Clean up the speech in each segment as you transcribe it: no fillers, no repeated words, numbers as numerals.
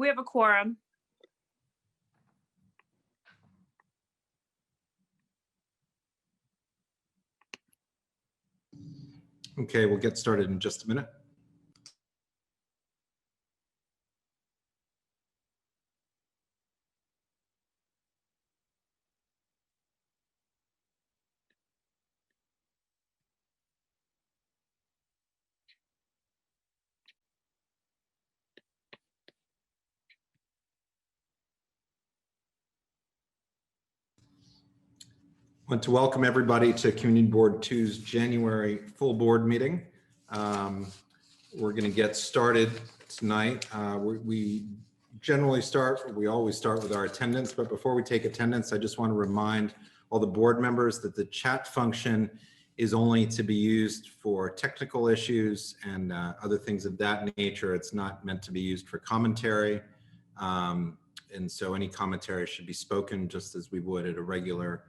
We have a quorum. Okay, we'll get started in just a minute. I want to welcome everybody to Community Board 2's January full board meeting. We're going to get started tonight. We generally start, we always start with our attendance, but before we take attendance, I just want to remind all the board members that the chat function is only to be used for technical issues and other things of that nature. It's not meant to be used for commentary. And so any commentary should be spoken just as we would at a regular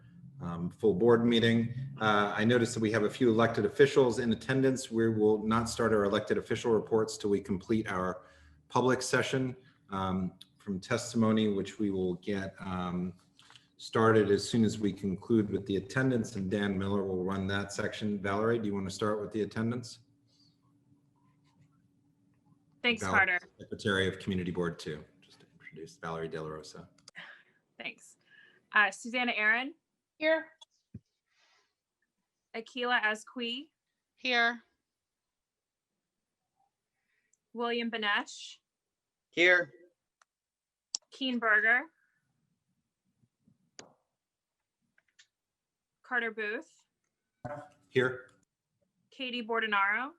full board meeting. I noticed that we have a few elected officials in attendance. We will not start our elected official reports till we complete our public session from testimony, which we will get started as soon as we conclude with the attendance, and Dan Miller will run that section. Valerie, do you want to start with the attendance? Thanks, Valerie, Carter. Secretary of Community Board 2. Just to introduce Valerie De La Rosa. Thanks. Susanna Aaron. Here. Akila Asqui. Here. William Benesh. Here. Keen Berger. Carter Booth. Here. Katie Bordenaro.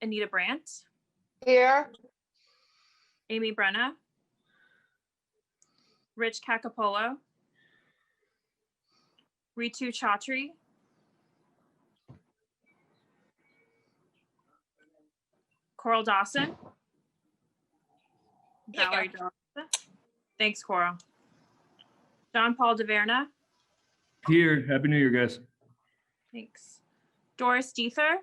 Anita Brandt. Here. Amy Brenna. Rich Cacapolo. Ritu Chaudhry. Coral Dawson. Valerie De La Rosa. Thanks, Coral. John Paul DeVerna. Here. Happy New Year, guys. Thanks. Doris Deether.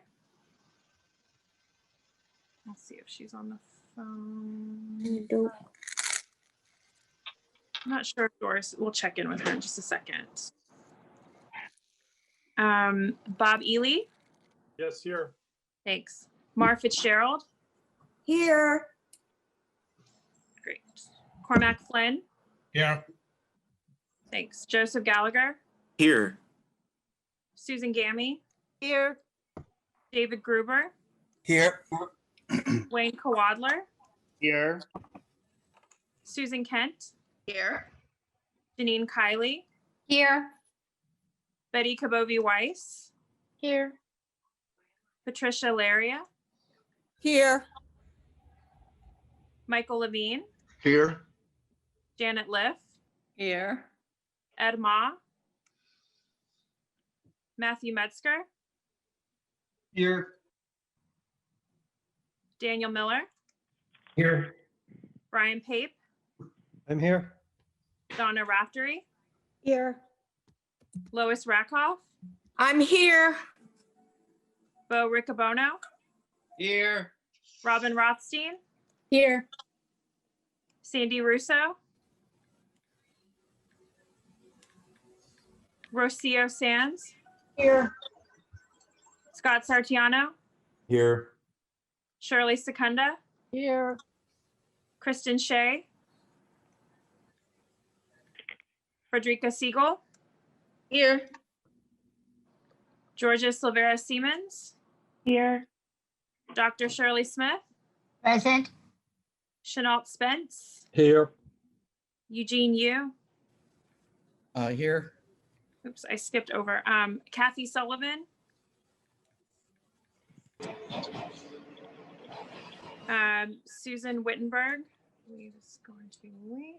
Let's see if she's on the phone. I'm not sure if Doris, we'll check in with her in just a second. Bob Ely. Yes, here. Thanks. Mar Fitzgerald. Here. Great. Cormac Flynn. Here. Thanks. Joseph Gallagher. Here. Susan Gammy. Here. David Gruber. Here. Wayne Kowadler. Here. Susan Kent. Here. Janine Kiley. Here. Betty Kabovi Weiss. Here. Patricia Laria. Here. Michael Levine. Here. Janet Liff. Here. Ed Ma. Matthew Metzger. Here. Daniel Miller. Here. Brian Pape. I'm here. Donna Raftery. Here. Lois Rakoff. I'm here. Bo Riccobono. Here. Robin Rothstein. Here. Sandy Russo. Rocio Sands. Here. Scott Sartiano. Here. Shirley Secunda. Here. Kristen Shea. Frederica Siegel. Here. Georgia Silvera Siemens. Here. Dr. Shirley Smith. Present. Chenault Spence. Here. Eugene Yu. Here. Oops, I skipped over. Kathy Sullivan. Susan Wittenberg. We're just going to wait.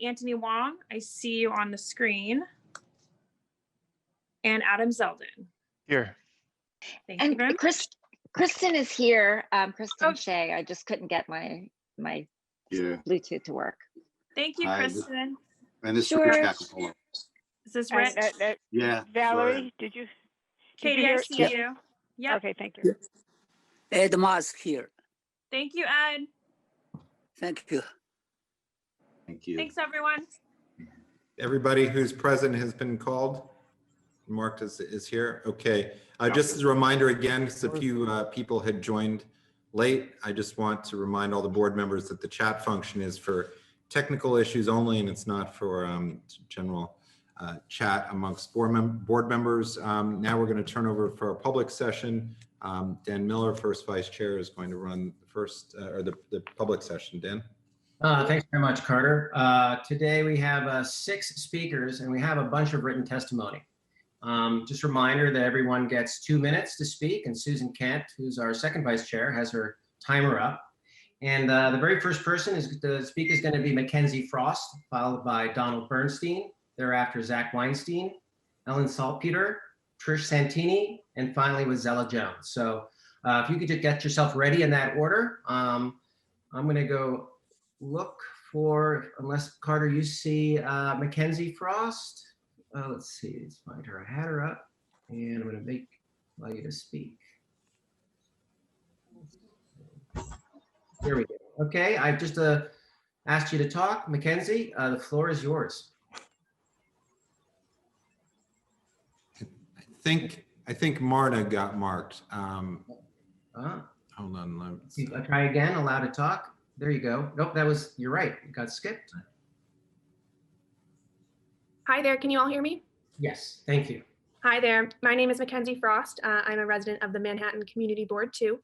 Anthony Wong, I see you on the screen. And Adam Zeldin. Here. Thank you And very much. Kristen is here. Kristen Oh. Shea. I just couldn't get my Yeah, Bluetooth to work. Thank you, Hi. Kristen. and this Sure. is Chris Cacapolo. Is this And, Rich? Yeah. Valerie, did you Katie, I hear? see you. Yep. Okay, thank you. Ed Mask here. Thank you, Ed. Thank you. Thank you. Thanks, everyone. Everybody who's present has been called, marked is here. Okay. Just as a reminder again, because a few people had joined late, I just want to remind all the board members that the chat function is for technical issues only, and it's not for general chat amongst board members. Now we're going to turn over for a public session. Dan Miller, first vice chair, is going to run the first or the public session. Dan. Thanks very much, Carter. Today we have 6 speakers and we have a bunch of written testimony. Just a reminder that everyone gets 2 minutes to speak, and Susan Kent, who's our second vice chair, has her timer up. And the very first person is the speaker is going to be Mackenzie Frost, followed by Donald Bernstein, thereafter Zach Weinstein, Ellen Saltpeter, Trish Santini, and finally with Zella Jones. So if you could just get yourself ready in that order. I'm going to go look for, unless Carter, you see Mackenzie Frost. Let's see, let's find her. I had her up, and I'm going to allow you to speak. Here we go. Okay, I just asked you to talk. Mackenzie, the floor is yours. I think Marta got marked. Hold on. I try again, allow to talk. There you go. Nope, you're right. It got skipped. Hi there, can you all hear me? Yes, thank you. Hi there, my name is Mackenzie Frost. I'm a resident of the Manhattan Community Board 2.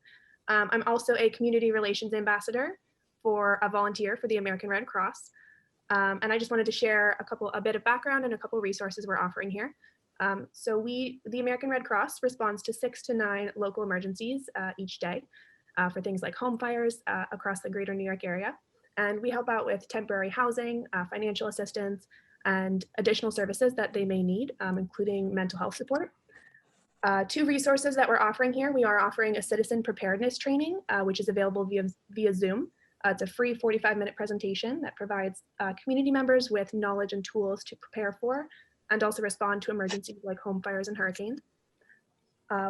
I'm also a community relations ambassador for a volunteer for the American Red Cross. And I just wanted to share a bit of background and a couple resources we're offering here. So the American Red Cross responds to 6 to 9 local emergencies each day for things like home fires across the greater New York area. And we help out with temporary housing, financial assistance, and additional services that they may need, including mental health support. 2 resources that we're offering here. We are offering a citizen preparedness training, which is available via Zoom. It's a free 45-minute presentation that provides community members with knowledge and tools to prepare for and also respond to emergencies like home fires and hurricanes.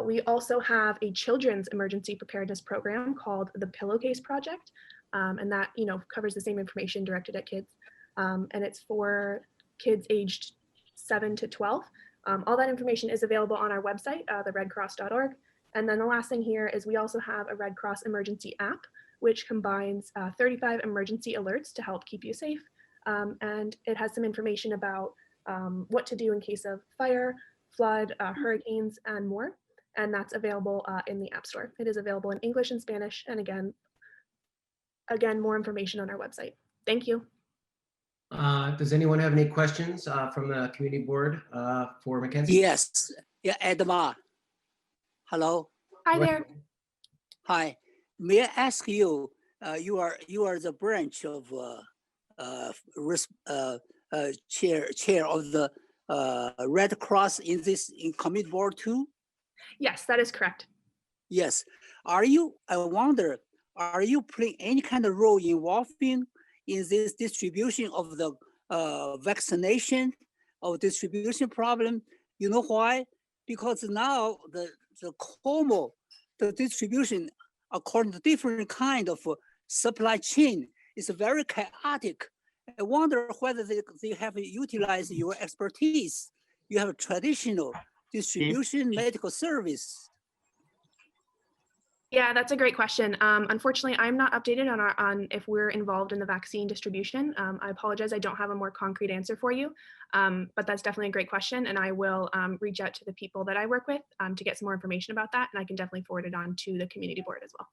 We also have a children's emergency preparedness program called the Pillowcase Project, and that covers the same information directed at kids, and it's for kids aged 7 to 12. All that information is available on our website, theredcross.org. And then the last thing here is we also have a Red Cross emergency app, which combines 35 emergency alerts to help keep you safe. And it has some information about what to do in case of fire, flood, hurricanes, and more. And that's available in the App Store. It is available in English and Spanish. And again, more information on our website. Thank you. Does anyone have any questions from the community board for Mackenzie? Yes. Yeah, Edma. Hello. Hi there. Hi. May I ask you? You are the branch of chair of the Red Cross in committee board too? Yes, that is correct. Yes. I wonder, are you playing any kind of role involving in this distribution of the vaccination or distribution problem? You know why? Because now the Como, the distribution according to different kind of supply chain is very chaotic. I wonder whether they have utilized your expertise. You have a traditional distribution medical service. Yeah, that's a great question. Unfortunately, I'm not updated on if we're involved in the vaccine distribution. I apologize, I don't have a more concrete answer for you, but that's definitely a great question, and I will reach out to the people that I work with to get some more information about that, and I can definitely forward it on to the community board as well.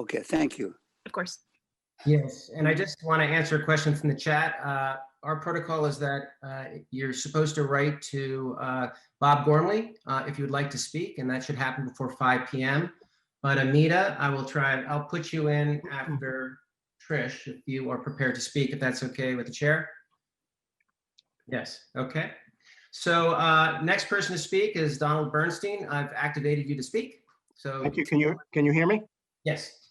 Okay, thank you. Of course. Yes, and I just want to answer questions from the chat. Our protocol is that you're supposed to write to Bob Gormley if you would like to speak, and that should happen before 5 p.m. But Amita, I'll put you in after Trish if you are prepared to speak, if that's okay with the chair. Yes, okay. So next person to speak is Donald Bernstein. I've activated you to speak. So thank you. Can you hear me? Yes.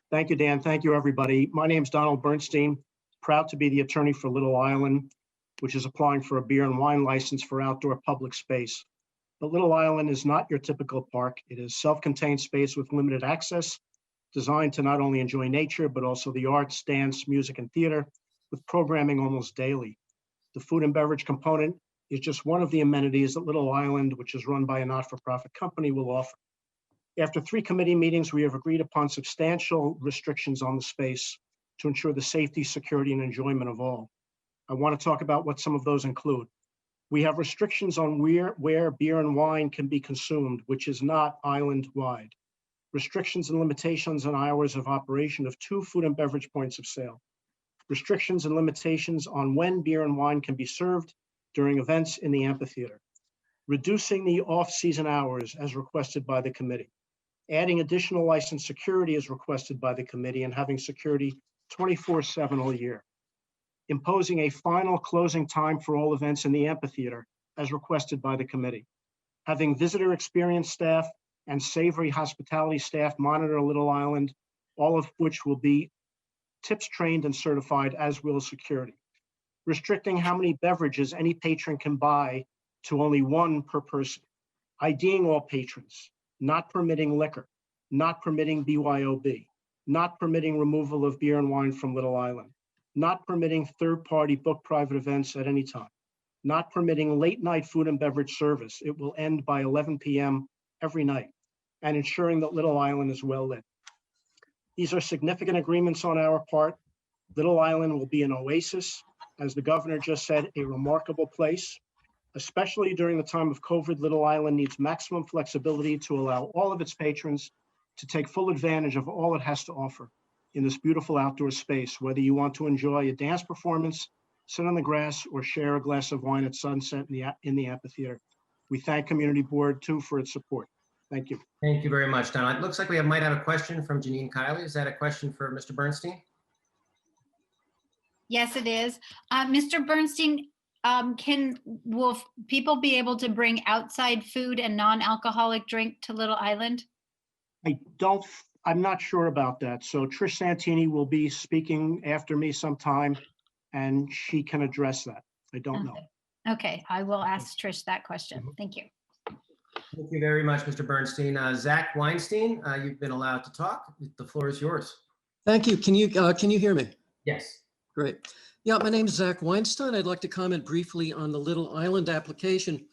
Thank you, Dan. Thank you, everybody. My name is Donald Bernstein, proud to be the attorney for Little Island. which is applying for a beer and wine license for outdoor public space. But Little Island is not your typical park. It is self-contained space with limited access, designed to not only enjoy nature, but also the arts, dance, music, and theater, with programming almost daily. The food and beverage component is just one of the amenities that Little Island, which is run by a not-for-profit company, will offer. After 3 committee meetings, we have agreed upon substantial restrictions on the space to ensure the safety, security, and enjoyment of all. I want to talk about what some of those include. We have restrictions on where beer and wine can be consumed, which is not island-wide. Restrictions and limitations on hours of operation of 2 food and beverage points of sale. Restrictions and limitations on when beer and wine can be served during events in the amphitheater. Reducing the off-season hours as requested by the committee. Adding additional licensed security as requested by the committee and having security 24/7 all year. Imposing a final closing time for all events in the amphitheater as requested by the committee. Having visitor experience staff and savory hospitality staff monitor Little Island, all of which will be tips trained and certified, as will security. Restricting how many beverages any patron can buy to only 1 per person. IDing all patrons, not permitting liquor, not permitting BYOB, not permitting removal of beer and wine from Little Island, not permitting third-party book private events at any time, not permitting late-night food and beverage service. It will end by 11 p.m. every night, and ensuring that Little Island is well lit. These are significant agreements on our part. Little Island will be an oasis, as the governor just said, a remarkable place. Especially during the time of COVID, Little Island needs maximum flexibility to allow all of its patrons to take full advantage of all it has to offer in this beautiful outdoor space, whether you want to enjoy a dance performance, sit on the grass, or share a glass of wine at sunset in the amphitheater. We thank Community Board 2 for its support. Thank you. Thank you very much, Don. It looks like we might have a question from Janine Kiley. Is that a question for Mr. Bernstein? Yes, it is. Mr. Bernstein, will people be able to bring outside food and non-alcoholic drink to Little Island? I'm not sure about that. So Trish Santini will be speaking after me sometime, and she can address that. I don't know. Okay, I will ask Trish that question. Thank you. Thank you very much, Mr. Bernstein. Zach Weinstein, you've been allowed to talk. The floor is yours. Thank you. Can you hear me? Yes. Great. Yeah, my name is Zach Weinstein. I'd like to comment briefly on the Little Island application.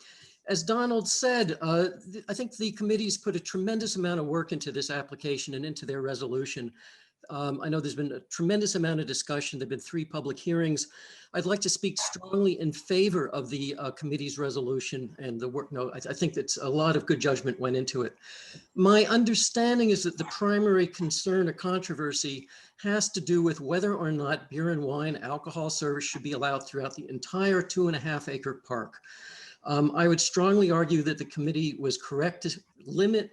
As Donald said, I think the committee's put a tremendous amount of work into this application and into their resolution. I know there's been a tremendous amount of discussion. There've been 3 public hearings. I'd like to speak strongly in favor of the committee's resolution and the work. No, I think that a lot of good judgment went into it. My understanding is that the primary concern or controversy has to do with whether or not beer and wine alcohol service should be allowed throughout the entire 2.5-acre park. I would strongly argue that the committee was correct to limit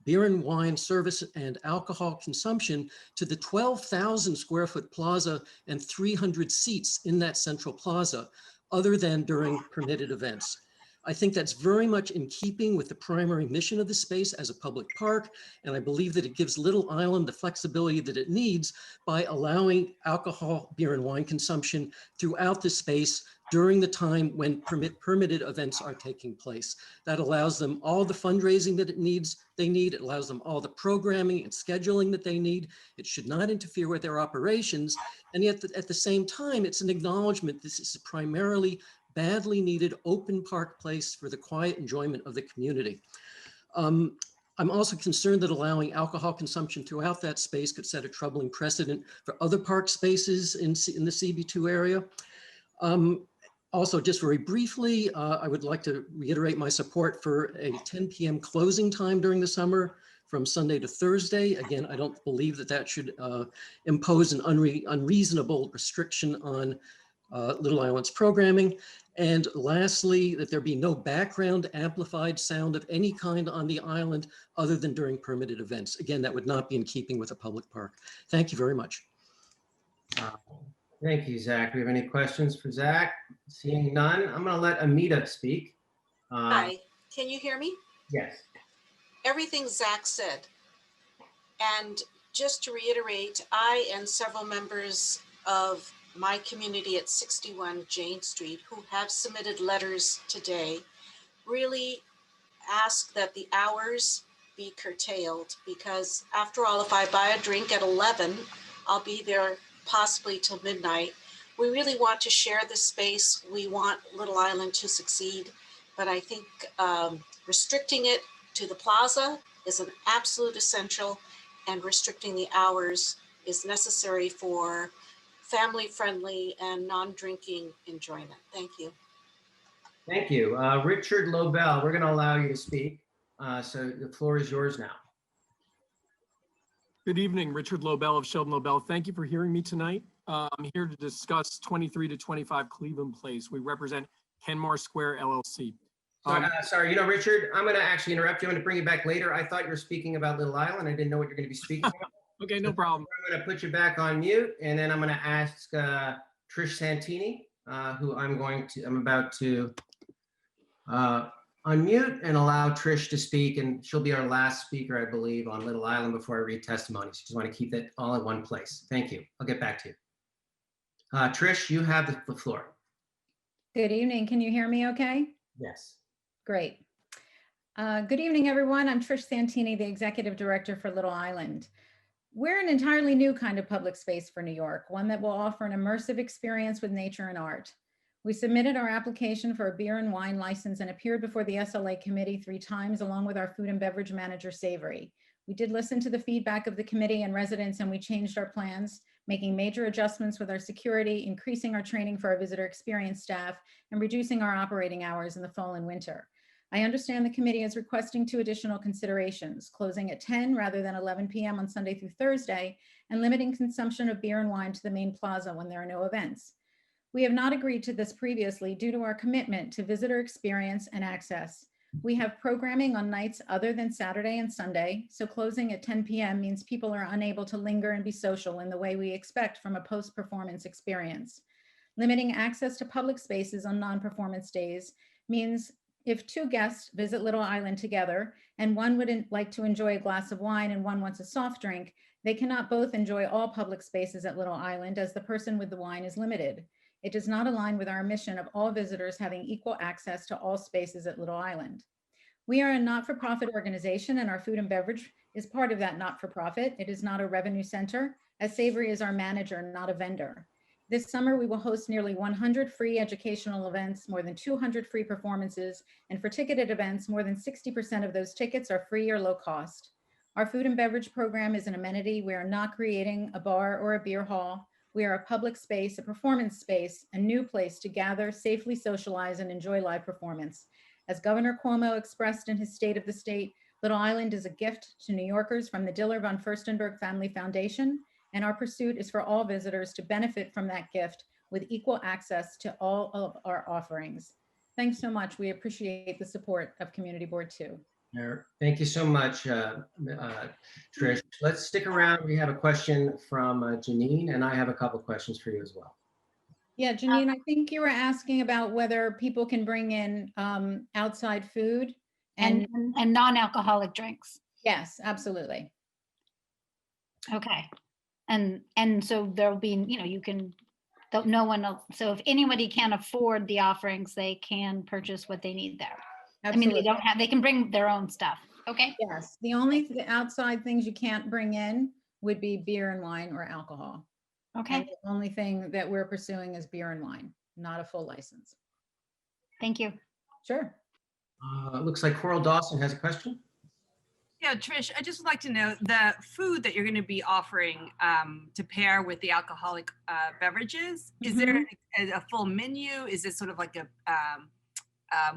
beer and wine service and alcohol consumption to the 12,000 square foot plaza and 300 seats in that central plaza, other than during permitted events. I think that's very much in keeping with the primary mission of the space as a public park, and I believe that it gives Little Island the flexibility that it needs by allowing alcohol, beer and wine consumption throughout the space during the time when permitted events are taking place. That allows them all the fundraising that they need. It allows them all the programming and scheduling that they need. It should not interfere with their operations. And yet at the same time, it's an acknowledgement this is a primarily badly needed open park place for the quiet enjoyment of the community. I'm also concerned that allowing alcohol consumption throughout that space could set a troubling precedent for other park spaces in the CB2 area. Also, just very briefly, I would like to reiterate my support for a 10 p.m. closing time during the summer from Sunday to Thursday. Again, I don't believe that that should impose an unreasonable restriction on Little Island's programming. And lastly, that there be no background amplified sound of any kind on the island other than during permitted events. Again, that would not be in keeping with a public park. Thank you very much. Thank you, Zach. Do we have any questions for Zach? Seeing none, I'm going to let Amita speak. Hi, can you hear me? Yes. Everything Zach said. And just to reiterate, I and several members of my community at 61 Jane Street, who have submitted letters today, really ask that the hours be curtailed, because after all, if I buy a drink at 11, I'll be there possibly till midnight. We really want to share this space. We want Little Island to succeed, but I think restricting it to the plaza is an absolute essential, and restricting the hours is necessary for family-friendly and non-drinking enjoyment. Thank you. Thank you. Richard Lobel, we're going to allow you to speak. So the floor is yours now. Good evening, Richard Lobel of Sheldon Lobel. Thank you for hearing me tonight. I'm here to discuss 23 to 25 Cleveland Place. We represent Kenmore Square LLC. Sorry, Richard, I'm going to actually interrupt you. I'm going to bring you back later. I thought you were speaking about Little Island. I didn't know what you're going to be speaking about. Okay, no problem. I'm going to put you back on mute, and then I'm going to ask Trish Santini, who I'm about to unmute and allow Trish to speak, and she'll be our last speaker, I believe, on Little Island before I read testimonies. Just want to keep it all in one place. Thank you. I'll get back to you. Trish, you have the floor. Good evening. Can you hear me okay? Yes. Great. Good evening, everyone. I'm Trish Santini, the Executive Director for Little Island. We're an entirely new kind of public space for New York, one that will offer an immersive experience with nature and art. We submitted our application for a beer and wine license and appeared before the SLA committee 3 times, along with our food and beverage manager, Savory. We did listen to the feedback of the committee and residents, and we changed our plans, making major adjustments with our security, increasing our training for our visitor experience staff, and reducing our operating hours in the fall and winter. I understand the committee is requesting 2 additional considerations: closing at 10 rather than 11 p.m. on Sunday through Thursday, and limiting consumption of beer and wine to the main plaza when there are no events. We have not agreed to this previously due to our commitment to visitor experience and access. We have programming on nights other than Saturday and Sunday, so closing at 10 p.m. means people are unable to linger and be social in the way we expect from a post-performance experience. Limiting access to public spaces on non-performance days means if 2 guests visit Little Island together and one would like to enjoy a glass of wine and one wants a soft drink, they cannot both enjoy all public spaces at Little Island, as the person with the wine is limited. It does not align with our mission of all visitors having equal access to all spaces at Little Island. We are a not-for-profit organization, and our food and beverage is part of that not-for-profit. It is not a revenue center, as Savory is our manager, not a vendor. This summer, we will host nearly 100 free educational events, more than 200 free performances, and for ticketed events, more than 60% of those tickets are free or low cost. Our food and beverage program is an amenity. We are not creating a bar or a beer hall. We are a public space, a performance space, a new place to gather, safely socialize, and enjoy live performance. As Governor Cuomo expressed in his State of the State, Little Island is a gift to New Yorkers from the Diller von Furstenberg Family Foundation, and our pursuit is for all visitors to benefit from that gift with equal access to all of our offerings. Thanks so much. We appreciate the support of Community Board 2. Thank you so much, Trish. Let's stick around. We have a question from Janine, and I have a couple questions for you as well. Yeah, Janine, I think you were asking about whether people can bring in outside food and non-alcoholic drinks. Yes, absolutely. Okay. And so there'll be, you can, no one else. So if anybody can't afford the offerings, they can purchase what they need there. Absolutely. I mean, they can bring their own stuff. Okay. Yes. The only outside things you can't bring in would be beer and wine or alcohol. Okay. And the only thing that we're pursuing is beer and wine, not a full license. Thank you. Sure. Looks like Coral Dawson has a question. Yeah, Trish, I just would like to know the food that you're going to be offering to pair with the alcoholic beverages. Is there a full menu? Is it sort of like a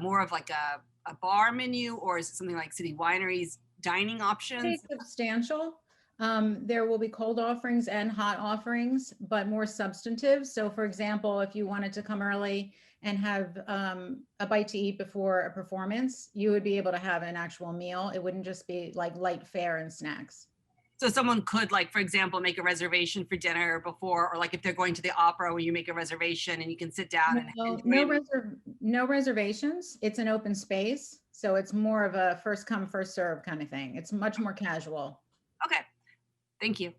more of like a bar menu, or is it something like City Wineries dining options? Pretty substantial. There will be cold offerings and hot offerings, but more substantive. So for example, if you wanted to come early and have a bite to eat before a performance, you would be able to have an actual meal. It wouldn't just be like light fare and snacks. So someone could, like, for example, make a reservation for dinner before, or like if they're going to the opera, where you make a reservation and you can sit down and no reservations. It's an open space. So it's more of a first come, first serve kind of thing. It's much more casual. Okay. Thank you.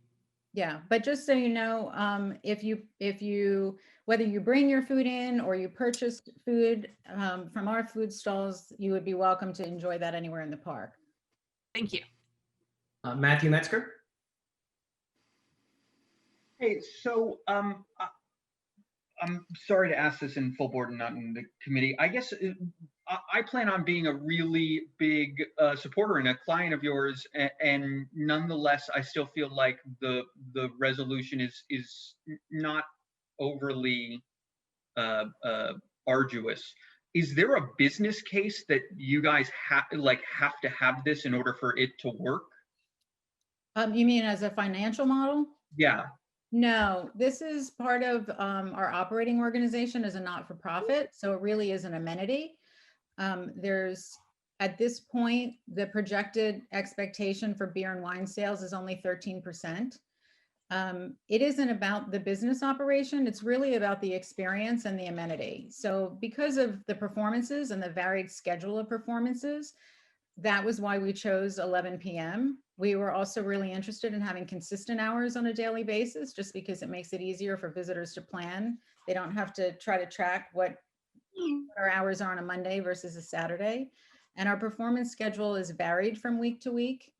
Yeah, but just so you know, if you, whether you bring your food in or you purchase food from our food stalls, you would be welcome to enjoy that anywhere in the park. Thank you. Matthew Metzger. Hey, so I'm sorry to ask this in full board and not in the committee. I guess I plan on being a really big supporter and a client of yours, and nonetheless, I still feel like the resolution is not overly arduous. Is there a business case that you guys have to have this in order for it to work? You mean as a financial model? Yeah. No, this is part of our operating organization as a not-for-profit, so it really is an amenity. There's, at this point, the projected expectation for beer and wine sales is only 13%. It isn't about the business operation, it's really about the experience and the amenity. So because of the performances and the varied schedule of performances, that was why we chose 11 p.m. We were also really interested in having consistent hours on a daily basis, just because it makes it easier for visitors to plan. They don't have to try to track what our hours are on a Monday versus a Saturday. And our performance schedule is varied from week to week.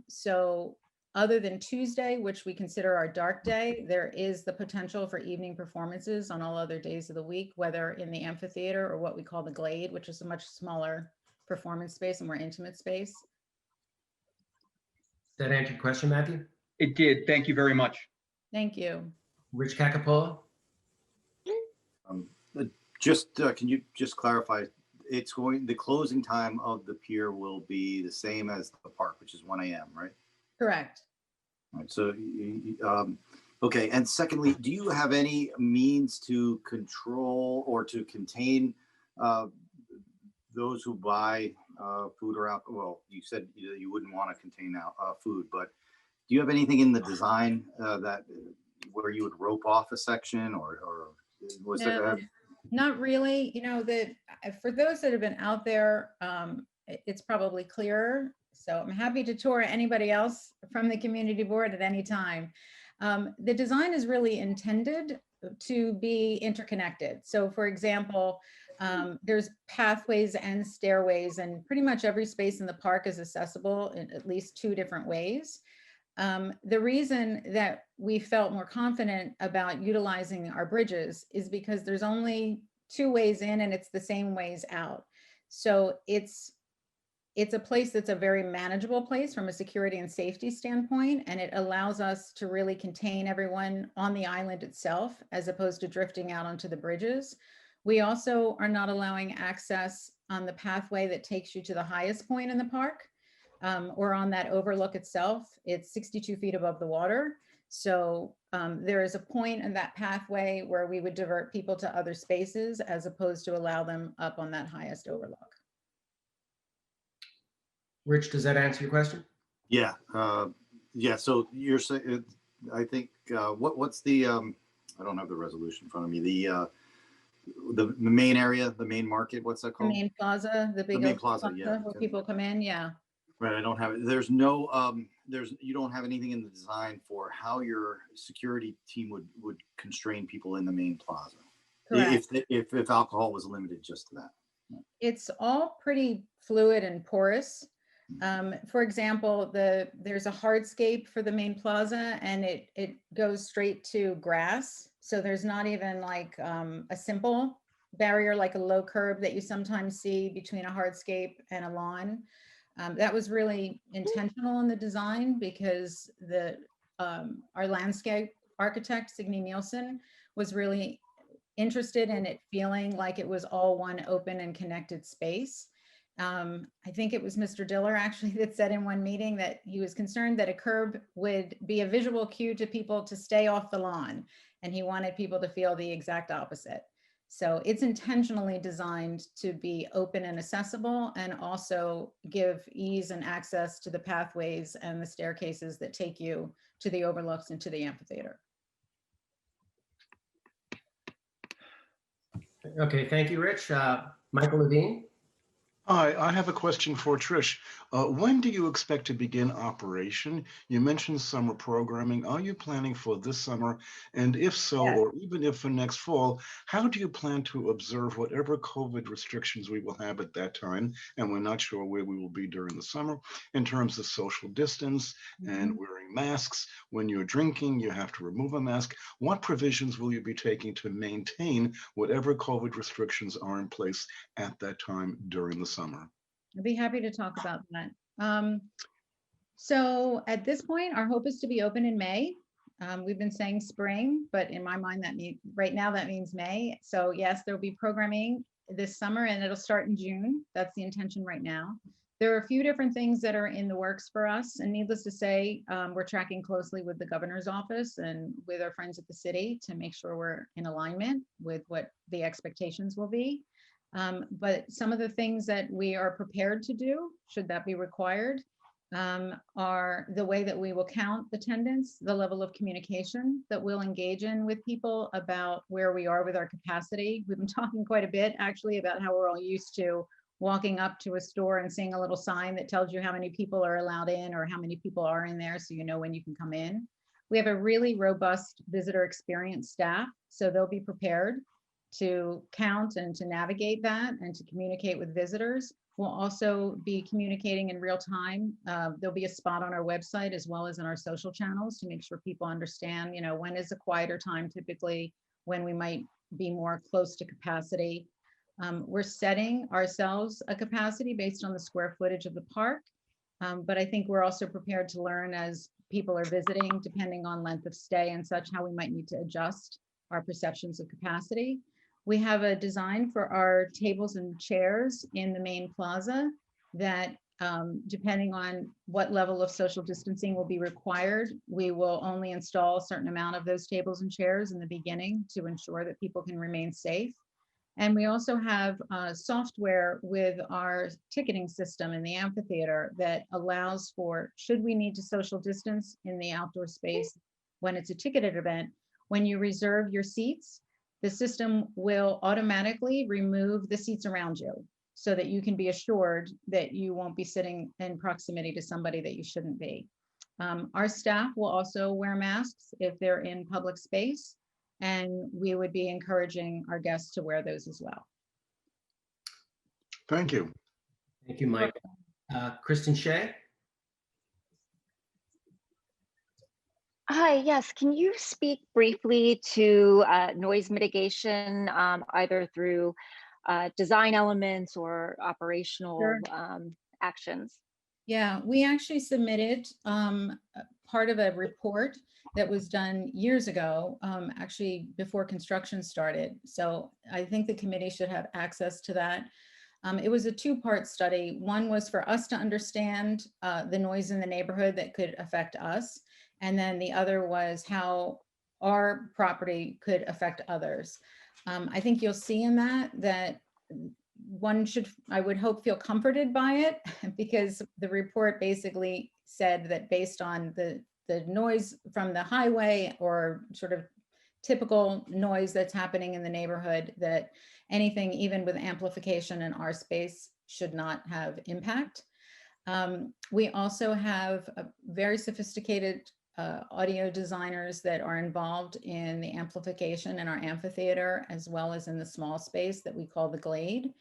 So other than Tuesday, which we consider our dark day, there is the potential for evening performances on all other days of the week, whether in the amphitheater or what we call the Glade, which is a much smaller performance space, a more intimate space. Does that answer your question, Matthew? It did. Thank you very much. Thank you. Rich Cacapola. Can you just clarify? The closing time of the pier will be the same as the park, which is 1 a.m., right? Correct. All right. So, okay. And secondly, do you have any means to control or to contain those who buy food or alcohol? Well, you said you wouldn't want to contain food, but do you have anything in the design that where you would rope off a section or was there? Not really. You know, for those that have been out there, it's probably clearer. So I'm happy to tour anybody else from the community board at any time. The design is really intended to be interconnected. So for example, there's pathways and stairways, and pretty much every space in the park is accessible in at least 2 different ways. The reason that we felt more confident about utilizing our bridges is because there's only 2 ways in and it's the same ways out. So it's a place that's a very manageable place from a security and safety standpoint, and it allows us to really contain everyone on the island itself as opposed to drifting out onto the bridges. We also are not allowing access on the pathway that takes you to the highest point in the park. Or on that overlook itself. It's 62 feet above the water. So there is a point in that pathway where we would divert people to other spaces as opposed to allow them up on that highest overlook. Rich, does that answer your question? Yeah. Yeah. So you're saying, I think, what's the, I don't have the resolution in front of me. The main area, the main market, what's that called? The main plaza, the big main plaza, yeah. where people come in. Yeah. Right, I don't have it. There's no, you don't have anything in the design for how your security team would constrain people in the main plaza. Correct. If alcohol was limited just to that. It's all pretty fluid and porous. For example, there's a hardscape for the main plaza, and it goes straight to grass. So there's not even like a simple barrier, like a low curb that you sometimes see between a hardscape and a lawn. That was really intentional in the design because our landscape architect, Signe Nielsen, was really interested in it feeling like it was all one open and connected space. I think it was Mr. Diller actually that said in one meeting that he was concerned that a curb would be a visual cue to people to stay off the lawn, and he wanted people to feel the exact opposite. So it's intentionally designed to be open and accessible, and also give ease and access to the pathways and the staircases that take you to the overlooks and to the amphitheater. Okay, thank you, Rich. Michael Levine. Hi, I have a question for Trish. When do you expect to begin operation? You mentioned summer programming. Are you planning for this summer? And if so, Yes. or even if for next fall, how do you plan to observe whatever COVID restrictions we will have at that time? And we're not sure where we will be during the summer in terms of social distance and wearing masks. When you're drinking, you have to remove a mask. What provisions will you be taking to maintain whatever COVID restrictions are in place at that time during the summer? I'd be happy to talk about that. So at this point, our hope is to be open in May. We've been saying spring, but in my mind, that means right now that means May. So yes, there'll be programming this summer and it'll start in June. That's the intention right now. There are a few different things that are in the works for us, and needless to say, we're tracking closely with the governor's office and with our friends at the city to make sure we're in alignment with what the expectations will be. But some of the things that we are prepared to do, should that be required, are the way that we will count attendance, the level of communication that we'll engage in with people about where we are with our capacity. We've been talking quite a bit actually about how we're all used to walking up to a store and seeing a little sign that tells you how many people are allowed in or how many people are in there, so you know when you can come in. We have a really robust visitor experience staff, so they'll be prepared to count and to navigate that and to communicate with visitors. We'll also be communicating in real time. There'll be a spot on our website as well as in our social channels to make sure people understand, you know, when is a quieter time typically, when we might be more close to capacity. We're setting ourselves a capacity based on the square footage of the park. But I think we're also prepared to learn as people are visiting, depending on length of stay and such, how we might need to adjust our perceptions of capacity. We have a design for our tables and chairs in the main plaza that, depending on what level of social distancing will be required, we will only install a certain amount of those tables and chairs in the beginning to ensure that people can remain safe. And we also have software with our ticketing system in the amphitheater that allows for, should we need to social distance in the outdoor space when it's a ticketed event, when you reserve your seats, the system will automatically remove the seats around you so that you can be assured that you won't be sitting in proximity to somebody that you shouldn't be. Our staff will also wear masks if they're in public space, and we would be encouraging our guests to wear those as well. Thank you. Thank you, Mike. Kristen Shea? Hi, yes. Can you speak briefly to noise mitigation, either through design elements or operational Sure. actions? Yeah, we actually submitted part of a report that was done years ago, actually before construction started. So I think the committee should have access to that. It was a two-part study. One was for us to understand the noise in the neighborhood that could affect us. And then the other was how our property could affect others. I think you'll see in that one should, I would hope, feel comforted by it, because the report basically said that based on the noise from the highway or sort of typical noise that's happening in the neighborhood, that anything even with amplification in our space should not have impact. We also have a very sophisticated audio designers that are involved in the amplification in our amphitheater, as well as in the small space that we call the Glade.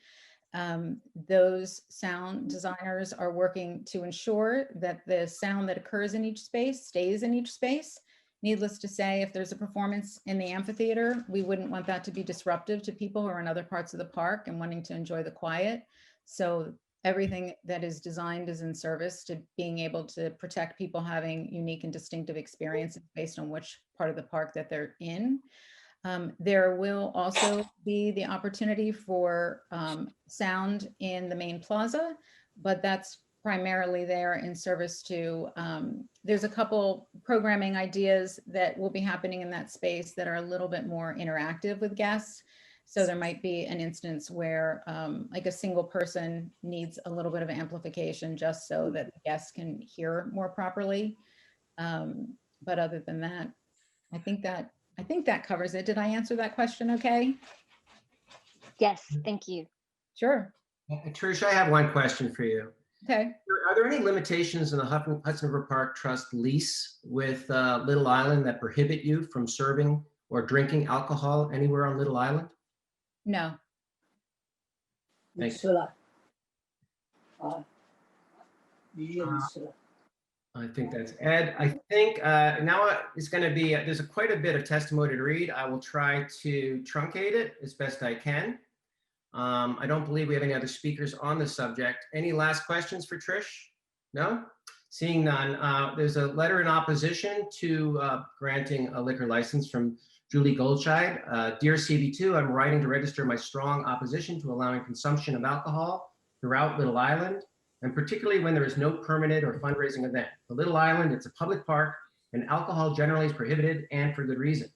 Those sound designers are working to ensure that the sound that occurs in each space stays in each space. Needless to say, if there's a performance in the amphitheater, we wouldn't want that to be disruptive to people who are in other parts of the park and wanting to enjoy the quiet. So everything that is designed is in service to being able to protect people having unique and distinctive experiences based on which part of the park that they're in. There will also be the opportunity for sound in the main plaza, but that's primarily there in service to, there's a couple programming ideas that will be happening in that space that are a little bit more interactive with guests. So there might be an instance where like a single person needs a little bit of amplification just so that the guests can hear more properly. But other than that, I think that covers it. Did I answer that question okay? Yes, thank you. Sure. Trish, I have one question for you. Okay. Are there any limitations in the Hudson River Park Trust lease with Little Island that prohibit you from serving or drinking alcohol anywhere on Little Island? No. Thank you. I think that's Ed. I think now it's going to be, there's quite a bit of testimony to read. I will try to truncate it as best I can. I don't believe we have any other speakers on the subject. Any last questions for Trish? No? Seeing none, there's a letter in opposition to granting a liquor license from Julie Goldscheid. Dear CB2, I'm writing to register my strong opposition to allowing consumption of alcohol throughout Little Island, and particularly when there is no permitted or fundraising event. For Little Island, it's a public park, and alcohol generally is prohibited, and for good reason.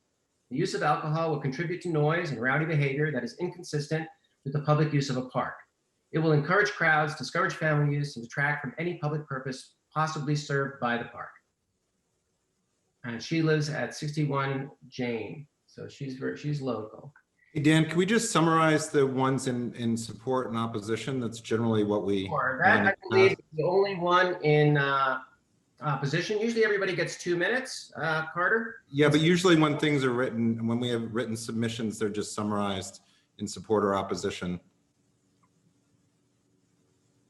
The use of alcohol will contribute to noise and rowdy behavior that is inconsistent with the public use of a park. It will encourage crowds, discourage family use, and detract from any public purpose possibly served by the park. And she lives at 61 Jane, so she's local. Hey, Dan, can we just summarize the ones in support and opposition? That's generally what we. Sure. That, I believe, is the only one in opposition. Usually everybody gets 2 minutes, Carter. Yeah, but usually when things are written, when we have written submissions, they're just summarized in support or opposition.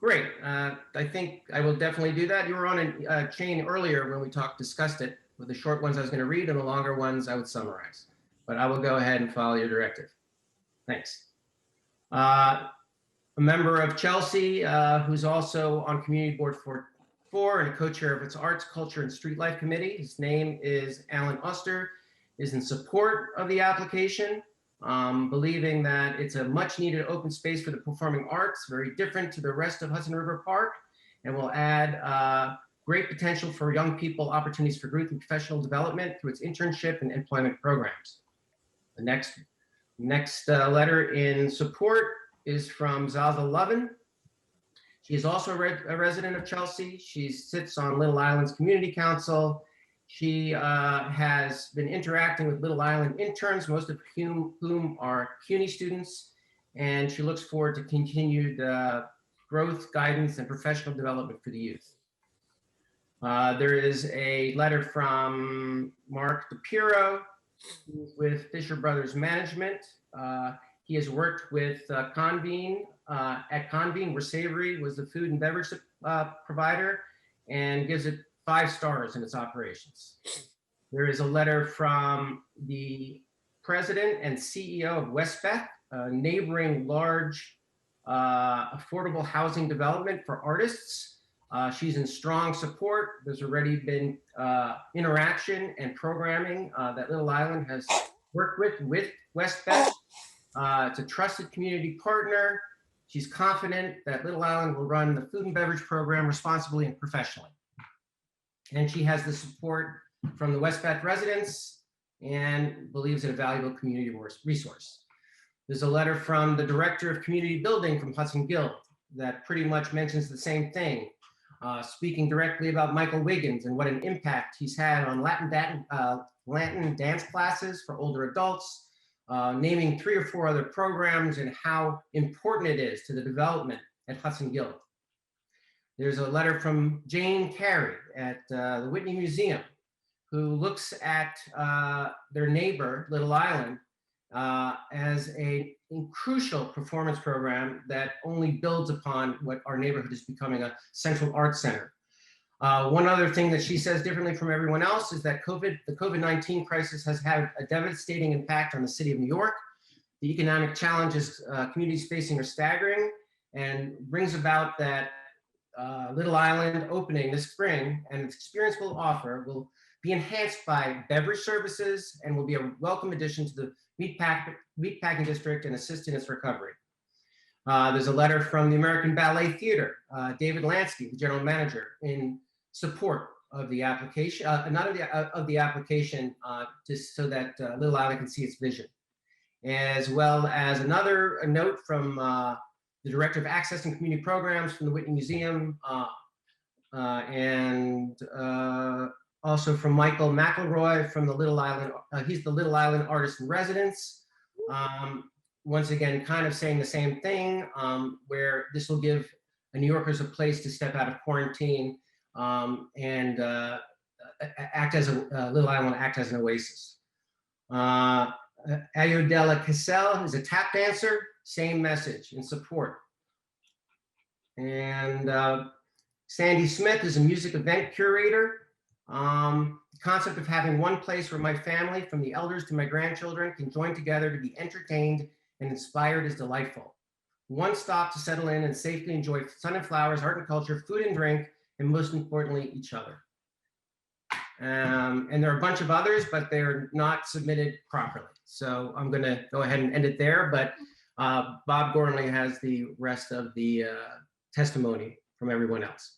Great. I think I will definitely do that. You were on a chain earlier when we discussed it. With the short ones I was going to read and the longer ones I would summarize. But I will go ahead and follow your directive. Thanks. A member of Chelsea, who's also on Community Board 4 and a co-chair of its Arts, Culture, and Street Life Committee. His name is Alan Oster, is in support of the application, believing that it's a much needed open space for the performing arts, very different to the rest of Hudson River Park, and will add great potential for young people, opportunities for growth and professional development through its internship and employment programs. The next letter in support is from Zaza Lovin. She is also a resident of Chelsea. She sits on Little Island's Community Council. She has been interacting with Little Island interns, most of whom are CUNY students, and she looks forward to continued growth, guidance, and professional development for the youth. There is a letter from Mark DePiro with Fisher Brothers Management. He has worked with Convene at Convene, where Savory was the food and beverage provider, and gives it 5 stars in its operations. There is a letter from the president and CEO of Westbeth, a neighboring large affordable housing development for artists. She's in strong support. There's already been interaction and programming that Little Island has worked with Westbeth. It's a trusted community partner. She's confident that Little Island will run the food and beverage program responsibly and professionally. And she has the support from the Westbeth residents and believes it a valuable community resource. There's a letter from the director of community building from Hudson Guild that pretty much mentions the same thing, speaking directly about Michael Wiggins and what an impact he's had on Latin dance classes for older adults, naming 3 or 4 other programs and how important it is to the development at Hudson Guild. There's a letter from Jane Carey at the Whitney Museum, who looks at their neighbor, Little Island, as a crucial performance program that only builds upon what our neighborhood is becoming, a central arts center. One other thing that she says differently from everyone else is that the COVID-19 crisis has had a devastating impact on the city of New York. The economic challenges communities facing are staggering, and brings about that Little Island opening this spring and its experience will offer will be enhanced by beverage services and will be a welcome addition to the meatpacking district and assist in its recovery. There's a letter from the American Ballet Theater, David Lansky, the general manager, in support of the application, of the application, just so that Little Island can see its vision. As well as a note from the Director of Access and Community Programs from the Whitney Museum, and also from Michael McElroy from the Little Island, he's the Little Island Artist in Residence. once again, kind of saying the same thing, where this will give New Yorkers a place to step out of quarantine and act as a Little Island act as an oasis. Ayodela Cassell is a tap dancer, same message and support. And Sandy Smith is a music event curator. The concept of having one place where my family, from the elders to my grandchildren, can join together to be entertained and inspired is delightful. One stop to settle in and safely enjoy sun and flowers, art and culture, food and drink, and most importantly, each other. And there are a bunch of others, but they're not submitted properly. So I'm going to go ahead and end it there. But Bob Gormley has the rest of the testimony from everyone else.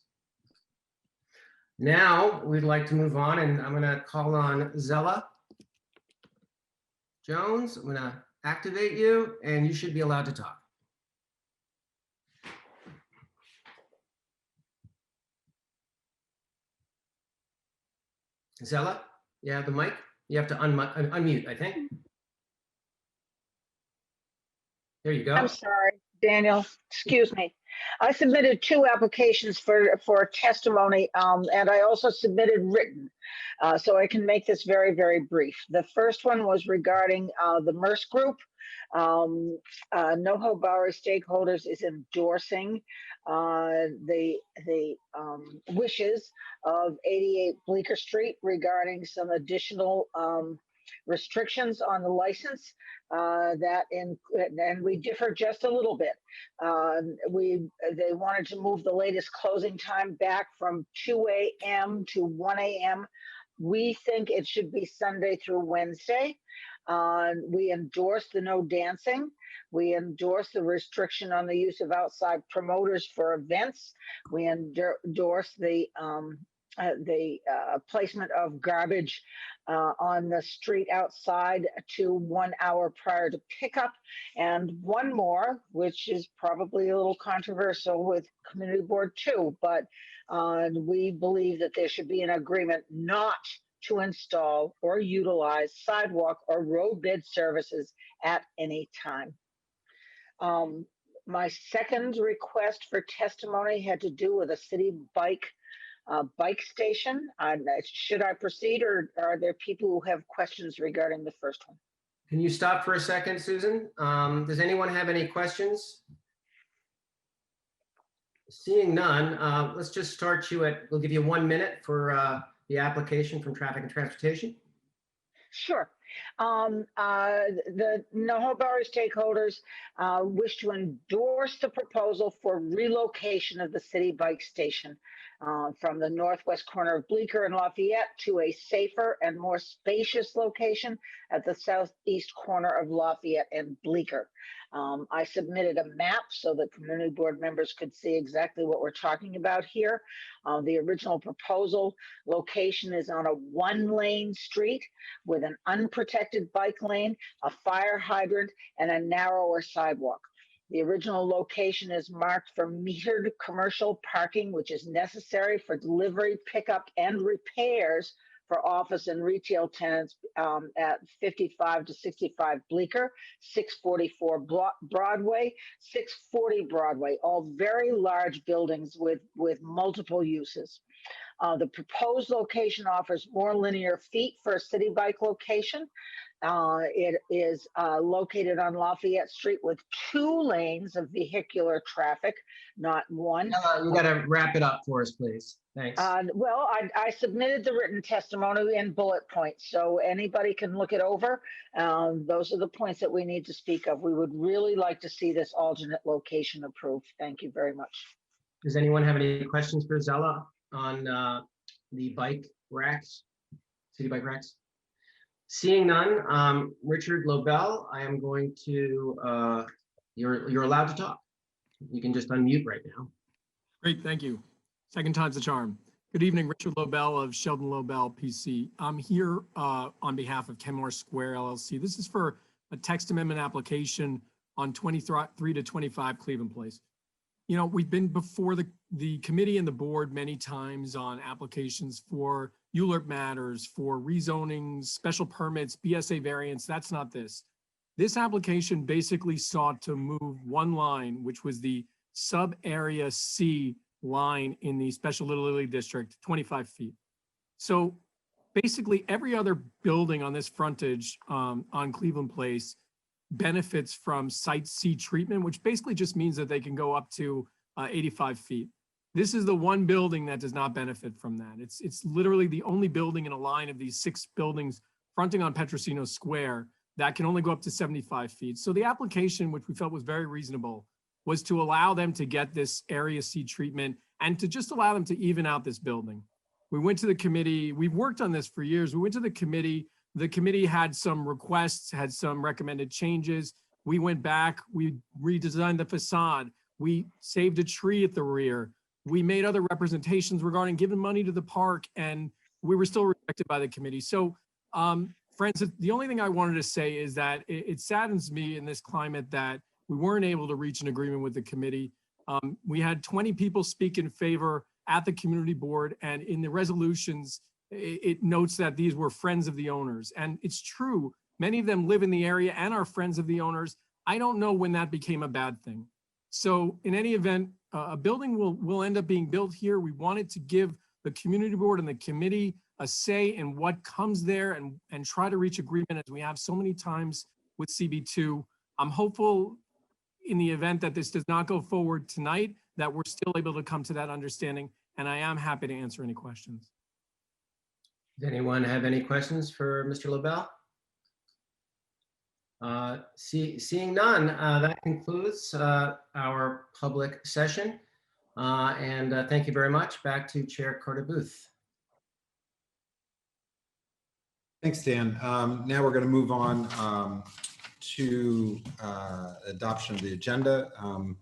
Now we'd like to move on, and I'm going to call on Zella Jones. I'm going to activate you, and you should be allowed to talk. Zella, you have the mic? You have to unmute, I think. There you go. I'm sorry, Daniel, excuse me. I submitted 2 applications for testimony, and I also submitted written, so I can make this very, very brief. The first one was regarding the MERS group. Noho Bowery Stakeholders is endorsing the wishes of 88 Bleecker Street regarding some additional restrictions on the license and we differ just a little bit. They wanted to move the latest closing time back from 2 a.m. to 1 a.m. We think it should be Sunday through Wednesday. We endorse the no dancing. We endorse the restriction on the use of outside promoters for events. We endorse the placement of garbage on the street outside to 1 hour prior to pickup. And one more, which is probably a little controversial with Community Board 2, but we believe that there should be an agreement not to install or utilize sidewalk or road bed services at any time. My second request for testimony had to do with a city bike station. Should I proceed, or are there people who have questions regarding the first one? Can you stop for a second, Susan? Does anyone have any questions? Seeing none, let's just start you at, we'll give you 1 minute for the application from Traffic and Transportation. Sure. The Noho Bowery stakeholders wish to endorse the proposal for relocation of the city bike station from the northwest corner of Bleecker and Lafayette to a safer and more spacious location at the southeast corner of Lafayette and Bleecker. I submitted a map so that community board members could see exactly what we're talking about here. The original proposal location is on a 1-lane street with an unprotected bike lane, a fire hydrant, and a narrower sidewalk. The original location is marked for metered commercial parking, which is necessary for delivery, pickup, and repairs for office and retail tenants at 55 to 65 Bleecker, 644 Broadway, 640 Broadway, all very large buildings with multiple uses. The proposed location offers more linear feet for a city bike location. It is located on Lafayette Street with 2 lanes of vehicular traffic, not 1. You got to wrap it up for us, please. Thanks. Well, I submitted the written testimony in bullet points, so anybody can look it over. Those are the points that we need to speak of. We would really like to see this alternate location approved. Thank you very much. Does anyone have any questions for Zella on the bike racks, city bike racks? Seeing none, Richard Lobel, I am going to, you're allowed to talk. You can just unmute right now. Great, thank you. Second time's the charm. Good evening, Richard Lobel of Sheldon Lobel PC. I'm here on behalf of Kenmore Square LLC. This is for a text amendment application on 23 to 25 Cleveland Place. You know, we've been before the committee and the board many times on applications for ULURP matters, for rezonings, special permits, BSA variants. That's not this. This application basically sought to move one line, which was the sub-area C line in the Special Little Italy District, 25 feet. So basically every other building on this frontage on Cleveland Place benefits from Site C treatment, which basically just means that they can go up to 85 feet. This is the one building that does not benefit from that. It's literally the only building in a line of these 6 buildings fronting on Petrosino Square that can only go up to 75 feet. So the application, which we felt was very reasonable, was to allow them to get this Area C treatment and to just allow them to even out this building. We went to the committee. We've worked on this for years. We went to the committee. The committee had some requests, had some recommended changes. We went back, we redesigned the facade. We saved a tree at the rear. We made other representations regarding giving money to the park, and we were still rejected by the committee. So, friends, the only thing I wanted to say is that it saddens me in this climate that we weren't able to reach an agreement with the committee. We had 20 people speak in favor at the community board, and in the resolutions, it notes that these were friends of the owners. And it's true, many of them live in the area and are friends of the owners. I don't know when that became a bad thing. So in any event, a building will end up being built here. We wanted to give the community board and the committee a say in what comes there and try to reach agreement as we have so many times with CB2. I'm hopeful in the event that this does not go forward tonight, that we're still able to come to that understanding. And I am happy to answer any questions. Does anyone have any questions for Mr. LaBelle? Seeing none, that concludes our public session. Thank you very much. Back to Chair Carter Booth. Thanks, Dan. Now we're going to move on to adoption of the agenda. I'm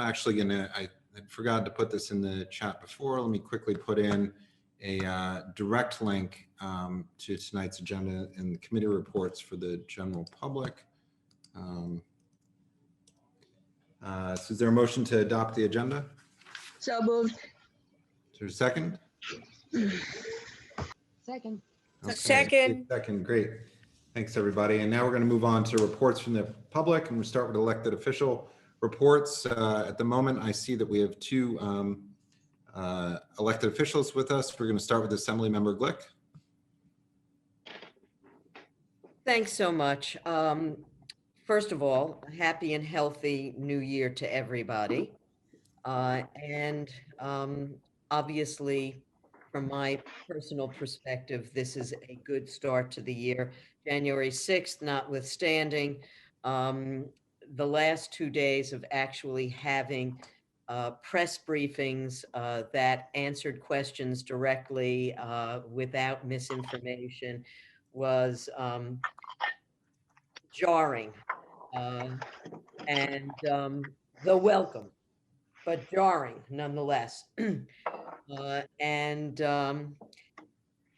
actually going to, I forgot to put this in the chat before. Let me quickly put in a direct link to tonight's agenda and the committee reports for the general public. So is there a motion to adopt the agenda? So moved. Is there a second? Second. Okay, Second. Second, great. Thanks, everybody. And now we're going to move on to reports from the public, and we'll start with elected official reports. At the moment, I see that we have 2 elected officials with us. We're going to start with Assembly Member Glick. Thanks so much. First of all, a happy and healthy new year to everybody. Obviously, from my personal perspective, this is a good start to the year. January 6th, notwithstanding, the last 2 days of actually having press briefings that answered questions directly without misinformation was jarring though welcome, but jarring nonetheless.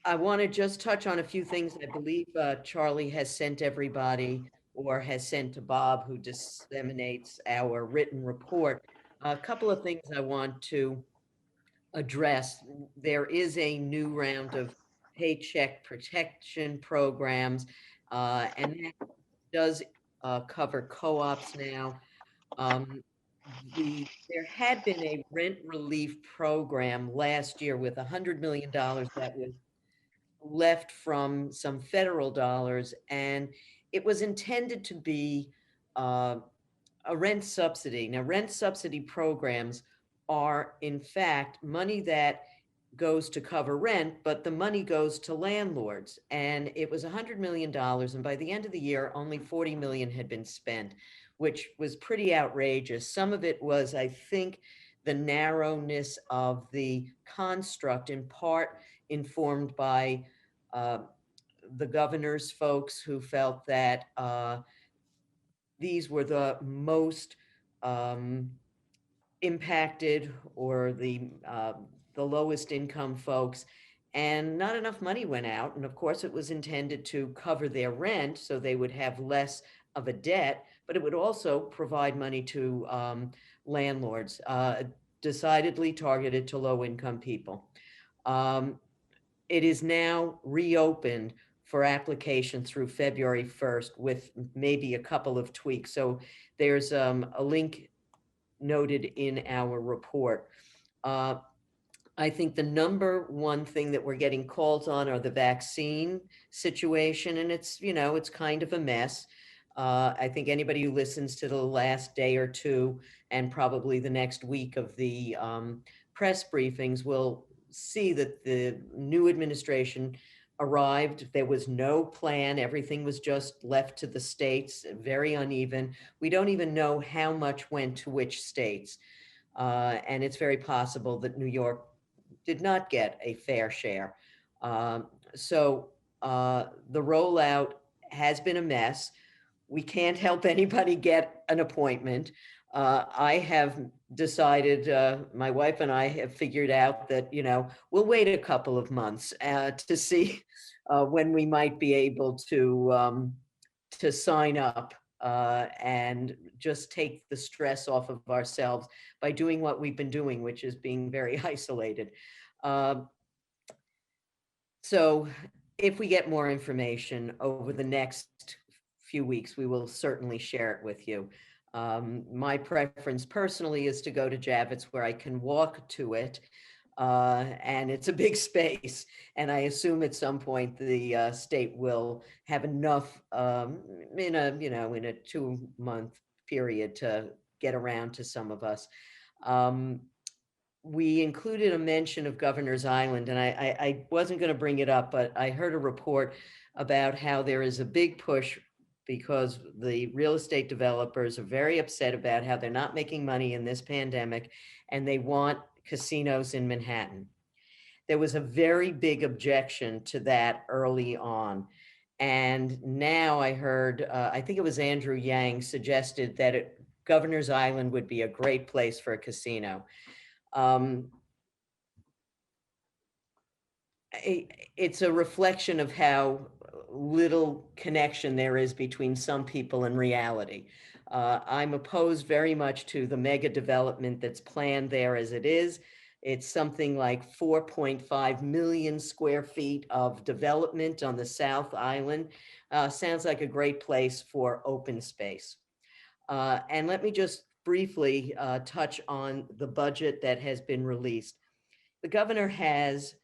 I want to just touch on a few things I believe Charlie has sent everybody or has sent to Bob, who disseminates our written report. A couple of things I want to address. There is a new round of paycheck protection programs, and that does cover co-ops now. There had been a rent relief program last year with $100 million that was left from some federal dollars, and it was intended to be a rent subsidy. Now, rent subsidy programs are, in fact, money that goes to cover rent, but the money goes to landlords. And it was $100 million. And by the end of the year, only $40 million had been spent, which was pretty outrageous. Some of it was, I think, the narrowness of the construct, in part informed by the governor's folks, who felt that these were the most impacted, or the lowest income folks, and not enough money went out. And of course, it was intended to cover their rent, so they would have less of a debt, but it would also provide money to landlords, decidedly targeted to low income people. It is now reopened for application through February 1st with maybe a couple of tweaks. So there's a link noted in our report. I think the number one thing that we're getting calls on are the vaccine situation, and it's, you know, it's kind of a mess. I think anybody who listens to the last day or two and probably the next week of the press briefings will see that the new administration arrived. There was no plan. Everything was just left to the states, very uneven. We don't even know how much went to which states. And it's very possible that New York did not get a fair share. So the rollout has been a mess. We can't help anybody get an appointment. I have decided, my wife and I have figured out that, you know, we'll wait a couple of months to see when we might be able to sign up and just take the stress off of ourselves by doing what we've been doing, which is being very isolated. So if we get more information over the next few weeks, we will certainly share it with you. My preference personally is to go to Javits where I can walk to it. And it's a big space. And I assume at some point the state will have enough in a 2-month period to get around to some of us. We included a mention of Governor's Island, and I wasn't going to bring it up, but I heard a report about how there is a big push because the real estate developers are very upset about how they're not making money in this pandemic, and they want casinos in Manhattan. There was a very big objection to that early on. And now I heard, I think it was Andrew Yang suggested that Governor's Island would be a great place for a casino. It's a reflection of how little connection there is between some people and reality. I'm opposed very much to the mega development that's planned there as it is. It's something like 4.5 million square feet of development on the South Island. Sounds like a great place for open space. And let me just briefly touch on the budget that has been released. The governor has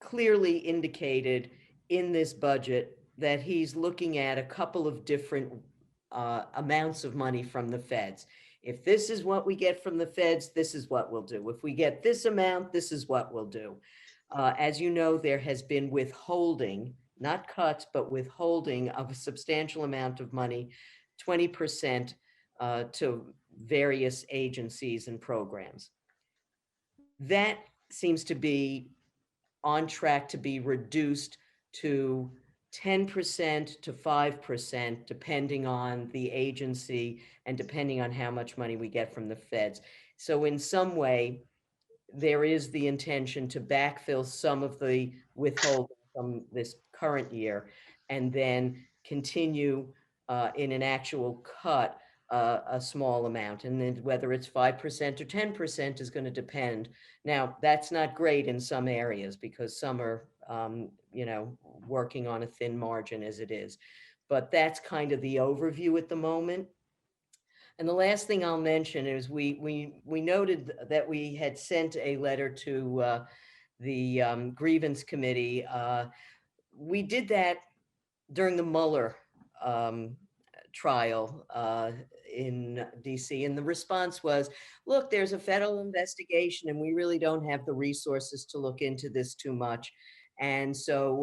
clearly indicated in this budget that he's looking at a couple of different amounts of money from the feds. If this is what we get from the feds, this is what we'll do. If we get this amount, this is what we'll do. As you know, there has been withholding, not cuts, but withholding of a substantial amount of money, 20% to various agencies and programs. That seems to be on track to be reduced to 10% to 5%, depending on the agency and depending on how much money we get from the feds. So in some way, there is the intention to backfill some of the withholding from this current year and then continue in an actual cut a small amount. And then whether it's 5% or 10% is going to depend. Now, that's not great in some areas because some are, working on a thin margin as it is. But that's kind of the overview at the moment. And the last thing I'll mention is we noted that we had sent a letter to the Grievance Committee. We did that during the Mueller trial in DC, and the response was, look, there's a federal investigation and we really don't have the resources to look into this too much. And so,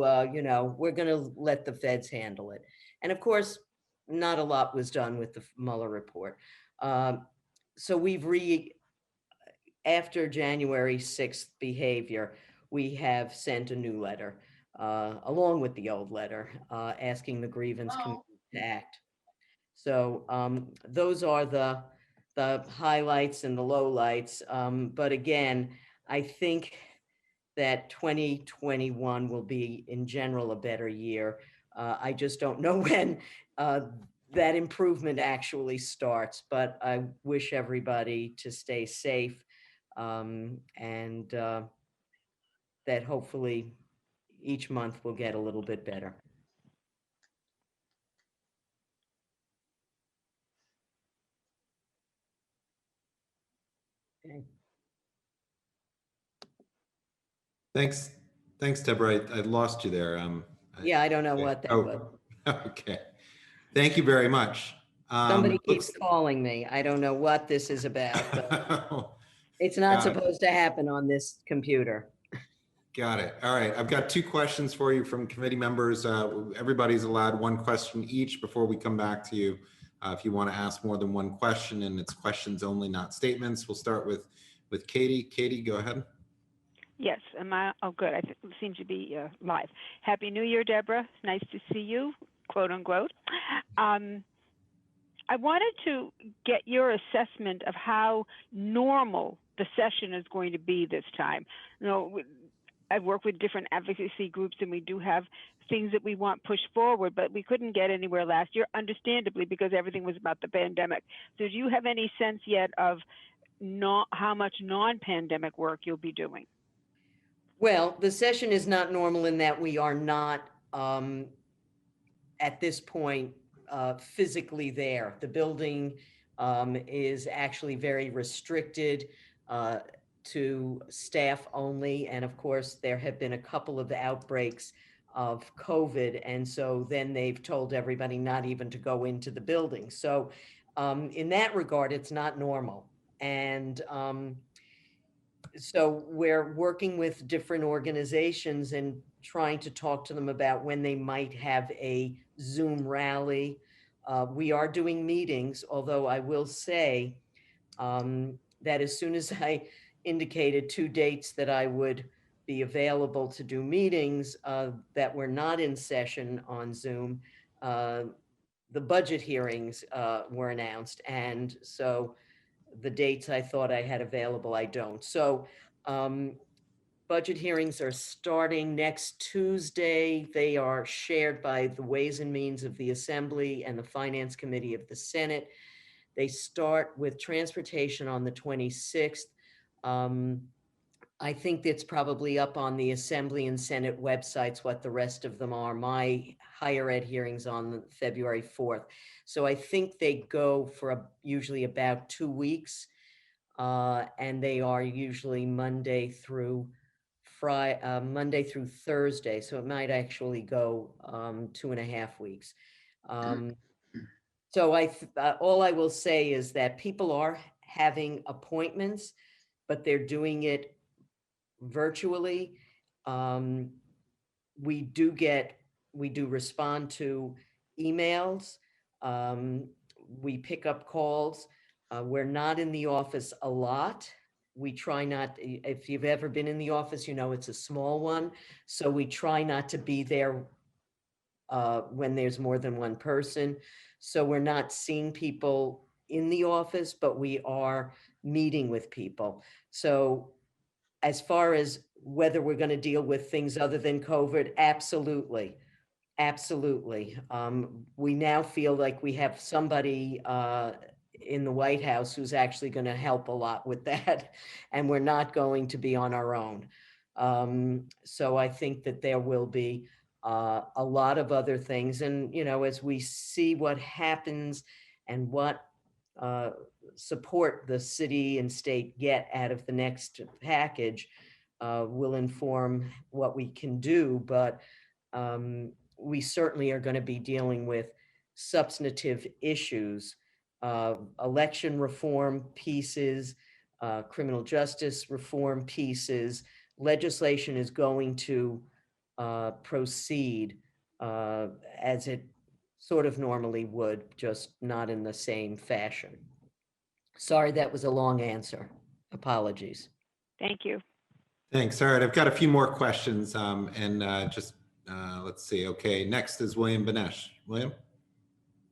we're going to let the feds handle it. And of course, not a lot was done with the Mueller report. So after January 6th behavior, we have sent a new letter along with the old letter asking the Grievance Committee to act. So those are the highlights and the lowlights. But again, I think that 2021 will be in general a better year. I just don't know when that improvement actually starts, but I wish everybody to stay safe and that hopefully, each month will get a little bit better. Okay. Thanks, Deborah. I lost you there. Yeah, I don't know what that was. Okay. Thank you very much. Somebody keeps calling me. I don't know what this is about, but it's not Got it. supposed to happen on this computer. Got it. All right. I've got 2 questions for you from committee members. Everybody's allowed 1 question each before we come back to you. If you want to ask more than 1 question, and it's questions only, not statements. We'll start with Katie. Katie, go ahead. Yes, am I? Oh, good. I seem to be live. Happy New Year, Deborah. Nice to see you, quote unquote. I wanted to get your assessment of how normal the session is going to be this time. You know, I've worked with different advocacy groups, and we do have things that we want pushed forward, but we couldn't get anywhere last year, understandably, because everything was about the pandemic. So do you have any sense yet of how much non-pandemic work you'll be doing? Well, the session is not normal in that we are not, at this point, physically there. The building is actually very restricted to staff only. And of course, there have been a couple of outbreaks of COVID. And so then they've told everybody not even to go into the building. So in that regard, it's not normal. And so we're working with different organizations and trying to talk to them about when they might have a Zoom rally. We are doing meetings, although I will say that as soon as I indicated 2 dates that I would be available to do meetings that were not in session on Zoom, the budget hearings were announced. And so the dates I thought I had available, I don't. So budget hearings are starting next Tuesday. They are shared by the Ways and Means of the Assembly and the Finance Committee of the Senate. They start with transportation on the 26th. I think it's probably up on the Assembly and Senate websites what the rest of them are. My higher ed hearings on February 4th. So I think they go for usually about 2 weeks, and they are usually Monday through Thursday. So it might actually go 2.5 weeks. So all I will say is that people are having appointments, but they're doing it virtually. We do respond to emails. We pick up calls. We're not in the office a lot. We try not, if you've ever been in the office, you know it's a small one. So we try not to be there when there's more than one person. So we're not seeing people in the office, but we are meeting with people. So as far as whether we're going to deal with things other than COVID, absolutely. Absolutely. We now feel like we have somebody in the White House who's actually going to help a lot with that, and we're not going to be on our own. So I think that there will be a lot of other things. And, you know, as we see what happens and what support the city and state get out of the next package will inform what we can do. But we certainly are going to be dealing with substantive issues, election reform pieces, criminal justice reform pieces. Legislation is going to proceed as it sort of normally would, just not in the same fashion. Sorry, that was a long answer. Apologies. Thank you. Thanks. All right, I've got a few more questions, let's see. Okay, next is William Benesh. William?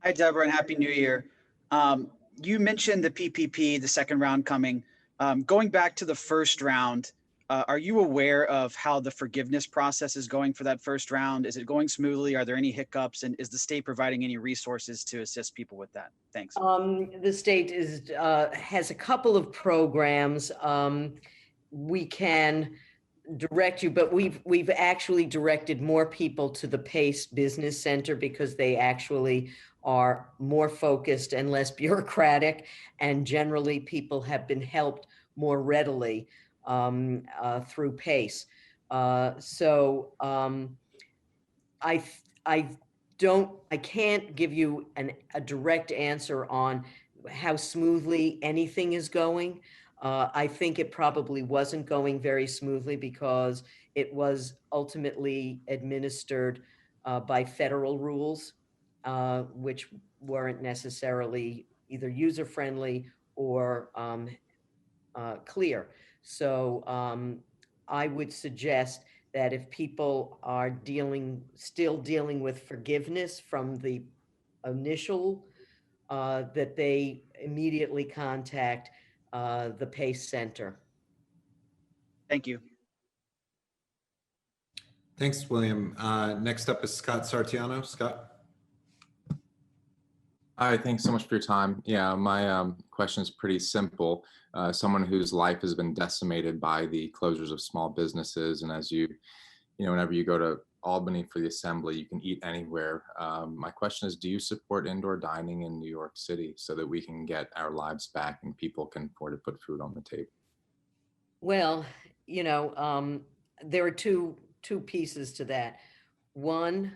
Hi, Deborah, and Happy New Year. You mentioned the PPP, the second round coming. Going back to the first round, are you aware of how the forgiveness process is going for that first round? Is it going smoothly? Are there any hiccups? And is the state providing any resources to assist people with that? Thanks. The state has a couple of programs. We can direct you, but we've actually directed more people to the Pace Business Center because they actually are more focused and less bureaucratic, and generally people have been helped more readily through Pace. I can't give you a direct answer on how smoothly anything is going. I think it probably wasn't going very smoothly because it was ultimately administered by federal rules, which weren't necessarily either user-friendly or clear. So I would suggest that if people are still dealing with forgiveness from the initial, that they immediately contact the PACE Center. Thank you. Thanks, William. Next up is Scott Sartiano. Scott. Hi, thanks so much for your time. Yeah, my question is pretty simple. Someone whose life has been decimated by the closures of small businesses, and as you know, whenever you go to Albany for the assembly, you can eat anywhere. My question is, do you support indoor dining in New York City so that we can get our lives back and people can afford to put food on the table? Well, you know, there are two pieces to that. One,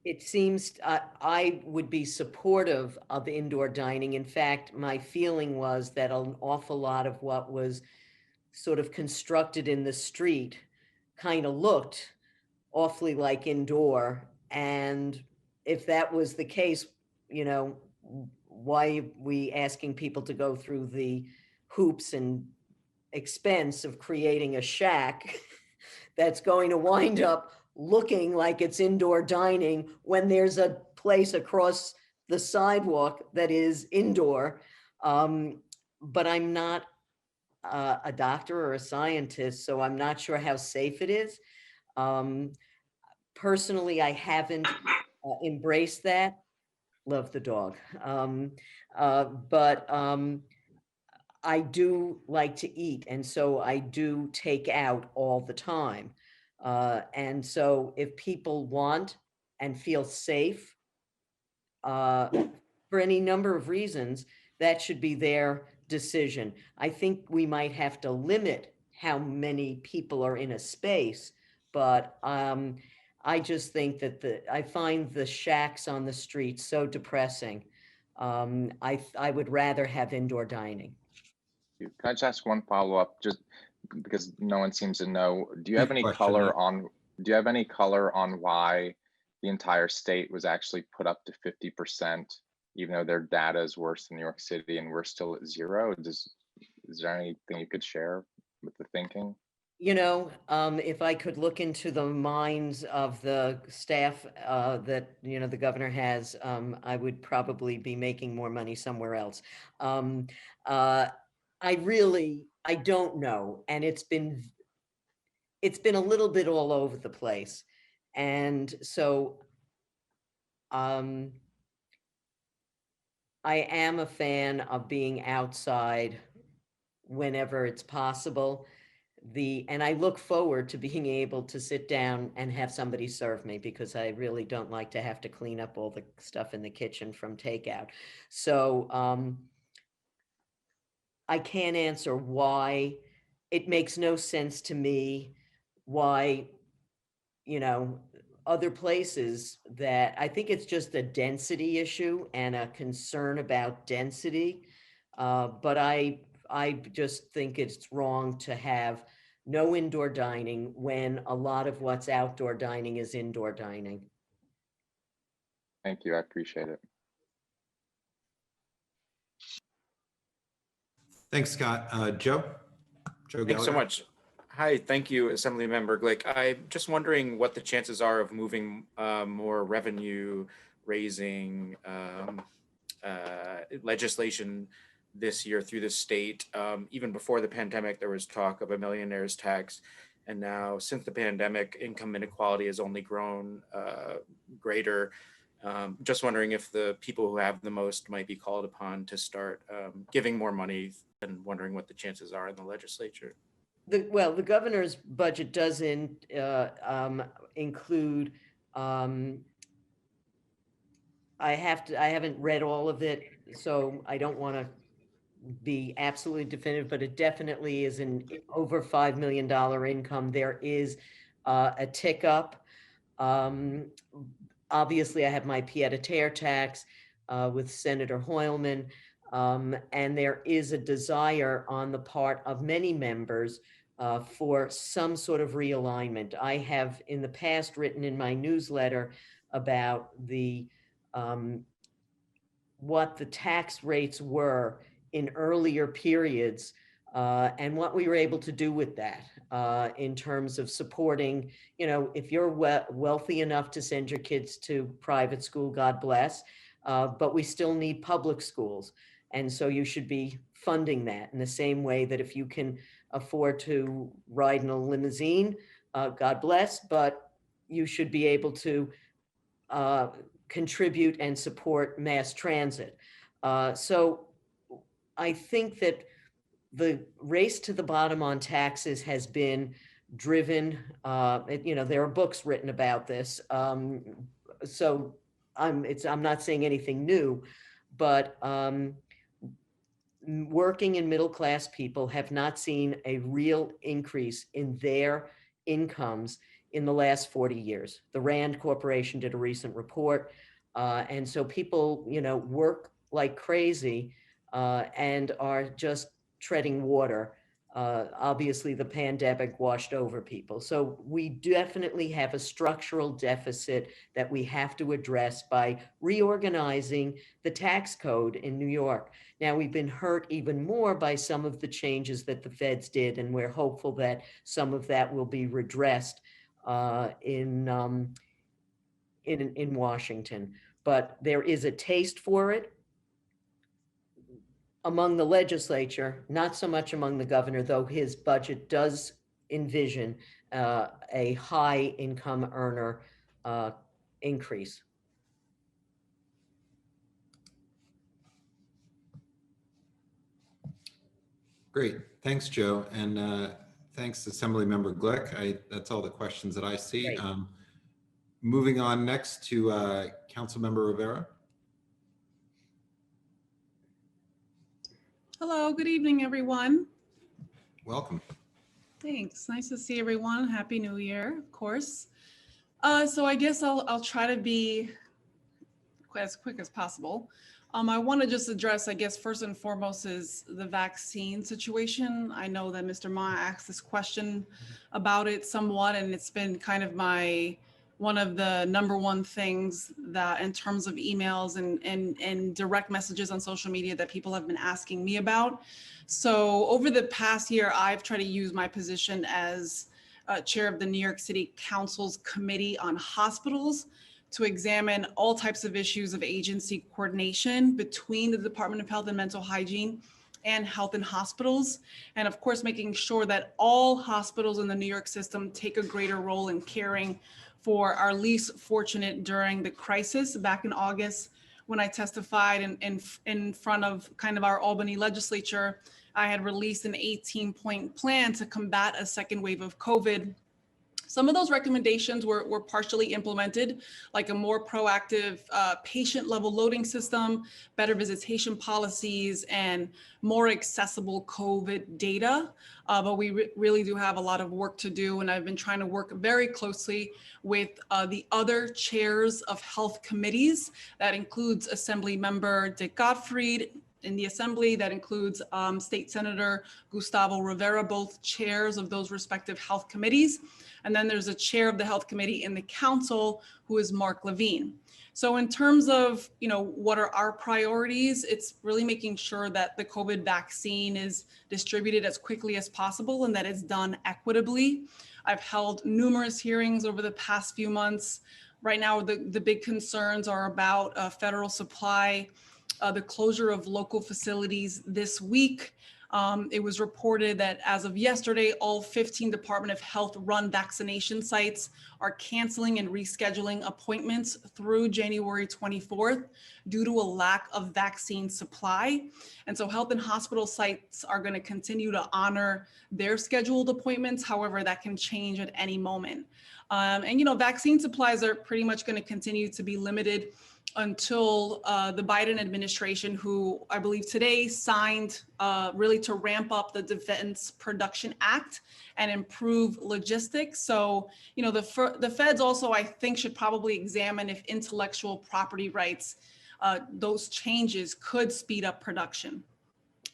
it seems I would be supportive of indoor dining. In fact, my feeling was that an awful lot of what was sort of constructed in the street kind of looked awfully like indoor. And if that was the case, you know, why are we asking people to go through the hoops and expense of creating a shack that's going to wind up looking like it's indoor dining when there's a place across the sidewalk that is indoor? But I'm not a doctor or a scientist, so I'm not sure how safe it is. Personally, I haven't embraced that. Love the dog. But I do like to eat, and so I do take out all the time. And so if people want and feel safe for any number of reasons, that should be their decision. I think we might have to limit how many people are in a space, but I just think that I find the shacks on the street so depressing. I would rather have indoor dining. Can I just ask one follow-up, just because no one seems to know? Do you have any color on? Do you have any color on why the entire state was actually put up to 50%, even though their data is worse than New York City, and we're still at 0? Is there anything you could share with the thinking? You know, if I could look into the minds of the staff that, you know, the governor has, I would probably be making more money somewhere else. I don't know. And it's been a little bit all over the place. And so I am a fan of being outside whenever it's possible. And I look forward to being able to sit down and have somebody serve me, because I really don't like to have to clean up all the stuff in the kitchen from takeout. So I can't answer why. It makes no sense to me why, you know, other places that I think it's just a density issue and a concern about density. But I just think it's wrong to have no indoor dining when a lot of what's outdoor dining is indoor dining. Thank you, I appreciate it. Thanks, Scott. Joe? Joe Thanks so Gallagher? much. Hi, thank you, Assemblymember Glick. I'm just wondering what the chances are of moving more revenue raising legislation this year through the state. Even before the pandemic, there was talk of a millionaire's tax. And now, since the pandemic, income inequality has only grown greater. Just wondering if the people who have the most might be called upon to start giving more money, and wondering what the chances are in the legislature. Well, the governor's budget doesn't include, I haven't read all of it, so I don't want to be absolutely definitive, but it definitely is an over $5 million income. There is a tick up. Obviously, I have my pied-à-terre tax with Senator Hoylman, and there is a desire on the part of many members for some sort of realignment. I have in the past written in my newsletter about the what the tax rates were in earlier periods and what we were able to do with that in terms of supporting, you know, if you're wealthy enough to send your kids to private school, God bless, but we still need public schools. And so you should be funding that in the same way that if you can afford to ride in a limousine, God bless, but you should be able to contribute and support mass transit. So I think that the race to the bottom on taxes has been driven, you know, there are books written about this. So I'm not saying anything new, but working and middle class people have not seen a real increase in their incomes in the last 40 years. The Rand Corporation did a recent report. And so people, you know, work like crazy and are just treading water. Obviously, the pandemic washed over people. So we definitely have a structural deficit that we have to address by reorganizing the tax code in New York. Now, we've been hurt even more by some of the changes that the feds did, and we're hopeful that some of that will be redressed in Washington. But there is a taste for it among the legislature, not so much among the governor, though his budget does envision a high income earner increase. Great, thanks, Joe, and thanks, Assemblymember Glick. That's all the questions that I see. Moving on next to Councilmember Rivera. Hello, good evening, everyone. Welcome. Thanks. Nice to see everyone. Happy New Year, of course. So I guess I'll try to be as quick as possible. I want to just address, I guess, first and foremost is the vaccine situation. I know that Mr. Ma asked this question about it somewhat, and it's been kind of one of the number one things that in terms of emails and direct messages on social media that people have been asking me about. So over the past year, I've tried to use my position as chair of the New York City Council's Committee on Hospitals to examine all types of issues of agency coordination between the Department of Health and Mental Hygiene and health and hospitals. And of course, making sure that all hospitals in the New York system take a greater role in caring for our least fortunate during the crisis. Back in August, when I testified in front of kind of our Albany legislature, I had released an 18-point plan to combat a second wave of COVID. Some of those recommendations were partially implemented, like a more proactive patient-level loading system, better visitation policies, and more accessible COVID data. But we really do have a lot of work to do, and I've been trying to work very closely with the other chairs of health committees. That includes Assembly Member Dick Gottfried in the Assembly, that includes State Senator Gustavo Rivera, both chairs of those respective health committees. And then there's a chair of the health committee in the council who is Mark Levine. So in terms of, you know, what are our priorities, it's really making sure that the COVID vaccine is distributed as quickly as possible and that it's done equitably. I've held numerous hearings over the past few months. Right now, the big concerns are about federal supply, the closure of local facilities this week, It was reported that as of yesterday, all 15 Department of Health run vaccination sites are canceling and rescheduling appointments through January 24th due to a lack of vaccine supply. And so health and hospital sites are going to continue to honor their scheduled appointments. However, that can change at any moment. And, vaccine supplies are pretty much going to continue to be limited until the Biden administration, who I believe today signed really to ramp up the Defense Production Act and improve logistics. So, the feds also, I think, should probably examine if intellectual property rights, those changes could speed up production.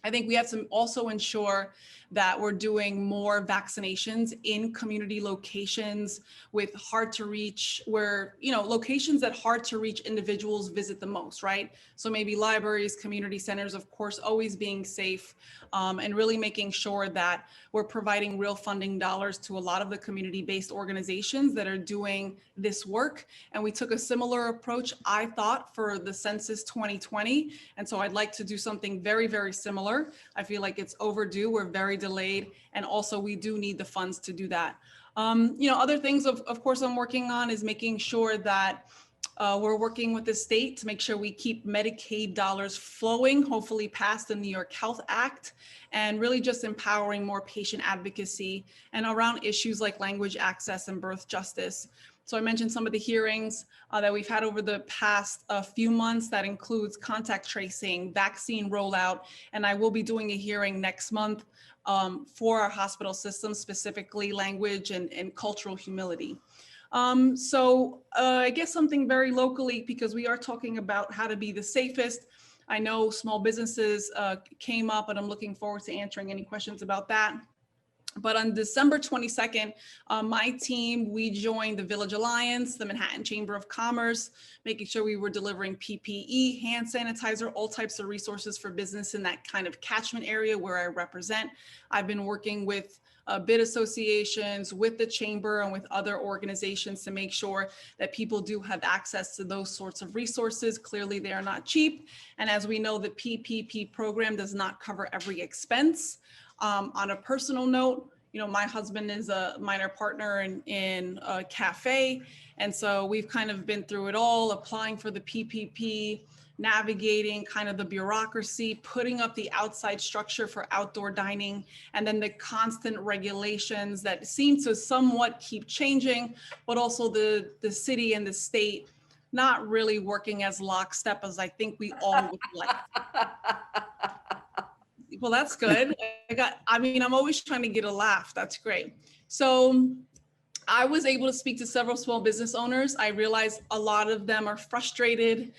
I think we have to also ensure that we're doing more vaccinations in community locations with hard to reach, where, locations that hard to reach individuals visit the most, right? So maybe libraries, community centers, of course, always being safe, and really making sure that we're providing real funding dollars to a lot of the community-based organizations that are doing this work. And we took a similar approach, I thought, for the Census 2020. And so I'd like to do something very, very similar. I feel like it's overdue. We're very delayed. And also we do need the funds to do that. Other things, of course, I'm working on is making sure that we're working with the state to make sure we keep Medicaid dollars flowing, hopefully past the New York Health Act, and really just empowering more patient advocacy and around issues like language access and birth justice. So I mentioned some of the hearings that we've had over the past few months. That includes contact tracing, vaccine rollout, and I will be doing a hearing next month for our hospital system, specifically language and cultural humility. I guess something very locally, because we are talking about how to be the safest. I know small businesses came up, and I'm looking forward to answering any questions about that. But on December 22nd, my team, we joined the Village Alliance, the Manhattan Chamber of Commerce, making sure we were delivering PPE, hand sanitizer, all types of resources for business in that kind of catchment area where I represent. I've been working with bid associations, with the chamber, and with other organizations to make sure that people do have access to those sorts of resources. Clearly, they are not cheap. And as we know, the PPP program does not cover every expense. On a personal note, my husband is a minor partner in a cafe. And so we've kind of been through it all, applying for the PPP, navigating kind of the bureaucracy, putting up the outside structure for outdoor dining, and then the constant regulations that seem to somewhat keep changing, but also the city and the state not really working as lockstep as I think we all would like. Well, that's good. I'm always trying to get a laugh. That's great. So I was able to speak to several small business owners. I realized a lot of them are frustrated,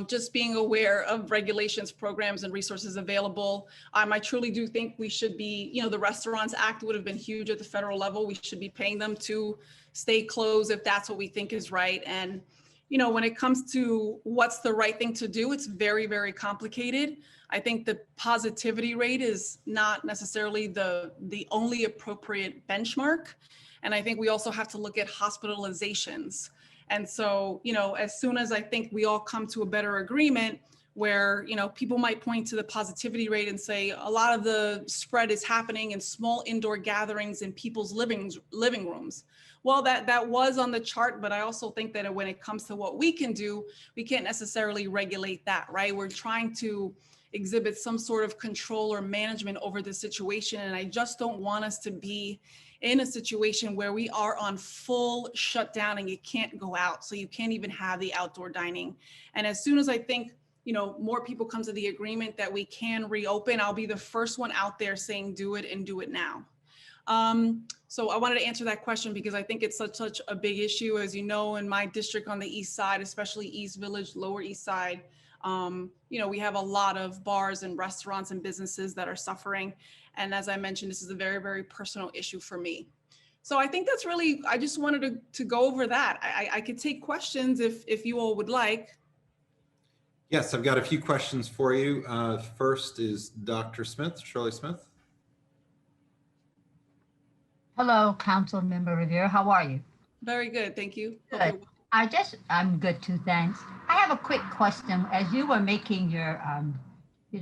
just being aware of regulations, programs, and resources available. I truly do think we should be, the Restaurants Act would have been huge at the federal level. We should be paying them to stay closed if that's what we think is right. And, when it comes to what's the right thing to do, it's very, very complicated. I think the positivity rate is not necessarily the only appropriate benchmark. And I think we also have to look at hospitalizations. And so, as soon as I think we all come to a better agreement where, people might point to the positivity rate and say a lot of the spread is happening in small indoor gatherings in people's living rooms. Well, that was on the chart, but I also think that when it comes to what we can do, we can't necessarily regulate that, right? We're trying to exhibit some sort of control or management over the situation. And I just don't want us to be in a situation where we are on full shutdown and you can't go out. So you can't even have the outdoor dining. And as soon as I think, more people come to the agreement that we can reopen, I'll be the first one out there saying, do it and do it now. So I wanted to answer that question because I think it's such a big issue. As you know, in my district on the east side, especially East Village, Lower East Side, we have a lot of bars and restaurants and businesses that are suffering. And as I mentioned, this is a very, very personal issue for me. So I think that's really, I just wanted to go over that. I could take questions if you all would like. Yes, I've got a few questions for you. First is Dr. Smith, Shirley Smith. Hello, Council Member Rivera. How are you? Very good, thank you. Good. I'm good too, thanks. I have a quick question. As you were making your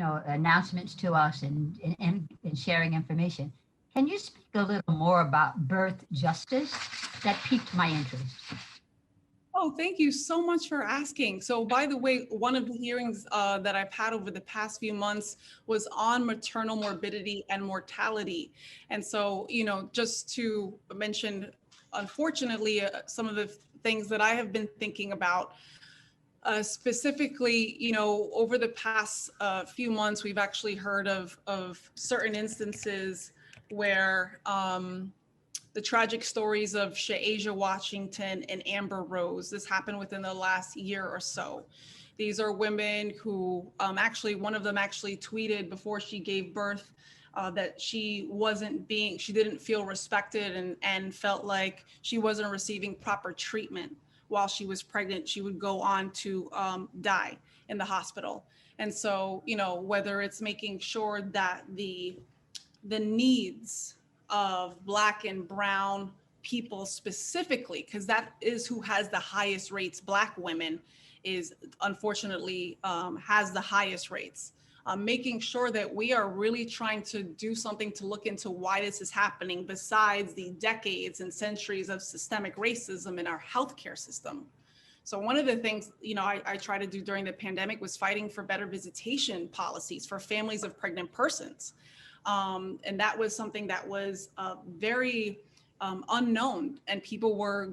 announcements to us and sharing information. Can you speak a little more about birth justice? That piqued my interest. Oh, thank you so much for asking. So by the way, one of the hearings that I've had over the past few months was on maternal morbidity and mortality. And so, just to mention, unfortunately, some of the things that I have been thinking about, specifically, over the past few months, we've actually heard of certain instances where the tragic stories of Sha'Asia Washington and Amber Rose. This happened within the last year or so. These are women who actually, one of them actually tweeted before she gave birth that she didn't feel respected and felt like she wasn't receiving proper treatment while she was pregnant. She would go on to die in the hospital. And so, whether it's making sure that the needs of Black and Brown people specifically, because that is who has the highest rates, Black women is unfortunately has the highest rates. Making sure that we are really trying to do something to look into why this is happening besides the decades and centuries of systemic racism in our healthcare system. So one of the things, I tried to do during the pandemic was fighting for better visitation policies for families of pregnant persons. And that was something that was very unknown, and people were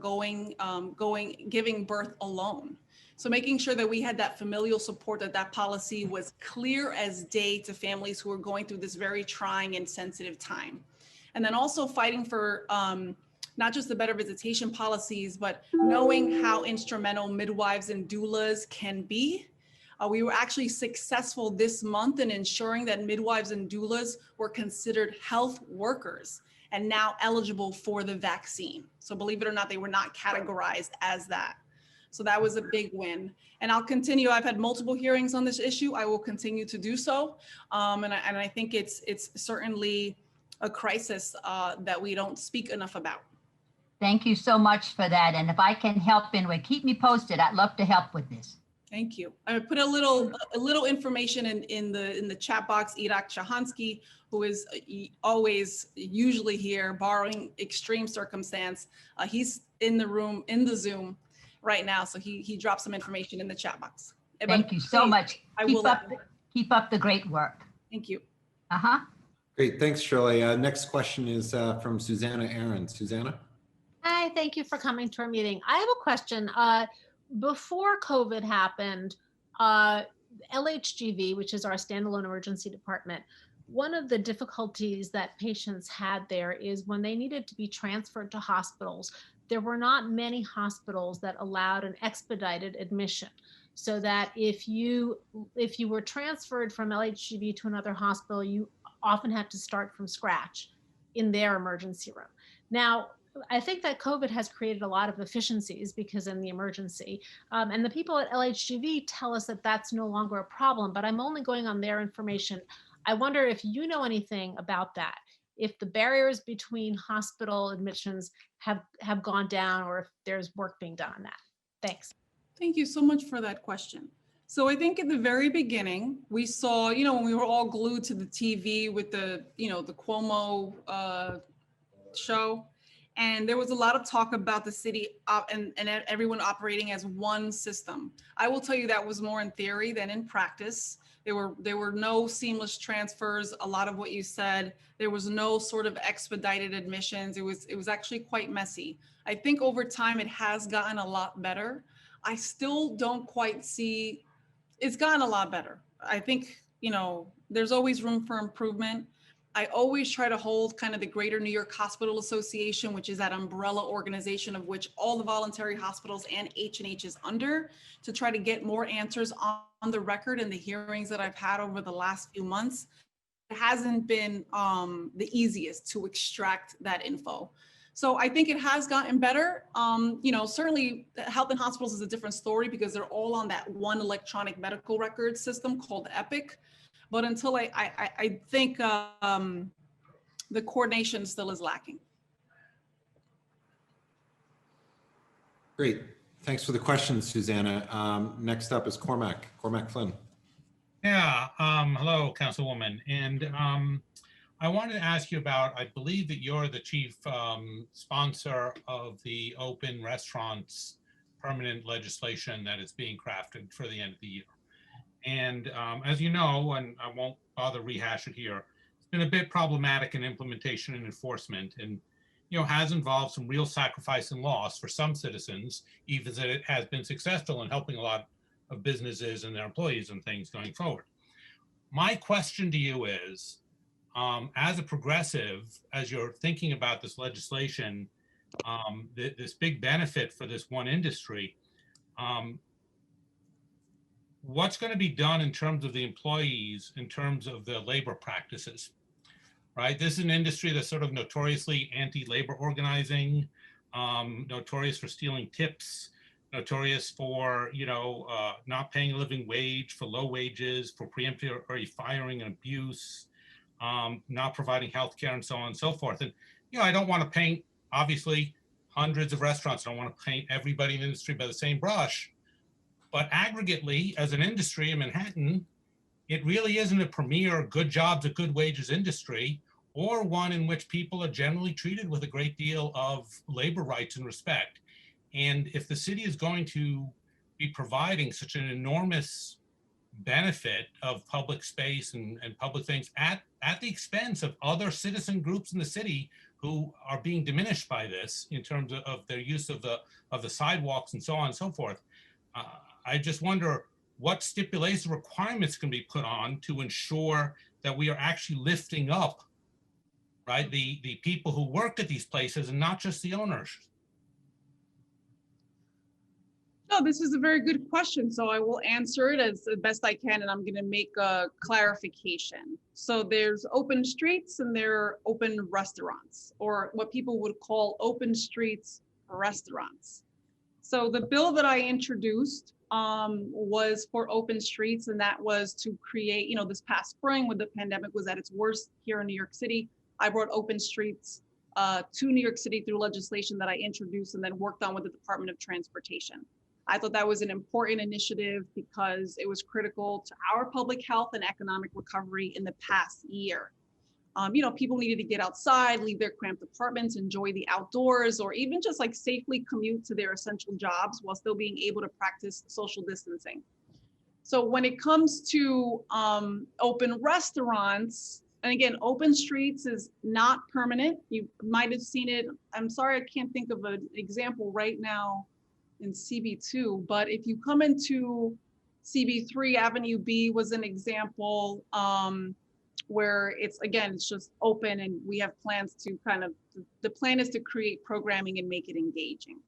giving birth alone. So making sure that we had that familial support, that policy was clear as day to families who were going through this very trying and sensitive time. And then also fighting for not just the better visitation policies, but knowing how instrumental midwives and doulas can be. We were actually successful this month in ensuring that midwives and doulas were considered health workers and now eligible for the vaccine. So believe it or not, they were not categorized as that. So that was a big win. And I'll continue. I've had multiple hearings on this issue. I will continue to do so. And I think it's certainly a crisis that we don't speak enough about. Thank you so much for that. And if I can help in way, keep me posted. I'd love to help with this. Thank you. I put a little information in the chat box. Irak Shahansky, who is usually here, barring extreme circumstance, he's in the room, in the Zoom right now. So he dropped some information in the chat box. Thank you so much. Keep up the great work. Thank you. Great, thanks, Shirley. Next question is from Susanna Aaron. Susanna? Hi, thank you for coming to our meeting. I have a question. Before COVID happened, LHGV, which is our standalone emergency department, one of the difficulties that patients had there is when they needed to be transferred to hospitals, there were not many hospitals that allowed an expedited admission. So that if you were transferred from LHGV to another hospital, you often had to start from scratch in their emergency room. Now, I think that COVID has created a lot of efficiencies because in the emergency, and the people at LHGV tell us that that's no longer a problem, but I'm only going on their information. I wonder if you know anything about that, if the barriers between hospital admissions have gone down, or if there's work being done on that. Thanks. Thank you so much for that question. So I think at the very beginning, we saw, when we were all glued to the TV with the Cuomo show, and there was a lot of talk about the city and everyone operating as one system. I will tell you that was more in theory than in practice. There were no seamless transfers. A lot of what you said, there was no sort of expedited admissions. It was actually quite messy. I think over time it has gotten a lot better. I still don't quite see, it's gotten a lot better. I think, there's always room for improvement. I always try to hold kind of the Greater New York Hospital Association, which is that umbrella organization of which all the voluntary hospitals and H&H is under, to try to get more answers on the record in the hearings that I've had over the last few months. It hasn't been the easiest to extract that info. So I think it has gotten better. Certainly health and hospitals is a different story because they're all on that one electronic medical record system called Epic. But until I think the coordination still is lacking. Great. Thanks for the question, Susanna. Next up is Cormac Flynn. Yeah, hello, Councilwoman. And I wanted to ask you about, I believe that you're the chief sponsor of the open restaurants permanent legislation that is being crafted for the end of the year. And as you know, and I won't bother rehash it here, it's been a bit problematic in implementation and enforcement, and has involved some real sacrifice and loss for some citizens, even as it has been successful in helping a lot of businesses and their employees and things going forward. My question to you is, as a progressive, as you're thinking about this legislation, this big benefit for this one industry, what's going to be done in terms of the employees, in terms of the labor practices, right? This is an industry that's sort of notoriously anti-labor organizing, notorious for stealing tips, notorious for, not paying a living wage, for low wages, for preemptory firing and abuse, not providing health care, and so on and so forth. And, I don't want to paint, obviously, hundreds of restaurants. I don't want to paint everybody in the industry by the same brush. But aggregately, as an industry in Manhattan, it really isn't a premier good jobs at good wages industry, or one in which people are generally treated with a great deal of labor rights and respect. And if the city is going to be providing such an enormous benefit of public space and public things at the expense of other citizen groups in the city who are being diminished by this in terms of their use of the sidewalks and so on and so forth, I just wonder what stipulations, requirements can be put on to ensure that we are actually lifting up, right, the people who work at these places and not just the owners. No, this is a very good question. So I will answer it as the best I can, and I'm going to make a clarification. So there's open streets and there are open restaurants, or what people would call open streets restaurants. So the bill that I introduced was for open streets, and that was to create, this past spring when the pandemic was at its worst here in New York City, I brought open streets to New York City through legislation that I introduced and then worked on with the Department of Transportation. I thought that was an important initiative because it was critical to our public health and economic recovery in the past year. People needed to get outside, leave their cramped apartments, enjoy the outdoors, or even just like safely commute to their essential jobs while still being able to practice social distancing. So when it comes to open restaurants, and again, open streets is not permanent. You might have seen it. I'm sorry, I can't think of an example right now in CB2, but if you come into CB3, Avenue B was an example where it's just open, and we have plans to the plan is to create programming and make it engaging.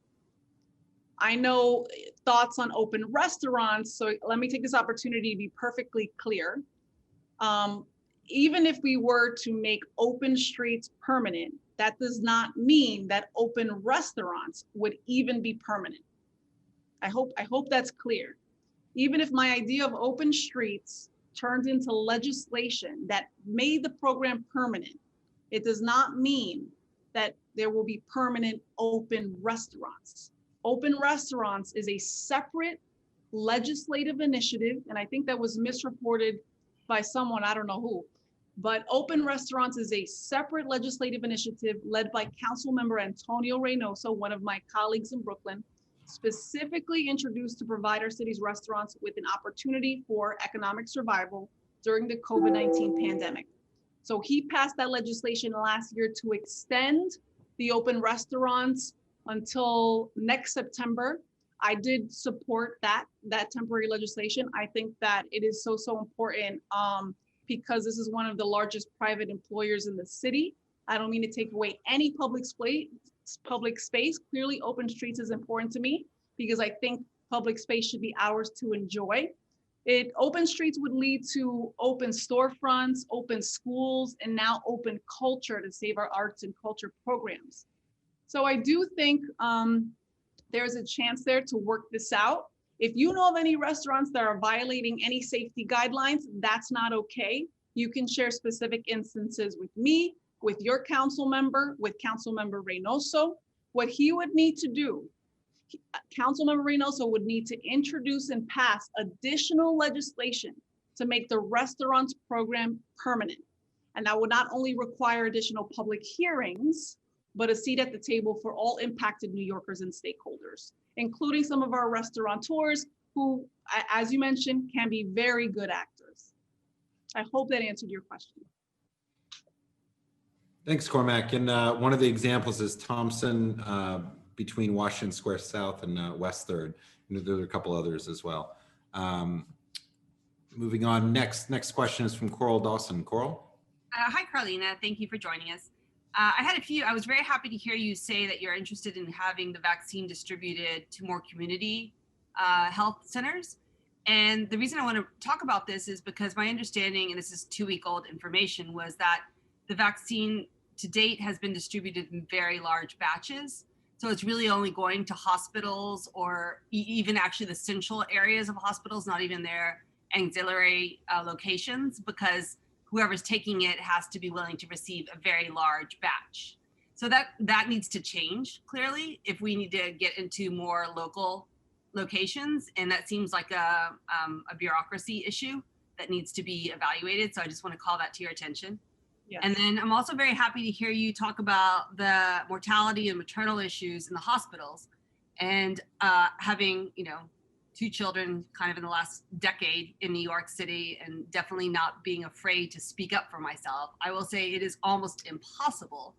I know thoughts on open restaurants, so let me take this opportunity to be perfectly clear. Even if we were to make open streets permanent, that does not mean that open restaurants would even be permanent. I hope that's clear. Even if my idea of open streets turned into legislation that made the program permanent, it does not mean that there will be permanent open restaurants. Open restaurants is a separate legislative initiative, and I think that was misreported by someone, I don't know who, but open restaurants is a separate legislative initiative led by Councilmember Antonio Reynoso, one of my colleagues in Brooklyn, specifically introduced to provide our city's restaurants with an opportunity for economic survival during the COVID-19 pandemic. So he passed that legislation last year to extend the open restaurants until next September. I did support that temporary legislation. I think that it is so important because this is one of the largest private employers in the city. I don't mean to take away any public space. Clearly, open streets is important to me because I think public space should be ours to enjoy. Open streets would lead to open storefronts, open schools, and now open culture to save our arts and culture programs. So I do think there's a chance there to work this out. If you know of any restaurants that are violating any safety guidelines, that's not okay. You can share specific instances with me, with your council member, with Councilmember Reynoso. What he would need to do, Councilmember Reynoso would need to introduce and pass additional legislation to make the restaurants program permanent. And that would not only require additional public hearings, but a seat at the table for all impacted New Yorkers and stakeholders, including some of our restaurateurs who, as you mentioned, can be very good actors. I hope that answered your question. Thanks, Cormac. And one of the examples is Thompson between Washington Square South and West 3rd. And there are a couple others as well. Moving on, next question is from Coral Dawson. Coral? Hi, Carlina. Thank you for joining us. I was very happy to hear you say that you're interested in having the vaccine distributed to more community health centers. And the reason I want to talk about this is because my understanding, and this is 2-week-old information, was that the vaccine to date has been distributed in very large batches. So it's really only going to hospitals or even actually the central areas of hospitals, not even their auxiliary locations, because whoever's taking it has to be willing to receive a very large batch. So that needs to change clearly if we need to get into more local locations. And that seems like a bureaucracy issue that needs to be evaluated. So I just want to call that to your attention. Yes. And then I'm also very happy to hear you talk about the mortality and maternal issues in the hospitals, and having, 2 children kind of in the last decade in New York City, and definitely not being afraid to speak up for myself. I will say it is almost impossible.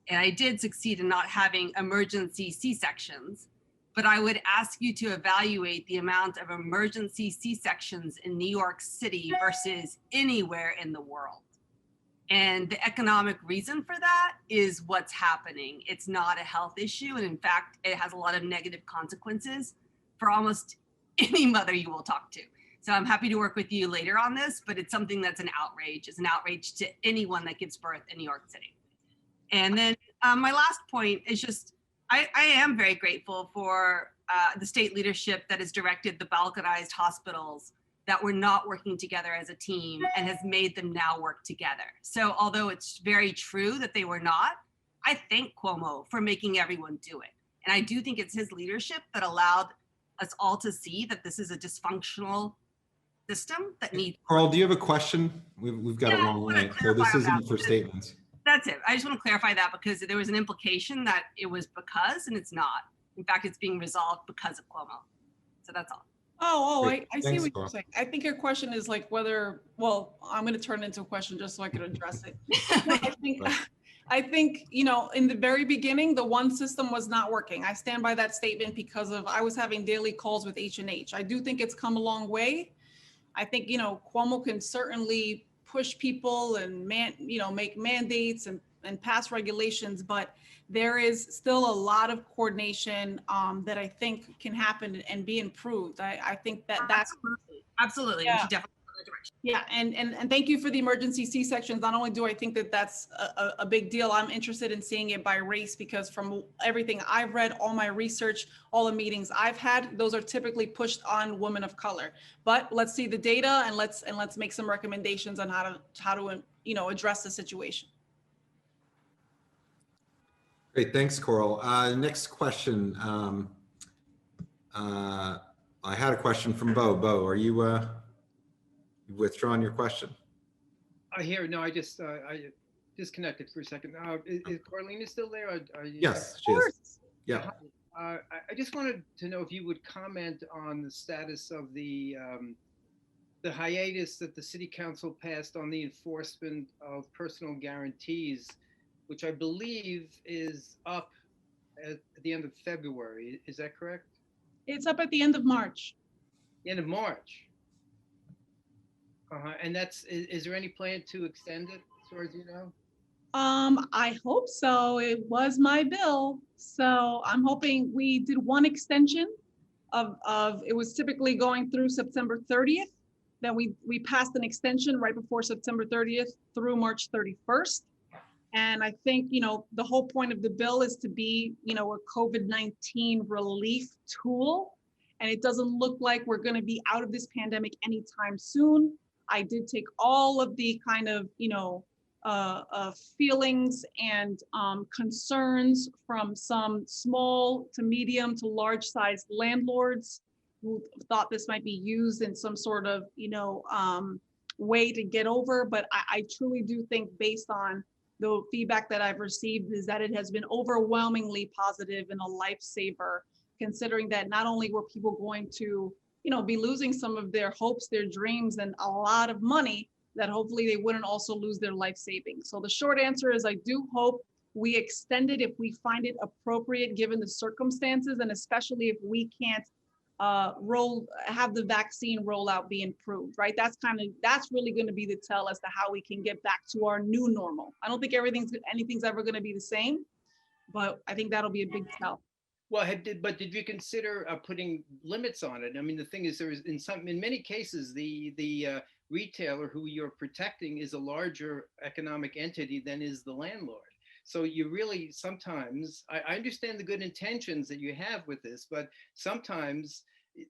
And I did succeed in not having emergency C-sections, but I would ask you to evaluate the amount of emergency C-sections in New York City versus anywhere in the world. And the economic reason for that is what's happening. It's not a health issue. And in fact, it has a lot of negative consequences for almost any mother you will talk to. So I'm happy to work with you later on this, but it's something that's an outrage. It's an outrage to anyone that gives birth in New York City. And then my last point is just, I am very grateful for the state leadership that has directed the balkanized hospitals that were not working together as a team and has made them now work together. So although it's very true that they were not, I thank Cuomo for making everyone do it. And I do think it's his leadership that allowed us all to see that this is a dysfunctional system that needs. Coral, do you have a question? We've got a long night, so this isn't for statements. That's it. I just want to clarify that because there was an implication that it was because, and it's not. In fact, it's being resolved because of Cuomo. So that's all. I see what you're saying. I think your question is like whether, well, I'm going to turn it into a question just so I can address it. I think, in the very beginning, the one system was not working. I stand by that statement because I was having daily calls with H&H. I do think it's come a long way. I think, Cuomo can certainly push people and make mandates and pass regulations, but there is still a lot of coordination that I think can happen and be improved. I think that's absolutely. Yeah. We should definitely go that direction. Yeah, and thank you for the emergency C-sections. Not only do I think that that's a big deal, I'm interested in seeing it by race, because from everything I've read, all my research, all the meetings I've had, those are typically pushed on women of color. But let's see the data and let's make some recommendations on how to address the situation. Great, thanks, Coral. Next question. I had a question from Bo. Bo, are you withdrawing your question? I hear. No, I disconnected for a second. Is Carlina still there? Yes, she is. Yeah. I just wanted to know if you would comment on the status of the hiatus that the city council passed on the enforcement of personal guarantees, which I believe is up at the end of February. Is that correct? It's up at the end of March. The end of March. And is there any plan to extend it, as far as you know? I hope so. It was my bill. So I'm hoping. We did one extension of it was typically going through September 30th. Then we passed an extension right before September 30th through March 31st. And I think, the whole point of the bill is to be, a COVID-19 relief tool. And it doesn't look like we're going to be out of this pandemic anytime soon. I did take all of the kind of, feelings and concerns from some small to medium to large sized landlords who thought this might be used in some sort of, way to get over. But I truly do think, based on the feedback that I've received, is that it has been overwhelmingly positive and a lifesaver, considering that not only were people going to, be losing some of their hopes, their dreams, and a lot of money, that hopefully they wouldn't also lose their life savings. So the short answer is, I do hope we extend it if we find it appropriate given the circumstances, and especially if we can't have the vaccine rollout be improved, right? That's really going to be the tell as to how we can get back to our new normal. I don't think anything's ever going to be the same, but I think that'll be a big tell. Well, did you consider putting limits on it? I mean, the thing is, there is in many cases, the retailer who you're protecting is a larger economic entity than is the landlord. So you really sometimes, I understand the good intentions that you have with this, but sometimes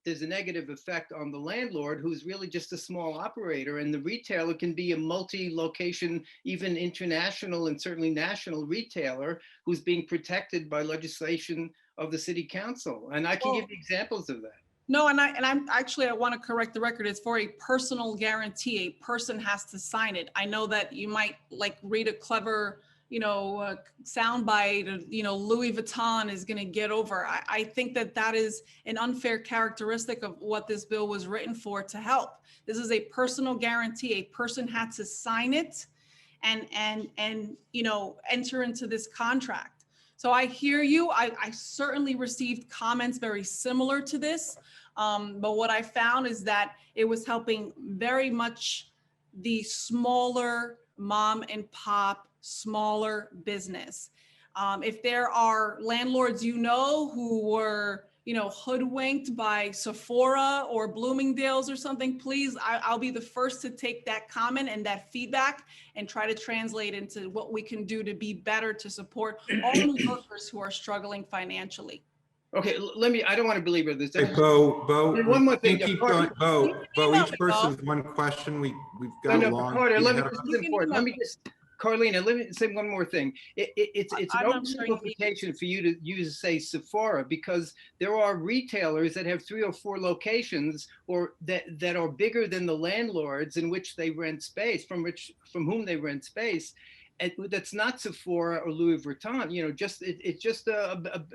there's a negative effect on the landlord, who's really just a small operator, and the retailer can be a multi-location, even international and certainly national retailer who's being protected by legislation of the city council. And I can give you examples of that. No, and I want to correct the record. It's for a personal guarantee. A person has to sign it. I know that you might read a clever, soundbite, Louis Vuitton is going to get over. I think that is an unfair characteristic of what this bill was written for, to help. This is a personal guarantee. A person had to sign it and enter into this contract. So I hear you. I certainly received comments very similar to this. But what I found is that it was helping very much the smaller mom and pop, smaller business. If there are landlords who were hoodwinked by Sephora or Bloomingdale's or something, please, I'll be the first to take that comment and that feedback and try to translate into what we can do to be better to support all New Yorkers who are struggling financially. Okay, I don't want to belabor this. Hey, Bo, one more thing. keep going. Bo, each person's one question. We've got a long. Carter, this is important. Let me just, Carlina, let me say one more thing. It's an oversimplification for you to use, say, Sephora, because there are retailers that have 3 or 4 locations, or that are bigger than the landlords in which they rent space, from whom they rent space. And that's not Sephora or Louis Vuitton. It's just a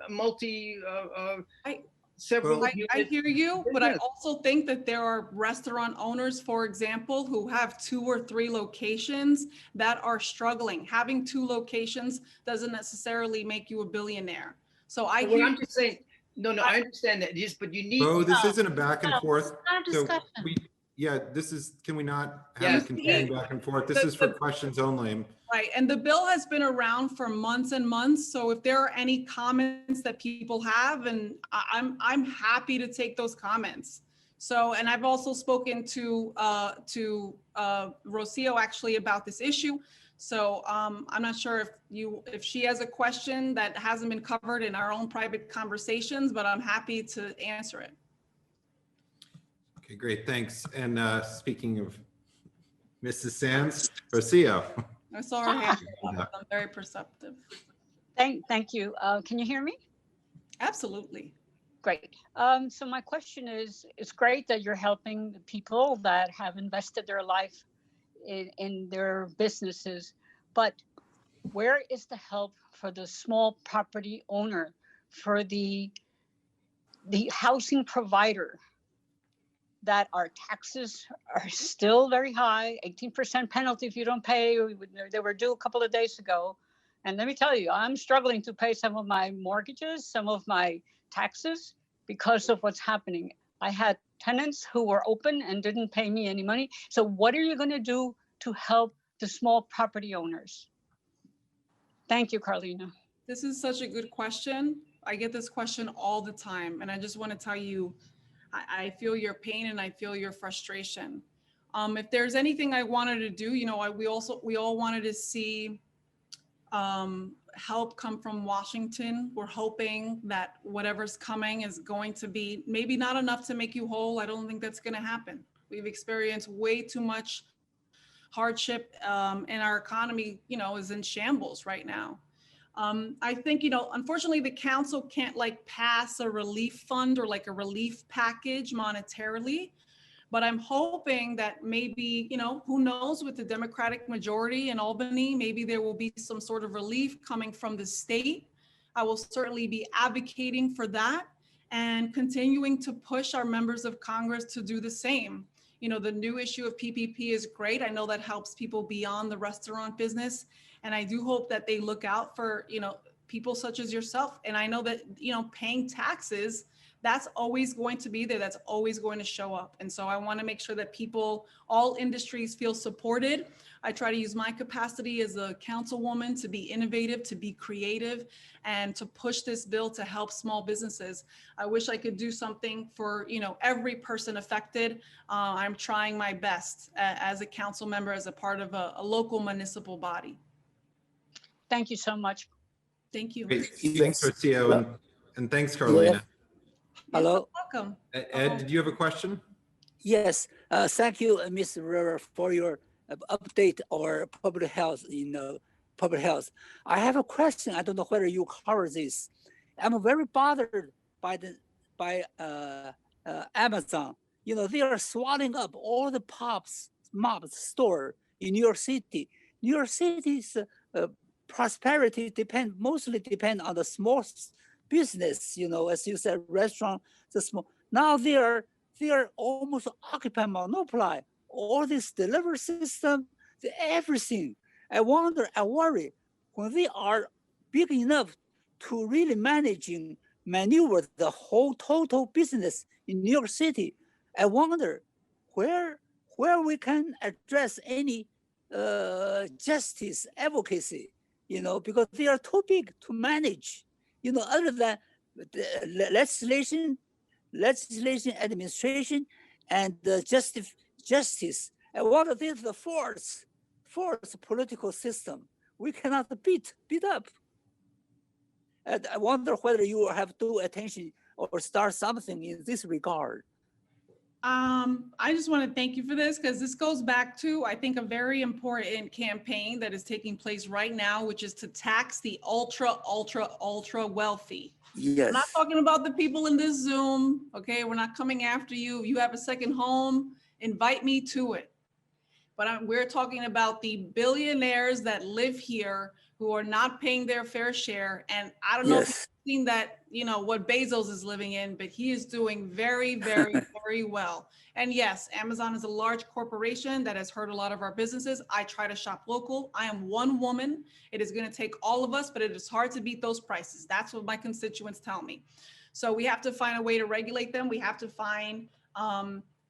multi. Several. I hear you, but I also think that there are restaurant owners, for example, who have 2 or 3 locations that are struggling. Having 2 locations doesn't necessarily make you a billionaire. So I'm just saying. No, I understand that. But you need. Bo, this isn't a back and forth. So can we not have a continuing back and forth? This is for questions only. Right, and the bill has been around for months and months. So if there are any comments that people have, and I'm happy to take those comments. So, and I've also spoken to Rocio actually about this issue. So I'm not sure if she has a question that hasn't been covered in our own private conversations, but I'm happy to answer it. Okay, great, thanks. And speaking of Mrs. Sands, Rocio. I saw her hand. I'm very perceptive. Thank you. Can you hear me? Absolutely. Great. So my question is, it's great that you're helping the people that have invested their life in their businesses, but where is the help for the small property owner, for the housing provider, that our taxes are still very high, 18% penalty if you don't pay. They were due a couple of days ago. And let me tell you, I'm struggling to pay some of my mortgages, some of my taxes, because of what's happening. I had tenants who were open and didn't pay me any money. So what are you going to do to help the small property owners? Thank you, Carlina. This is such a good question. I get this question all the time. And I just want to tell you, I feel your pain and I feel your frustration. If there's anything I wanted to do, we all wanted to see help come from Washington. We're hoping that whatever's coming is going to be maybe not enough to make you whole. I don't think that's going to happen. We've experienced way too much hardship, and our economy, is in shambles right now. I think, unfortunately, the council can't like pass a relief fund or like a relief package monetarily. But I'm hoping that maybe, who knows, with the Democratic majority in Albany, maybe there will be some sort of relief coming from the state. I will certainly be advocating for that and continuing to push our members of Congress to do the same. The new issue of PPP is great. I know that helps people beyond the restaurant business. And I do hope that they look out for, people such as yourself. And I know that, paying taxes, that's always going to be there. That's always going to show up. And so I want to make sure that people, all industries, feel supported. I try to use my capacity as a councilwoman to be innovative, to be creative, and to push this bill to help small businesses. I wish I could do something for, every person affected. I'm trying my best as a council member, as a part of a local municipal body. Thank you so much. Thank you. Great. Thanks, Rocio, and thanks, Carolina. Hello. Welcome. Ed, did you have a question? Yes. Thank you, Ms. Rivera, for your update or public health. Public health. I have a question. I don't know whether you cover this. I'm very bothered by Amazon. They are swallowing up all the mobs store in New York City. New York City's prosperity mostly depend on the small business, as you said, restaurant, the small. Now they are almost occupy monopoly all this delivery system, everything. I worry when they are big enough to really maneuver the whole total business in New York City. I wonder where we can address any justice advocacy, because they are too big to manage. Other than the legislation, administration, and justice. I wonder this is the fourth political system we cannot beat up. And I wonder whether you have to attention or start something in this regard. I just want to thank you for this, because this goes back to, I think, a very important campaign that is taking place right now, which is to tax the ultra wealthy. Yes. I'm not talking about the people in this Zoom, okay? We're not coming after you. If you have a second home, invite me to it. But we're talking about the billionaires that live here who are not paying their fair share. And I don't know if you've seen that, what Bezos is living in, but he is doing very, very, very well. And yes, Amazon is a large corporation that has hurt a lot of our businesses. I try to shop local. I am one woman. It is going to take all of us, but it is hard to beat those prices. That's what my constituents tell me. So we have to find a way to regulate them. We have to find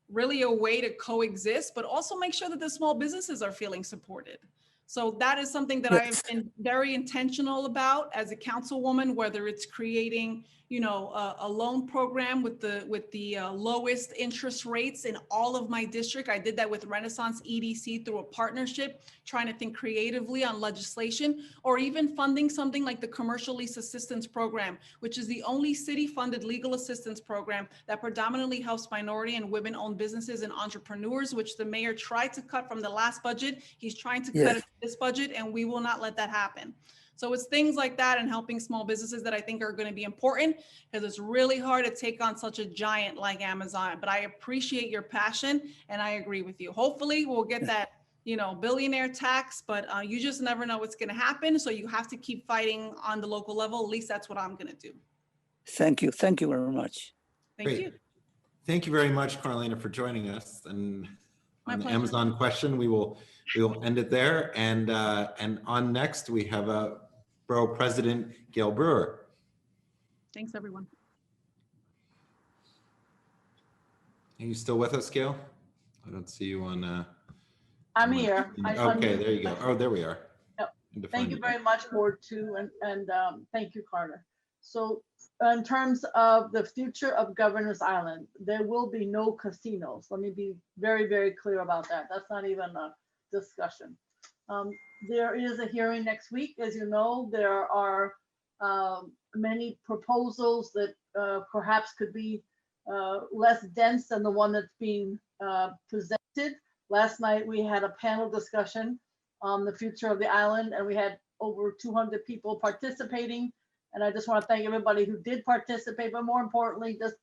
really a way to coexist, but also make sure that the small businesses are feeling supported. So that is something that I've been very intentional about as a councilwoman, whether it's creating, a loan program with the lowest interest rates in all of my district. I did that with Renaissance EDC through a partnership, trying to think creatively on legislation, or even funding something like the Commercial Lease Assistance Program, which is the only city-funded legal assistance program that predominantly helps minority and women-owned businesses and entrepreneurs, which the mayor tried to cut from the last budget. He's trying to cut it in this budget, and we will not let that happen. So it's things like that and helping small businesses that I think are going to be important, because it's really hard to take on such a giant like Amazon. But I appreciate your passion, and I agree with you. Hopefully we'll get that, billionaire tax, but you just never know what's going to happen. So you have to keep fighting on the local level. At least that's what I'm going to do. Thank you. Thank you very much. Thank you. Thank you very much, Carolina, for joining us. And My on the pleasure. Amazon question, we will end it there. And on next, we have Borough President Gail Brewer. Thanks, everyone. Are you still with us, Gail? I don't see you on. I'm here. Okay, there you go. Oh, there we are. Yep. Thank you very much, Board 2, and thank you, Carter. So in terms of the future of Governor's Island, there will be no casinos. Let me be very, very clear about that. That's not even a discussion. There is a hearing next week. As you know, there are many proposals that perhaps could be less dense than the one that's being presented. Last night, we had a panel discussion on the future of the island, and we had over 200 people participating. And I just want to thank everybody who did participate, but more importantly, just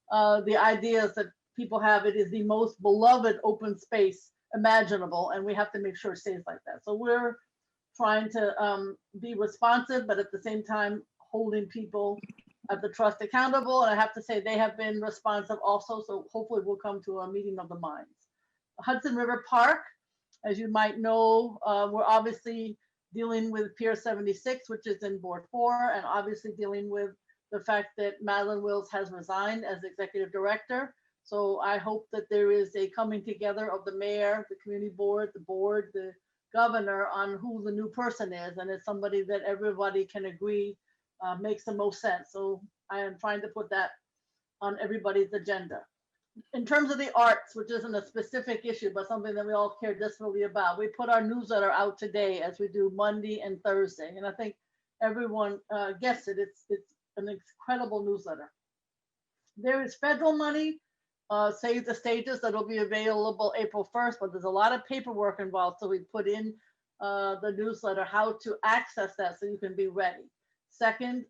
the ideas that people have. It is the most beloved open space imaginable, and we have to make sure it stays like that. So we're trying to be responsive, but at the same time, holding people at the trust accountable. And I have to say they have been responsive also. So hopefully we'll come to a meeting of the minds. Hudson River Park, as you might know, we're obviously dealing with Pier 76, which is in Board 4, and obviously dealing with the fact that Madeline Wills has resigned as executive director. So I hope that there is a coming together of the mayor, the community board, the governor on who the new person is. And it's somebody that everybody can agree makes the most sense. So I am trying to put that on everybody's agenda. In terms of the arts, which isn't a specific issue, but something that we all care desperately about, we put our newsletter out today as we do Monday and Thursday. And I think everyone gets it. It's an incredible newsletter. There is federal money, Save the Stages, that'll be available April 1st, but there's a lot of paperwork involved. So we put in the newsletter how to access that so you can be ready. Second,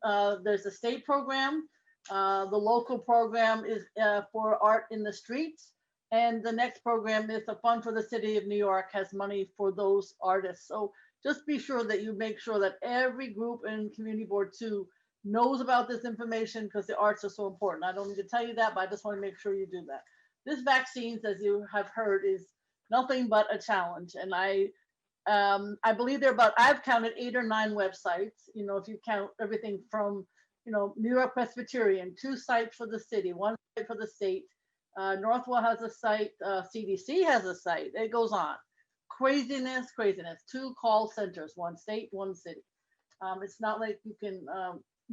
there's a state program. The local program is for art in the streets. And the next program is the Fund for the City of New York has money for those artists. So just be sure that you make sure that every group in Community Board 2 knows about this information because the arts are so important. I don't need to tell you that, but I just want to make sure you do that. This vaccines, as you have heard, is nothing but a challenge. And I believe there are about, I've counted 8 or 9 websites, you know, if you count everything from, you know, New York Presbyterian, 2 sites for the city, 1 site for the state, Northwell has a site, CDC has a site, it goes on. Craziness, 2 call centers, 1 state, 1 city. It's not like you can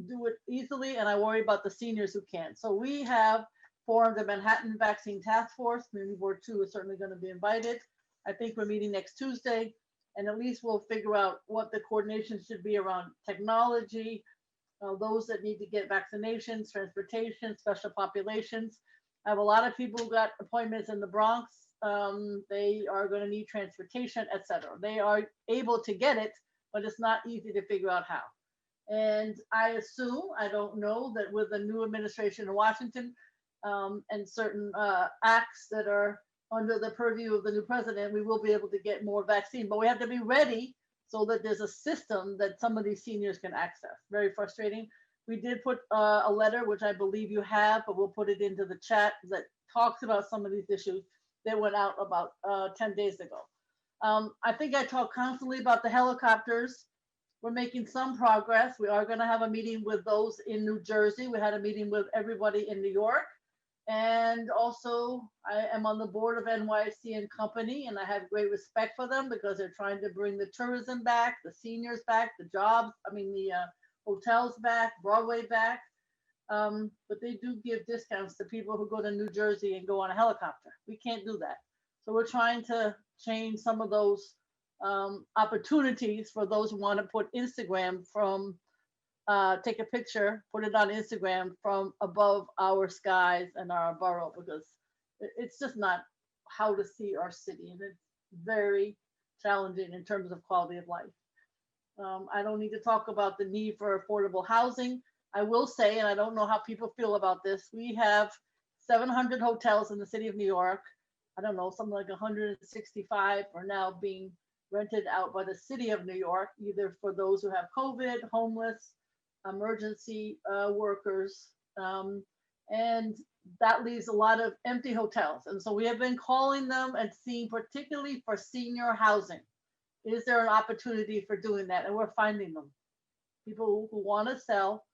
do it easily, and I worry about the seniors who can't. So we have formed the Manhattan Vaccine Task Force. Community Board 2 is certainly going to be invited. I think we're meeting next Tuesday, and at least we'll figure out what the coordination should be around technology, those that need to get vaccinations, transportation, special populations. I have a lot of people who got appointments in the Bronx. They are going to need transportation, etc. They are able to get it, but it's not easy to figure out how. And I assume, I don't know, that with the new administration in Washington and certain acts that are under the purview of the new president, we will be able to get more vaccine, but we have to be ready so that there's a system that some of these seniors can access. Very frustrating. We did put a letter, which I believe you have, but we'll put it into the chat that talks about some of these issues that went out about 10 days ago. I think I talk constantly about the helicopters. We're making some progress. We are going to have a meeting with those in New Jersey. We had a meeting with everybody in New York. And also, I am on the board of NYC and Company, and I have great respect for them because they're trying to bring the tourism back, the seniors back, the jobs, the hotels back, Broadway back. But they do give discounts to people who go to New Jersey and go on a helicopter. We can't do that. So we're trying to change some of those opportunities for those who want to put Instagram from, take a picture, put it on Instagram from above our skies and our borough, because it's just not how to see our city. And it's very challenging in terms of quality of life. I don't need to talk about the need for affordable housing. I will say, and I don't know how people feel about this, we have 700 hotels in the city of New York. I don't know, something like 165 are now being rented out by the city of New York, either for those who have COVID, homeless, emergency workers, and that leaves a lot of empty hotels. And so we have been calling them and seeing, particularly for senior housing, is there an opportunity for doing that? And we're finding them. People who want to sell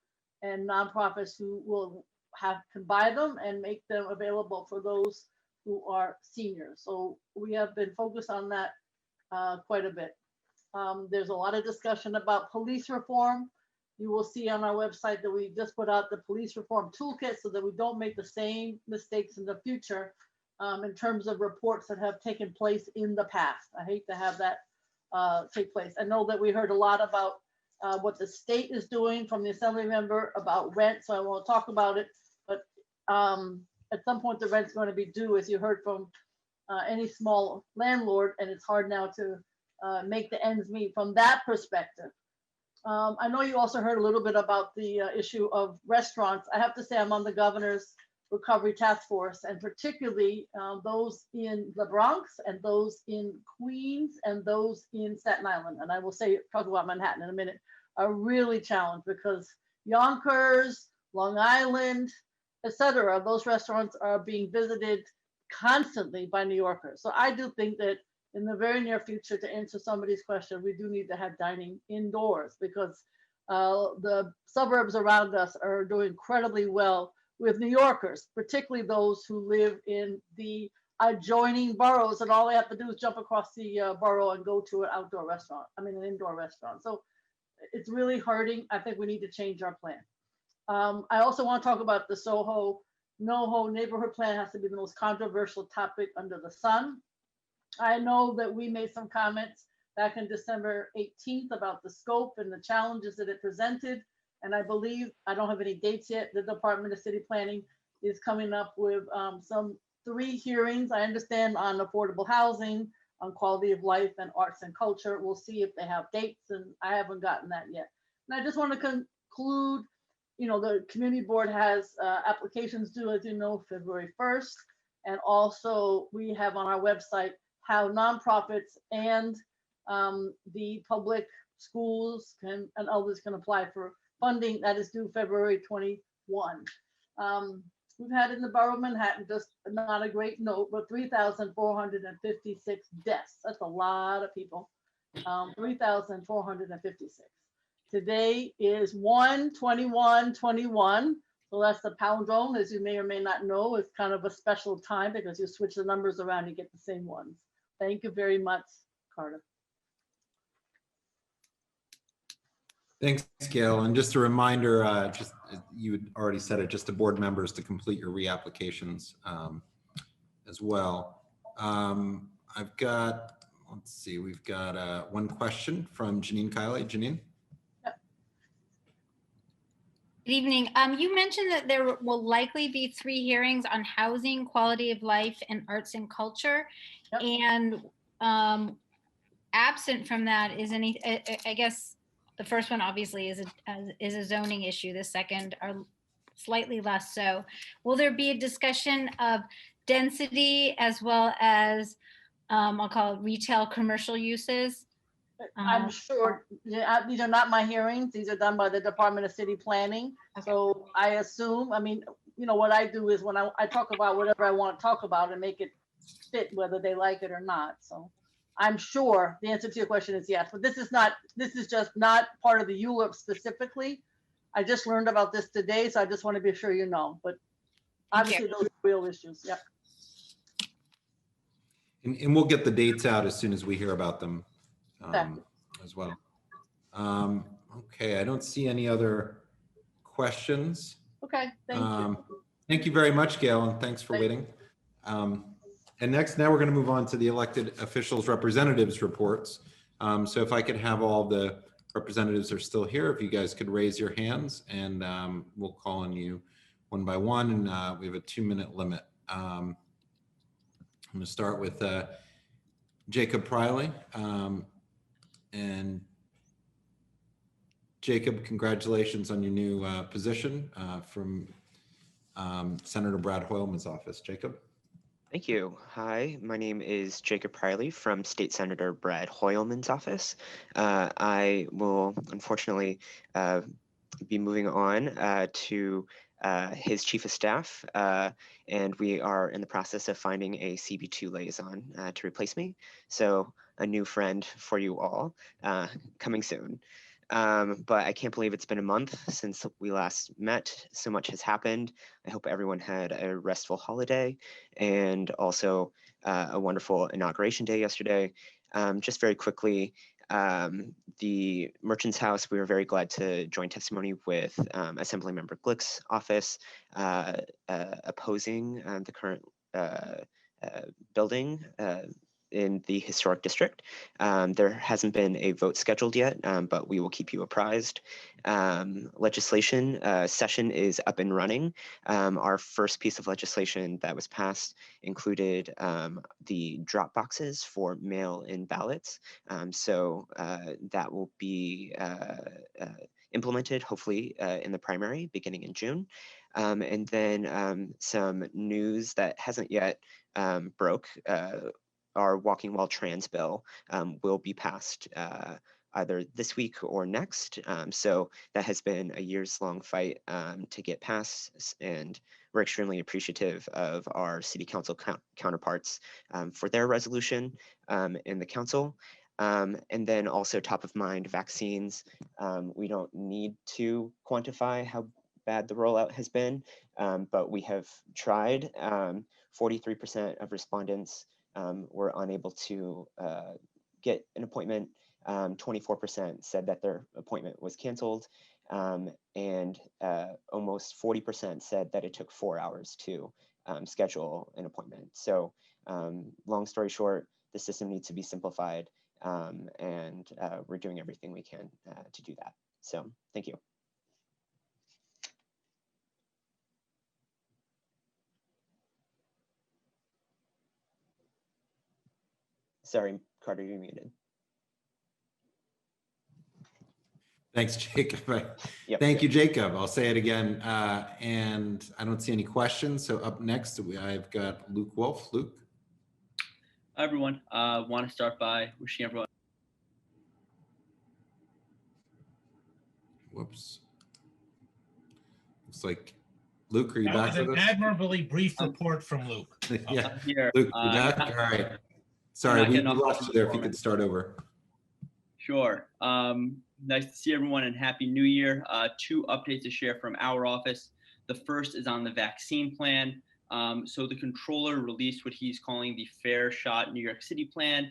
and nonprofits who will can buy them and make them available for those who are seniors. So we have been focused on that quite a bit. There's a lot of discussion about police reform. You will see on our website that we just put out the police reform toolkit so that we don't make the same mistakes in the future in terms of reports that have taken place in the past. I hate to have that take place. I know that we heard a lot about what the state is doing from the assembly member about rent, so I won't talk about it, but at some point the rent's going to be due, as you heard from any small landlord, and it's hard now to make the ends meet from that perspective. I know you also heard a little bit about the issue of restaurants. I have to say I'm on the governor's recovery task force, and particularly those in the Bronx and those in Queens and those in Staten Island. And I will talk about Manhattan in a minute, are really challenged because Yonkers, Long Island, etc. Those restaurants are being visited constantly by New Yorkers. So I do think that in the very near future, to answer somebody's question, we do need to have dining indoors because the suburbs around us are doing incredibly well with New Yorkers, particularly those who live in the adjoining boroughs, and all they have to do is jump across the borough and go to an indoor restaurant. So it's really hurting. I think we need to change our plan. I also want to talk about the Soho Noho neighborhood plan. Has to be the most controversial topic under the sun. I know that we made some comments back in December 18th about the scope and the challenges that it presented. And I believe, I don't have any dates yet, the Department of City Planning is coming up with some 3 hearings. I understand on affordable housing, on quality of life and arts and culture. We'll see if they have dates, and I haven't gotten that yet. And I just want to conclude, the community board has applications due, as you know, February 1st. And also we have on our website how nonprofits and the public schools and others can apply for funding that is due February 21. We've had in the borough of Manhattan, just not a great note, but 3,456 deaths. That's a lot of people. 3,456. Today is 1/21/21. So that's the palindrome, as you may or may not know. It's kind of a special time because you switch the numbers around, you get the same ones. Thank you very much, Carter. Thanks, Gail. And just a reminder, just you had already said it, just to board members to complete your reapplications as well. I've got, let's see, we've got one question from Janine Kiley. Janine? Good evening. You mentioned that there will likely be 3 hearings on housing, quality of life, and arts and culture. Yep. And absent from that is any, I guess the first one obviously is a zoning issue. The second are slightly less so. Will there be a discussion of density as well as I'll call it retail commercial uses? I'm sure these are not my hearings. These are done by the Department of City Planning. Okay. So I assume, what I do is when I talk about whatever I want to talk about and make it fit whether they like it or not. So I'm sure the answer to your question is yes, but this is just not part of the ULURP specifically. I just learned about this today, so I just want to be sure you know, but obviously those are real issues. Yep. And we'll get the dates out as soon as we hear about them. As well. Okay, I don't see any other questions. Okay, thank you. Thank you very much, Gail, and thanks for waiting. And now we're going to move on to the elected officials representatives reports. So if I could have all the representatives are still here, if you guys could raise your hands, and we'll call on you one by one, and we have a 2-minute limit. I'm going to start with Jacob Priley. And Jacob, congratulations on your new position from Senator Brad Hoylman's office. Jacob. Thank you. Hi, my name is Jacob Priley from State Senator Brad Hoylman's office. I will unfortunately be moving on to his chief of staff, and we are in the process of finding a CB2 liaison to replace me. So a new friend for you all coming soon. But I can't believe it's been a month since we last met. So much has happened. I hope everyone had a restful holiday and also a wonderful inauguration day yesterday. Just very quickly, the Merchants House, we were very glad to join testimony with Assemblymember Glick's office opposing the current building in the historic district. There hasn't been a vote scheduled yet, but we will keep you apprised. Legislation session is up and running. Our first piece of legislation that was passed included the drop boxes for mail-in ballots. So that will be implemented hopefully in the primary beginning in June. And then some news that hasn't yet broke. Our Walking While Trans bill will be passed either this week or next. So that has been a years-long fight to get passed, and we're extremely appreciative of our city council counterparts for their resolution in the council. And then also top of mind, vaccines. We don't need to quantify how bad the rollout has been, but we have tried. 43% of respondents were unable to get an appointment. 24% said that their appointment was canceled, and almost 40% said that it took 4 hours to schedule an appointment. So long story short, the system needs to be simplified, and we're doing everything we can to do that. So thank you. Sorry, Carter, you're muted. Thanks, Jacob. Yep. Thank you, Jacob. I'll say it again. And I don't see any questions. So up next, I've got Luke Wolf. Luke. Hi, everyone. I want to start by wishing everyone. Whoops. Looks like, Luke, are you That back was an with us? admirably brief report from Luke. Yeah, Here. Luke, you back? All right. Sorry, not we getting off lost the you there. If you performance. could start over. Sure. Nice to see everyone and Happy New Year. 2 updates to share from our office. The first is on the vaccine plan. So the controller released what he's calling the Fair Shot New York City plan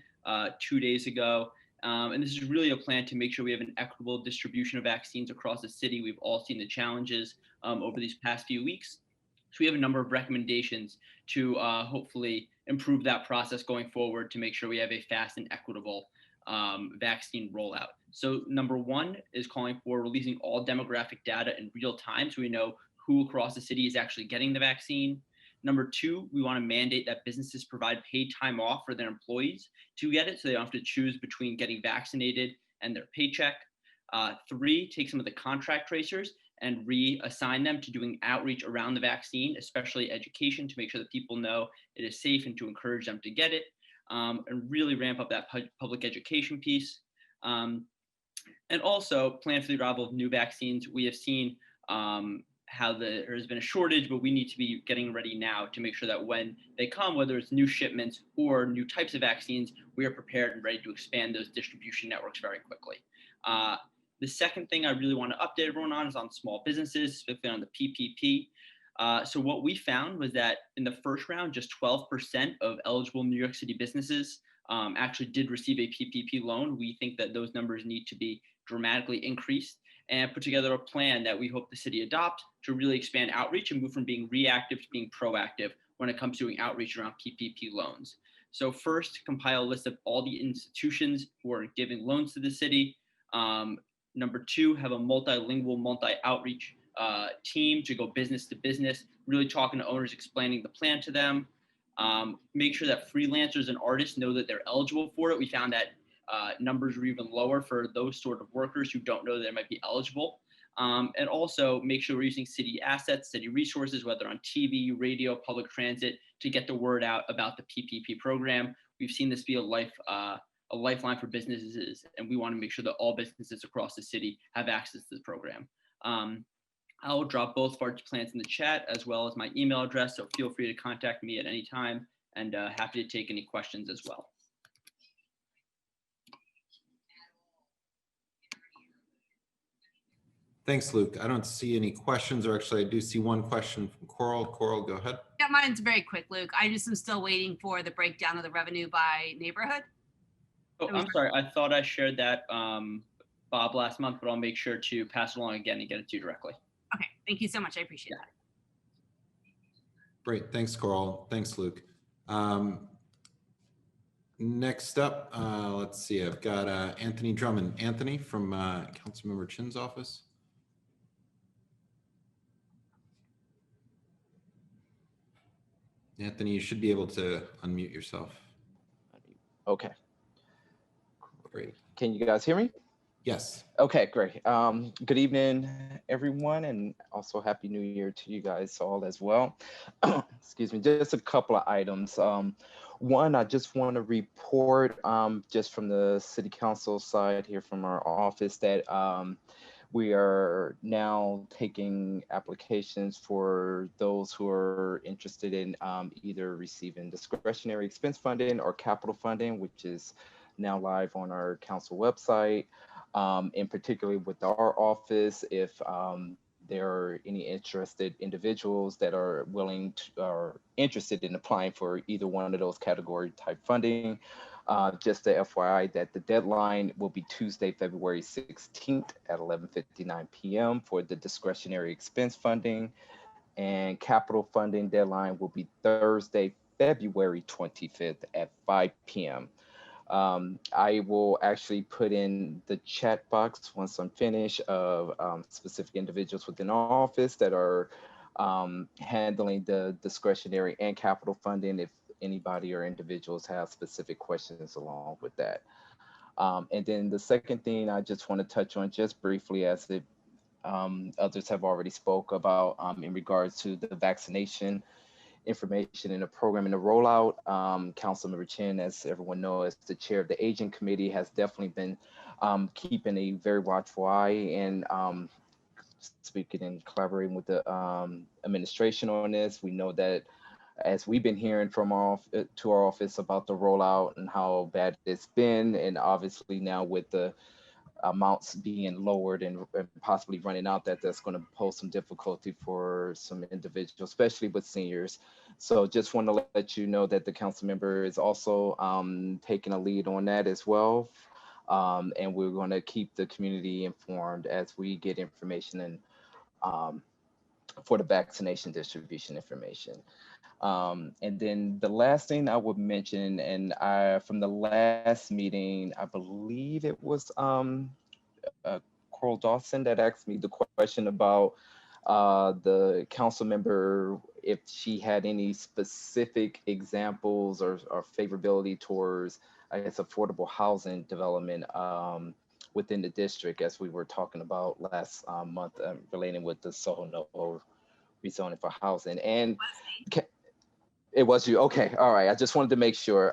2 days ago. And this is really a plan to make sure we have an equitable distribution of vaccines across the city. We've all seen the challenges over these past few weeks. So we have a number of recommendations to hopefully improve that process going forward to make sure we have a fast and equitable vaccine rollout. So number 1 is calling for releasing all demographic data in real time so we know who across the city is actually getting the vaccine. Number 2, we want to mandate that businesses provide paid time off for their employees to get it so they don't have to choose between getting vaccinated and their paycheck. 3, take some of the contract tracers and reassign them to doing outreach around the vaccine, especially education, to make sure that people know it is safe and to encourage them to get it, and really ramp up that public education piece. And also plan for the arrival of new vaccines. We have seen how there has been a shortage, but we need to be getting ready now to make sure that when they come, whether it's new shipments or new types of vaccines, we are prepared and ready to expand those distribution networks very quickly. The second thing I really want to update everyone on is on small businesses, specifically on the PPP. So what we found was that in the first round, just 12% of eligible New York City businesses actually did receive a PPP loan. We think that those numbers need to be dramatically increased, and put together a plan that we hope the city adopt to really expand outreach and move from being reactive to being proactive when it comes to doing outreach around PPP loans. So first, compile a list of all the institutions who are giving loans to the city. Number 2, have a multilingual, multi-outreach team to go business to business, really talking to owners, explaining the plan to them. Make sure that freelancers and artists know that they're eligible for it. We found that numbers were even lower for those sort of workers who don't know they might be eligible. And also make sure we're using city assets, city resources, whether on TV, radio, public transit, to get the word out about the PPP program. We've seen this be a lifeline for businesses, and we want to make sure that all businesses across the city have access to the program. I will drop both of our plans in the chat as well as my email address, so feel free to contact me at any time, and happy to take any questions as well. Thanks, Luke. I don't see any questions, or actually I do see one question from Coral. Coral, go ahead. Yeah, mine's very quick, Luke. I just am still waiting for the breakdown of the revenue by neighborhood. Oh, I'm sorry. I thought I shared that Bob last month, but I'll make sure to pass it along again and get it to you directly. Okay, thank you so much. I appreciate that. Great. Thanks, Coral. Thanks, Luke. Next up, let's see, I've got Anthony Drummond. Anthony from Councilmember Chin's office. Anthony, you should be able to unmute yourself. Okay. Great. Can you guys hear me? Yes. Okay, great. Good evening, everyone, and also Happy New Year to you guys all as well. Excuse me, just a couple of items. One, I just want to report just from the City Council side here from our office that we are now taking applications for those who are interested in either receiving discretionary expense funding or capital funding, which is now live on our council website. In particular with our office, if there are any interested individuals that are willing to or interested in applying for either one of those category type funding, just a FYI that the deadline will be Tuesday, February 16th at 11:59 p.m. for the discretionary expense funding, and capital funding deadline will be Thursday, February 25th at 5 p.m. I will actually put in the chat box once I'm finished of specific individuals within our office that are handling the discretionary and capital funding if anybody or individuals have specific questions along with that. And then the second thing I just want to touch on just briefly as it, others have already spoke about in regards to the vaccination information in the program and the rollout. Councilmember Chin, as everyone knows, as the chair of the aging committee, has definitely been keeping a very watchful eye and speaking and collaborating with the administration on this. We know that as we've been hearing from our office about the rollout and how bad it's been, and obviously now with the amounts being lowered and possibly running out, that's going to pose some difficulty for some individuals, especially with seniors. So just want to let you know that the council member is also taking a lead on that as well. And we're going to keep the community informed as we get information and for the vaccination distribution information. And then the last thing I would mention, and from the last meeting, I believe it was Coral Dawson that asked me the question about the council member, if she had any specific examples or favorability towards, I guess, affordable housing development within the district, as we were talking about last month relating with the Soho Noho rezoning for housing. And it was you. Okay. All right. I just wanted to make sure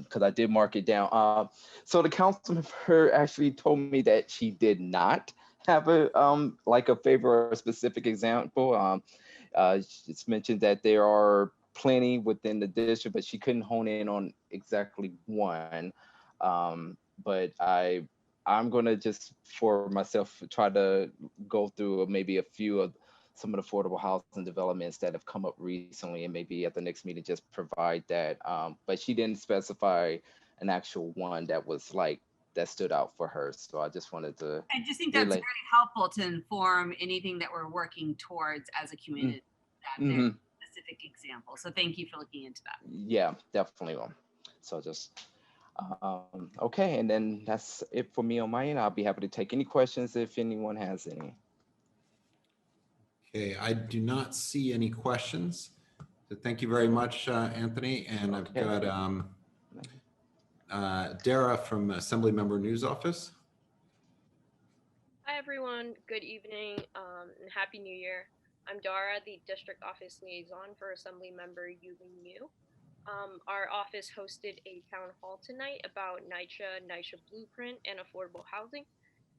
because I did mark it down. So the council member actually told me that she did not have a like a favor or a specific example. It's mentioned that there are plenty within the district, but she couldn't hone in on exactly one. But I'm going to just for myself try to go through maybe a few of some of the affordable housing developments that have come up recently, and maybe at the next meeting just provide that. But she didn't specify an actual one that was like that stood out for her. So I just wanted to. I just think that's very helpful to inform anything that we're working towards as a community. That there's a specific example. So thank you for looking into that. Yeah, definitely. So just. Okay, and then that's it for me on my end. I'll be happy to take any questions if anyone has any. Okay, I do not see any questions. So thank you very much, Anthony. And I've got Dara from Assembly Member News Office. Hi, everyone. Good evening and Happy New Year. I'm Dara, the District Office Liaison for Assembly Member Yuling Yu. Our office hosted a town hall tonight about NYCHA Blueprint, and affordable housing.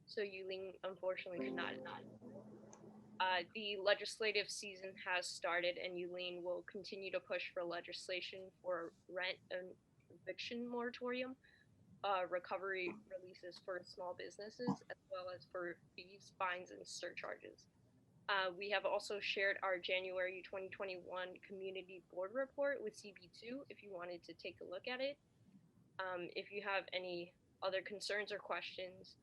So Yuling unfortunately could not attend. The legislative season has started, and Yuling will continue to push for legislation for rent and eviction moratorium, recovery releases for small businesses, as well as for fees, fines, and surcharges. We have also shared our January 2021 Community Board Report with CB2 if you wanted to take a look at it. If you have any other concerns or questions,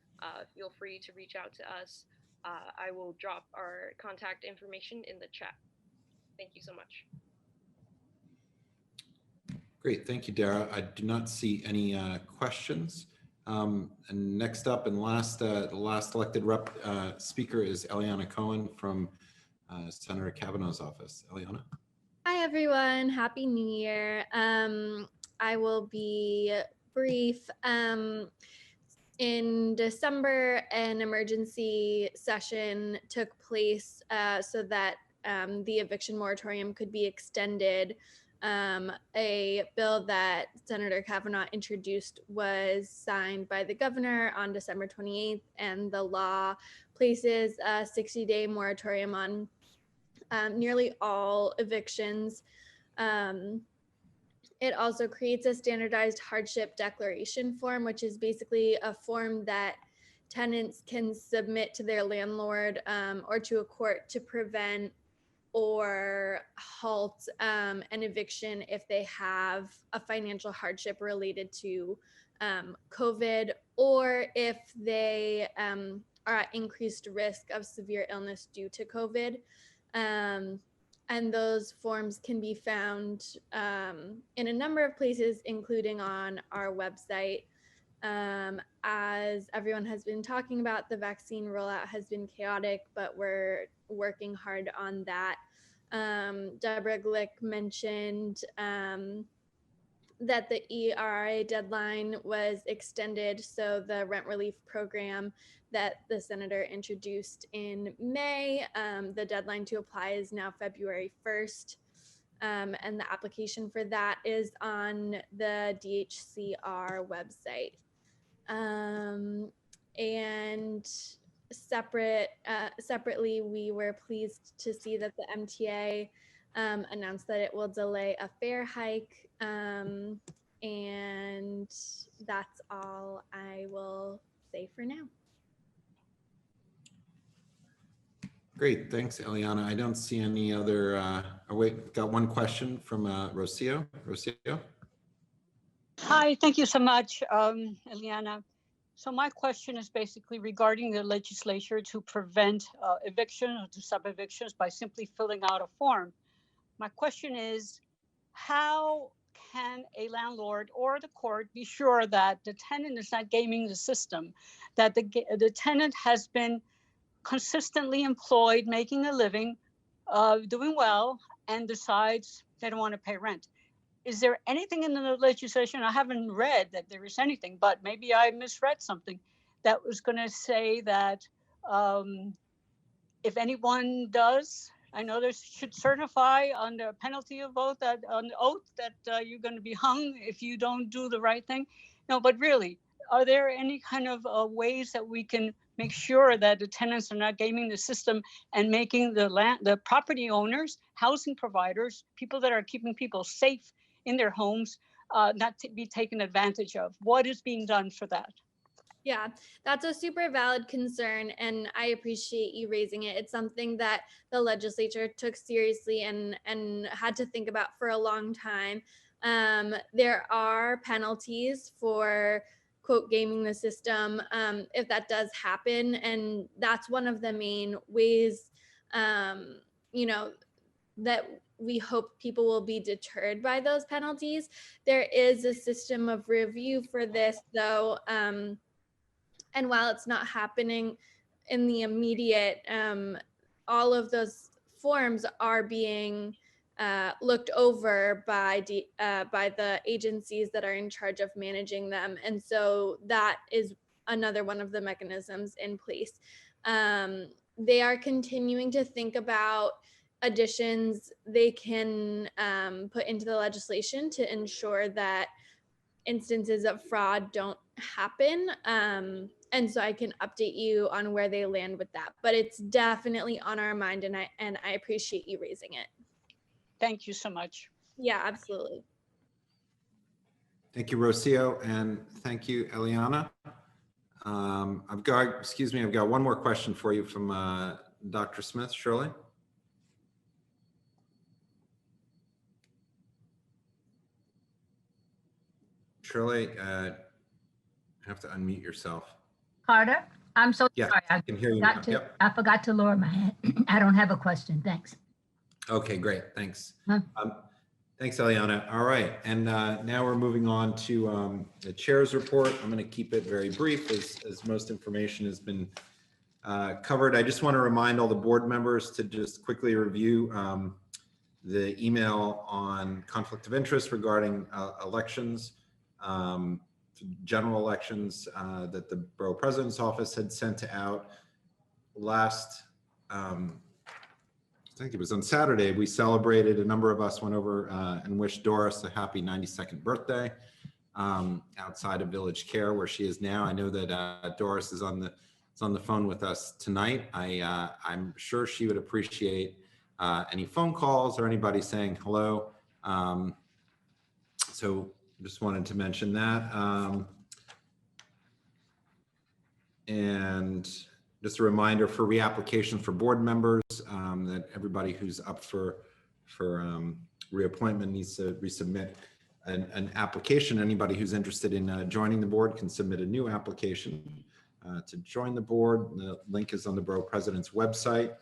feel free to reach out to us. I will drop our contact information in the chat. Thank you so much. Great, thank you, Dara. I do not see any questions. And next up and the last elected rep speaker is Eliana Cohen from Senator Kavanaugh's office. Eliana. Hi, everyone. Happy New Year. I will be brief. In December, an emergency session took place so that the eviction moratorium could be extended. A bill that Senator Kavanaugh introduced was signed by the governor on December 28th, and the law places a 60-day moratorium on nearly all evictions. It also creates a standardized hardship declaration form, which is basically a form that tenants can submit to their landlord or to a court to prevent or halt an eviction if they have a financial hardship related to COVID, or if they are at increased risk of severe illness due to COVID. And those forms can be found in a number of places, including on our website. As everyone has been talking about, the vaccine rollout has been chaotic, but we're working hard on that. Deborah Glick mentioned that the ERA deadline was extended, so the rent relief program that the senator introduced in May, the deadline to apply is now February 1st, and the application for that is on the DHCR website. And separately, we were pleased to see that the MTA announced that it will delay a fare hike, and that's all I will say for now. Great, thanks, Eliana. I don't see any other, oh wait, got one question from Rocio. Rocio? Hi, thank you so much, Eliana. So my question is basically regarding the legislature to prevent eviction or to stop evictions by simply filling out a form. My question is, how can a landlord or the court be sure that the tenant is not gaming the system, that the tenant has been consistently employed, making a living, doing well, and decides they don't want to pay rent? Is there anything in the legislation? I haven't read that there is anything, but maybe I misread something that was going to say that if anyone does, I know there should certify under penalty of oath that on oath that you're going to be hung if you don't do the right thing. No, but really, are there any kind of ways that we can make sure that the tenants are not gaming the system and making the property owners, housing providers, people that are keeping people safe in their homes, not to be taken advantage of? What is being done for that? Yeah, that's a super valid concern, and I appreciate you raising it. It's something that the legislature took seriously and had to think about for a long time. There are penalties for, quote, gaming the system if that does happen, and that's one of the main ways, you know, that we hope people will be deterred by those penalties. There is a system of review for this, though. And while it's not happening in the immediate, all of those forms are being looked over by the agencies that are in charge of managing them. And so that is another one of the mechanisms in place. They are continuing to think about additions they can put into the legislation to ensure that instances of fraud don't happen. And so I can update you on where they land with that, but it's definitely on our mind, and I appreciate you raising it. Thank you so much. Yeah, absolutely. Thank you, Rocio, and thank you, Eliana. I've got one more question for you from Dr. Smith. Shirley? Shirley, you have to unmute yourself. Carter, I'm so Yeah, sorry. I can hear you now. Yep. I forgot to lower my hand. I don't have a question. Thanks. Okay, great. Thanks. Huh? Thanks, Eliana. All right, and now we're moving on to the chair's report. I'm going to keep it very brief as most information has been covered. I just want to remind all the board members to just quickly review the email on conflict of interest regarding elections, general elections that the Borough President's Office had sent out last, I think it was on Saturday. We celebrated, a number of us went over and wished Doris a happy 92nd birthday outside of Village Care where she is now. I know that Doris is on the phone with us tonight. I'm sure she would appreciate any phone calls or anybody saying hello. So just wanted to mention that. And just a reminder for reapplication for board members that everybody who's up for reappointment needs to resubmit an application. Anybody who's interested in joining the board can submit a new application to join the board. The link is on the Borough President's website.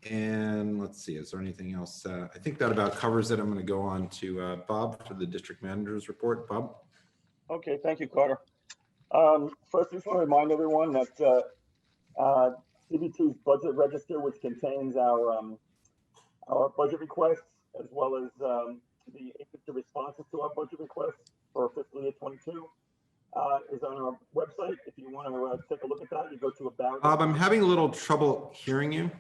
And let's see, is there anything else? I think that about covers it. I'm going to go on to Bob for the district manager's report. Bob? Okay, thank you, Carter. First, I just want to remind everyone that CB2's budget register, which contains our budget requests, as well as the agency responses to our budget requests for fiscal year 22, is on our website. If you want to take a look at that, you go to About. Bob, I'm having a little trouble hearing you.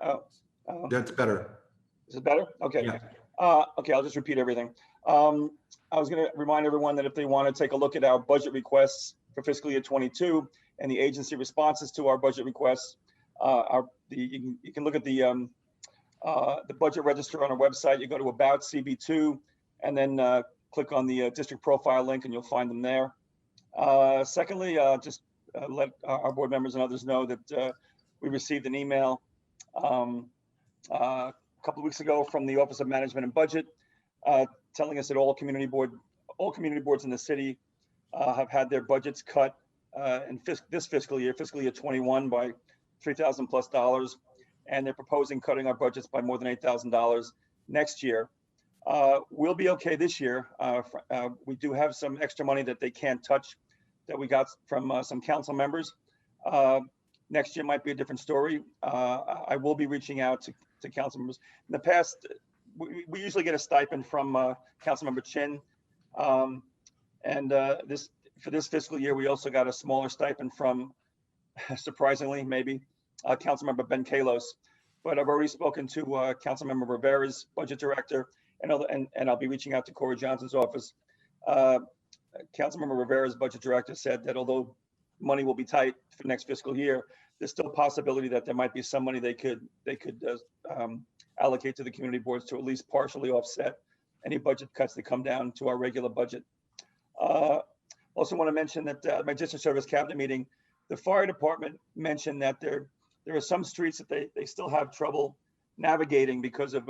Oh, that's better. Is it better? Okay. Yeah. Okay, I'll just repeat everything. I was going to remind everyone that if they want to take a look at our budget requests for fiscal year 22 and the agency responses to our budget requests, you can look at the budget register on our website. You go to About CB2 and then click on the district profile link and you'll find them there. Secondly, just let our board members and others know that we received an email a couple of weeks ago from the Office of Management and Budget telling us that all community boards in the city have had their budgets cut in this fiscal year 21, by $3,000+ and they're proposing cutting our budgets by more than $8,000 next year. We'll be okay this year. We do have some extra money that they can't touch that we got from some council members. Next year might be a different story. I will be reaching out to council members. In the past, we usually get a stipend from Councilmember Chin. For this fiscal year, we also got a smaller stipend from, surprisingly, maybe, Councilmember Ben Kalos. But I've already spoken to Councilmember Rivera's budget director, and I'll be reaching out to Corey Johnson's office. Councilmember Rivera's budget director said that although money will be tight for next fiscal year, there's still a possibility that there might be some money they could allocate to the community boards to at least partially offset any budget cuts that come down to our regular budget. Also want to mention that my district service cabinet meeting, the fire department mentioned that there are some streets that they still have trouble navigating because of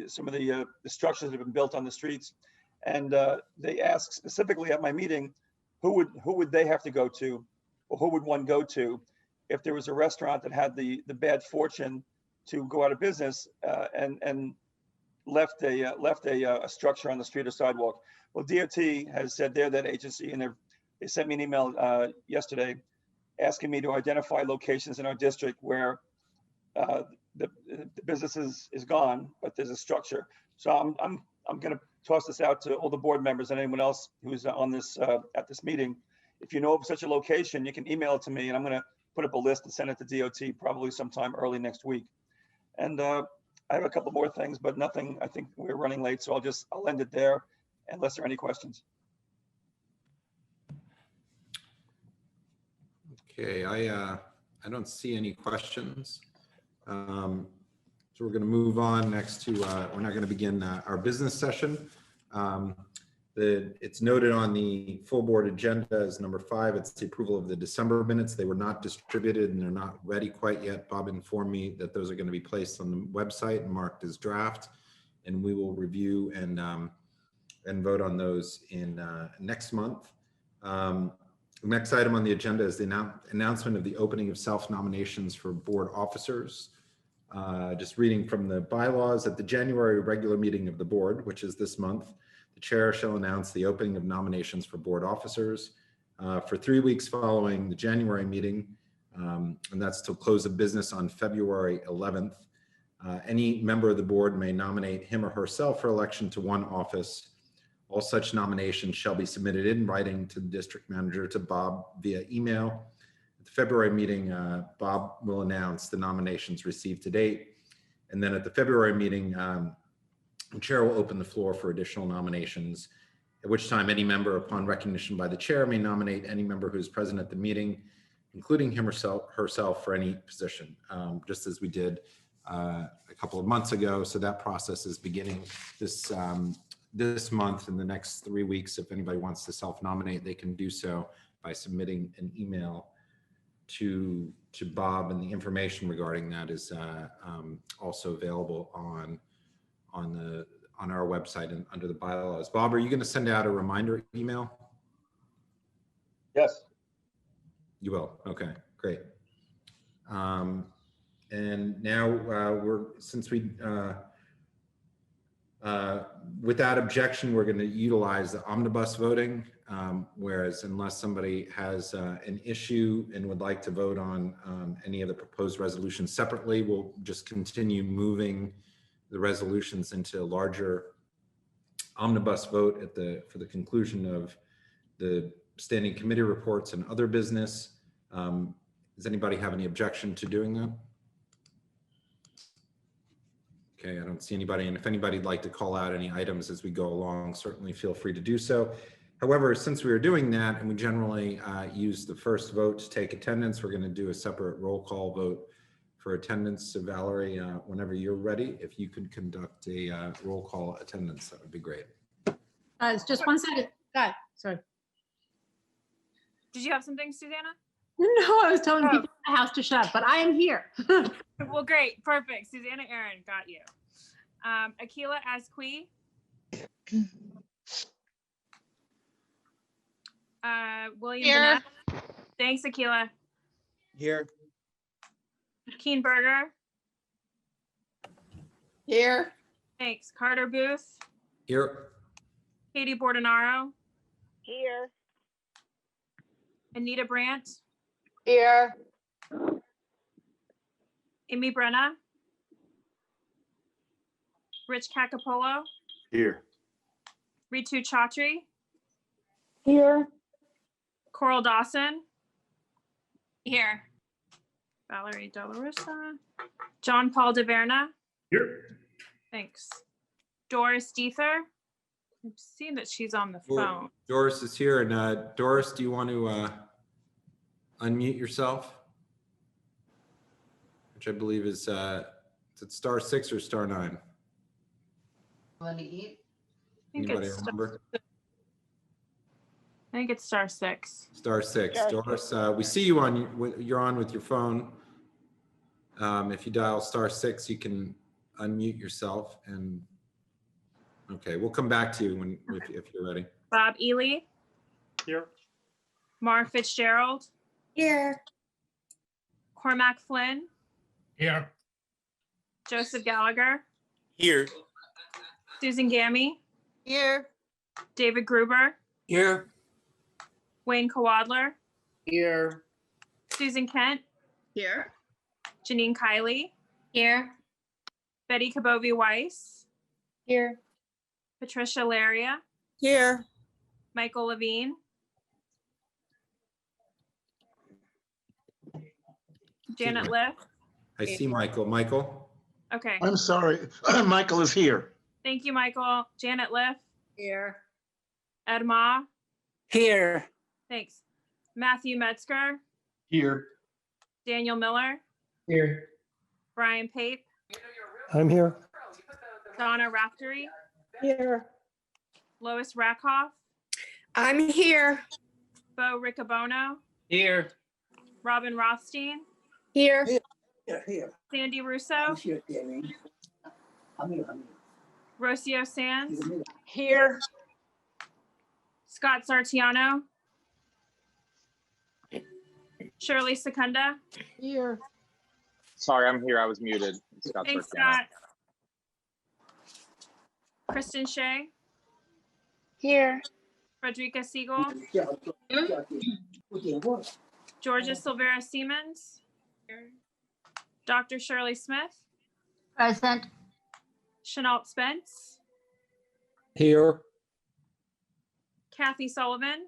some of the structures that have been built on the streets. And they asked specifically at my meeting, who would they have to go to, or who would one go to if there was a restaurant that had the bad fortune to go out of business and left a structure on the street or sidewalk. Well, DOT has said they're that agency, and they sent me an email yesterday asking me to identify locations in our district where the business is gone, but there's a structure. So I'm going to toss this out to all the board members and anyone else who's on this at this meeting. If you know of such a location, you can email it to me, and I'm going to put up a list and send it to DOT probably sometime early next week. And I have a couple more things, but nothing. I think we're running late, so I'll end it there, unless there are any questions. Okay, I don't see any questions. So we're going to move on next to, we're not going to begin our business session. It's noted on the full board agenda as number 5. It's the approval of the December minutes. They were not distributed and they're not ready quite yet. Bob informed me that those are going to be placed on the website and marked as draft, and we will review and vote on those in next month. The next item on the agenda is the announcement of the opening of self-nominations for board officers. Just reading from the bylaws, at the January regular meeting of the board, which is this month, the chair shall announce the opening of nominations for board officers for 3 weeks following the January meeting, and that's till close of business on February 11th. Any member of the board may nominate him or herself for election to one office. All such nominations shall be submitted in writing to the district manager, to Bob, via email. At the February meeting, Bob will announce the nominations received to date. And then at the February meeting, the chair will open the floor for additional nominations, at which time any member, upon recognition by the chair, may nominate any member who is present at the meeting, including him or herself, for any position, just as we did a couple of months ago. So that process is beginning this month. In the next 3 weeks, if anybody wants to self-nominate, they can do so by submitting an email to Bob, and the information regarding that is also available on our website and under the bylaws. Bob, are you going to send out a reminder email? Yes. You will. Okay, great. And now without objection, we're going to utilize the omnibus voting, whereas unless somebody has an issue and would like to vote on any of the proposed resolutions separately, we'll just continue moving the resolutions into a larger omnibus vote for the conclusion of the standing committee reports and other business. Does anybody have any objection to doing that? Okay, I don't see anybody. And if anybody'd like to call out any items as we go along, certainly feel free to do so. However, since we are doing that, and we generally use the first vote to take attendance, we're going to do a separate roll call vote for attendance. So Valerie, whenever you're ready, if you could conduct a roll call attendance, that would be great. It's just 1 second. God, sorry. Did you have something, Susanna? No, I was telling people in the house to shut, but I am here. Well, great, perfect. Susanna Aaron, got you. Akila Asqui. William Here. Vanette. Thanks, Akila. Here. Keen Berger. Here. Thanks. Carter Booth. Here. Katie Bordenaro. Here. Anita Brandt. Here. Amy Brenna. Rich Cacapolo. Here. Ritu Chaudhry. Here. Coral Dawson. Here. Valerie Delarosa. John Paul DeVerna. Here. Thanks. Doris Deether. I've seen that she's on the phone. Doris is here. And Doris, do you want to unmute yourself? Which I believe is it *6 or *9? Want to eat? Anybody remember? I think it's *6. *6. Doris, we see you you're on with your phone. If you dial *6, you can unmute yourself, and okay, we'll come back to you if you're ready. Bob Ely. Here. Mark Fitzgerald. Here. Cormac Flynn. Here. Joseph Gallagher. Here. Susan Gammy. Here. David Gruber. Here. Wayne Kowadler. Here. Susan Kent. Here. Janine Kiley. Here. Betty Kabovi Weiss. Here. Patricia Laria. Here. Michael Levine. Janet Liff. I see Michael. Michael? Okay. I'm sorry. Michael is here. Thank you, Michael. Janet Liff. Here. Ed Ma. Here. Thanks. Matthew Metzger. Here. Daniel Miller. Here. Brian Pape. I'm here. Donna Raftery. Here. Lois Rackhoff. I'm here. Bo Riccobono. Here. Robin Rothstein. Here. Here. Sandy Russo. Here, Danny. I'm here. Rocio Sands. Here. Scott Sartiano. Shirley Secunda. Here. Sorry, I'm here. I was muted. Scott Thanks, Sartiano. Scott. Kristen Shea, Here. Frederica Siegel, Georgia Silvera Siemens, Dr. Shirley Smith, Present. Chenault Spence, Here. Kathy Sullivan,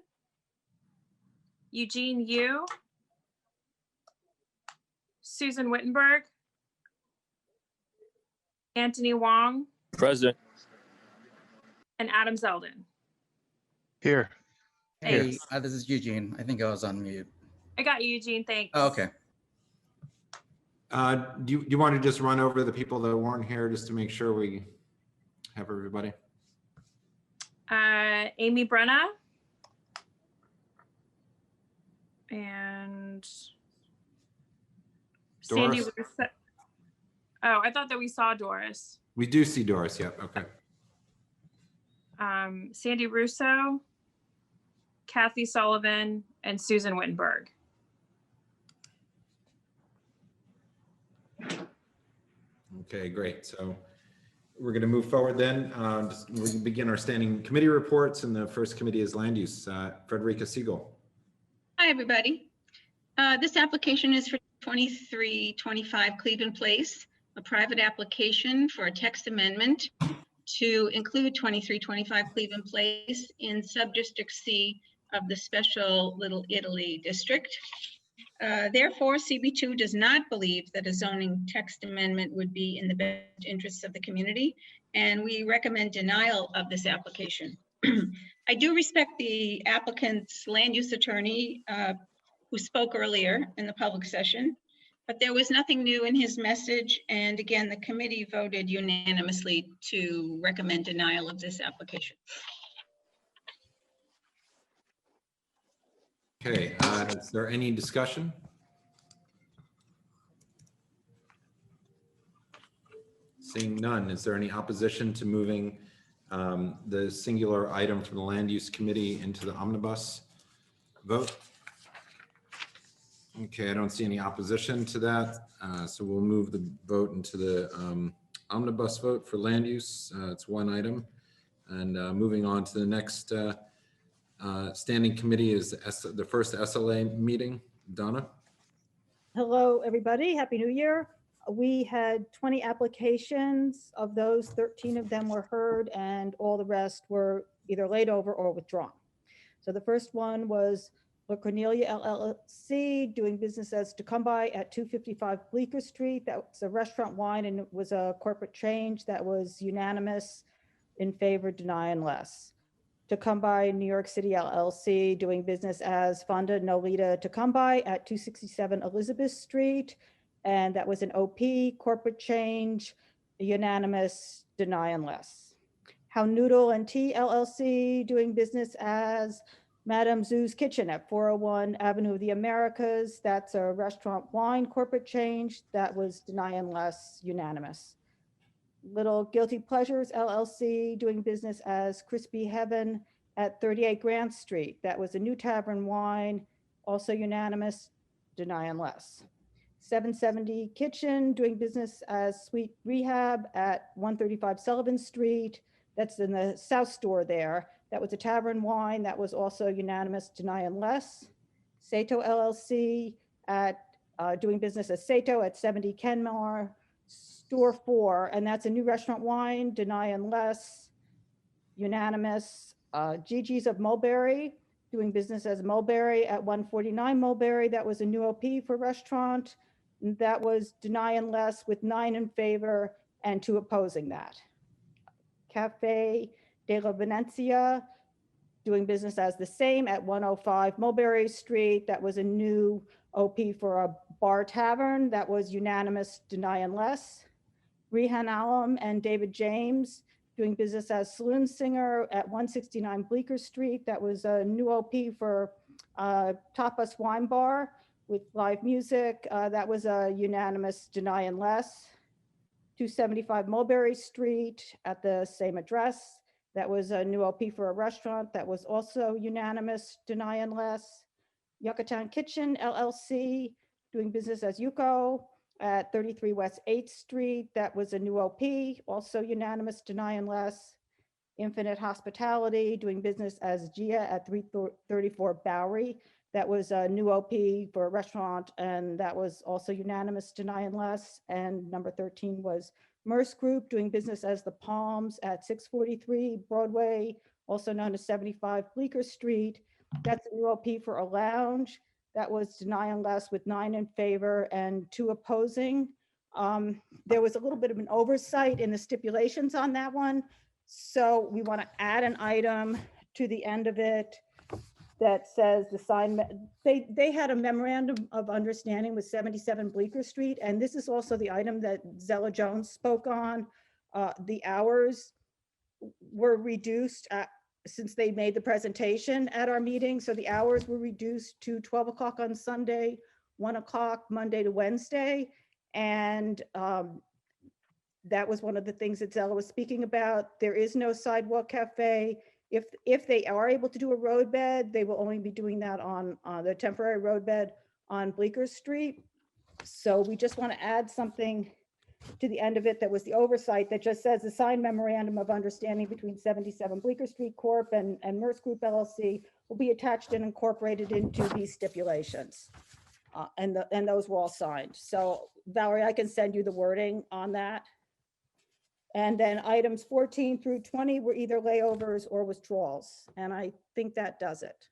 Eugene Yu, Susan Wittenberg, Anthony Wong, Present. and Adam Zeldin. Here. Thanks. Hey, this is Eugene. I think I was on mute. I got you, Eugene. Thanks. Oh, okay. Do you want to just run over the people that weren't here just to make sure we have everybody? Amy Brenna. And Sandy Doris? Russo. Oh, I thought that we saw Doris. We do see Doris. Yep. Okay. Sandy Russo, Kathy Sullivan, and Susan Wittenberg. Okay, great. So we're going to move forward then. We can begin our standing committee reports, and the first committee is land use. Frederica Siegel. Hi, everybody. This application is for 2325 Cleveland Place, a private application for a text amendment to include 2325 Cleveland Place in Subdistrict C of the Special Little Italy District. Therefore, CB2 does not believe that a zoning text amendment would be in the best interests of the community, and we recommend denial of this application. I do respect the applicant's land use attorney who spoke earlier in the public session, but there was nothing new in his message. And again, the committee voted unanimously to recommend denial of this application. Okay, is there any discussion? Seeing none, is there any opposition to moving the singular item from the land use committee into the omnibus vote? Okay, I don't see any opposition to that. So we'll move the vote into the omnibus vote for land use. It's one item. And moving on to the next standing committee is the first SLA meeting. Donna? Hello, everybody. Happy New Year. We had 20 applications. Of those, 13 of them were heard and all the rest were either laid over or withdrawn. So the first one was La Cornelia LLC, doing business as To Come By at 255 Bleecker Street. That's a restaurant wine and it was a corporate change that was unanimous in favor, deny unless. To Come By New York City LLC, doing business as Fonda Nolita To Come By at 267 Elizabeth Street. And that was an OP, corporate change, unanimous, deny unless. How Noodle and Tea LLC, doing business as Madame Zoo's Kitchen at 401 Avenue of the Americas. That's a restaurant wine corporate change. That was deny unless, unanimous. Little Guilty Pleasures LLC, doing business as Crispy Heaven at 38 Grant Street. That was a new tavern wine, also unanimous, deny unless. 770 Kitchen, doing business as Sweet Rehab at 135 Sullivan Street. That's in the South Store there. That was a tavern wine. That was also unanimous, deny unless. Sato LLC at doing business as Sato at 70 Kenmore, Store 4, and that's a new restaurant wine, deny unless, unanimous. Gigi's of Mulberry, doing business as Mulberry at 149 Mulberry. That was a new OP for restaurant. That was deny unless with 9 in favor and 2 opposing that. Cafe de la Venencia, doing business as the same at 105 Mulberry Street. That was a new OP for a bar tavern. That was unanimous, deny unless. Rehan Alam and David James, doing business as Saloon Singer at 169 Bleecker Street. That was a new OP for Tapas Wine Bar with live music. That was a unanimous, deny unless. 275 Mulberry Street at the same address. That was a new OP for a restaurant. That was also unanimous, deny unless. Yucatan Kitchen LLC, doing business as Yuko at 33 West 8th Street. That was a new OP, also unanimous deny unless. Infinite Hospitality, doing business as Gia at 334 Bowery. That was a new OP for a restaurant, and that was also unanimous deny unless. And number 13 was Merce Group, doing business as The Palms at 643 Broadway, also known as 75 Bleecker Street. That's a new OP for a lounge. That was deny unless with 9 in favor and 2 opposing. There was a little bit of an oversight in the stipulations on that one. So we want to add an item to the end of it that says the sign, they had a memorandum of understanding with 77 Bleecker Street. And this is also the item that Zella Jones spoke on. The hours were reduced since they made the presentation at our meeting. So the hours were reduced to 12 o'clock on Sunday, 1 o'clock Monday to Wednesday. And that was one of the things that Zella was speaking about. There is no sidewalk cafe. If they are able to do a roadbed, they will only be doing that on the temporary roadbed on Bleecker Street. So we just want to add something to the end of it that was the oversight that just says the signed memorandum of understanding between 77 Bleecker Street Corp. and Merce Group LLC will be attached and incorporated into these stipulations. And those were all signed. So Valerie, I can send you the wording on that. And then items 14 through 20 were either layovers or withdrawals. And I think that does it.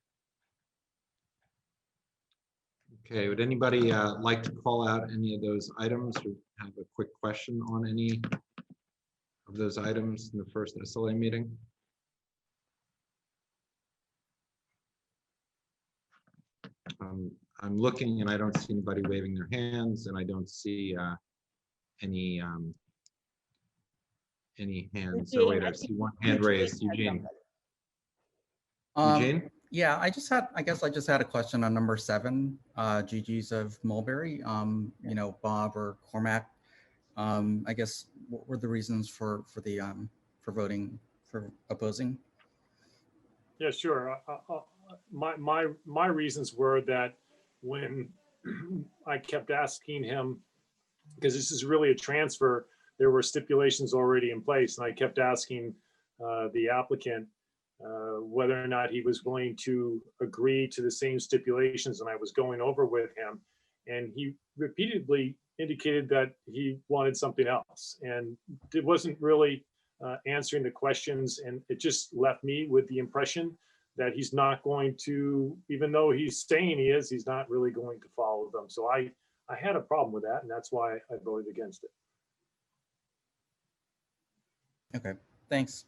Okay, would anybody like to call out any of those items or have a quick question on any of those items in the first SLA meeting? I'm looking and I don't see anybody waving their hands, and I don't see any hands. Oh wait, I see one hand raised. Eugene. Eugene? Yeah, I guess I just had a question on number 7, GG's of Mulberry. You know, Bob or Cormac. I guess what were the reasons for voting for opposing? Yeah, sure. My reasons were that when I kept asking him, because this is really a transfer, there were stipulations already in place, and I kept asking the applicant whether or not he was going to agree to the same stipulations, and I was going over with him, and he repeatedly indicated that he wanted something else, and it wasn't really answering the questions, and it just left me with the impression that he's not going to, even though he's saying he is, he's not really going to follow them. So I had a problem with that, and that's why I voted against it. Okay, thanks.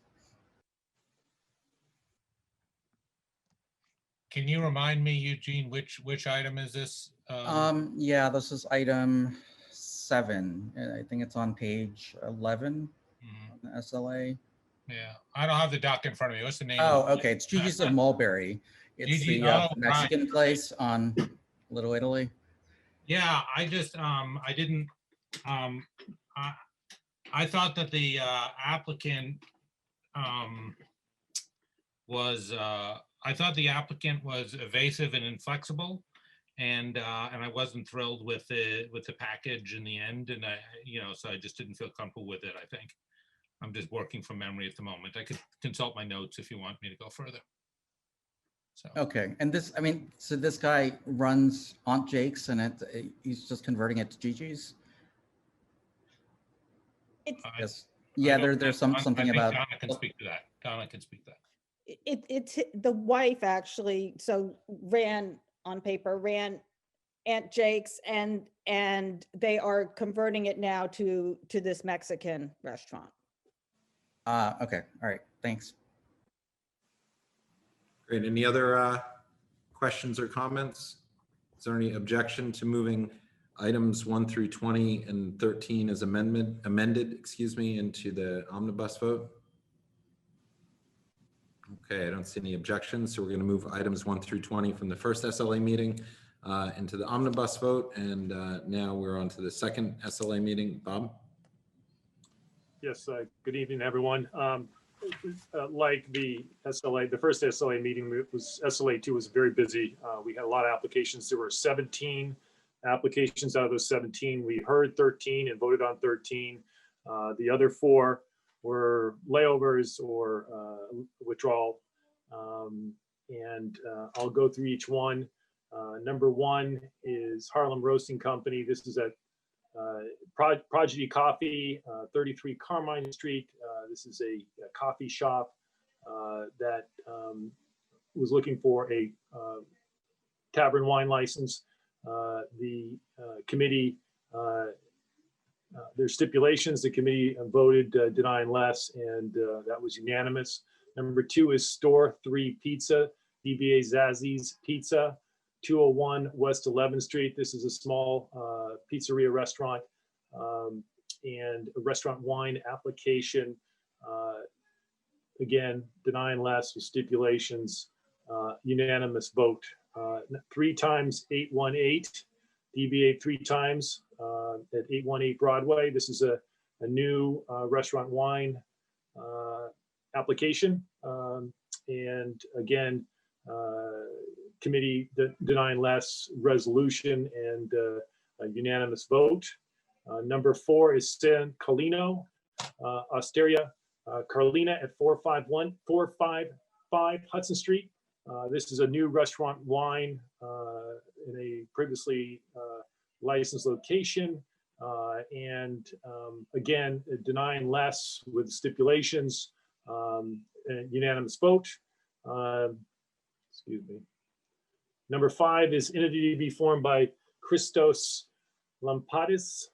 Can you remind me, Eugene, which item is this? Yeah, this is item 7. I think it's on page 11 on the SLA. Yeah, I don't have the doc in front of me. What's the name? Oh, okay. It's GG's of Mulberry. It's Gigi, the oh, Mexican right. place on Little Italy. Yeah, I just I didn't I thought that the applicant was evasive and inflexible, and I wasn't thrilled with the package in the end, and so I just didn't feel comfortable with it. I think I'm just working from memory at the moment. I could consult my notes if you want me to go further. So. Okay, and this, I mean, so this guy runs Aunt Jake's, and he's just converting it to GG's. Yes. Yeah, there's something about. Donna can speak to that. Donna can speak to that. It's the wife actually. So ran Aunt Jake's, and they are converting it now to this Mexican restaurant. Okay. All right. Thanks. Great. Any other questions or comments? Is there any objection to moving items 1 through 20 and 13 as amended, excuse me, into the omnibus vote? Okay, I don't see any objections. So we're going to move items 1 through 20 from the first SLA meeting into the omnibus vote. And now we're on to the second SLA meeting. Bob? Yes, good evening, everyone. Like the SLA, the first SLA meeting was SLA 2 was very busy. We had a lot of applications. There were 17 applications out of those 17. We heard 13 and voted on 13. The other 4 were layovers or withdrawal. And I'll go through each one. Number 1 is Harlem Roasting Company. This is at Prodigy Coffee, 33 Carmine Street. This is a coffee shop that was looking for a tavern wine license. The committee, there's stipulations. The committee voted denying less, and that was unanimous. Number 2 is Store 3 Pizza, DBA Zazzy's Pizza, 201 West 11th Street. This is a small pizzeria restaurant and a restaurant wine application. Again, denying less with stipulations, unanimous vote. 3 times 818, DBA 3 times at 818 Broadway. This is a new restaurant wine application. And again, committee denying less, resolution, and a unanimous vote. Number 4 is San Carlino, Osteria Carlina at 455 Hudson Street. This is a new restaurant wine in a previously licensed location. And again, denying less with stipulations, unanimous vote. Excuse me. Number 5 is entity to be formed by Christos Lampardis.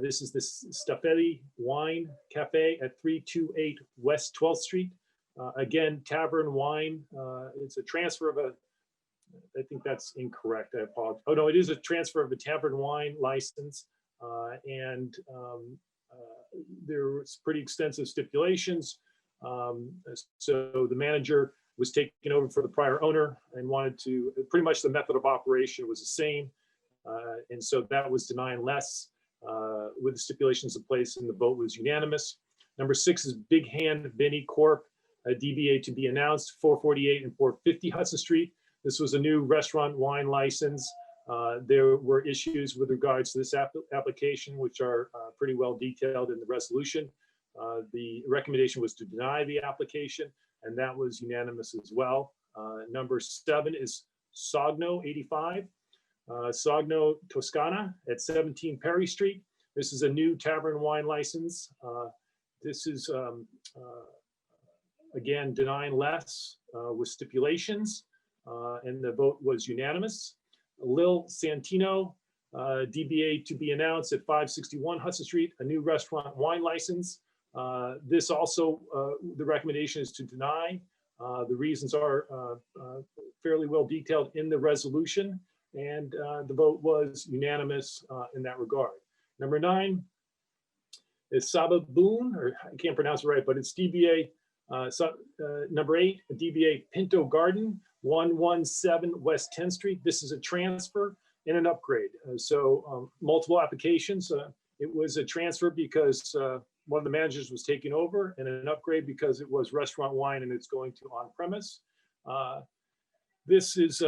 This is the Staffelli Wine Cafe at 328 West 12th Street. Again, tavern wine. It's a transfer of a, I think that's incorrect. I apologize. Oh no, it is a transfer of a tavern wine license. And there was pretty extensive stipulations. So the manager was taken over for the prior owner and wanted to, pretty much the method of operation was the same. And so that was denying less with the stipulations in place, and the vote was unanimous. Number 6 is Big Hand Benny Corp, a DBA to be announced, 448 and 450 Hudson Street. This was a new restaurant wine license. There were issues with regards to this application, which are pretty well detailed in the resolution. The recommendation was to deny the application, and that was unanimous as well. Number 7 is Sogno 85, Sogno Toscana at 17 Perry Street. This is a new tavern wine license. This is, again, denying less with stipulations, and the vote was unanimous. Lil Santino, DBA to be announced at 561 Hudson Street, a new restaurant wine license. This also, the recommendation is to deny. The reasons are fairly well detailed in the resolution, and the vote was unanimous in that regard. Number 9 is Sababoon, or I can't pronounce it right, but it's DBA. Number 8, DBA Pinto Garden, 117 West 10th Street. This is a transfer and an upgrade. So multiple applications. It was a transfer because one of the managers was taking over, and an upgrade because it was restaurant wine and it's going to on-premise. This is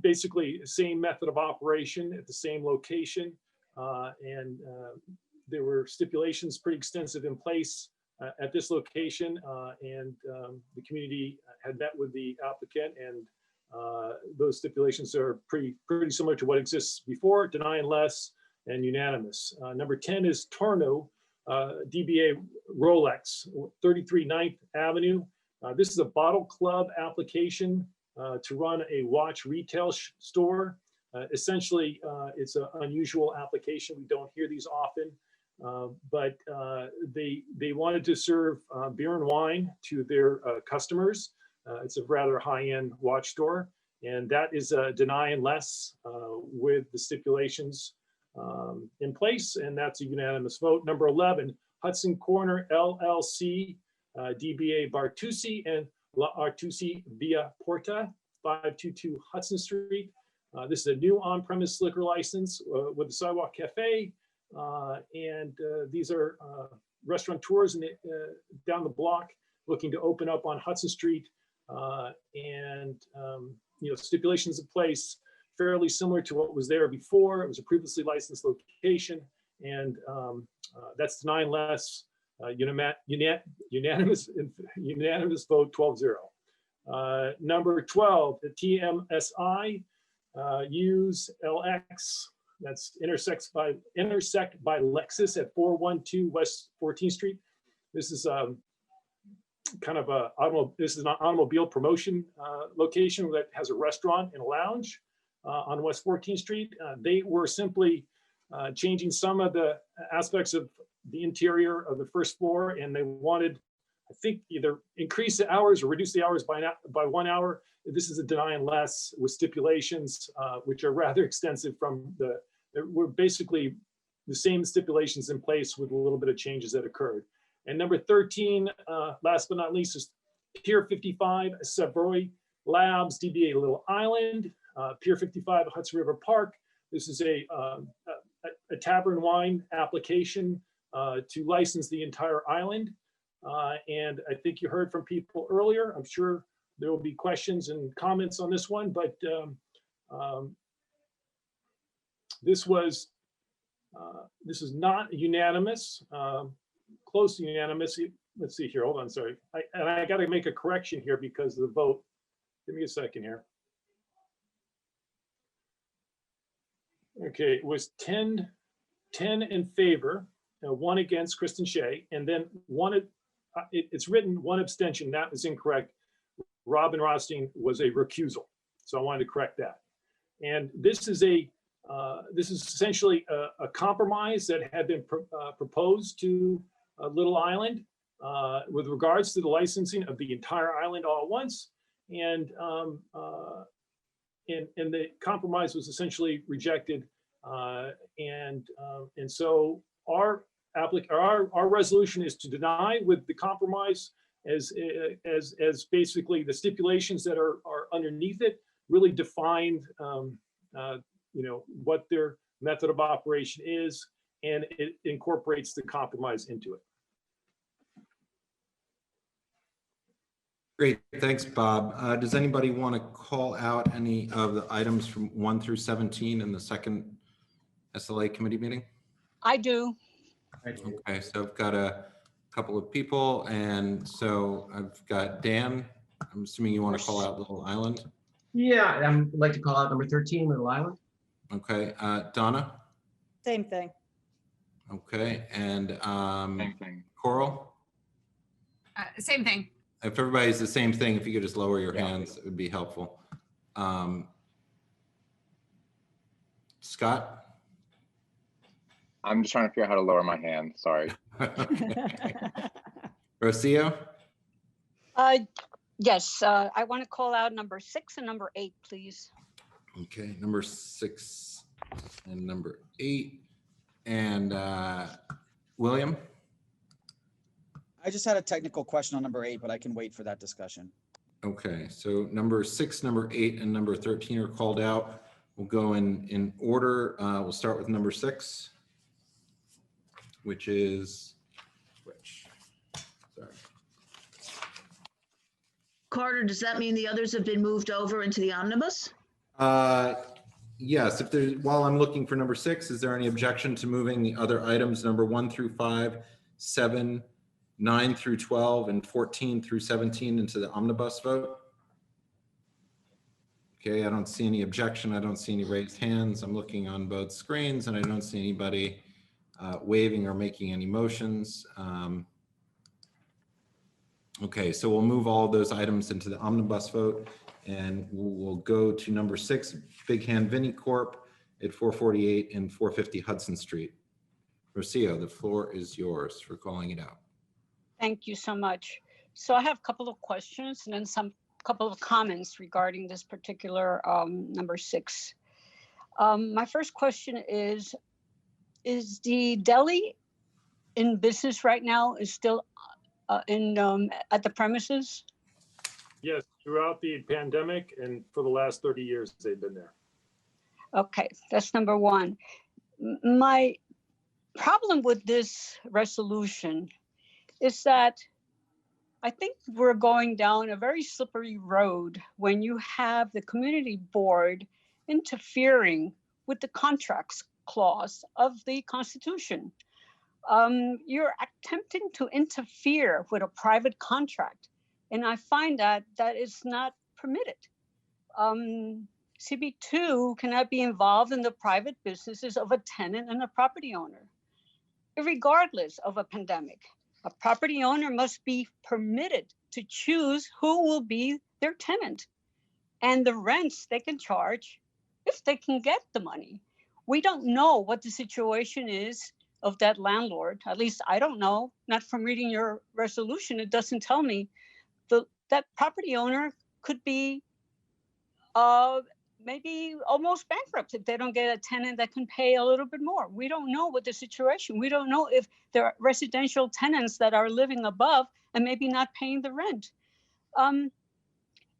basically the same method of operation at the same location. And there were stipulations pretty extensive in place at this location, and the community had met with the applicant, and those stipulations are pretty similar to what exists before, denying less and unanimous. Number 10 is Torno, DBA Rolex, 33 9th Avenue. This is a bottle club application to run a watch retail store. Essentially, it's an unusual application. We don't hear these often, but they wanted to serve beer and wine to their customers. It's a rather high-end watch store, and that is denying less with the stipulations in place, and that's a unanimous vote. Number 11, Hudson Corner LLC, DBA Bartusi and La Artusi Via Porta, 522 Hudson Street. This is a new on-premise liquor license with the Sidewalk Cafe, and these are restaurateurs down the block looking to open up on Hudson Street, and stipulations in place fairly similar to what was there before. It was a previously licensed location, and that's denying less, unanimous vote 12-0. Number 12, the TMSI use LX, that's intersect by Lexus at 412 West 14th Street. This is kind of this is an automobile promotion location that has a restaurant and a lounge on West 14th Street. They were simply changing some of the aspects of the interior of the first floor, and they wanted, I think, either increase the hours or reduce the hours by 1 hour. This is a denying less with stipulations, which are rather extensive were basically the same stipulations in place with a little bit of changes that occurred. And number 13, last but not least, is Pier 55 Savoy Labs, DBA Little Island, Pier 55 Hudson River Park. This is a tavern wine application to license the entire island. And I think you heard from people earlier. I'm sure there will be questions and comments on this one, but this is not unanimous. Close to unanimous. Let's see here. Hold on. Sorry. I got to make a correction here because of the vote. Give me a second here. Okay, it was 10 in favor, 1 against Kristen Shea, and then it's written 1 abstention. That was incorrect. Robin Rothstein was a recusal. So I wanted to correct that. And this is essentially a compromise that had been proposed to Little Island with regards to the licensing of the entire island all at once. And the compromise was essentially rejected. And so our resolution is to deny with the compromise as basically the stipulations that are underneath it really defined what their method of operation is, and it incorporates the compromise into it. Great, thanks, Bob. Does anybody want to call out any of the items from 1 through 17 in the second SLA committee meeting? I do. Okay, so I've got a couple of people, and so I've got Dan. I'm assuming you want to call out Little Island. Yeah, I'd like to call out number 13, Little Island. Okay, Donna. Same thing. Okay, and Same thing. Coral. Same thing. If everybody's the same thing, if you could just lower your hands, it would be helpful. Scott? I'm just trying to figure out how to lower my hand. Sorry. Rocio? Yes, I want to call out number 6 and number 8, please. Okay, number 6 and number 8. And William? I just had a technical question on number 8, but I can wait for that discussion. Okay, so number 6, number 8, and number 13 are called out. We'll go in order. We'll start with number 6, which is which? Sorry. Carter, does that mean the others have been moved over into the omnibus? Yes, while I'm looking for number 6, is there any objection to moving the other items, number 1 through 5, 7, 9 through 12, and 14 through 17 into the omnibus vote? Okay, I don't see any objection. I don't see any raised hands. I'm looking on both screens and I don't see anybody waving or making any motions. Okay, so we'll move all of those items into the omnibus vote, and we'll go to number 6, Big Hand Vinny Corp. at 448 and 450 Hudson Street. Rocio, the floor is yours for calling it out. Thank you so much. So I have a couple of questions and then couple of comments regarding this particular number 6. My first question is the deli in business right now is still at the premises? Yes, throughout the pandemic and for the last 30 years, they've been there. Okay, that's number 1. My problem with this resolution is that I think we're going down a very slippery road when you have the community board interfering with the contracts clause of the Constitution. You're attempting to interfere with a private contract, and I find that that is not permitted. CB2 cannot be involved in the private businesses of a tenant and a property owner. Regardless of a pandemic, a property owner must be permitted to choose who will be their tenant and the rents they can charge if they can get the money. We don't know what the situation is of that landlord. At least I don't know, not from reading your resolution. It doesn't tell me. That property owner could be maybe almost bankrupt if they don't get a tenant that can pay a little bit more. We don't know what the situation. We don't know if there are residential tenants that are living above and maybe not paying the rent.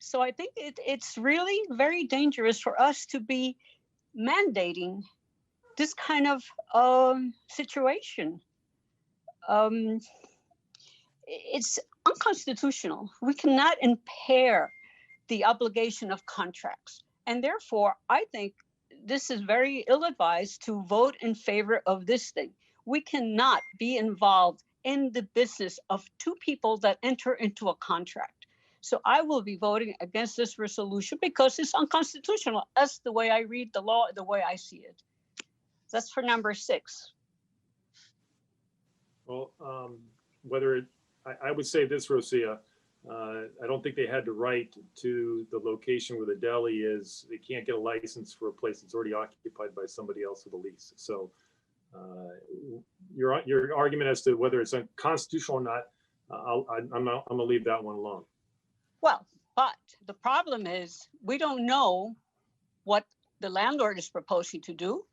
So I think it's really very dangerous for us to be mandating this kind of situation. It's unconstitutional. We cannot impair the obligation of contracts. And therefore, I think this is very ill-advised to vote in favor of this thing. We cannot be involved in the business of two people that enter into a contract. So I will be voting against this resolution because it's unconstitutional. That's the way I read the law, the way I see it. That's for number 6. Well, I would say this, Rosia, I don't think they had the right to the location where the deli is. They can't get a license for a place that's already occupied by somebody else with a lease. So your argument as to whether it's unconstitutional or not, I'm gonna leave that one alone. Well, but the problem is we don't know what the landlord is proposing to do.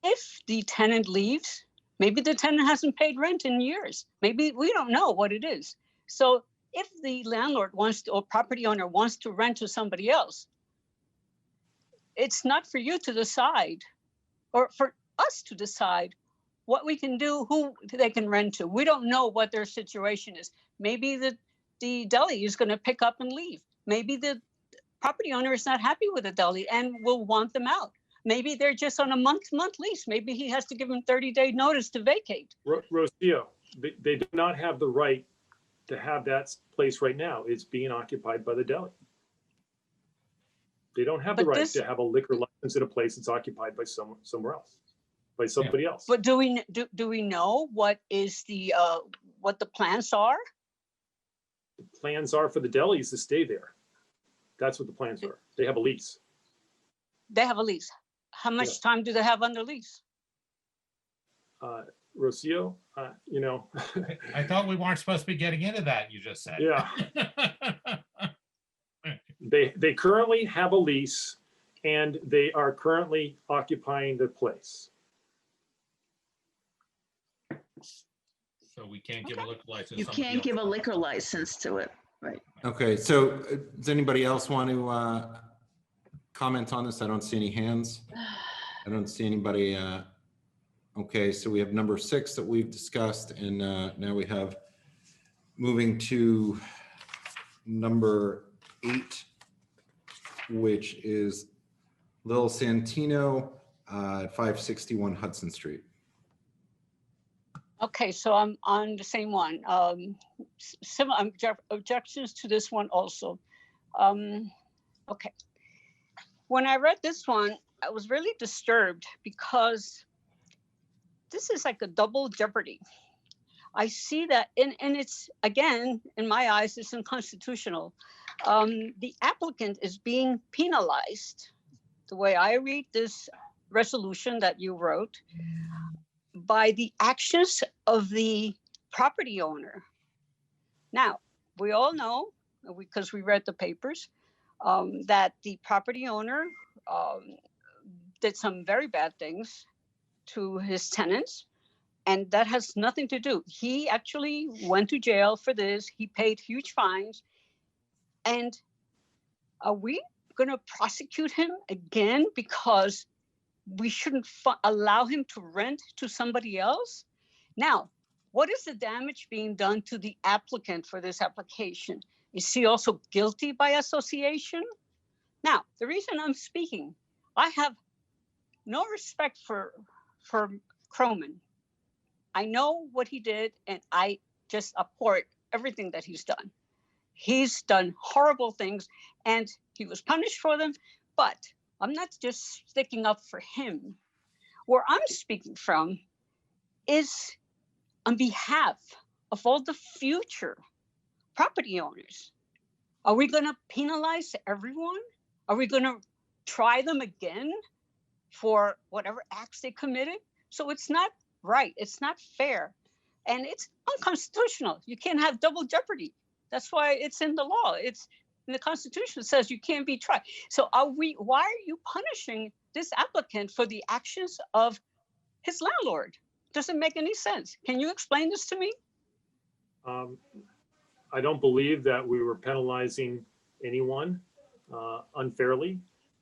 If the tenant leaves, maybe the tenant hasn't paid rent in years. Maybe we don't know what it is. So if the landlord wants to, or property owner wants to rent to somebody else, it's not for you to decide, or for us to decide what we can do, who they can rent to. We don't know what their situation is. Maybe the deli is going to pick up and leave. Maybe the property owner is not happy with the deli and will want them out. Maybe they're just on a month-to-month lease. Maybe he has to give them 30-day notice to vacate. Rocio, they do not have the right to have that place right now. It's being occupied by the deli. They don't have the right to have a liquor license in a place that's occupied by somewhere else, by somebody else. But do we know what is the what the plans are? The plans are for the delis to stay there. That's what the plans are. They have a lease. They have a lease. How much time do they have under lease? Rocio, you know. I thought we weren't supposed to be getting into that, you just said. Yeah. They currently have a lease and they are currently occupying the place. So we can't give a liquor license. You can't give a liquor license to it, right? Okay, so does anybody else want to comment on this? I don't see any hands. I don't see anybody. Okay, so we have number 6 that we've discussed, and now we have moving to number 8, which is Lil Santino, 561 Hudson Street. Okay, so I'm on the same one. Similar objections to this one also. Okay. When I read this one, I was really disturbed because this is like a double jeopardy. I see that, and it's, again, in my eyes, it's unconstitutional. The applicant is being penalized, the way I read this resolution that you wrote, by the actions of the property owner. Now, we all know, because we read the papers, that the property owner did some very bad things to his tenants, and that has nothing to do. He actually went to jail for this. He paid huge fines. And are we going to prosecute him again because we shouldn't allow him to rent to somebody else? Now, what is the damage being done to the applicant for this application? Is he also guilty by association? Now, the reason I'm speaking I have no respect for Croman. I know what he did, and I just abhor everything that he's done. He's done horrible things, and he was punished for them. But I'm not just sticking up for him. Where I'm speaking from is on behalf of all the future property owners. Are we going to penalize everyone? Are we going to try them again for whatever acts they committed? So it's not right. It's not fair. And it's unconstitutional. You can't have double jeopardy. That's why it's in the law. It's in the Constitution. It says you can't be tried. So why are you punishing this applicant for the actions of his landlord? Doesn't make any sense. Can you explain this to me? I don't believe that we were penalizing anyone unfairly.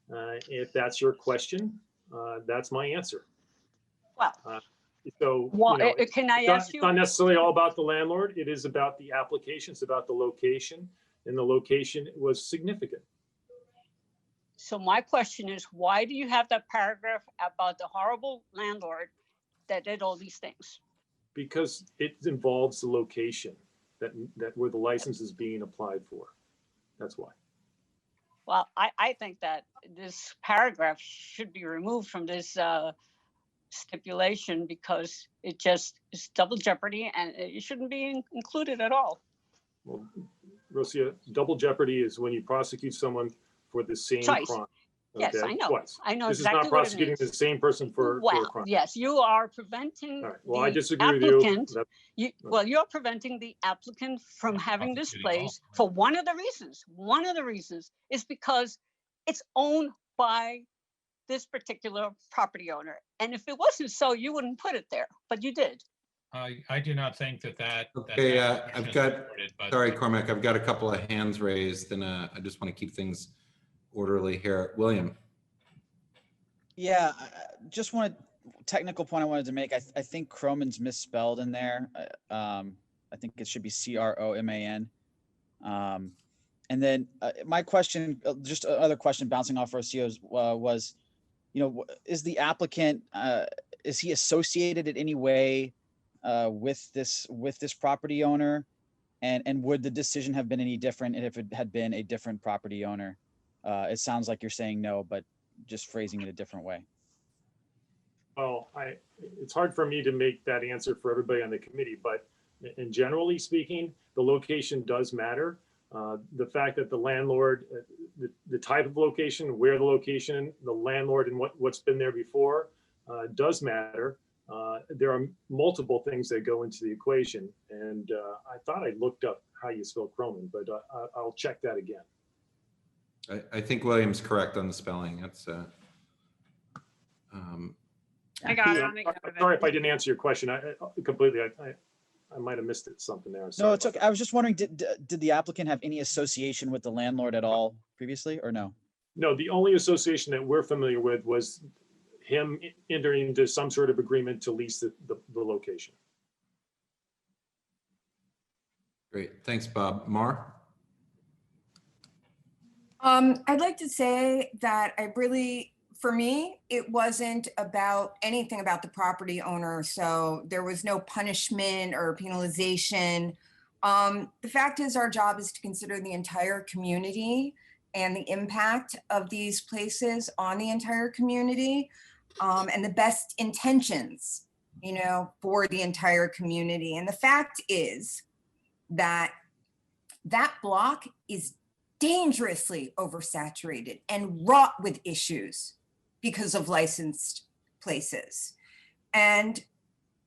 If that's your question, that's my answer. Well, so well, can I ask you? It's not necessarily all about the landlord. It is about the application. It's about the location, and the location was significant. So my question is, why do you have that paragraph about the horrible landlord that did all these things? Because it involves the location that where the license is being applied for. That's why. Well, I think that this paragraph should be removed from this stipulation because it just is double jeopardy and it shouldn't be included at all. Well, Rosia, double jeopardy is when you prosecute someone for the same Twice. crime. Yes, I know. Twice. I know This exactly is not prosecuting what it means. the same person for a crime. Yes, you are preventing All right. Well, the I disagree applicant. with you. Well, you're preventing the applicant from having this place for one of the reasons. One of the reasons is because it's owned by this particular property owner. And if it wasn't so, you wouldn't put it there, but you did. I do not think that. Okay, I've got, sorry, Cormac, I've got a couple of hands raised and I just want to keep things orderly here. William. Yeah, I just wanted, technical point I wanted to make. I think Croman's misspelled in there. I think it should be Croman. And then my question, just another question bouncing off Rocio's was, you know, is the applicant, is he associated in any way with this property owner? And would the decision have been any different if it had been a different property owner? It sounds like you're saying no, but just phrasing it a different way. Well, it's hard for me to make that answer for everybody on the committee, but in generally speaking, the location does matter. The fact that the landlord, the type of location, where the location, the landlord, and what's been there before does matter. There are multiple things that go into the equation, and I thought I looked up how you spell Croman, but I'll check that again. I think William's correct on the spelling. That's I got it. I'm sorry if I didn't answer your question. I completely. I might have missed it something there. No, it's okay. I was just wondering, did the applicant have any association with the landlord at all previously, or no? No, the only association that we're familiar with was him entering into some sort of agreement to lease the location. great. Thanks, Bob. Mar? I'd like to say that for me, it wasn't about anything about the property owner. So there was no punishment or penalization. The fact is, our job is to consider the entire community and the impact of these places on the entire community, and the best intentions, you know, for the entire community. And the fact is that that block is dangerously oversaturated and wrought with issues because of licensed places. And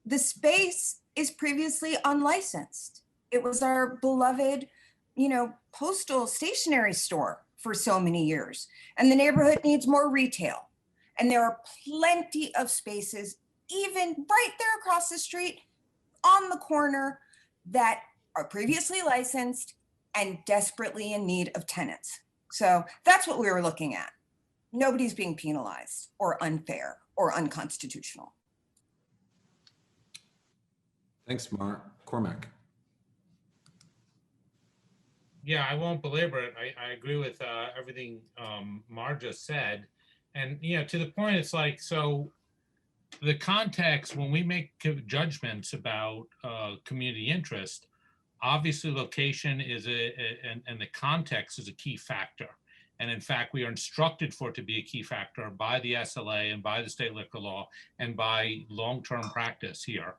the space is previously unlicensed. It was our beloved, you know, postal stationery store for so many years. And the neighborhood needs more retail. And there are plenty of spaces, even right there across the street on the corner, that are previously licensed and desperately in need of tenants. So that's what we were looking at. Nobody's being penalized or unfair or unconstitutional. Thanks, Mar. Cormac. Yeah, I won't belabor it. I agree with everything Mar just said. And, you know, to the point, it's like, so the context, when we make judgments about community interest, obviously location is and the context is a key factor. And in fact, we are instructed for it to be a key factor by the SLA and by the state liquor law and by long-term practice here.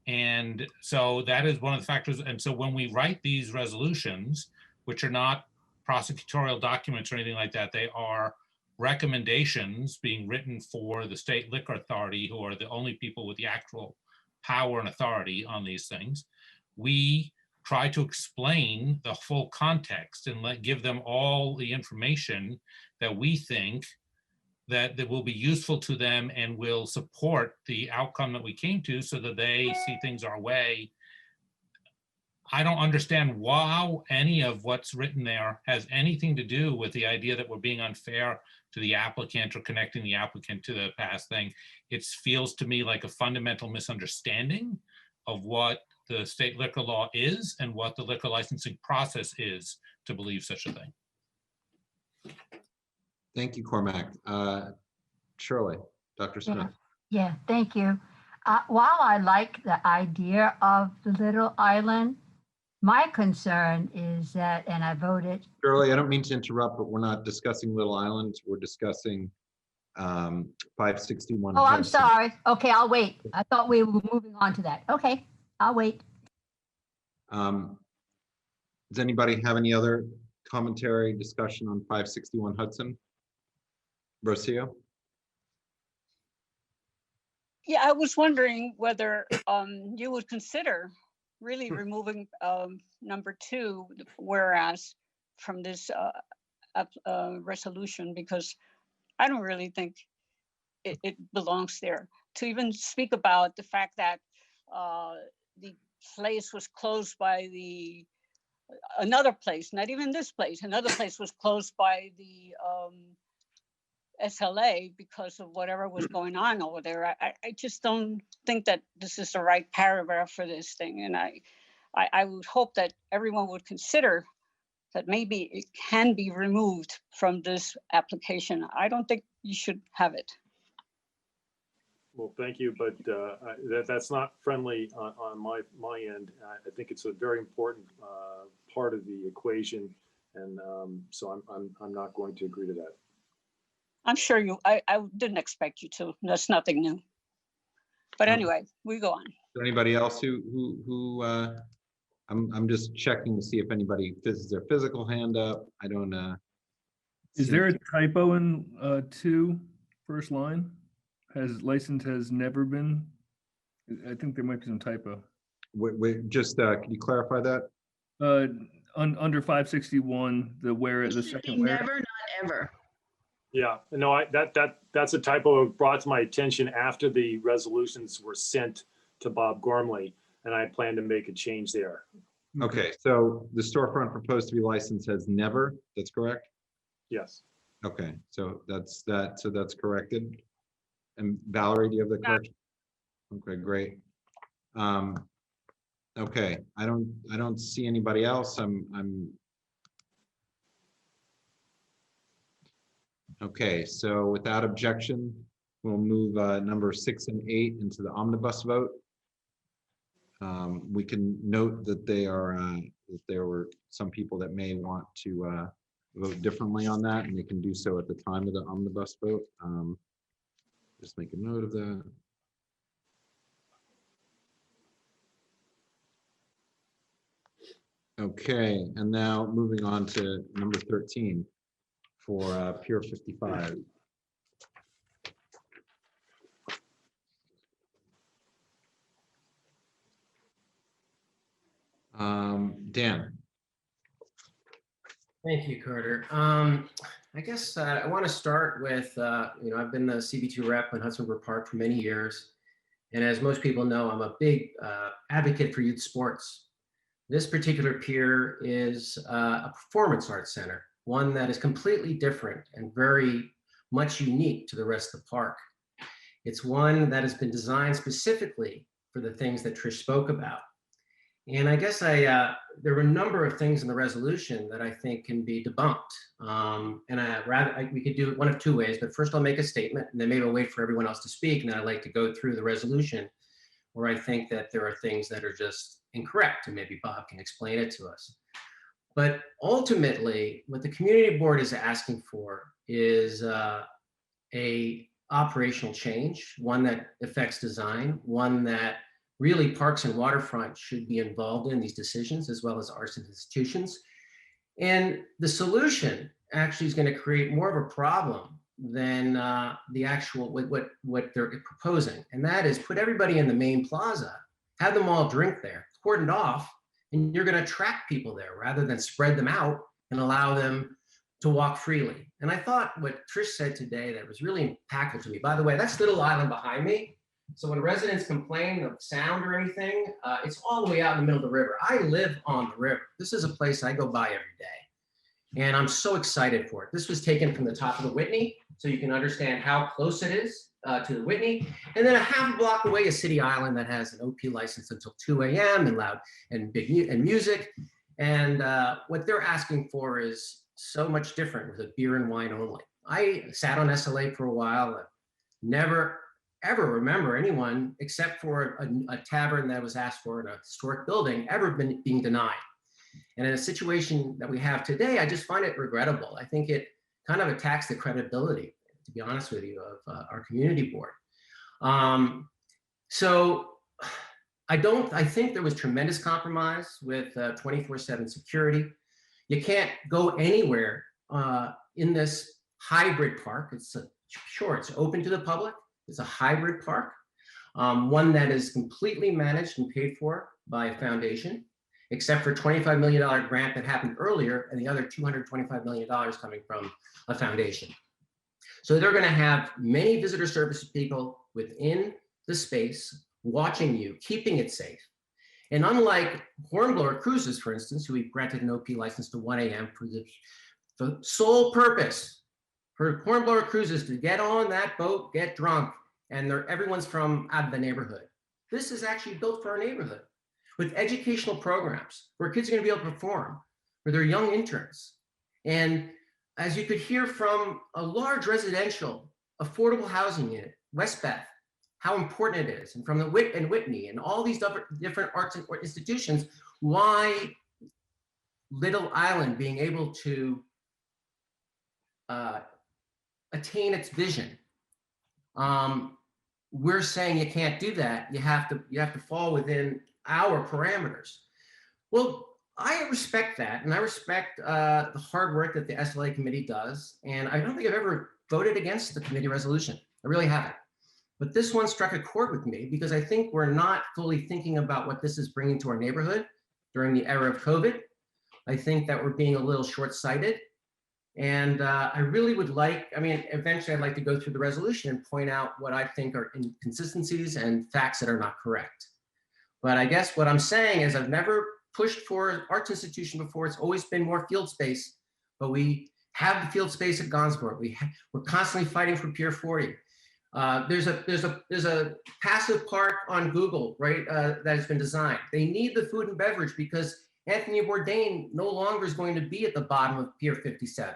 And so that is one of the factors. And so when we write these resolutions, which are not prosecutorial documents or anything like that, they are recommendations being written for the state liquor authority, who are the only people with the actual power and authority on these things. We try to explain the full context and give them all the information that we think that will be useful to them and will support the outcome that we came to, so that they see things our way. I don't understand how any of what's written there has anything to do with the idea that we're being unfair to the applicant or connecting the applicant to the past thing. It feels to me like a fundamental misunderstanding of what the state liquor law is and what the liquor licensing process is to believe such a thing. Thank you, Cormac. Shirley, Dr. Smith. Yeah, thank you. While I like the idea of the little island, my concern is that, and I voted. Shirley, I don't mean to interrupt, but we're not discussing Little Islands. We're discussing 561. Oh, I'm sorry. Okay, I'll wait. I thought we were moving on to that. Okay, I'll wait. Does anybody have any other commentary, discussion on 561 Hudson? Rocio? Yeah, I was wondering whether you would consider really removing number 2, whereas, from this resolution, because I don't really think it belongs there. To even speak about the fact that the place was closed by another place, not even this place, another place was closed by the SLA because of whatever was going on over there. I just don't think that this is the right paragraph for this thing. And I would hope that everyone would consider that maybe it can be removed from this application. I don't think you should have it. Well, thank you, but that's not friendly on my end. I think it's a very important part of the equation, and so I'm not going to agree to that. I'm sure I didn't expect you to. That's nothing new. But anyway, we go on. Is there anybody else who I'm just checking to see if anybody has their physical hand up. I don't Is there a typo in 2 first line? License has never been. I think there might be some typo. Wait, just could you clarify that? Under 561, the second where. Never, not ever. Yeah, no, that's a typo brought to my attention after the resolutions were sent to Bob Gormley, and I plan to make a change there. Okay, so the storefront proposed to be licensed has never, that's correct? Yes. Okay, so that's corrected. And Valerie, do you have the correction? Okay, great. Okay, I don't see anybody else. Okay, so without objection, we'll move number 6 and 8 into the omnibus vote. We can note that that there were some people that may want to vote differently on that, and they can do so at the time of the omnibus vote. Just make a note of that. Okay, and now moving on to number 13 for Pier 55. Dan. Thank you, Carter. I guess I want to start with, I've been the CB2 rep in Hudson River Park for many years. And as most people know, I'm a big advocate for youth sports. This particular pier is a performance arts center, one that is completely different and very much unique to the rest of the park. It's one that has been designed specifically for the things that Trish spoke about. And I guess there were a number of things in the resolution that I think can be debunked. And we could do it one of two ways, but first I'll make a statement and then maybe I'll wait for everyone else to speak. And then I'd like to go through the resolution where I think that there are things that are just incorrect and maybe Bob can explain it to us. But ultimately, what the community board is asking for is a operational change, one that affects design, one that really parks and waterfront should be involved in these decisions, as well as arts institutions. And the solution actually is going to create more of a problem than the actual what they're proposing. And that is put everybody in the main plaza, have them all drink there, cordoned off, and you're going to attract people there rather than spread them out and allow them to walk freely. And I thought what Trish said today that was really impactful to me. By the way, that's Little Island behind me. So when residents complain of sound or anything, it's all the way out in the middle of the river. I live on the river. This is a place I go by every day. And I'm so excited for it. This was taken from the top of the Whitney, so you can understand how close it is to the Whitney. And then a half a block away is City Island that has an OP license until 2 a.m. and loud and big music. And what they're asking for is so much different with a beer and wine only. I sat on SLA for a while. Never ever remember anyone except for a tavern that was asked for in a historic building ever being denied. And in a situation that we have today, I just find it regrettable. I think it kind of attacks the credibility, to be honest with you, of our community board. So I think there was tremendous compromise with 24/7 security. You can't go anywhere in this hybrid park. Sure, it's open to the public. It's a hybrid park, one that is completely managed and paid for by a foundation, except for $25 million grant that happened earlier and the other $225 million coming from a foundation. So they're going to have many visitor service people within the space watching you, keeping it safe. And unlike Hornblower Cruises, for instance, who we granted an OP license to 1 a.m. for the sole purpose for Hornblower Cruises to get on that boat, get drunk, and everyone's from out of the neighborhood. This is actually built for our neighborhood with educational programs where kids are going to be able to perform, where they're young interns. And as you could hear from a large residential affordable housing unit, West Beth, how important it is, and from the Whitney and all these different arts and institutions, why Little Island being able to attain its vision. We're saying you can't do that. You have to fall within our parameters. Well, I respect that, and I respect the hard work that the SLA committee does. And I don't think I've ever voted against the committee resolution. I really haven't. But this one struck a chord with me because I think we're not fully thinking about what this is bringing to our neighborhood during the era of COVID. I think that we're being a little short-sighted. And I really would eventually I'd like to go through the resolution and point out what I think are inconsistencies and facts that are not correct. But I guess what I'm saying is I've never pushed for an arts institution before. It's always been more field space, but we have the field space at Gonsborough. We're constantly fighting for Pier 40. There's a passive park on Google, right, that has been designed. They need the food and beverage because Anthony Bourdain no longer is going to be at the bottom of Pier 57.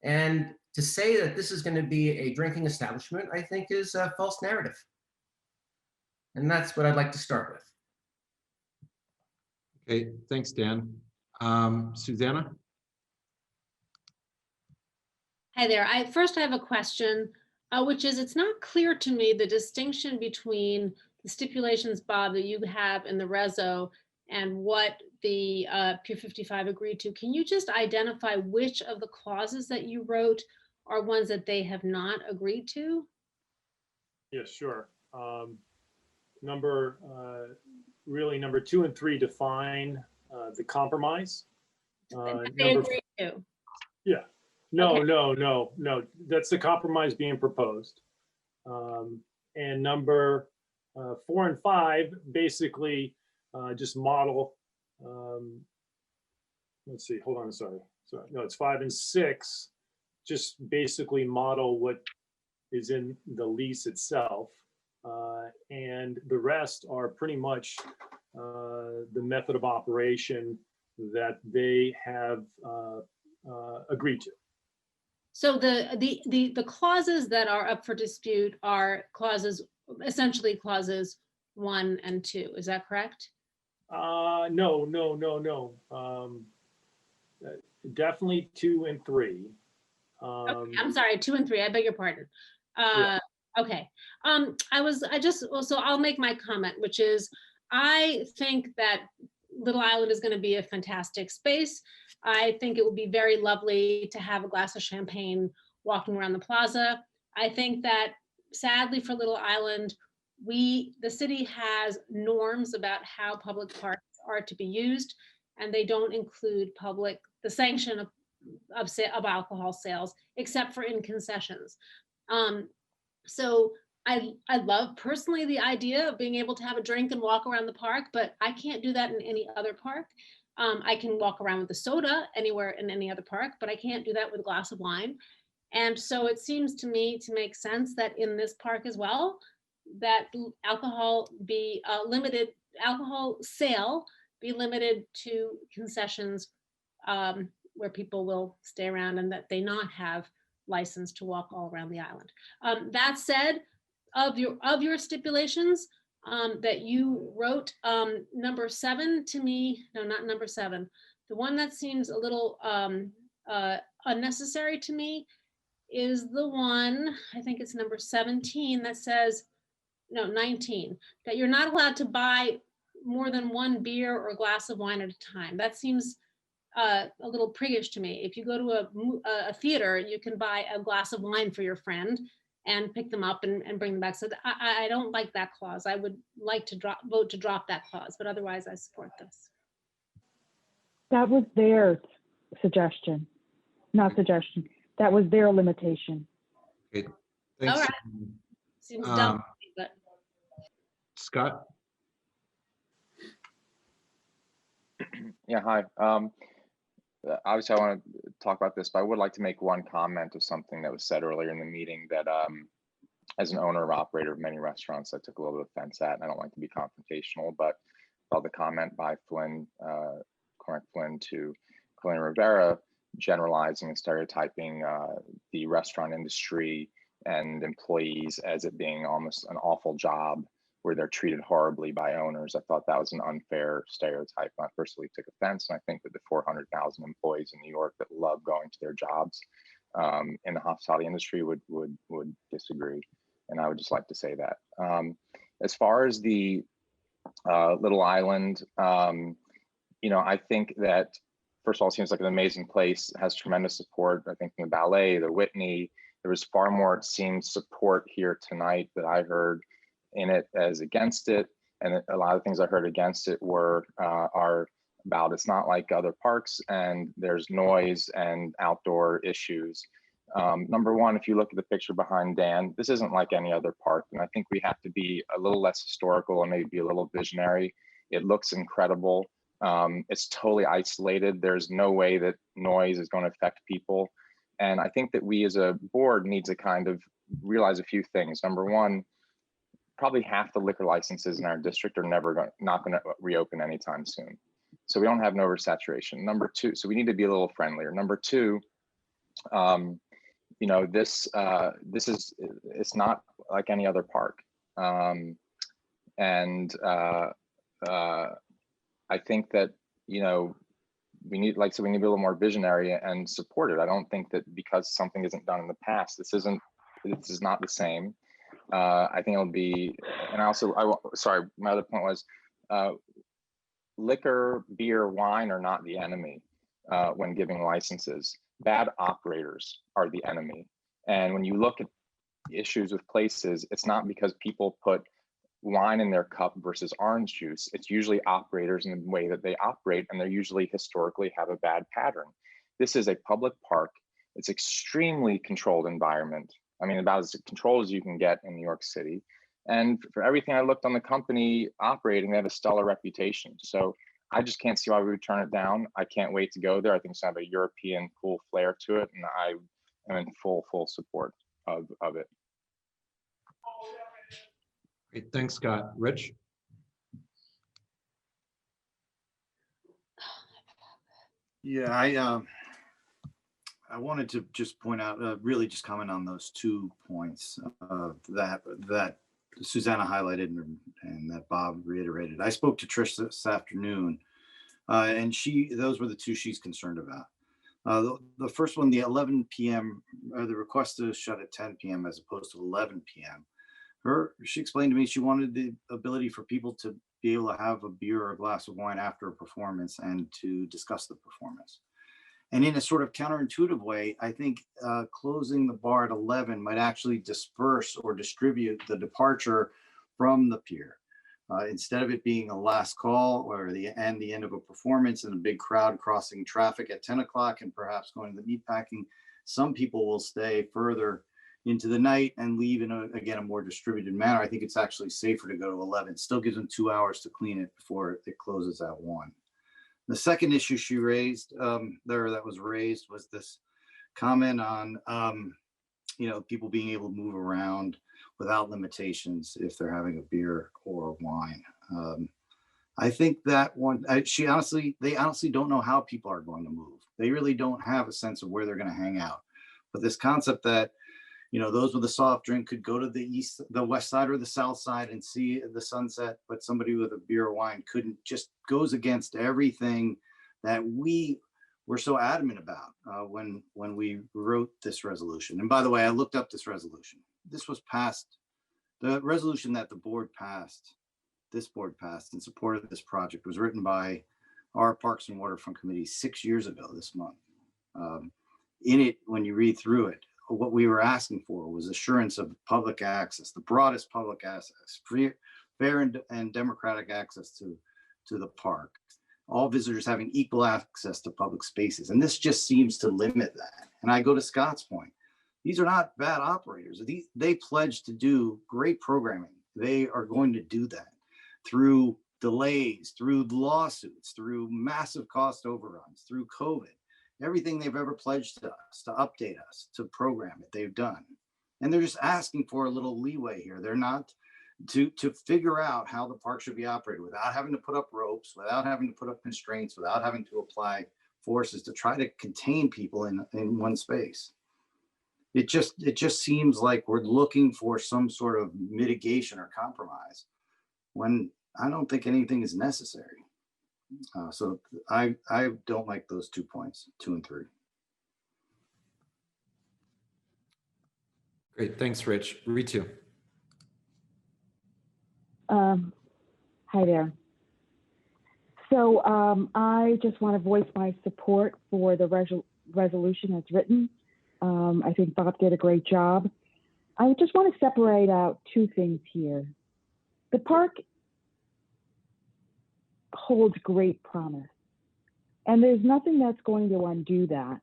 And to say that this is going to be a drinking establishment, I think is a false narrative. And that's what I'd like to start with. Okay, thanks, Dan. Susanna? Hi there. First I have a question, which is it's not clear to me the distinction between the stipulations, Bob, that you have in the reso and what the Pier 55 agreed to. Can you just identify which of the clauses that you wrote are ones that they have not agreed to? Yeah, sure. Number 2 and 3 define the compromise. They agreed to. Yeah. No. That's the compromise being proposed. And number 4 and 5 basically just model. Let's see. Hold on. Sorry. No, it's 5 and 6. Just basically model what is in the lease itself, and the rest are pretty much the method of operation that they have agreed to. So the clauses that are up for dispute are essentially clauses 1 and 2. Is that correct? No. Definitely 2 and 3. Okay, I'm sorry, 2 and 3. I beg your pardon. Yeah. Okay. So I'll make my comment, which is I think that Little Island is going to be a fantastic space. I think it would be very lovely to have a glass of champagne walking around the plaza. I think that sadly for Little Island, the city has norms about how public parks are to be used, and they don't include the sanction of alcohol sales, except for in concessions. So I love personally the idea of being able to have a drink and walk around the park, but I can't do that in any other park. I can walk around with a soda anywhere in any other park, but I can't do that with a glass of wine. And so it seems to me to make sense that in this park as well, that alcohol sale be limited to concessions where people will stay around and that they not have license to walk all around the island. That said, of your stipulations that you wrote, number 7 to me, no, not number 7, the one that seems a little unnecessary to me is the one, I think it's number 17, that says, no, 19, that you're not allowed to buy more than 1 beer or glass of wine at a time. That seems a little priggish to me. If you go to a theater, you can buy a glass of wine for your friend and pick them up and bring them back. So I don't like that clause. I would like to vote to drop that clause, but otherwise I support this. That was their suggestion, not suggestion. That was their limitation. Okay, thanks. All right. Seems dumb, but. Scott? Yeah, hi. Obviously, I want to talk about this, but I would like to make one comment of something that was said earlier in the meeting that as an owner or operator of many restaurants, I took a little bit of offense at, and I don't like to be confrontational, but about the comment by Flynn, Correct Flynn to Colleen Rivera, generalizing and stereotyping the restaurant industry and employees as it being almost an awful job where they're treated horribly by owners. I thought that was an unfair stereotype. I personally took offense, and I think that the 400,000 employees in New York that love going to their jobs in the hospitality industry would disagree, and I would just like to say that. As far as the Little Island, I think that first of all, it seems like an amazing place. It has tremendous support. I think from the ballet, the Whitney, there was far more, it seemed, support here tonight that I heard in it as against it. And a lot of things I heard against it are about it's not like other parks and there's noise and outdoor issues. Number one, if you look at the picture behind Dan, this isn't like any other park. And I think we have to be a little less historical and maybe be a little visionary. It looks incredible. It's totally isolated. There's no way that noise is going to affect people. And I think that we as a board need to kind of realize a few things. Number one, probably half the liquor licenses in our district are not going to reopen anytime soon. So we don't have an oversaturation. Number two, so we need to be a little friendlier. Number two, it's not like any other park. I think that, we need, like, so we need to be a little more visionary and support it. I don't think that because something isn't done in the past, this is not the same. I think it'll be, and sorry, my other point was liquor, beer, wine are not the enemy when giving licenses. Bad operators are the enemy. And when you look at issues with places, it's not because people put wine in their cup versus orange juice. It's usually operators in the way that they operate, and they usually historically have a bad pattern. This is a public park. It's extremely controlled environment. I mean, about as controlled as you can get in New York City. And for everything I looked on the company operating, they have a stellar reputation. So I just can't see why we would turn it down. I can't wait to go there. I think it's going to have a European cool flair to it. And I am in full support of it. Great, thanks, Scott. Rich? Yeah, I wanted to just point out, really just comment on those 2 points that Susanna highlighted and that Bob reiterated. I spoke to Trish this afternoon, and those were the 2 she's concerned about. The first one, the 11 p.m., the request to shut at 10 p.m. as opposed to 11 p.m. She explained to me she wanted the ability for people to be able to have a beer or a glass of wine after a performance and to discuss the performance. And in a sort of counterintuitive way, I think closing the bar at 11 might actually disperse or distribute the departure from the pier. Instead of it being a last call or the end of a performance and a big crowd crossing traffic at 10 o'clock and perhaps going to the meatpacking, some people will stay further into the night and leave in a more distributed manner. I think it's actually safer to go to 11. Still gives them 2 hours to clean it before it closes at 1. The second issue she raised that was raised was this comment on people being able to move around without limitations if they're having a beer or wine. I think that one, they honestly don't know how people are going to move. They really don't have a sense of where they're going to hang out. But this concept that those with a soft drink could go to the west side or the south side and see the sunset, but somebody with a beer or wine couldn't, just goes against everything that we were so adamant about when we wrote this resolution. And by the way, I looked up this resolution. This was passed, the resolution that this board passed in support of this project was written by our Parks and Waterfront Committee 6 years ago this month. In it, when you read through it, what we were asking for was assurance of public access, the broadest public access, fair and democratic access to the park, all visitors having equal access to public spaces. And this just seems to limit that. And I go to Scott's point. These are not bad operators. They pledged to do great programming. They are going to do that through delays, through lawsuits, through massive cost overruns, through COVID. Everything they've ever pledged to us, to update us, to program it, they've done. And they're just asking for a little leeway here. They're not to figure out how the park should be operated without having to put up ropes, without having to put up constraints, without having to apply forces to try to contain people in one space. It just seems like we're looking for some sort of mitigation or compromise when I don't think anything is necessary. So I don't like those 2 points, 2 and 3. Great, thanks, Rich. Ritu. Hi there. So I just want to voice my support for the resolution as written. I think Bob did a great job. I just want to separate out 2 things here. The park holds great promise, and there's nothing that's going to undo that.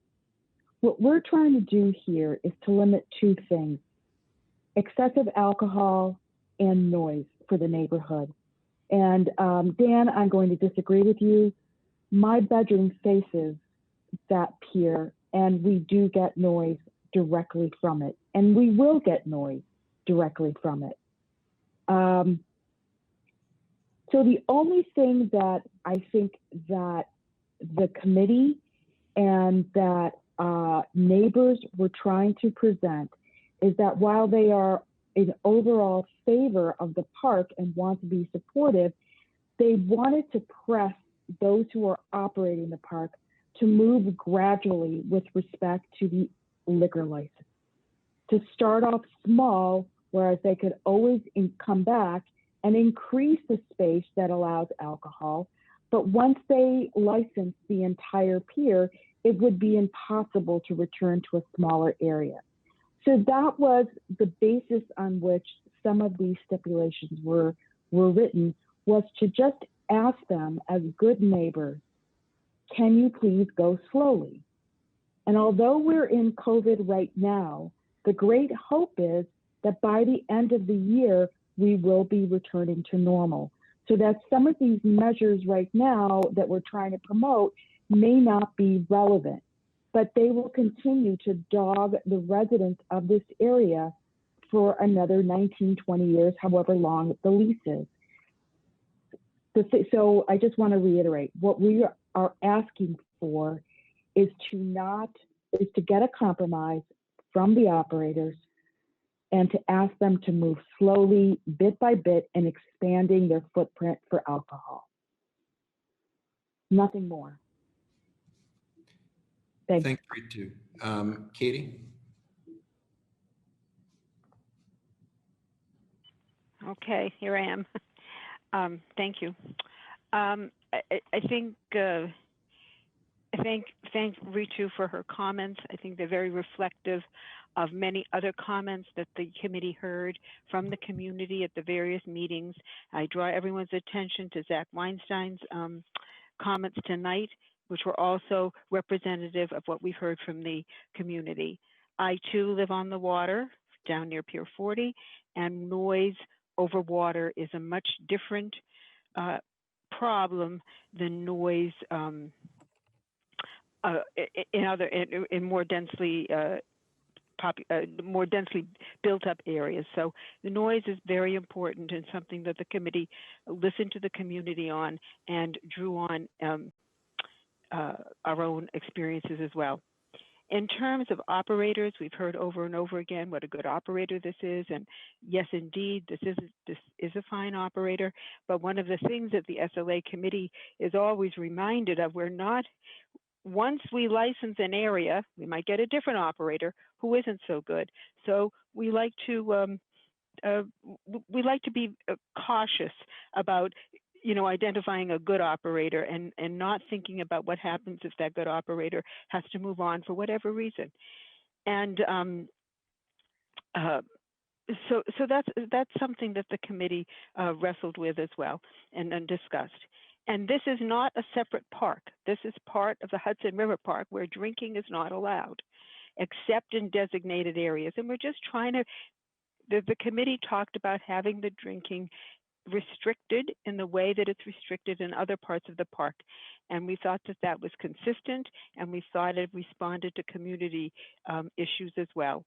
What we're trying to do here is to limit 2 things: excessive alcohol and noise for the neighborhood. And Dan, I'm going to disagree with you. My bedroom faces that pier, and we do get noise directly from it, and we will get noise directly from it. So the only thing that I think that the committee and that neighbors were trying to present is that while they are in overall favor of the park and want to be supportive, they wanted to press those who are operating the park to move gradually with respect to the liquor license, to start off small, whereas they could always come back and increase the space that allows alcohol. But once they license the entire pier, it would be impossible to return to a smaller area. So that was the basis on which some of these stipulations were written, was to just ask them as good neighbors, can you please go slowly? And although we're in COVID right now, the great hope is that by the end of the year, we will be returning to normal. So that some of these measures right now that we're trying to promote may not be relevant, but they will continue to dog the residents of this area for another 19, 20 years, however long the lease is. So I just want to reiterate, what we are asking for is to get a compromise from the operators and to ask them to move slowly, bit by bit, in expanding their footprint for alcohol. Nothing more. Thanks. Thank you, Ritu. Katie? Okay, here I am. Thank you. I think thank Ritu for her comments. I think they're very reflective of many other comments that the committee heard from the community at the various meetings. I draw everyone's attention to Zach Weinstein's comments tonight, which were also representative of what we've heard from the community. I too live on the water down near Pier 40, and noise over water is a much different problem than noise in more densely more densely built up areas. So the noise is very important and something that the committee listened to the community on and drew on our own experiences as well. In terms of operators, we've heard over and over again what a good operator this is. And yes, indeed, this is a fine operator. But one of the things that the SLA committee is always reminded of, we're not, once we license an area, we might get a different operator who isn't so good. So we like to be cautious about, you know, identifying a good operator and not thinking about what happens if that good operator has to move on for whatever reason. And so that's something that the committee wrestled with as well and discussed. And this is not a separate park. This is part of the Hudson River Park where drinking is not allowed, except in designated areas. And we're just trying to, the committee talked about having the drinking restricted in the way that it's restricted in other parts of the park. And we thought that that was consistent, and we thought it responded to community issues as well.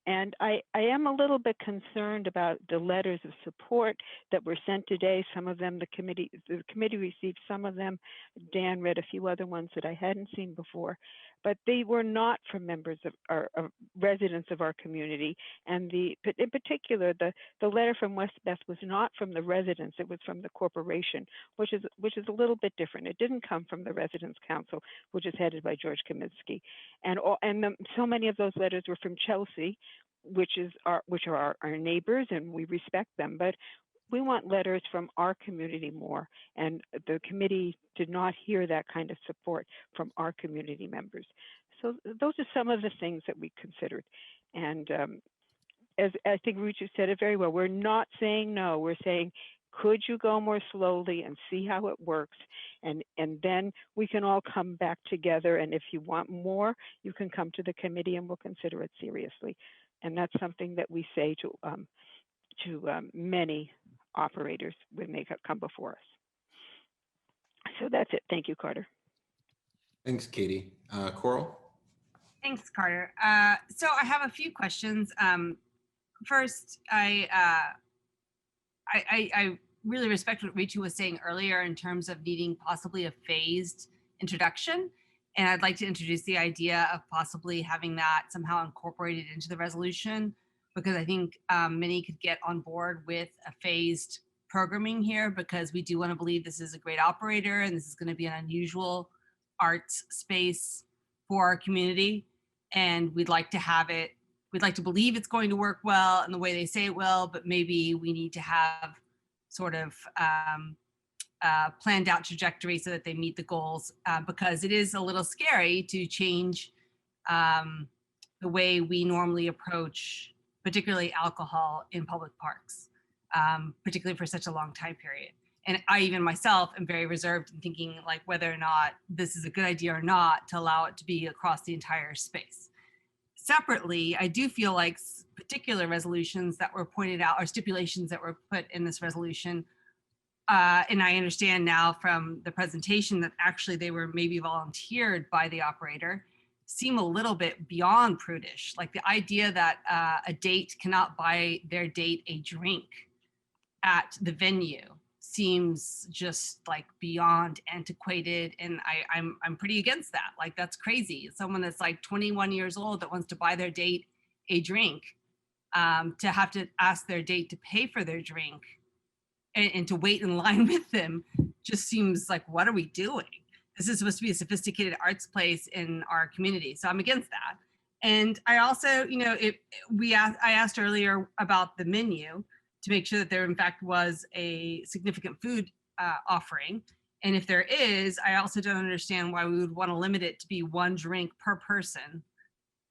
And I am a little bit concerned about the letters of support that were sent today. Some of them, the committee received some of them. Dan read a few other ones that I hadn't seen before, but they were not from members of our residents of our community. And in particular, the letter from West Beth was not from the residents, it was from the corporation, which is a little bit different. It didn't come from the Residents Council, which is headed by George Kaminsky. And so many of those letters were from Chelsea, which are our neighbors, and we respect them, but we want letters from our community more. And the committee did not hear that kind of support from our community members. So those are some of the things that we considered. And as I think Ritu said it very well, we're not saying no, we're saying, could you go more slowly and see how it works? And then we can all come back together. And if you want more, you can come to the committee and we'll consider it seriously. And that's something that we say to many operators when they come before us. So that's it. Thank you, Carter. Thanks, Katie. Coral? Thanks, Carter. So I have a few questions. First, I really respect what Ritu was saying earlier in terms of needing possibly a phased introduction. And I'd like to introduce the idea of possibly having that somehow incorporated into the resolution, because I think many could get on board with a phased programming here, because we do want to believe this is a great operator and this is going to be an unusual arts space for our community. And we'd like to have it, we'd like to believe it's going to work well in the way they say it will, but maybe we need to have sort of planned out trajectory so that they meet the goals, because it is a little scary to change the way we normally approach, particularly alcohol in public parks, particularly for such a long time period. And I even myself am very reserved in thinking like whether or not this is a good idea or not to allow it to be across the entire space. Separately, I do feel like particular resolutions that were pointed out or stipulations that were put in this resolution, and I understand now from the presentation that actually they were maybe volunteered by the operator, seem a little bit beyond prudish. Like the idea that a date cannot buy their date a drink at the venue seems just like beyond antiquated, and I'm pretty against that. Like, that's crazy. Someone that's like 21 years old that wants to buy their date a drink, to have to ask their date to pay for their drink and to wait in line with them just seems like, what are we doing? This is supposed to be a sophisticated arts place in our community. So I'm against that. And I also, you know, I asked earlier about the menu to make sure that there in fact was a significant food offering. And if there is, I also don't understand why we would want to limit it to be one drink per person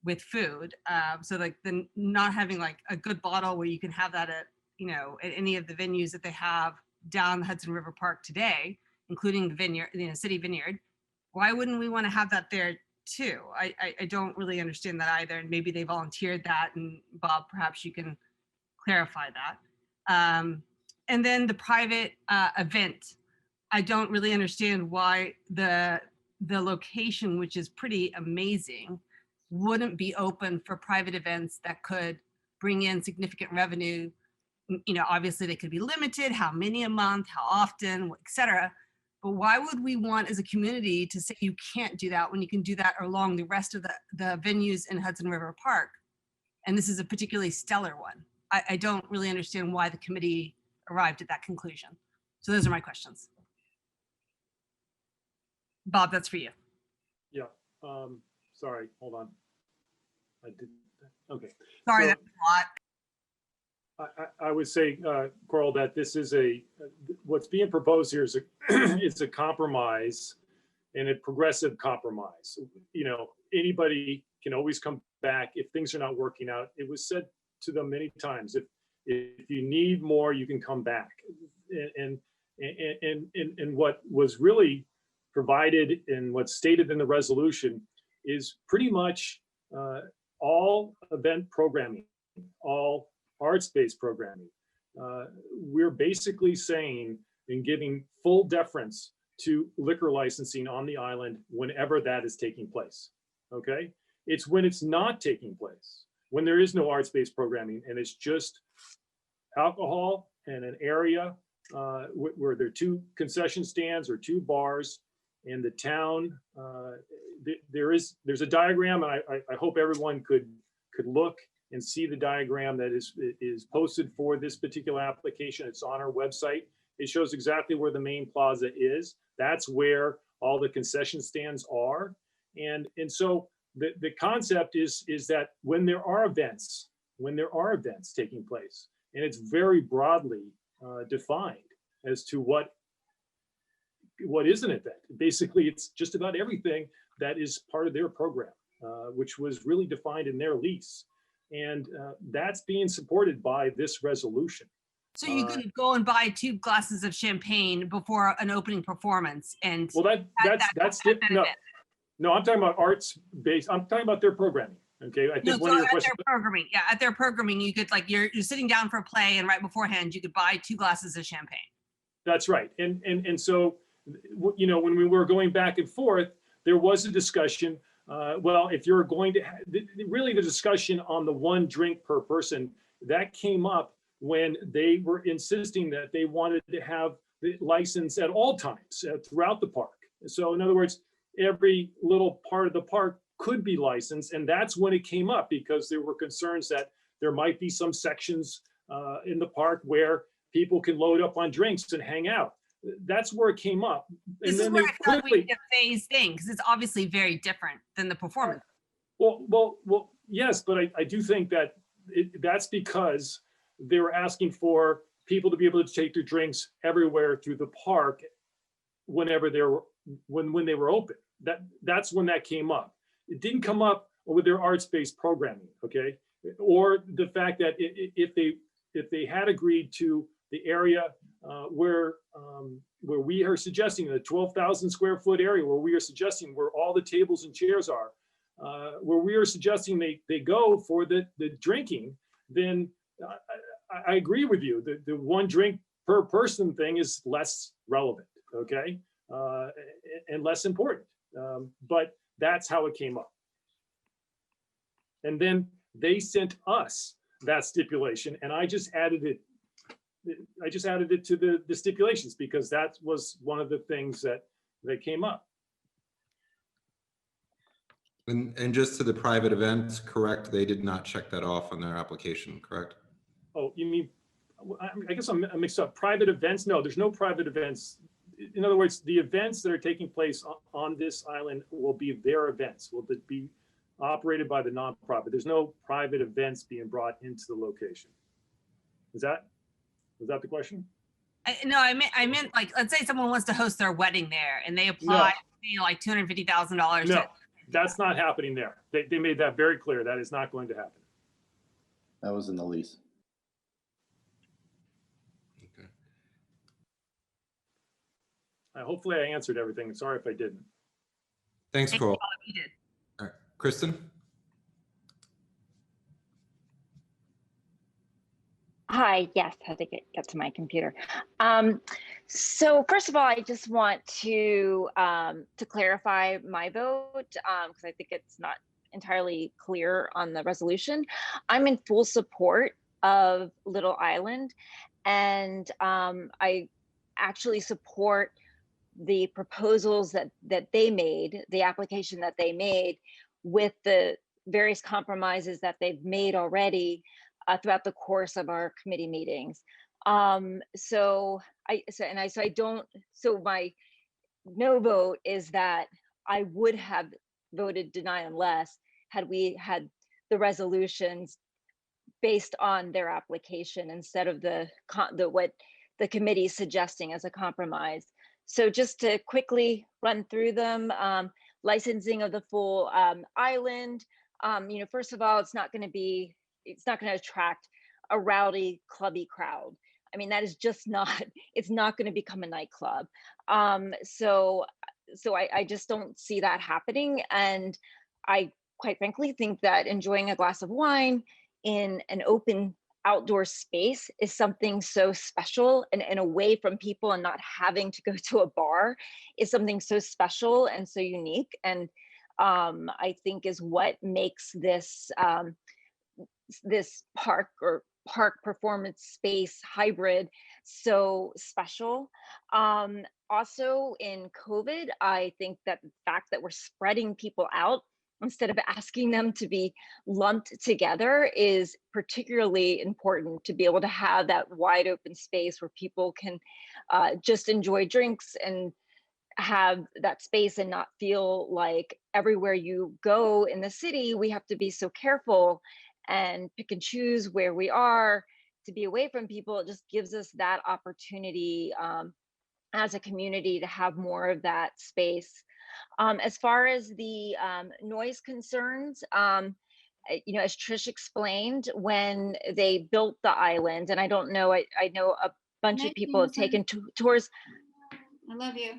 with food. So like not having like a good bottle where you can have that at, you know, at any of the venues that they have down the Hudson River Park today, including the vineyard, you know, City Vineyard. Why wouldn't we want to have that there too? I don't really understand that either. And maybe they volunteered that. And Bob, perhaps you can clarify that. And then the private event. I don't really understand why the location, which is pretty amazing, wouldn't be open for private events that could bring in significant revenue. You know, obviously they could be limited, how many a month, how often, et cetera. But why would we want as a community to say you can't do that when you can do that along the rest of the venues in Hudson River Park? And this is a particularly stellar one. I don't really understand why the committee arrived at that conclusion. So those are my questions. Bob, that's for you. Yeah. Sorry, hold on. I did. Okay. Sorry, So, that's a lot. I would say, Coral, that this is what's being proposed here is it's a compromise, and a progressive compromise. You know, anybody can always come back if things are not working out. It was said to them many times, if you need more, you can come back. And what was really provided and what's stated in the resolution is pretty much all event programming, all arts-based programming. We're basically saying and giving full deference to liquor licensing on the island whenever that is taking place, okay? It's when it's not taking place, when there is no arts-based programming and it's just alcohol and an area where there are 2 concession stands or 2 bars, and the town, there's a diagram, and I hope everyone could look and see the diagram that is posted for this particular application. It's on our website. It shows exactly where the main plaza is. That's where all the concession stands are. And so the concept is that when there are events taking place, and it's very broadly defined as to what is an event. Basically, it's just about everything that is part of their program, which was really defined in their lease. And that's being supported by this resolution. So you could go and buy 2 glasses of champagne before an opening performance, and well, that's no, I'm talking about arts based. I'm talking about their programming. Okay, I think one of your questions. Their programming, yeah, at their programming, you could, like, you're sitting down for a play, and right beforehand, you could buy 2 glasses of champagne. That's right, and so, you know, when we were going back and forth, there was a discussion. Well, if you're going to, really the discussion on the 1 drink per person, that came up when they were insisting that they wanted to have the license at all times throughout the park. So in other words, every little part of the park could be licensed. And that's when it came up, because there were concerns that there might be some sections in the park where people can load up on drinks and hang out. That's where it came up. And this is where I thought we did phase thing, because it's obviously very different than the performance. Well, yes, but I do think that that's because they were asking for people to be able to take their drinks everywhere through the park whenever when they were open. That's when that came up. It didn't come up with their arts-based programming, okay? Or the fact that if they had agreed to the area where we are suggesting, the 12,000 square foot area where we are suggesting where all the tables and chairs are, where we are suggesting they go for the drinking, then I agree with you. The 1 drink per person thing is less relevant, okay? And less important, but that's how it came up. And then they sent us that stipulation, and I just added it I just added it to the stipulations because that was one of the things that came up. And just to the private events, correct? They did not check that off on their application, correct? Oh, you mean, I guess I'm mixed up. Private events? No, there's no private events. In other words, the events that are taking place on this island will be their events, will be operated by the nonprofit. There's no private events being brought into the location. Was that the question? No, I meant like, let's say someone wants to host their wedding there and they apply, you know, like $250,000. No, that's not happening there. They made that very clear. That is not going to happen. That was in the lease. Hopefully I answered everything. Sorry if I didn't. Thanks, Cole. You did. All right, Kristen? Hi, yes, had to get to my computer. So first of all, I just want to clarify my vote because I think it's not entirely clear on the resolution. I'm in full support of Little Island, and I actually support the proposals that they made, the application that they made, with the various compromises that they've made already throughout the course of our committee meetings. So my no vote is that I would have voted deny unless had we had the resolutions based on their application instead of what the committee is suggesting as a compromise. So just to quickly run through them, licensing of the full island. You know, first of all, it's not going to attract a rowdy, clubby crowd. I mean, that is just not, it's not going to become a nightclub. So I just don't see that happening. And I quite frankly think that enjoying a glass of wine in an open outdoor space is something so special, and away from people and not having to go to a bar is something so special and so unique. And I think is what makes this this park performance space hybrid so special. Also in COVID, I think that the fact that we're spreading people out instead of asking them to be lumped together is particularly important, to be able to have that wide open space where people can just enjoy drinks and have that space and not feel like everywhere you go in the city, we have to be so careful and pick and choose where we are to be away from people. It just gives us that opportunity as a community to have more of that space. As far as the noise concerns, you know, as Trish explained, when they built the island, and I don't know, I know a bunch of people have taken tours. I love you.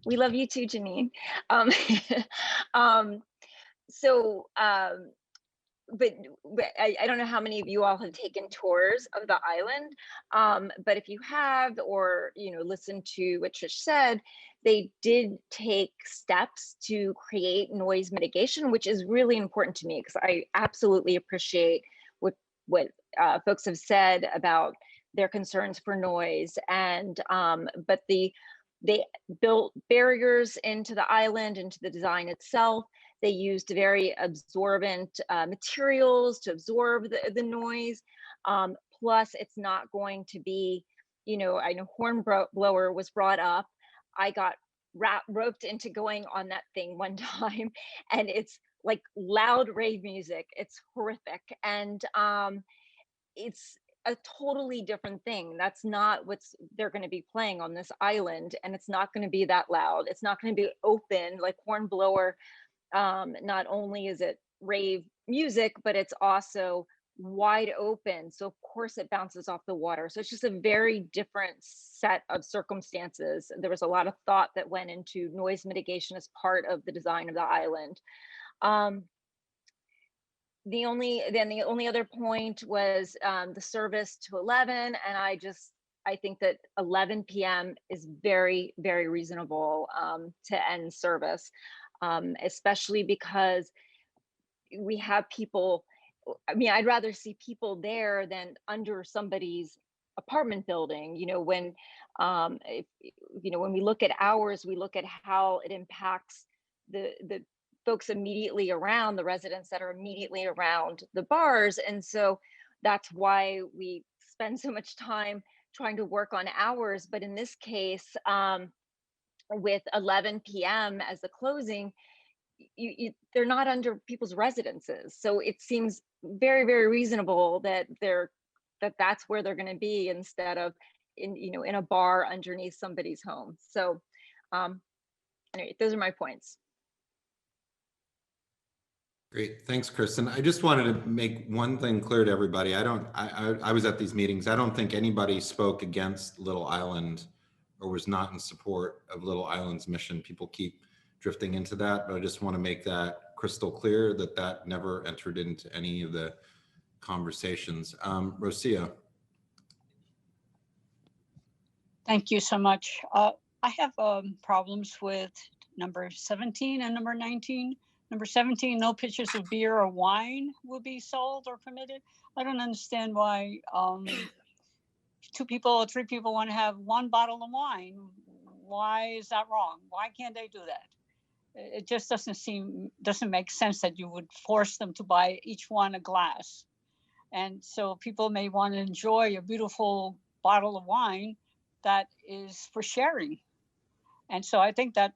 We love you too, Janine. But I don't know how many of you all have taken tours of the island, but if you have, or you know, listened to what Trish said, they did take steps to create noise mitigation, which is really important to me because I absolutely appreciate what folks have said about their concerns for noise. And but they built barriers into the island, into the design itself. They used very absorbent materials to absorb the noise. Plus, it's not going to be, you know, I know horn blower was brought up. I got roped into going on that thing one time, and it's like loud rave music. It's horrific. And it's a totally different thing. That's not what they're going to be playing on this island. And it's not going to be that loud. It's not going to be open like horn blower. Not only is it rave music, but it's also wide open. So of course it bounces off the water. So it's just a very different set of circumstances. There was a lot of thought that went into noise mitigation as part of the design of the island. The only other point was the service to 11, and I think that 11 p.m. is very, very reasonable to end service, especially because we have people I mean, I'd rather see people there than under somebody's apartment building. When when we look at hours, we look at how it impacts the folks immediately around, the residents that are immediately around the bars. And so that's why we spend so much time trying to work on hours. But in this case, with 11 p.m. as the closing, they're not under people's residences. So it seems very, very reasonable that that's where they're going to be, instead of in a bar underneath somebody's home. So anyway, those are my points. Great, thanks, Kristen. I just wanted to make one thing clear to everybody. I was at these meetings. I don't think anybody spoke against Little Island or was not in support of Little Island's mission. People keep drifting into that, but I just want to make that crystal clear that that never entered into any of the conversations. Rosia. Thank you so much. I have problems with number 17 and number 19. Number 17, no pitchers of beer or wine will be sold or permitted. I don't understand why 2 people or 3 people want to have 1 bottle of wine. Why is that wrong? Why can't they do that? It just doesn't make sense that you would force them to buy each one a glass. And so people may want to enjoy a beautiful bottle of wine that is for sharing. And so I think that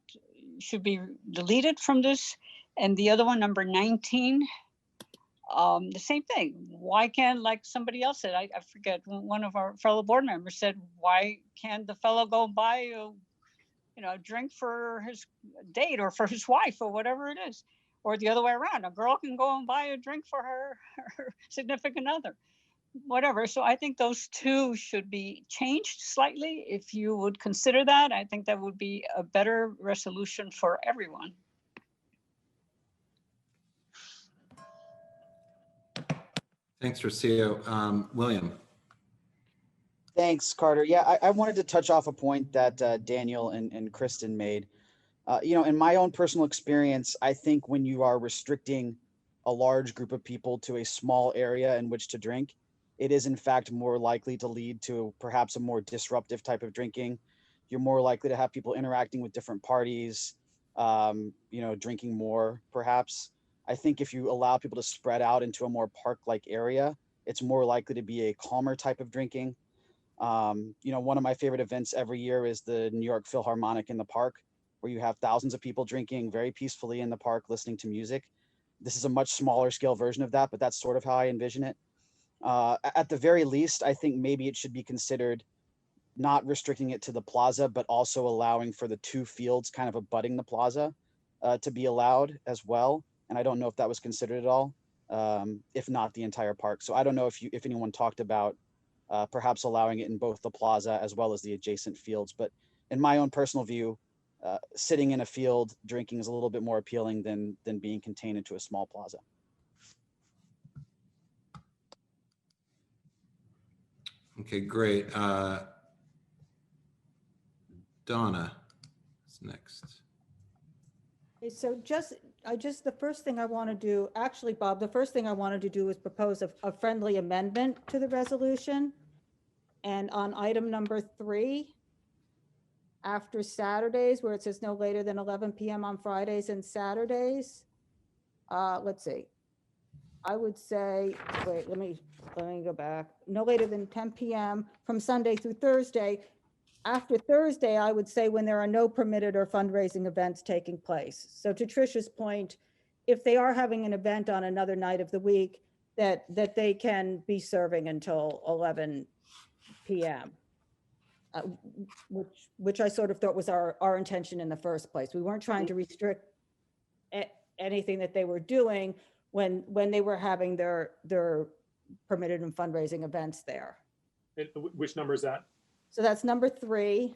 should be deleted from this. And the other one, number 19, the same thing. Why can't, like somebody else said, I forget, one of our fellow board members said, why can't the fellow go buy a drink for his date or for his wife or whatever it is? Or the other way around, a girl can go and buy a drink for her significant other, whatever. So I think those 2 should be changed slightly. If you would consider that, I think that would be a better resolution for everyone. Thanks, Rocio. William. Thanks, Carter. Yeah, I wanted to touch off a point that Daniel and Kristen made. In my own personal experience, I think when you are restricting a large group of people to a small area in which to drink, it is in fact more likely to lead to perhaps a more disruptive type of drinking. You're more likely to have people interacting with different parties, drinking more perhaps. I think if you allow people to spread out into a more park-like area, it's more likely to be a calmer type of drinking. One of my favorite events every year is the New York Philharmonic in the park, where you have thousands of people drinking very peacefully in the park, listening to music. This is a much smaller scale version of that, but that's sort of how I envision it. At the very least, I think maybe it should be considered not restricting it to the plaza, but also allowing for the 2 fields kind of abutting the plaza to be allowed as well. And I don't know if that was considered at all, if not the entire park. So I don't know if anyone talked about perhaps allowing it in both the plaza as well as the adjacent fields. But in my own personal view, sitting in a field drinking is a little bit more appealing than being contained into a small plaza. Okay, great. Donna is next. Okay, so the first thing I want to do, actually, Bob, the first thing I wanted to do is propose a friendly amendment to the resolution. And on item number 3, after Saturdays, where it says no later than 11 p.m. on Fridays and Saturdays, let's see. I would say, wait, let me go back. No later than 10 p.m. from Sunday through Thursday. After Thursday, I would say when there are no permitted or fundraising events taking place. So to Tricia's point, if they are having an event on another night of the week, that they can be serving until 11 p.m. Which I sort of thought was our intention in the first place. We weren't trying to restrict anything that they were doing when they were having their permitted and fundraising events there. Which number is that? So that's number 3.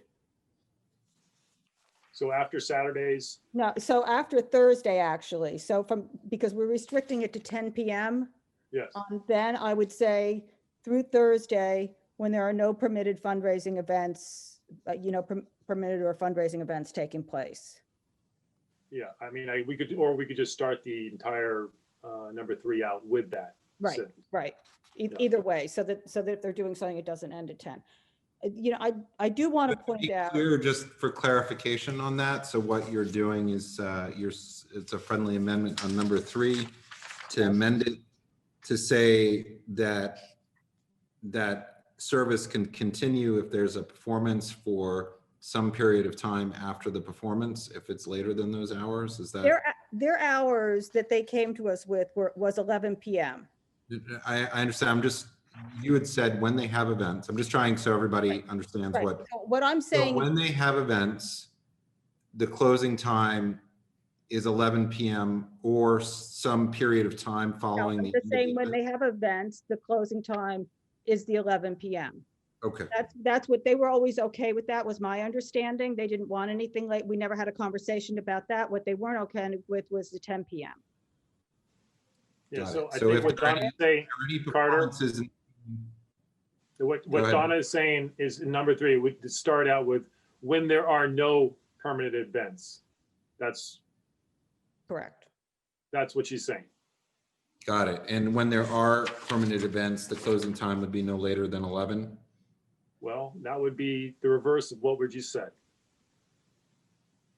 So after Saturdays? No, so after Thursday, actually. So because we're restricting it to 10 p.m. Yes. Then I would say through Thursday, when there are no permitted fundraising events, permitted or fundraising events taking place. Yeah, I mean, we could just start the entire number 3 out with that. Right, sit. right. Yeah. Either way, so that if they're doing something, it doesn't end at 10. You know, I do want to point out. Clear, just for clarification on that. So what you're doing is it's a friendly amendment on number 3 to amend it to say that service can continue if there's a performance for some period of time after the performance, if it's later than those hours. Is that? Their hours that they came to us with was 11 p.m. I understand. You had said when they have events. I'm just trying so everybody understands Right. What I'm saying. So when they have events, the closing time is 11 p.m. or some period of time following I'm the just end of saying the when event? they have events, the closing time is the 11 p.m. Okay. That's what they were always okay with. That was my understanding. They didn't want anything like, we never had a conversation about that. What they weren't okay with was the 10 p.m. Yeah, Got so it. I So think if what there are Donna's any saying, Carter, performances in- what Go ahead. Donna is saying is in number 3, we start out with when there are no permanent events. That's Correct. That's what she's saying. Got it. And when there are permanent events, the closing time would be no later than 11? Well, that would be the reverse of what we just said.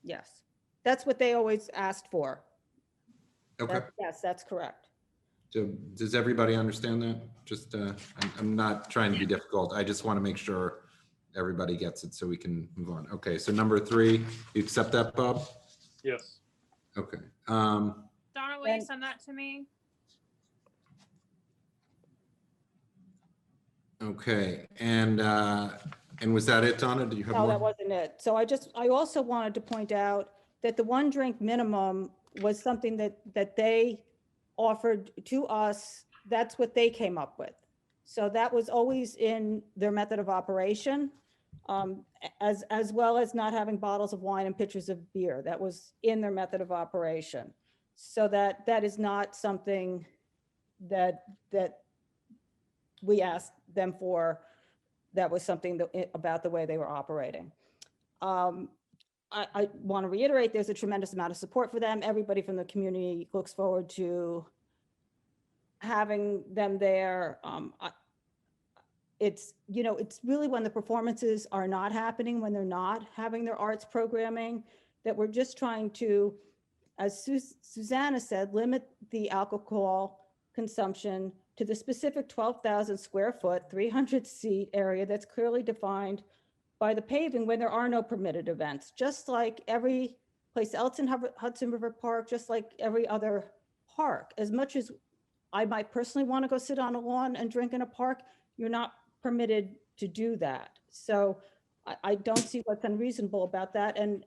Yes. That's what they always asked for. Okay. Yes, that's correct. So does everybody understand that? Just, I'm not trying to be difficult. I just want to make sure everybody gets it so we can move on. Okay, so number 3, you accept that, Bob? Yes. Okay. Donna, will you send that to me? Okay, and was that it, Donna? Did you have No, more? that wasn't it. So I also wanted to point out that the 1 drink minimum was something that they offered to us. That's what they came up with. So that was always in their method of operation, as well as not having bottles of wine and pitchers of beer. That was in their method of operation. So that is not something that we asked them for. That was something about the way they were operating. I want to reiterate, there's a tremendous amount of support for them. Everybody from the community looks forward to having them there. It's really when the performances are not happening, when they're not having their arts programming, that we're just trying to, as Susanna said, limit the alcohol consumption to the specific 12,000 square foot, 300 seat area that's clearly defined by the paving when there are no permitted events, just like every place else in Hudson River Park, just like every other park. As much as I might personally want to go sit on a lawn and drink in a park, you're not permitted to do that. So I don't see what's unreasonable about that. And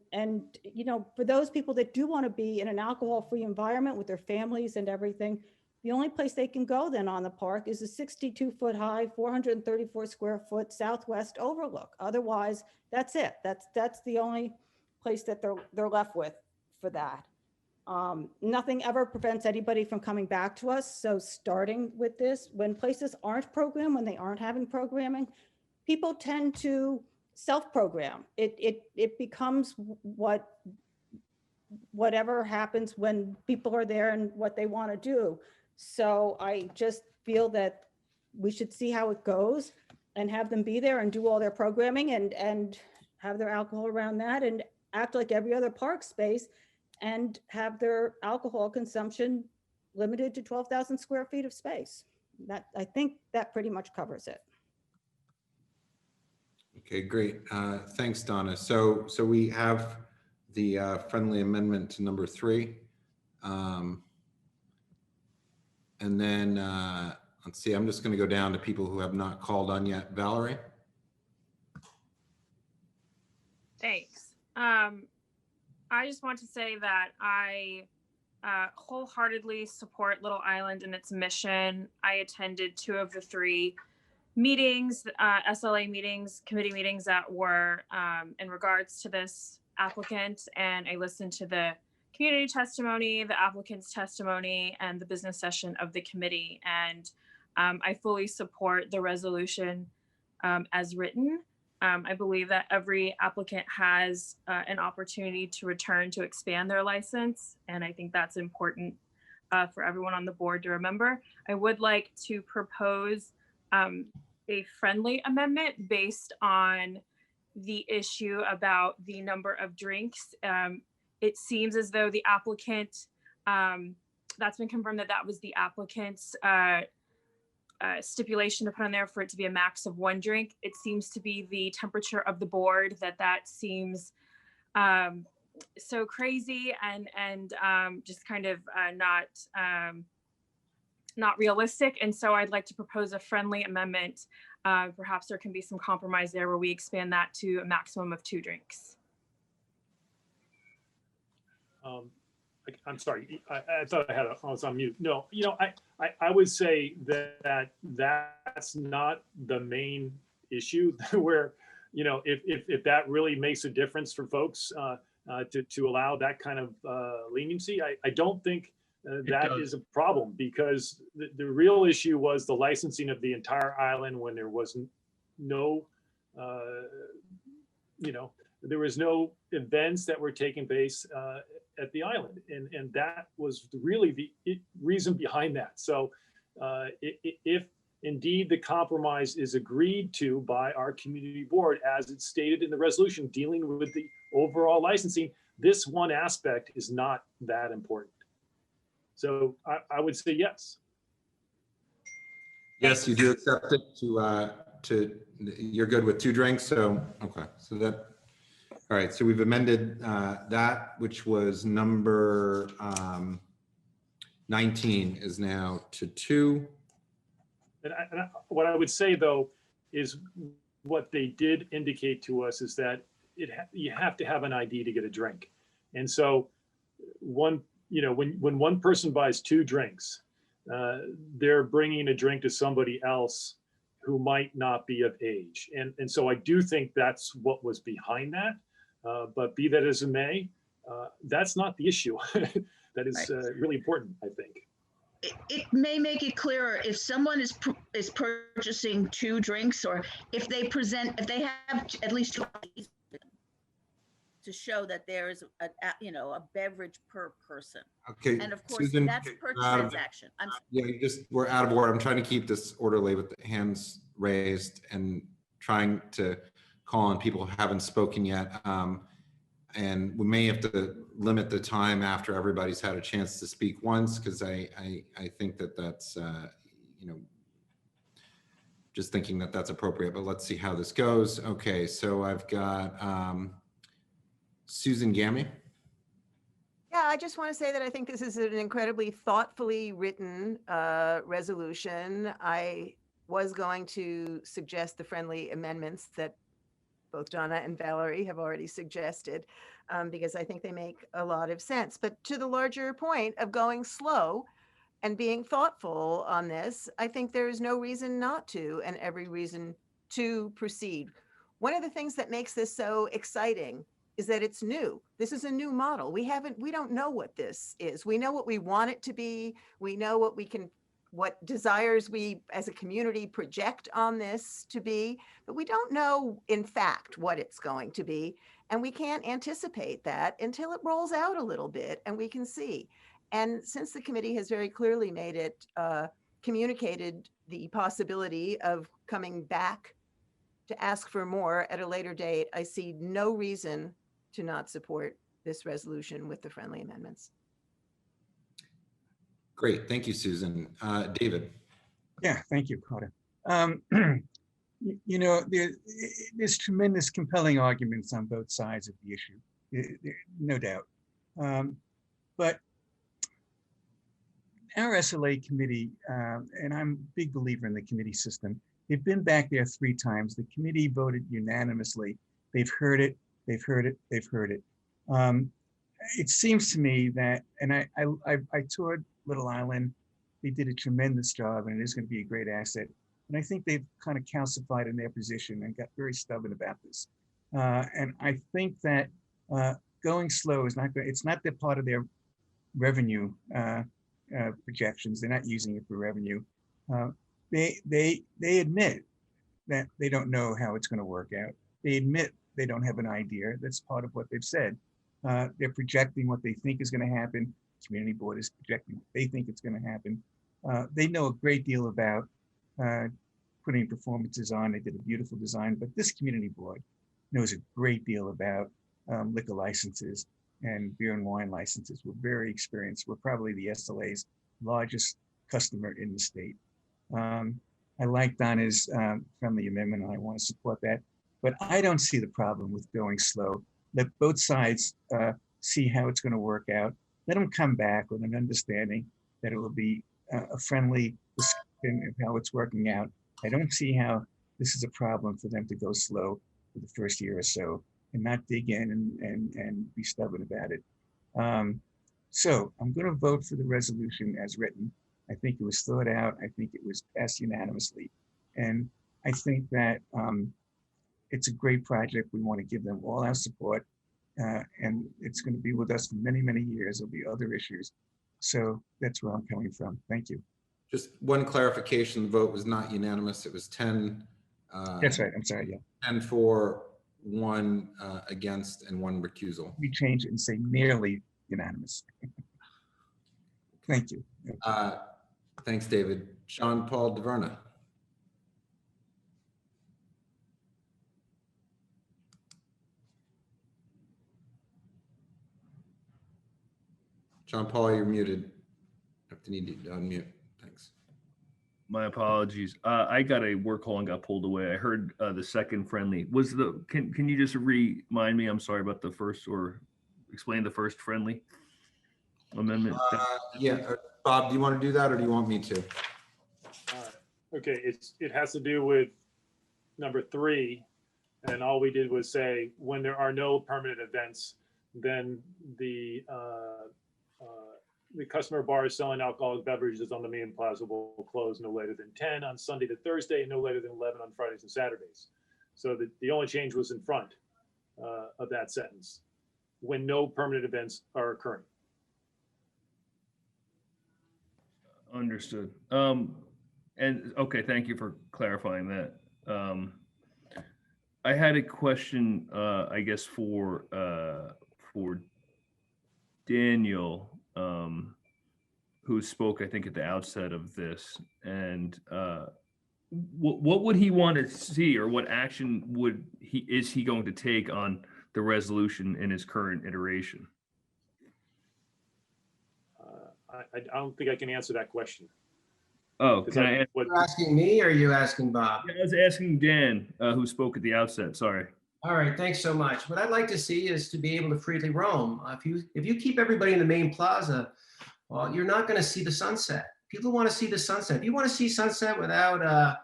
for those people that do want to be in an alcohol-free environment with their families and everything, the only place they can go then on the park is a 62-foot high, 434 square foot southwest overlook. Otherwise, that's it. That's the only place that they're left with for that. Nothing ever prevents anybody from coming back to us. So starting with this, when places aren't programmed, when they aren't having programming, people tend to self-program. It becomes whatever happens when people are there and what they want to do. So I just feel that we should see how it goes and have them be there and do all their programming and have their alcohol around that and act like every other park space and have their alcohol consumption limited to 12,000 square feet of space. I think that pretty much covers it. Okay, great. Thanks, Donna. So we have the friendly amendment to number 3. And then let's see, I'm just going to go down to people who have not called on yet. Valerie? Thanks. I just want to say that I wholeheartedly support Little Island and its mission. I attended 2 of the 3 meetings, SLA meetings, committee meetings that were in regards to this applicant, and I listened to the community testimony, the applicant's testimony, and the business session of the committee. And I fully support the resolution as written. I believe that every applicant has an opportunity to return to expand their license, and I think that's important for everyone on the board to remember. I would like to propose a friendly amendment based on the issue about the number of drinks. It seems as though the applicant, that's been confirmed that that was the applicant's stipulation to put on there for it to be a max of 1 drink. It seems to be the temperature of the board that seems so crazy and just kind of not realistic. And so I'd like to propose a friendly amendment. Perhaps there can be some compromise there where we expand that to a maximum of 2 drinks. I'm sorry, I thought I was on mute. No, I would say that that's not the main issue where, if that really makes a difference for folks to allow that kind of leniency, I don't think that is a problem, because the real issue was the licensing of the entire island when there was no, there was no events that were taking place at the island, and that was really the reason behind that. So if indeed the compromise is agreed to by our community board, as it's stated in the resolution dealing with the overall licensing, this one aspect is not that important. So I would say yes. Yes, you do accept it you're good with 2 drinks. So, okay. So that, all right. So we've amended that, which was number 19 is now to 2. And what I would say though, is what they did indicate to us is that you have to have an ID to get a drink. And so when one person buys 2 drinks, they're bringing a drink to somebody else who might not be of age. And so I do think that's what was behind that. But be that as it may, that's not the issue. That is really important, I think. It may make it clearer if someone is purchasing 2 drinks, or if they have at least 2 IDs to show that there is a beverage per person. Okay. And of course, Susan, that's per transaction. We're out of order. I'm trying to keep this orderly with the hands raised and trying to call on people who haven't spoken yet. And we may have to limit the time after everybody's had a chance to speak once, because I think that's, just thinking that that's appropriate, but let's see how this goes. Okay, so I've got Susan Gammy. Yeah, I just want to say that I think this is an incredibly thoughtfully written resolution. I was going to suggest the friendly amendments that both Donna and Valerie have already suggested, because I think they make a lot of sense. But to the larger point of going slow and being thoughtful on this, I think there is no reason not to, and every reason to proceed. One of the things that makes this so exciting is that it's new. This is a new model. We don't know what this is. We know what we want it to be. We know what desires we as a community project on this to be, but we don't know in fact what it's going to be. And we can't anticipate that until it rolls out a little bit and we can see. And since the committee has very clearly made it, communicated the possibility of coming back to ask for more at a later date, I see no reason to not support this resolution with the friendly amendments. Great, thank you, Susan. David. Yeah, thank you, Carter. There's tremendous compelling arguments on both sides of the issue, no doubt. But our SLA committee, and I'm a big believer in the committee system, they've been back there 3 times. The committee voted unanimously. They've heard it, they've heard it, they've heard it. It seems to me that, and I toured Little Island, they did a tremendous job, and it is going to be a great asset. And I think they've kind of calcified in their position and got very stubborn about this. And I think that going slow is not good. It's not that part of their revenue projections. They're not using it for revenue. They admit that they don't know how it's going to work out. They admit they don't have an idea. That's part of what they've said. They're projecting what they think is going to happen. community board is projecting. They think it's going to happen. They know a great deal about putting performances on. They did a beautiful design, but this community board knows a great deal about liquor licenses and beer and wine licenses. We're very experienced. We're probably the SLA's largest customer in the state. I like Donna's friendly amendment, and I want to support that. But I don't see the problem with going slow. Let both sides see how it's going to work out. Let them come back with an understanding that it will be a friendly discussion of how it's working out. I don't see how this is a problem for them to go slow for the first year or so and not dig in and be stubborn about it. So I'm going to vote for the resolution as written. I think it was thought out. I think it was passed unanimously. And I think that it's a great project. We want to give them all our support. And it's going to be with us for many, many years. There'll be other issues. So that's where I'm coming from. Thank you. Just one clarification, the vote was not unanimous. It was 10. That's right. I'm sorry. Yeah. 10 for, 1 against, and 1 recusal. We change it and say nearly unanimous. Thank you. Thanks, David. Sean Paul DeVerna. John Paul, you're muted. Have to need to unmute. Thanks. My apologies. I got a work call and got pulled away. I heard the second friendly. Was the can you just remind me? I'm sorry about the first, or explain the first friendly amendment. Yeah, Bob, do you want to do that, or do you want me to? Okay, it has to do with number 3, and all we did was say when there are no permanent events, then the customer bars selling alcoholic beverages on the main plaza will close no later than 10 on Sunday to Thursday and no later than 11 on Fridays and Saturdays. So the only change was in front of that sentence, when no permanent events are occurring. Understood. And okay, thank you for clarifying that. I had a question, I guess for Daniel, who spoke, I think, at the outset of this, and what would he want to see, or what action is he going to take on the resolution in his current iteration? I don't think I can answer that question. Oh, can I ask? Are you asking me, or are you asking Bob? I was asking Dan, who spoke at the outset. Sorry. All right, thanks so much. What I'd like to see is to be able to freely roam. If you keep everybody in the main plaza, well, you're not going to see the sunset. People want to see the sunset. If you want to see sunset without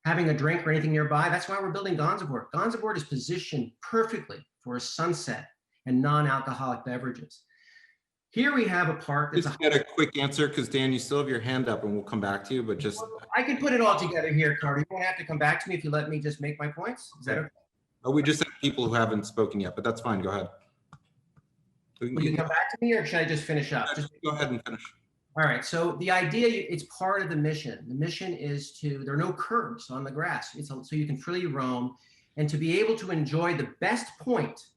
having a drink or anything nearby, that's why we're building Gansevoort. Gansevoort is positioned perfectly for a sunset and non-alcoholic beverages. Here we have a park that's just get a quick answer, because Dan, you still have your hand up, and we'll come back to you. But just I can put it all together here, Carter. You won't have to come back to me if you let me just make my points. Is that okay? Oh, we just have people who haven't spoken yet, but that's fine. Go ahead. Will you come back to me, or should I just finish up? Just go ahead and finish. All right. So the idea, it's part of the mission. The mission is there are no curbs on the grass. So you can freely roam, and to be able to enjoy the best point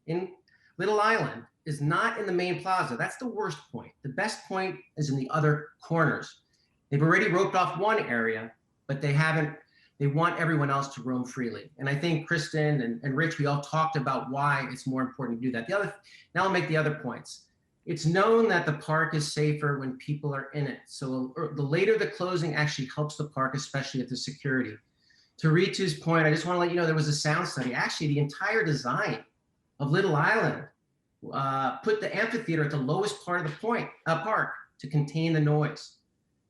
in Little Island is not in the main plaza. That's the worst point. The best point is in the other corners. They've already roped off one area, but they want everyone else to roam freely. And I think Kristen and Rich, we all talked about why it's more important to do that. Now I'll make the other points. It's known that the park is safer when people are in it. So the later the closing actually helps the park, especially at the security. To Ritu's point, I just want to let you know there was a sound study. Actually, the entire design of Little Island put the amphitheater at the lowest part of the park to contain the noise.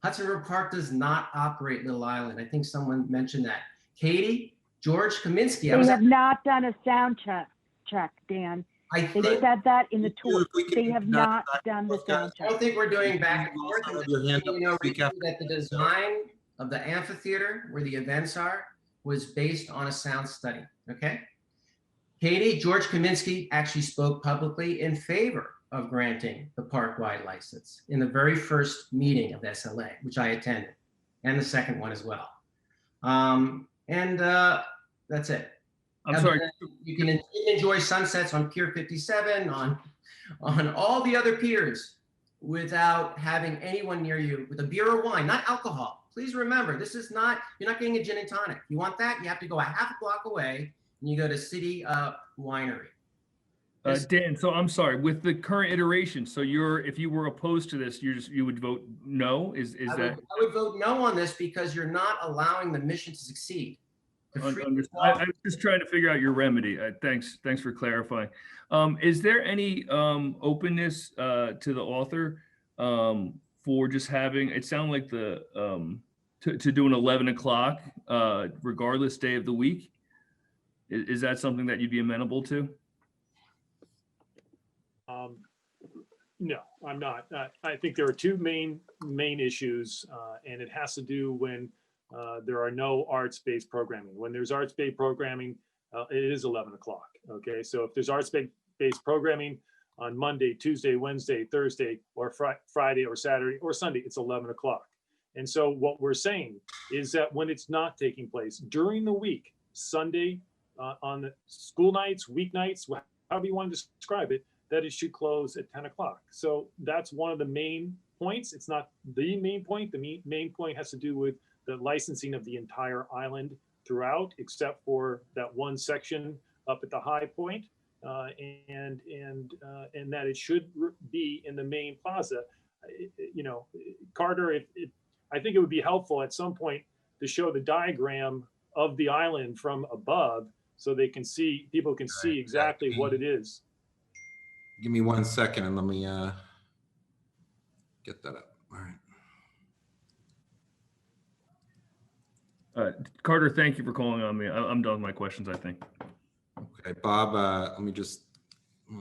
Hudson River Park does not operate Little Island. I think someone mentioned that. Katie, George Kaminsky. They have not done a sound check, Dan. They said that in the tour. They have not done the sound check. I don't think we're doing back and forth. That the design of the amphitheater where the events are was based on a sound study, okay? Katie, George Kaminsky actually spoke publicly in favor of granting the park-wide license in the very first meeting of SLA, which I attended, and the second one as well. That's it. I'm sorry. You can enjoy sunsets on Pier 57, on all the other piers, without having anyone near you with a beer or wine, not alcohol. Please remember, this is not, you're not getting a gin and tonic. If you want that, you have to go a half a block away and you go to City Winery. Dan, so I'm sorry, with the current iteration, so if you were opposed to this, you would vote no? I would vote no on this because you're not allowing the mission to succeed. I was just trying to figure out your remedy. Thanks for clarifying. Is there any openness to the author for just having, it sounded like to do an 11 o'clock regardless day of the week? Is that something that you'd be amenable to? No, I'm not. I think there are two main issues, and it has to do when there are no arts-based programming. When there's arts-based programming, it is 11 o'clock. Okay, so if there's arts-based programming on Monday, Tuesday, Wednesday, Thursday, or Friday, or Saturday, or Sunday, it's 11 o'clock. And so what we're saying is that when it's not taking place during the week, Sunday, on the school nights, weeknights, however you want to describe it, that it should close at 10 o'clock. So that's one of the main points. It's not the main point. The main point has to do with the licensing of the entire island throughout, except for that one section up at the high point, and that it should be in the main plaza. You know, Carter, I think it would be helpful at some point to show the diagram of the island from above so people can see exactly what it is. Give me 1 second and let me get that up. All right. Carter, thank you for calling on me. I'm done with my questions, I think. Okay, Bob, let's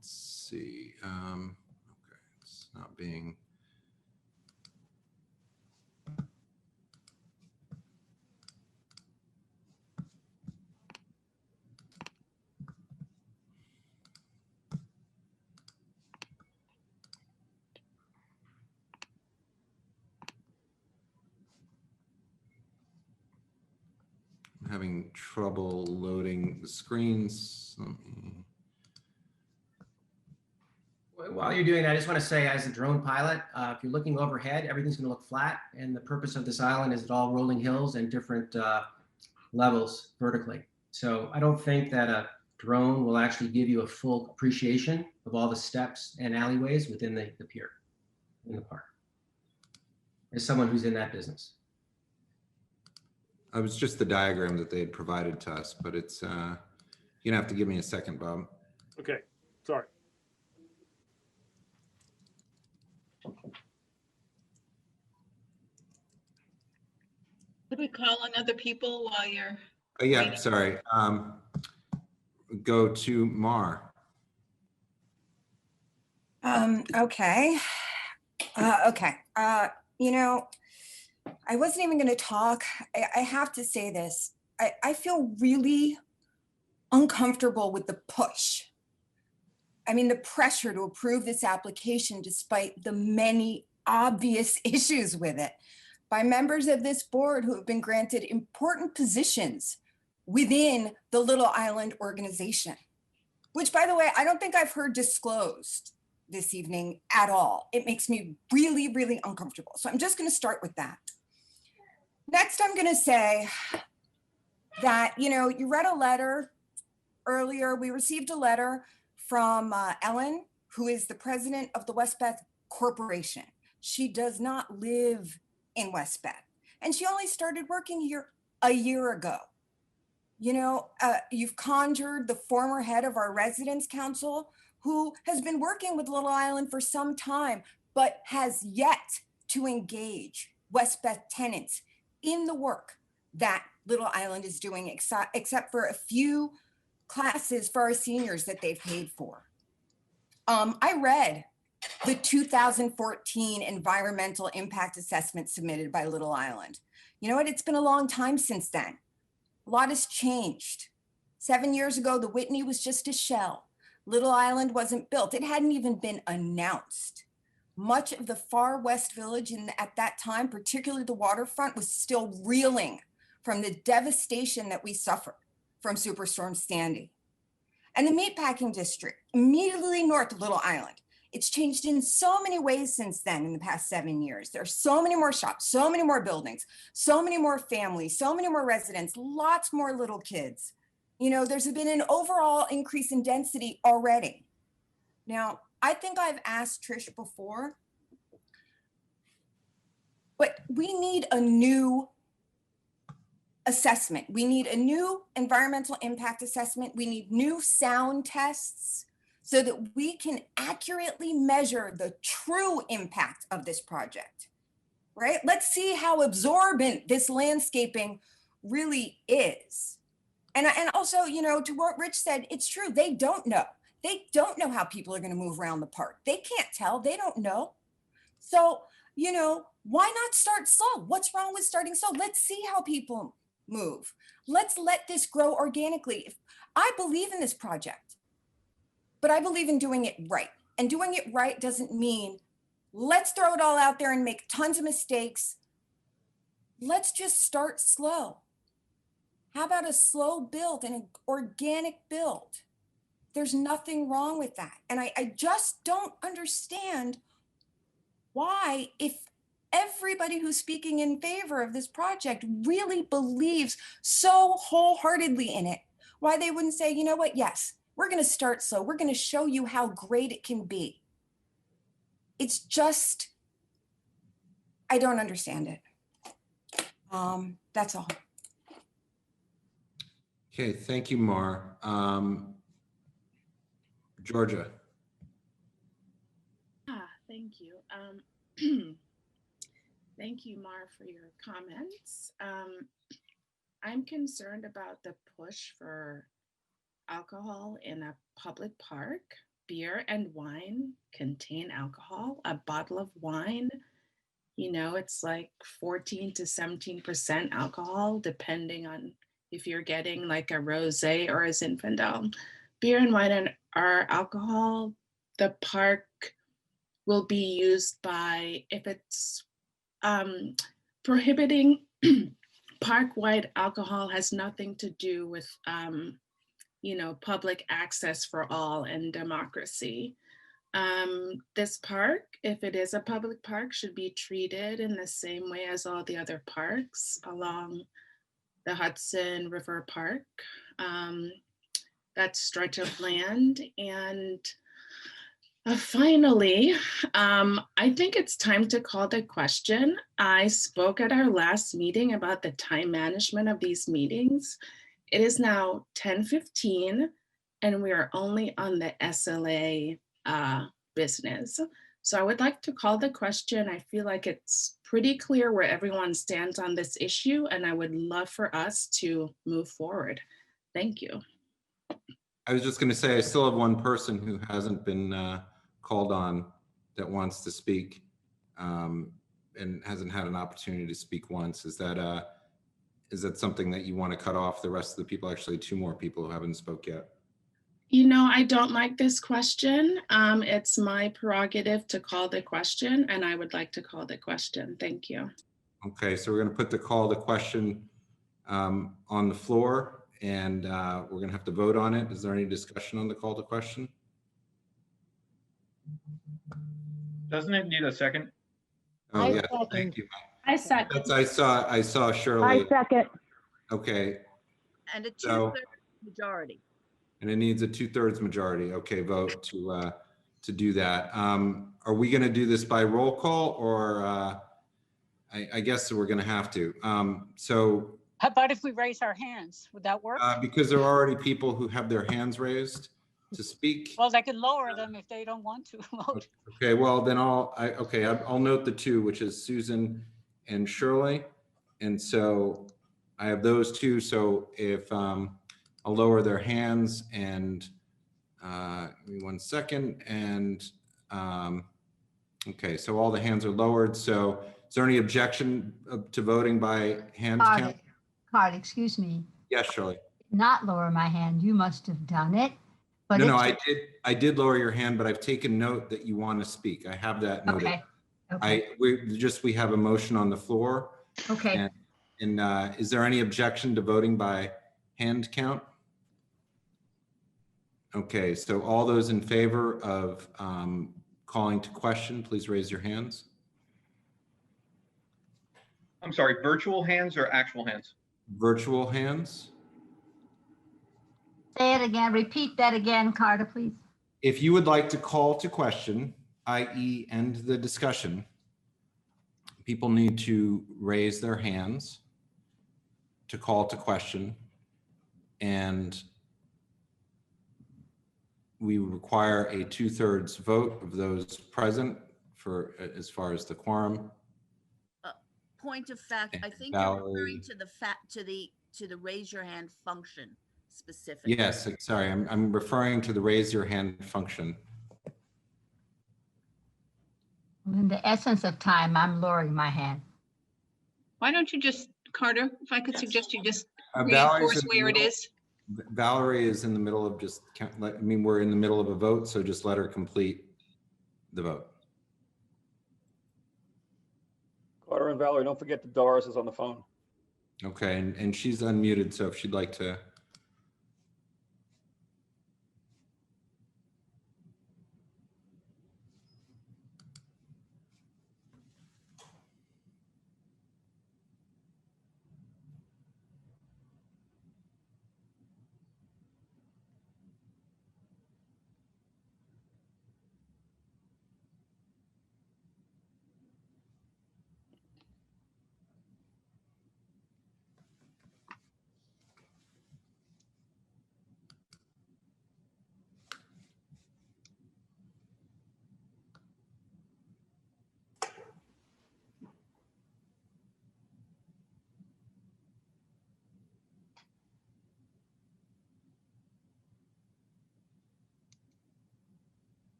see. Okay, it's not being. Having trouble loading the screens. While you're doing that, I just want to say, as a drone pilot, if you're looking overhead, everything's going to look flat. And the purpose of this island is it's all rolling hills and different levels vertically. So I don't think that a drone will actually give you a full appreciation of all the steps and alleyways within the pier in the park. As someone who's in that business. It was just the diagram that they had provided to us, but it's, you're gonna have to give me a second, Bob. Okay, sorry. Could we call on other people while you're? Oh, yeah, waiting? sorry. Go to Mar. Okay. Okay. You know, I wasn't even going to talk. I have to say this. I feel really uncomfortable with the push. I mean, the pressure to approve this application despite the many obvious issues with it by members of this board who have been granted important positions within the Little Island organization, which, by the way, I don't think I've heard disclosed this evening at all. It makes me really, really uncomfortable. So I'm just going to start with that. Next, I'm going to say that, you know, you read a letter earlier. We received a letter from Ellen, who is the president of the West Beth Corporation. She does not live in West Beth, and she only started working here a year ago. You know, you've conjured the former head of our residence council, who has been working with Little Island for some time, but has yet to engage West Beth tenants in the work that Little Island is doing, except for a few classes for our seniors that they've paid for. I read the 2014 environmental impact assessment submitted by Little Island. You know what? It's been a long time since then. A lot has changed. 7 years ago, the Whitney was just a shell. Little Island wasn't built. It hadn't even been announced. Much of the far west village at that time, particularly the waterfront, was still reeling from the devastation that we suffered from Superstorm Sandy. And the meatpacking district, immediately north of Little Island, It's changed in so many ways since then in the past 7 years. There are so many more shops, so many more buildings, so many more families, so many more residents, lots more little kids. You know, there's been an overall increase in density already. Now, I think I've asked Trish before, but we need a new assessment. We need a new environmental impact assessment. We need new sound tests so that we can accurately measure the true impact of this project, right? Let's see how absorbent this landscaping really is. And also, you know, to what Rich said, it's true. They don't know. They don't know how people are going to move around the park. They can't tell. They don't know. So, you know, why not start slow? What's wrong with starting slow? Let's see how people move. Let's let this grow organically. I believe in this project, but I believe in doing it right. And doing it right doesn't mean let's throw it all out there and make tons of mistakes. Let's just start slow. How about a slow build and an organic build? There's nothing wrong with that. And I just don't understand why, if everybody who's speaking in favor of this project really believes so wholeheartedly in it, why they wouldn't say, you know what, yes, we're going to start slow. We're going to show you how great it can be. It's just, I don't understand it. That's all. Okay, thank you, Mar. Georgia. Thank you. Thank you, Mar, for your comments. I'm concerned about the push for alcohol in a public park. Beer and wine contain alcohol. A bottle of wine, you know, it's like 14 to 17% alcohol, depending on if you're getting like a rosé or a Zinfandel. Beer and wine are alcohol. The park will be used by, if it's prohibiting park-wide alcohol has nothing to do with, you know, public access for all and democracy. This park, if it is a public park, should be treated in the same way as all the other parks along the Hudson River Park, that stretch of land. And finally, I think it's time to call the question. I spoke at our last meeting about the time management of these meetings. It is now 10:15 and we are only on the SLA business. So I would like to call the question. I feel like it's pretty clear where everyone stands on this issue, and I would love for us to move forward. Thank you. I was just going to say, I still have one person who hasn't been called on that wants to speak and hasn't had an opportunity to speak once. Is that something that you want to cut off the rest of the people? Actually, two more people who haven't spoke yet. You know, I don't like this question. It's my prerogative to call the question, and I would like to call the question. Thank you. Okay, so we're going to put the call the question on the floor, and we're going to have to vote on it. Is there any discussion on the call to question? Doesn't it need a second? Oh, yeah, thank you. I second. I saw Shirley. I second. Okay. And a So- 2/3 majority. And it needs a 2/3 majority. Okay, vote to do that. Are we going to do this by roll call, or I guess we're going to have to. So How about if we raise our hands? Would that work? because there are already people who have their hands raised to speak. Well, they can lower them if they don't want to vote. Okay, well then I'll note the two, which is Susan and Shirley. And so I have those two. So if I'll lower their hands and give me 1 second. And okay, so all the hands are lowered. So is there any objection to voting by hand count? Carly, excuse me, Yes, Shirley. not lower my hand. You must have done it. But No, it's- I did lower your hand, but I've taken note that you want to speak. I have that noted. Okay. Okay. We have a motion on the floor. Okay. And is there any objection to voting by hand count? Okay, so all those in favor of calling to question, please raise your hands. I'm sorry, virtual hands or actual hands? Virtual hands. Say it again. Repeat that again, Carter, please. If you would like to call to question, i.e. end the discussion, people need to raise their hands to call to question, and we require a 2/3 vote of those present for as far as the quorum. Point of fact, I think Valerie. you're referring to the to the raise your hand function specifically. Yes, sorry, I'm referring to the raise your hand function. In the essence of time, I'm lowering my hand. Why don't you just, Carter, if I could suggest you just Valerie's reinforce in the where it middle. is. Valerie is in the middle of just, we're in the middle of a vote, so just let her complete the vote. Carter and Valerie, don't forget that Doris is on the phone. Okay, and she's unmuted, so if she'd like to.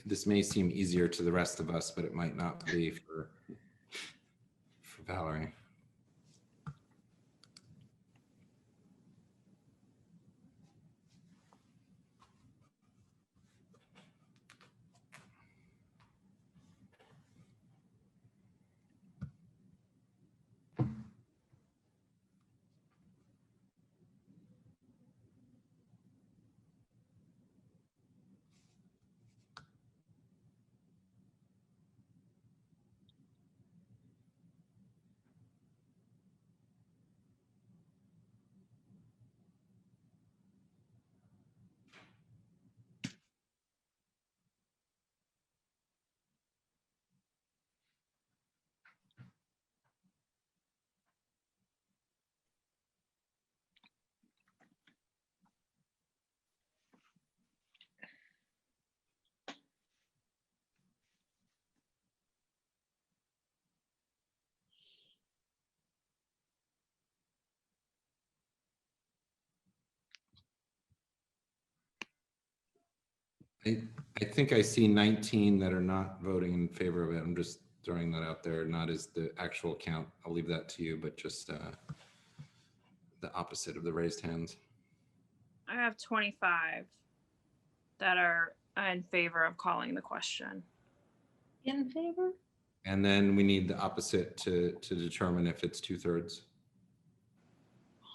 This may seem easier to the rest of us, but it might not be for Valerie. I think I see 19 that are not voting in favor of it. I'm just throwing that out there, not as the actual count. I'll leave that to you, but just the opposite of the raised hands. I have 25 that are in favor of calling the question. In favor? And then we need the opposite to determine if it's 2/3.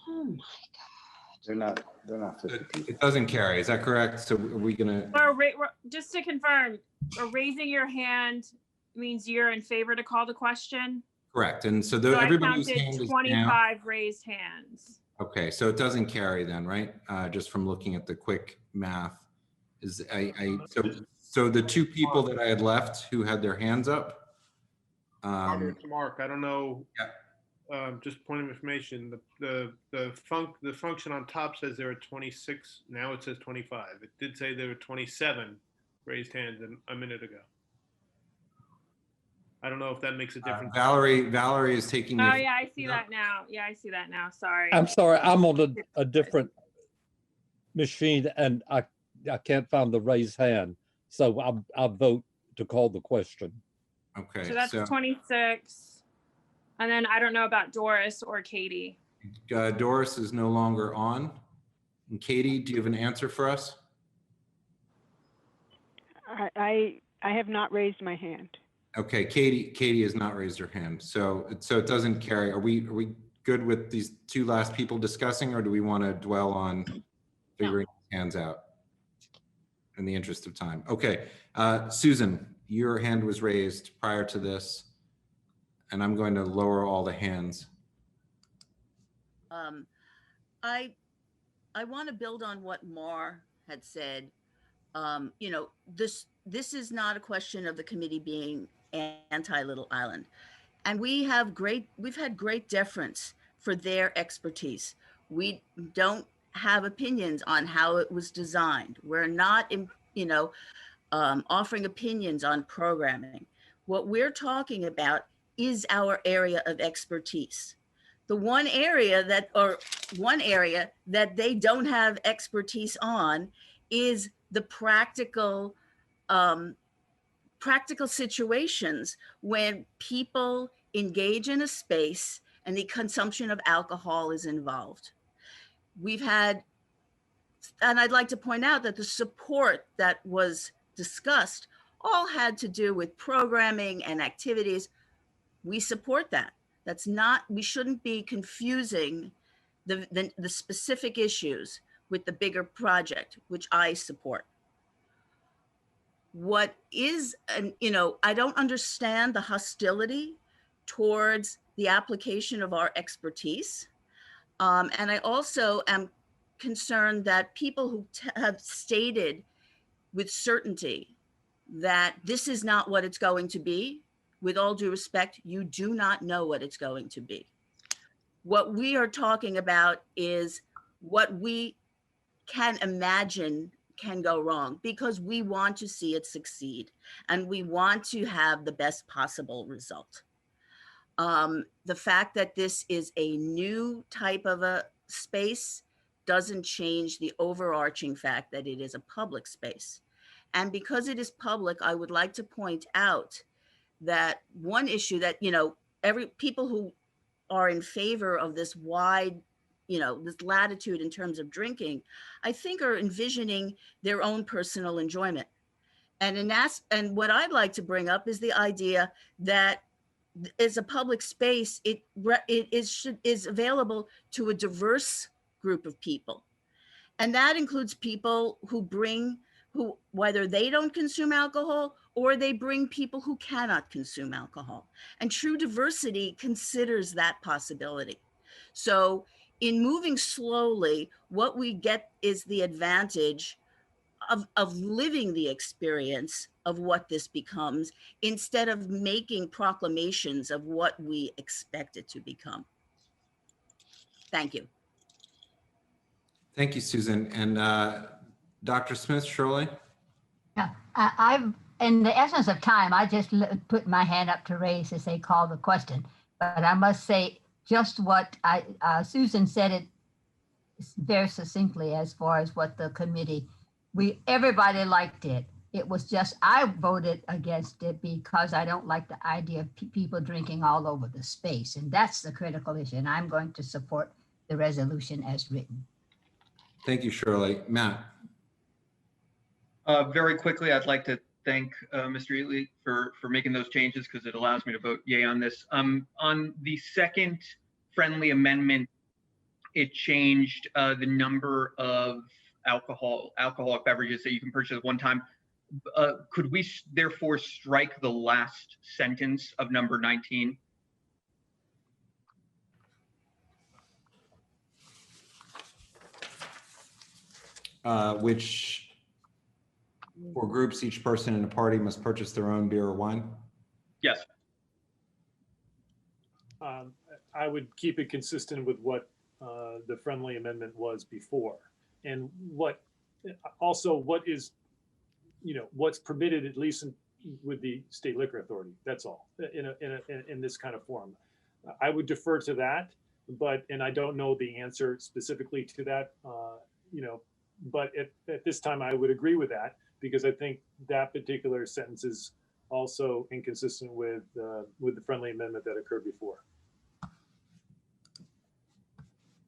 Oh my God. They're not 50. It doesn't carry, is that correct? So are we gonna? Just to confirm, raising your hand means you're in favor to call the question? Correct, and so So everybody I whose hand counted is 25 down. raised hands. Okay, so it doesn't carry then, right? Just from looking at the quick math, so the two people that I had left who had their hands up. It's Mark, I don't know. Just point of information. The function on top says there are 26. Now it says 25. It did say there were 27 raised hands a minute ago. I don't know if that makes a difference. Valerie is taking. Oh yeah, I see that now. Yeah, I see that now. Sorry. I'm sorry, I'm on a different machine and I can't find the raised hand. So I'll vote to call the question. Okay. So that's 26. And then I don't know about Doris or Katie. Doris is no longer on. And Katie, do you have an answer for us? I have not raised my hand. Okay, Katie has not raised her hand, so it doesn't carry. Are we good with these two last people discussing, or do we want to dwell on figuring hands out? in the interest of time. Okay, Susan, your hand was raised prior to this, and I'm going to lower all the hands. I want to build on what Mar had said. You know, this is not a question of the committee being anti-Little Island. And we've had great deference for their expertise. We don't have opinions on how it was designed. We're not, you know, offering opinions on programming. What we're talking about is our area of expertise. The one area that they don't have expertise on is the practical situations when people engage in a space and the consumption of alcohol is involved. We've had, and I'd like to point out that the support that was discussed all had to do with programming and activities. We support that. That's not, we shouldn't be confusing the specific issues with the bigger project, which I support. What is, you know, I don't understand the hostility towards the application of our expertise. And I also am concerned that people who have stated with certainty that this is not what it's going to be, with all due respect, you do not know what it's going to be. What we are talking about is what we can imagine can go wrong, because we want to see it succeed and we want to have the best possible result. The fact that this is a new type of a space doesn't change the overarching fact that it is a public space. And because it is public, I would like to point out that one issue that, you know, people who are in favor of this wide, you know, this latitude in terms of drinking, I think are envisioning their own personal enjoyment. And what I'd like to bring up is the idea that as a public space, it is available to a diverse group of people. And that includes people who whether they don't consume alcohol or they bring people who cannot consume alcohol. And true diversity considers that possibility. So in moving slowly, what we get is the advantage of living the experience of what this becomes, instead of making proclamations of what we expect it to become. Thank you. Thank you, Susan. And Dr. Smith, Shirley? Yeah, I've, in the essence of time, I just put my hand up to raise as they call the question. But I must say just what Susan said it very succinctly as far as what the committee, everybody liked it. It was just, I voted against it because I don't like the idea of people drinking all over the space. And that's the critical issue. And I'm going to support the resolution as written. Thank you, Shirley. Matt? Very quickly, I'd like to thank Mr. Eatley for making those changes, because it allows me to vote yay on this. On the second friendly amendment, it changed the number of alcoholic beverages that you can purchase at one time. Could we therefore strike the last sentence of number 19? Which, for groups, each person in a party must purchase their own beer or wine? Yes. I would keep it consistent with what the friendly amendment was before, and what is, you know, what's permitted, at least with the state liquor authority. That's all in this kind of forum. I would defer to that, and I don't know the answer specifically to that, you know, but at this time I would agree with that, because I think that particular sentence is also inconsistent with the friendly amendment that occurred before.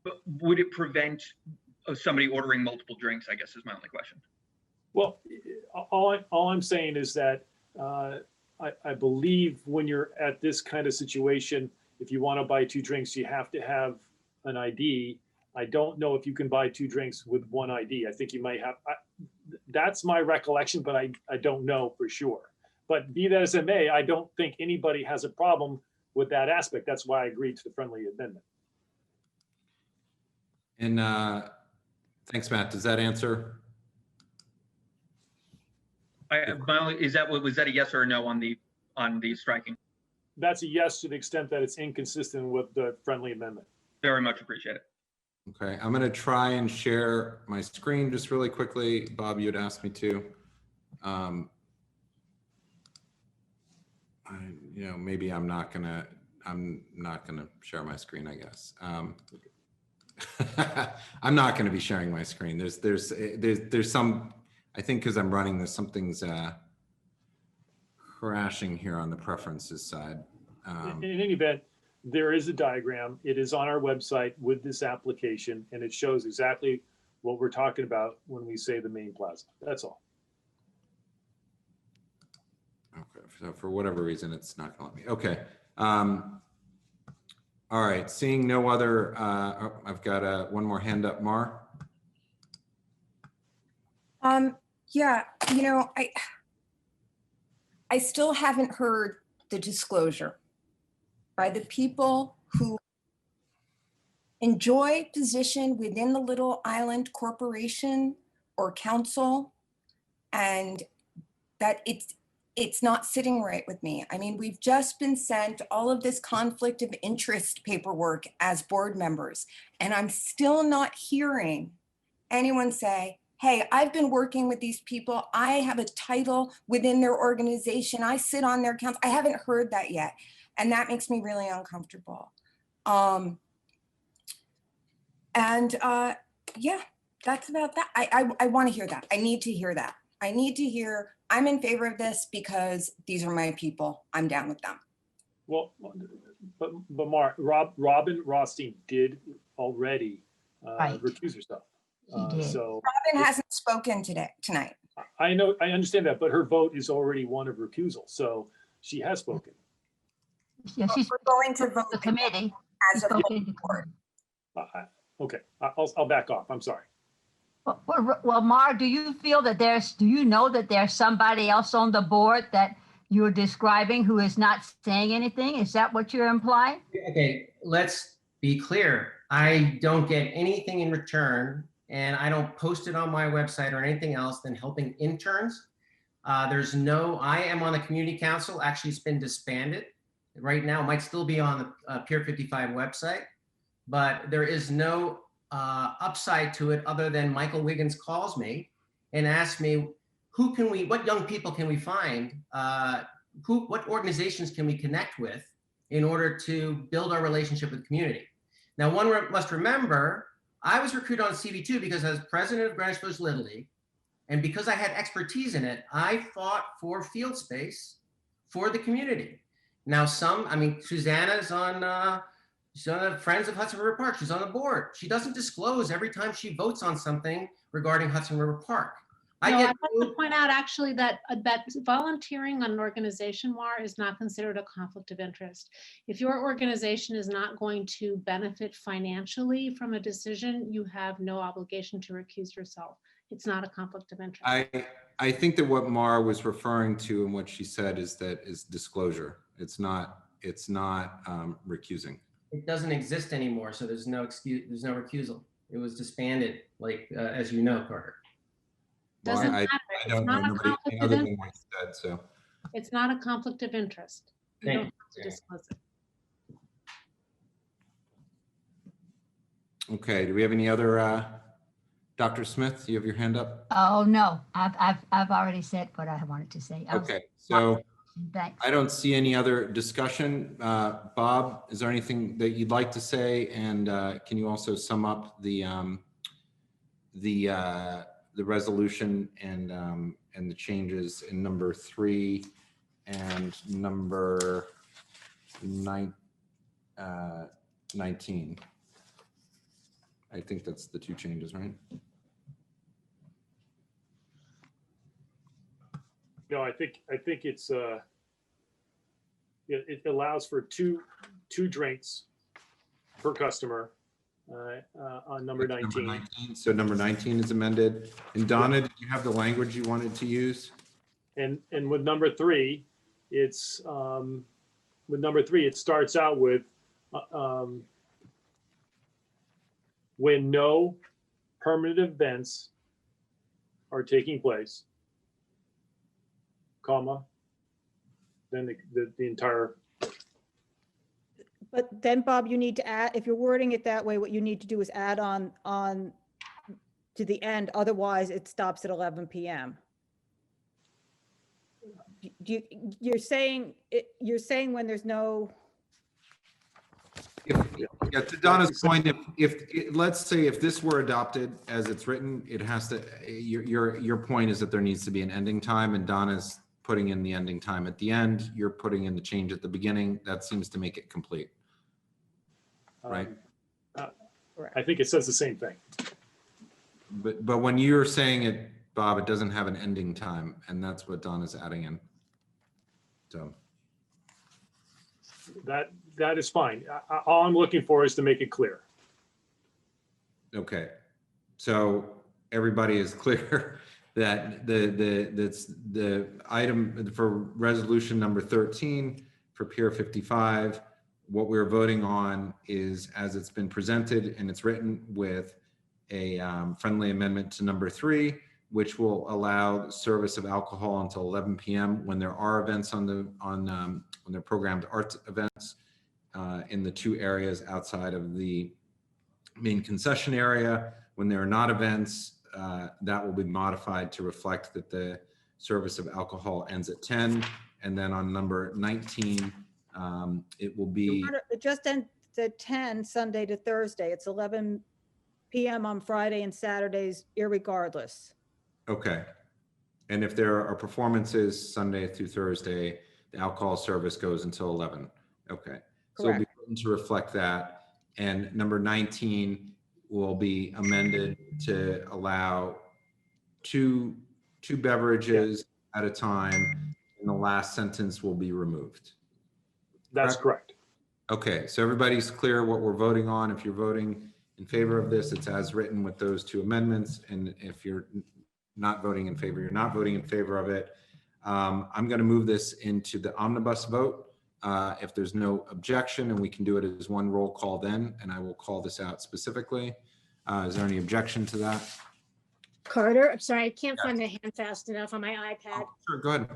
But would it prevent somebody ordering multiple drinks, I guess, is my only question. Well, all I'm saying is that I believe when you're at this kind of situation, if you want to buy 2 drinks, you have to have an ID. I don't know if you can buy 2 drinks with one ID. I think you might have, That's my recollection, but I don't know for sure. But be that as it may, I don't think anybody has a problem with that aspect. That's why I agreed to the friendly amendment. And thanks, Matt. Does that answer? Was that a yes or a no on the striking? That's a yes to the extent that it's inconsistent with the friendly amendment. Very much appreciate it. Okay, I'm gonna try and share my screen just really quickly. Bob, you had asked me to. Maybe I'm not gonna share my screen, I guess. I'm not gonna be sharing my screen. There's some, I think because I'm running this, something's crashing here on the preferences side. In any event, there is a diagram. It is on our website with this application, and it shows exactly what we're talking about when we say the main plaza. That's all. Okay, so for whatever reason, it's not gonna let me. Okay. All right, seeing no other, I've got one more hand up, Mar. Yeah, I still haven't heard the disclosure by the people who enjoy position within the Little Island Corporation or Council, and that it's not sitting right with me. I mean, we've just been sent all of this conflict of interest paperwork as board members, and I'm still not hearing anyone say, hey, I've been working with these people. I have a title within their organization. I sit on their council. I haven't heard that yet. And that makes me really uncomfortable. Yeah, that's about that. I want to hear that. I need to hear that. I need to hear, I'm in favor of this because these are my people. I'm down with them. Well, but Mark, Robin Rothstein did already recuse herself. So Robin hasn't spoken tonight. I know, I understand that, but her vote is already one of recusal, so she has spoken. Yeah, she's going to vote the committee as a board. Okay, I'll back off. I'm sorry. Well, Mar, do you know that there's somebody else on the board that you're describing who is not saying anything? Is that what you're implying? Okay, let's be clear. I don't get anything in return, and I don't post it on my website or anything else than helping interns. I am on the community council. Actually, it's been disbanded. Right now, it might still be on the Pier 55 website, but there is no upside to it other than Michael Wiggins calls me and asks me, what young people can we find? What organizations can we connect with in order to build our relationship with the community? Now, one must remember, I was recruited on CB2 because as president of Greenwich Village Little League, and because I had expertise in it, I fought for field space for the community. Now, Susanna's on, she's on the Friends of Hudson River Park. She's on the board. She doesn't disclose every time she votes on something regarding Hudson River Park. I'd like to point out actually that volunteering on an organization, Mar, is not considered a conflict of interest. If your organization is not going to benefit financially from a decision, you have no obligation to recuse yourself. It's not a conflict of interest. I think that what Mar was referring to and what she said is disclosure. It's not recusing. It doesn't exist anymore, so there's no excuse. There's no recusal. It was disbanded, as you know, Carter. Doesn't matter. It's not a conflict of interest. So it's not a conflict of interest. You don't have to disclose it. Okay. Do we have any other? Dr. Smith, you have your hand up. Oh no, I've already said what I wanted to say. Okay, so thanks. I don't see any other discussion. Bob, is there anything that you'd like to say? And can you also sum up the resolution and the changes in number 3 and number 19? I think that's the 2 changes, right? No, I think it's it allows for two drinks per customer on number 19. So number 19 is amended. And Donna, did you have the language you wanted to use? And with number 3, it starts out with when no permanent events are taking place, comma, then the entire. But then, Bob, you need to add, if you're wording it that way, what you need to do is add on to the end. Otherwise, it stops at 11 p.m. You're saying when there's no. Yeah, to Donna's point, if let's say if this were adopted as it's written, it has to. Your point is that there needs to be an ending time, and Donna's putting in the ending time at the end. You're putting in the change at the beginning. That seems to make it complete. Right. I think it says the same thing. But when you're saying it, Bob, it doesn't have an ending time, and that's what Donna's adding in. So that is fine. All I'm looking for is to make it clear. okay, so everybody is clear that the item for resolution number 13 for Pier 55. What we're voting on is as it's been presented, and it's written with a friendly amendment to number 3, which will allow the service of alcohol until 11 p.m. when there are events when they're programmed arts events in the 2 areas outside of the main concession area. When there are not events, that will be modified to reflect that the service of alcohol ends at 10. And then on number 19, it will be. It just ends at 10 Sunday to Thursday. It's 11 p.m. on Friday and Saturdays, irregardless. Okay. And if there are performances Sunday through Thursday, the alcohol service goes until 11. Okay. So it'll be written to reflect that. And number 19 will be amended to allow two beverages at a time, and the last sentence will be removed. That's correct. Okay, so everybody's clear what we're voting on. If you're voting in favor of this, it's as written with those 2 amendments. And if you're not voting in favor, you're not voting in favor of it. I'm going to move this into the omnibus vote. If there's no objection, and we can do it as one roll call then, and I will call this out specifically. Is there any objection to that? Carter, I'm sorry, I can't find my hand fast enough on my iPad. Oh, sure, go ahead.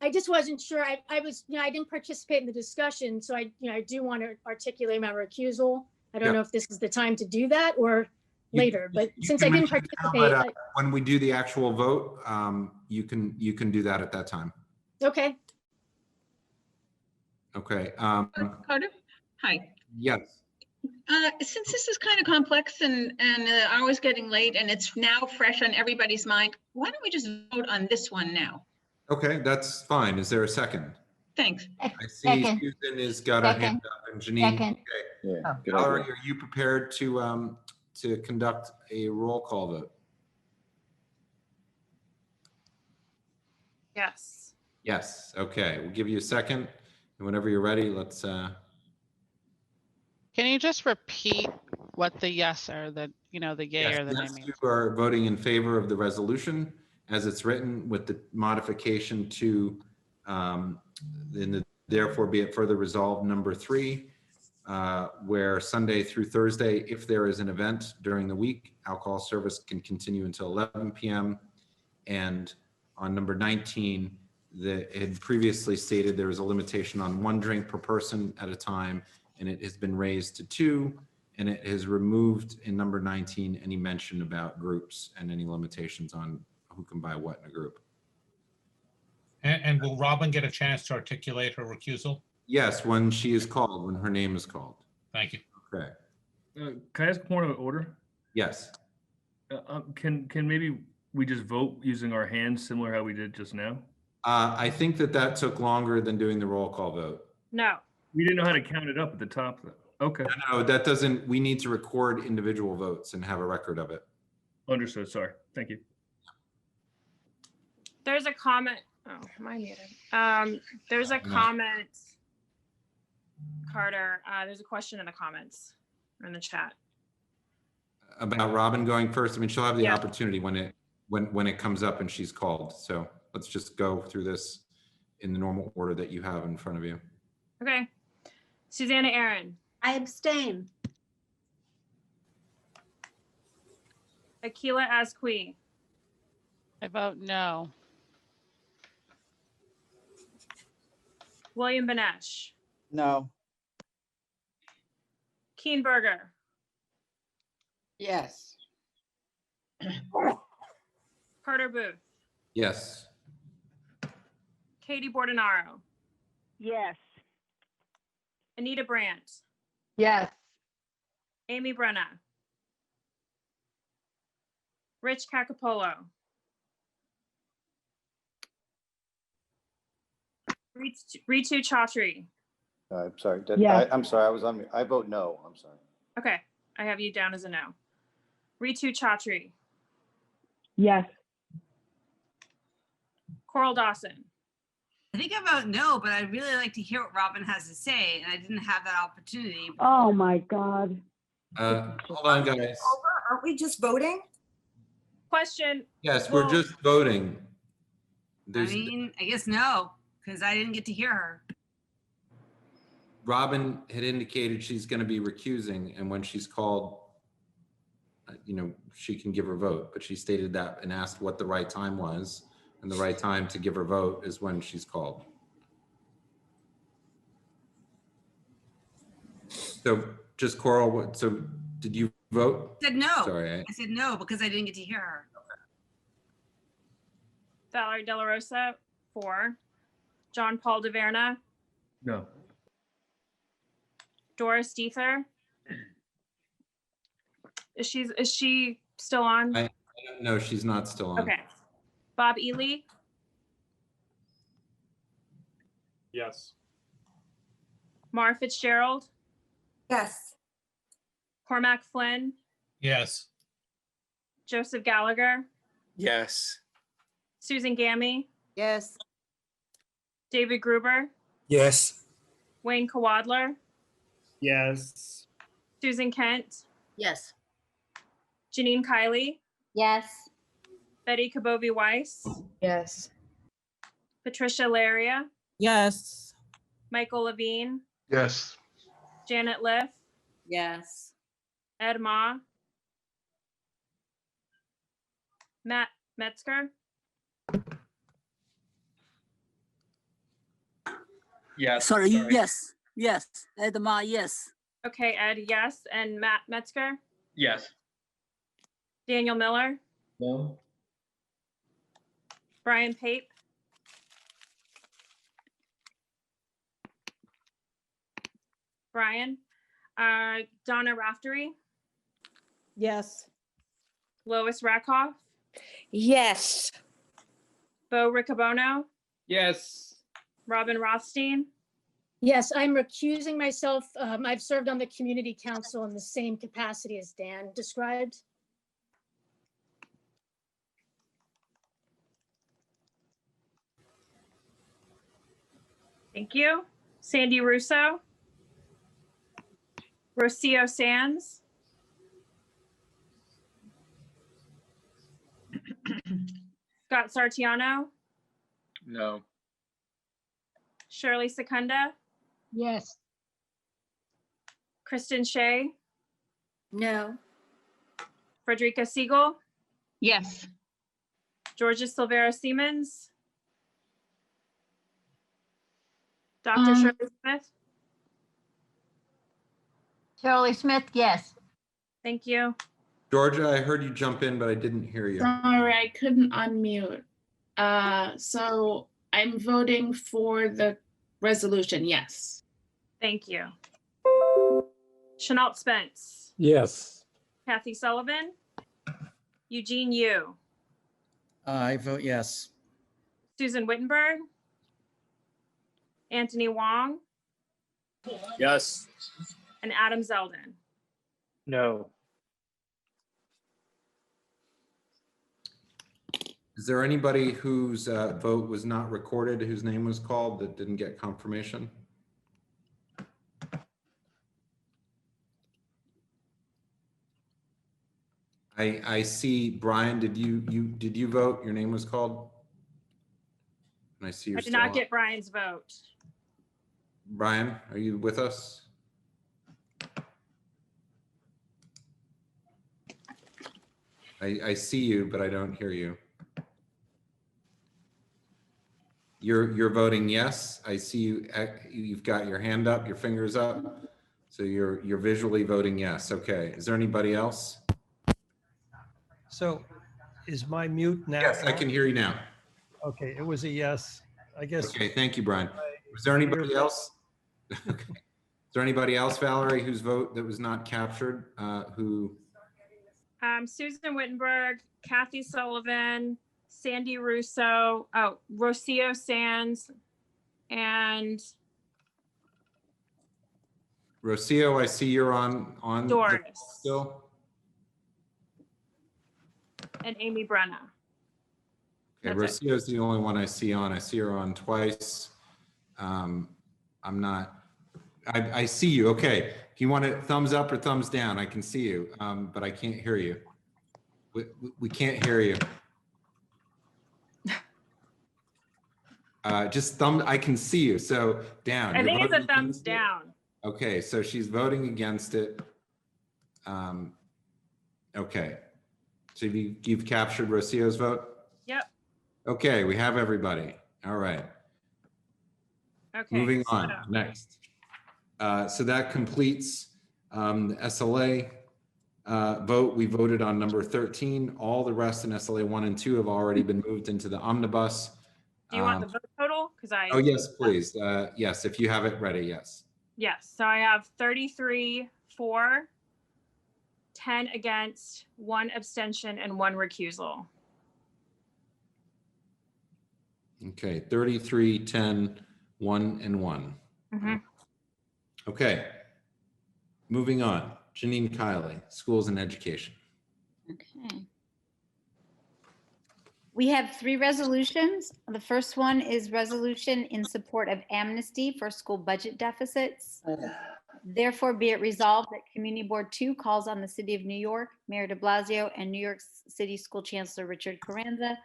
I just wasn't sure. I was, I didn't participate in the discussion, so I do want to articulate my recusal. I don't know if this is the time to do that or later, but since I didn't participate. When we do the actual vote, you can do that at that time. Okay. Okay. Carter? Hi. Yes. Since this is kind of complex and the hour's getting late and it's now fresh on everybody's mind, why don't we just vote on this one now? Okay, that's fine. Is there a second? Thanks. I see Susan has got her hand up, and Janine. Second. Okay. Yeah, Valerie, are you prepared to conduct a roll call vote? Yes. Yes. Okay, we'll give you a second, and whenever you're ready, let's. Can you just repeat what the yes or the the yay or the nay means? You are voting in favor of the resolution as it's written with the modification to therefore be it further resolved number 3, where Sunday through Thursday, if there is an event during the week, alcohol service can continue until 11 p.m. And on number 19, it had previously stated there was a limitation on 1 drink per person at a time, and it has been raised to 2, and it has removed in number 19 any mention about groups and any limitations on who can buy what in a group. And will Robin get a chance to articulate her recusal? Yes, when she is called, when her name is called. Thank you. Okay. Can I ask a point of order? Yes. Can maybe we just vote using our hands, similar how we did just now? I think that took longer than doing the roll call vote. No. We didn't know how to count it up at the top, though. Okay. No, that doesn't. We need to record individual votes and have a record of it. Understood. Sorry. Thank you. There's a comment. Oh, am I muted? There's a comment. Carter, there's a question in the comments or in the chat. about Robin going first? I mean, she'll have the Yeah. opportunity when it comes up and she's called. So let's just go through this in the normal order that you have in front of you. Okay. Susanna Aaron. I abstain. Akila Asqui. I vote no. William Benesh. No. Keen Berger. Yes. Carter Booth. Yes. Katie Bordenaro. Yes. Anita Brandt. Yes. Amy Brenna. Rich Cacapolo. Ritu Chaudhry. I'm sorry. Yes. I'm sorry. I was on mute. I vote no. I'm sorry. Okay, I have you down as a no. Ritu Chaudhry. Yes. Coral Dawson. I think I vote no, but I'd really like to hear what Robin has to say, and I didn't have that opportunity. Oh my God. Hold on, guys. Over? Aren't we just voting? Question. Yes, we're just voting. I mean, I guess no, because I didn't get to hear her. Robin had indicated she's going to be recusing, and when she's called, she can give her vote, but she stated that and asked what the right time was, and the right time to give her vote is when she's called. So just Coral, so did you vote? I said no. Sorry. I said no because I didn't get to hear her. Valerie De La Rosa, 4. John Paul DeVerna. No. Doris Diether. Is she still on? No, she's not still on. Okay. Bob Ely. Yes. Mara Fitzgerald. Yes. Cormac Flynn. Yes. Joseph Gallagher. Yes. Susan Gammy. Yes. David Gruber. Yes. Wayne Kawadler. Yes. Susan Kent. Yes. Janine Kiley. Yes. Betty Kabovi Weiss. Yes. Patricia Laria. Yes. Michael Levine. Yes. Janet Liff. Yes. Ed Ma. Matt Metzger. Yes. Sorry. Yes. Yes. Edma, yes. Okay, Ed, yes. And Matt Metzger. Yes. Daniel Miller. No. Brian Pape. Brian. Donna Raftery. Yes. Lois Rakoff. Yes. Bo Riccobono. Yes. Robin Rothstein. Yes, I'm recusing myself. I've served on the community council in the same capacity as Dan described. Thank you. Sandy Russo. Rocio Sands. Scott Sartiano. No. Shirley Secunda. Yes. Kristen Shea. No. Frederica Siegel. Yes. Georgia Silvera Siemens. Dr. Shirley Smith. Shirley Smith, yes. Thank you. Georgia, I heard you jump in, but I didn't hear you. Sorry, I couldn't unmute. So I'm voting for the resolution, yes. Thank you. Chenault Spence. Yes. Kathy Sullivan. Eugene Yu. I vote yes. Susan Wittenberg. Anthony Wong. Yes. And Adam Zeldin. No. Is there anybody whose vote was not recorded, whose name was called, that didn't get confirmation? I see, Brian, did you vote? Your name was called? And I see you're I did still not on. get Brian's vote. Brian, are you with us? I see you, but I don't hear you. You're voting yes. I see you. You've got your hand up, your fingers up. So you're visually voting yes. Okay. Is there anybody else? So is my mute now? Yes, I can hear you now. Okay, it was a yes. I guess. Okay, thank you, Brian. Was there anybody else? Okay. Is there anybody else, Valerie, whose vote that was not captured? Susan Wittenberg, Kathy Sullivan, Sandy Russo, Rocio Sands, and Rocio, I see you're on Doris. still. And Amy Brenna. Okay, Rocio is the only one I see on. I see her on twice. I'm not. I see you. Okay. If you want it thumbs up or thumbs down, I can see you, but I can't hear you. We can't hear you. Just thumb. I can see you. So down. I You're think it's a voting thumbs against it? down. Okay, so she's voting against it. Okay. So you've captured Rocio's vote? Yep. Okay, we have everybody. All right. Okay. Moving on, next. So that completes the SLA vote. We voted on number 13. All the rest in SLA 1 and 2 have already been moved into the omnibus. Do you want the vote total? Oh, yes, please. Yes, if you have it ready, yes. Yes. So I have 33 for, 10 against, 1 abstention, and 1 recusal. Okay, 33, 10, 1, and 1. Mm-hmm. Okay. Moving on. Janine Kiley, Schools and Education. Okay. We have 3 resolutions. The first one is resolution in support of amnesty for school budget deficits. Therefore, be it resolved that Community Board 2 calls on the City of New York, Mayor de Blasio, and New York City School Chancellor Richard Carranza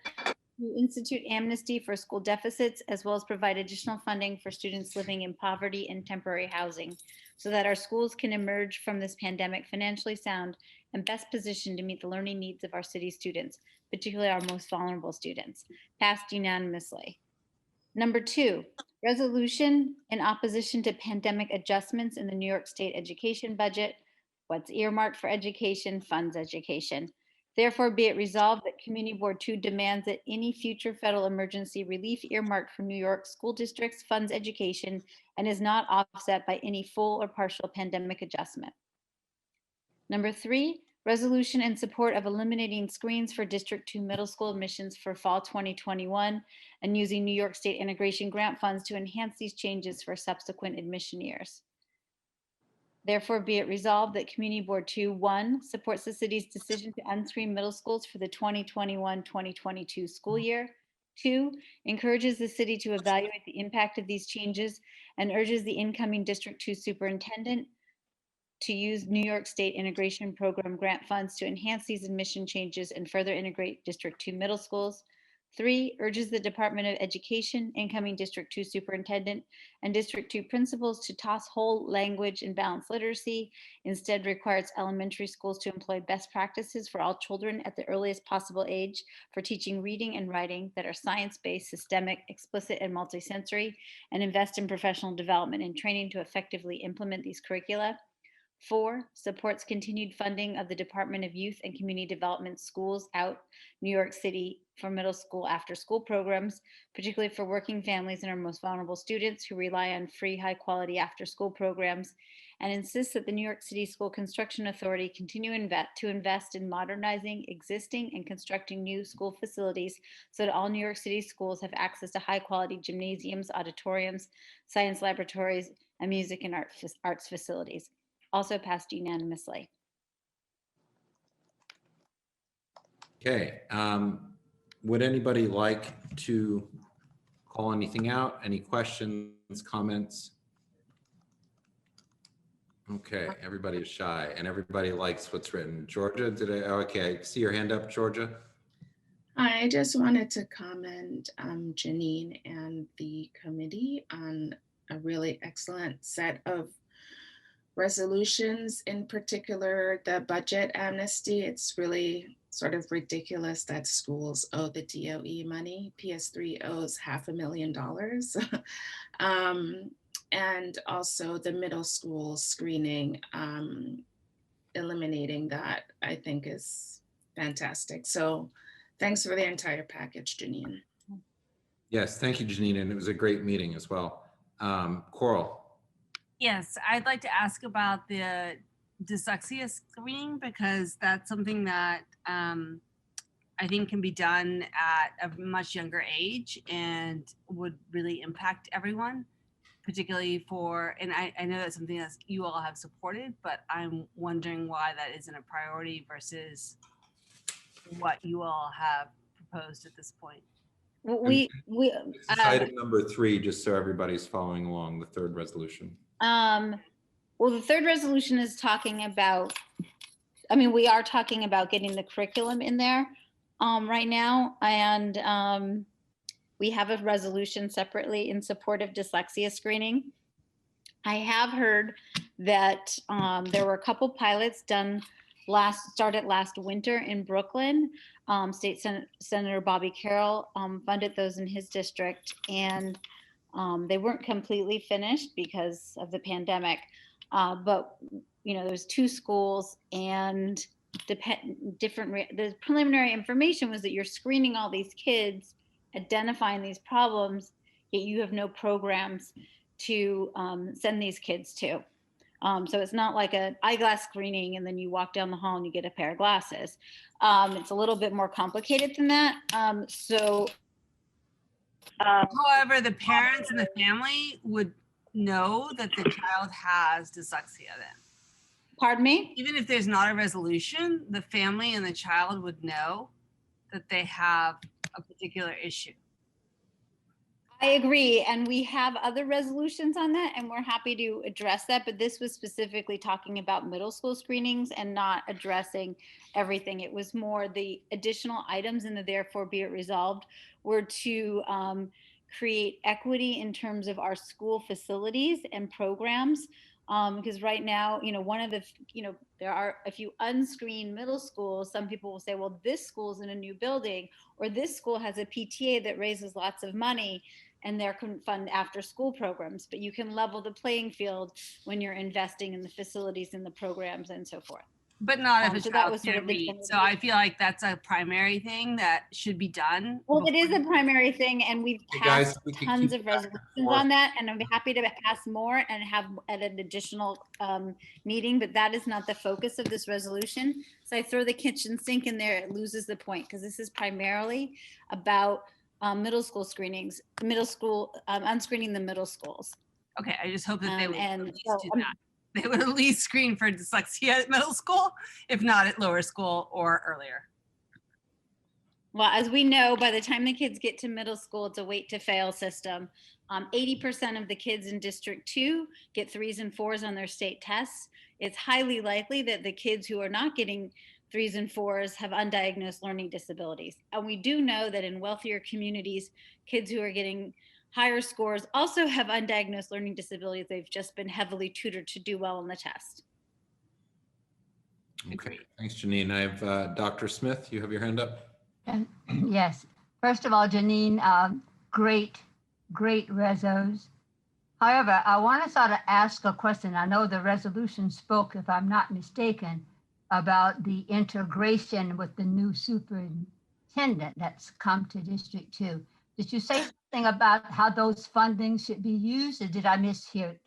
to institute amnesty for school deficits, as well as provide additional funding for students living in poverty and temporary housing, so that our schools can emerge from this pandemic financially sound and best positioned to meet the learning needs of our city students, particularly our most vulnerable students. Passed unanimously. Number 2, resolution in opposition to pandemic adjustments in the New York State education budget. What's earmarked for education funds education. Therefore, be it resolved that Community Board 2 demands that any future federal emergency relief earmarked for New York school districts funds education and is not offset by any full or partial pandemic adjustment. Number 3, resolution in support of eliminating screens for District 2 middle school admissions for fall 2021 and using New York State integration grant funds to enhance these changes for subsequent admission years. Therefore, be it resolved that Community Board 2, 1, supports the city's decision to unscreen middle schools for the 2021-2022 school year. 2, encourages the city to evaluate the impact of these changes and urges the incoming District 2 superintendent to use New York State Integration Program grant funds to enhance these admission changes and further integrate District 2 middle schools. 3, urges the Department of Education, incoming District 2 superintendent, and District 2 principals to toss whole language and balanced literacy. Instead, requires elementary schools to employ best practices for all children at the earliest possible age for teaching reading and writing that are science-based, systemic, explicit, and multisensory, and invest in professional development and training to effectively implement these curricula. 4, supports continued funding of the Department of Youth and Community Development Schools Out New York City for middle school after school programs, particularly for working families and our most vulnerable students who rely on free, high quality after school programs, and insists that the New York City School Construction Authority continue to invest in modernizing existing and constructing new school facilities so that all New York City schools have access to high quality gymnasiums, auditoriums, science laboratories, and music and arts facilities. Also passed unanimously. Okay. Would anybody like to call anything out? Any questions, comments? Okay, everybody is shy and everybody likes what's written. Georgia, okay, see your hand up, Georgia? I just wanted to comment, Janine and the committee on a really excellent set of resolutions, in particular, the budget amnesty. It's really sort of ridiculous that schools owe the DOE money. PS3 owes $500,000. And also the middle school screening, eliminating that, I think is fantastic. So thanks for the entire package, Janine. Yes, thank you, Janine, and it was a great meeting as well. Coral. Yes, I'd like to ask about the dyslexia screening because that's something that I think can be done at a much younger age and would really impact everyone, particularly for, and I know that's something that you all have supported, but I'm wondering why that isn't a priority versus what you all have proposed at this point. This is item number 3, just so everybody's following along, the third resolution. Well, the third resolution is talking about, I mean, we are talking about getting the curriculum in there right now. And we have a resolution separately in support of dyslexia screening. I have heard that there were a couple pilots done started last winter in Brooklyn. State Senator Bobby Carroll funded those in his district, and they weren't completely finished because of the pandemic. But you know, there's 2 schools, and the preliminary information was that you're screening all these kids, identifying these problems, yet you have no programs to send these kids to. So it's not like an eyeglass screening and then you walk down the hall and you get a pair of glasses. It's a little bit more complicated than that. However, the parents and the family would know that the child has dyslexia then. Pardon me? Even if there's not a resolution, the family and the child would know that they have a particular issue. I agree. And we have other resolutions on that, and we're happy to address that. But this was specifically talking about middle school screenings and not addressing everything. It was more the additional items in the therefore be it resolved were to create equity in terms of our school facilities and programs. Because right now, you know, one of the, you know, there are, if you unscreen middle schools, some people will say, well, this school's in a new building, or this school has a PTA that raises lots of money and they couldn't fund after school programs. But you can level the playing field when you're investing in the facilities and the programs and so forth. But not if a So that child was sort can't of the read. So I feel like that's a primary thing that should be done. Well, it is a primary thing, and we've Hey, guys, passed we can tons keep of back and resolutions forth. on that, and I'm happy to pass more and have at an additional meeting, but that is not the focus of this resolution. So I throw the kitchen sink in there, it loses the point, because this is primarily about middle school screenings, unscreening the middle schools. Okay, I just hope that they would And at least so, do that. They would at least screen for dyslexia at middle school, if not at lower school or earlier. Well, as we know, by the time the kids get to middle school, it's a wait to fail system. 80% of the kids in District 2 get 3s and 4s on their state tests. It's highly likely that the kids who are not getting 3s and 4s have undiagnosed learning disabilities. And we do know that in wealthier communities, kids who are getting higher scores also have undiagnosed learning disabilities. They've just been heavily tutored to do well on the test. Okay, thanks, Janine. I have Dr. Smith, you have your hand up. Yes. First of all, Janine, great resos. However, I want to sort of ask a question. I know the resolution spoke, if I'm not mistaken, about the integration with the new superintendent that's come to District 2. Did you say something about how those fundings should be used, or did I mishear?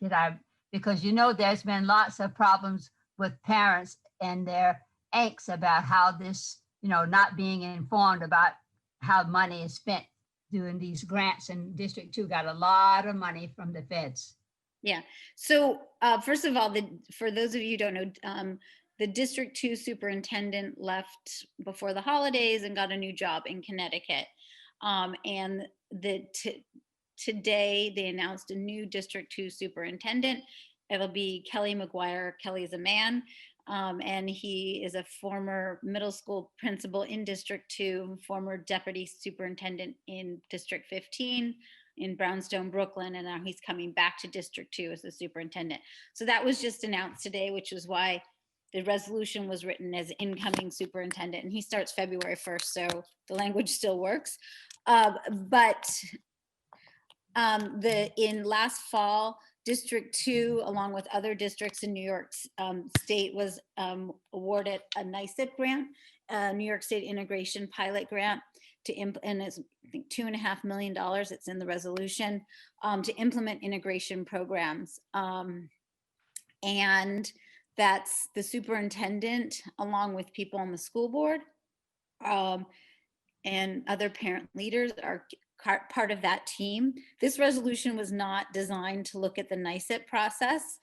Because you know there's been lots of problems with parents and their angst about how this, you know, not being informed about how money is spent doing these grants, and District 2 got a lot of money from the feds. Yeah. So first of all, for those of you who don't know, the District 2 superintendent left before the holidays and got a new job in Connecticut. And today they announced a new District 2 superintendent. it'll be Kelly McGuire. Kelly is a man, and he is a former middle school principal in District 2, former deputy superintendent in District 15 in Brownstone, Brooklyn, and now he's coming back to District 2 as the superintendent. So that was just announced today, which is why the resolution was written as incoming superintendent, and he starts February 1st, so the language still works. In last fall, District 2, along with other districts in New York State, was awarded a NICIP grant, New York State Integration Pilot Grant, and it's, I think, $2.5 million. It's in the resolution, to implement integration programs. And that's the superintendent, along with people on the school board, and other parent leaders are part of that team. This resolution was not designed to look at the NICIP process.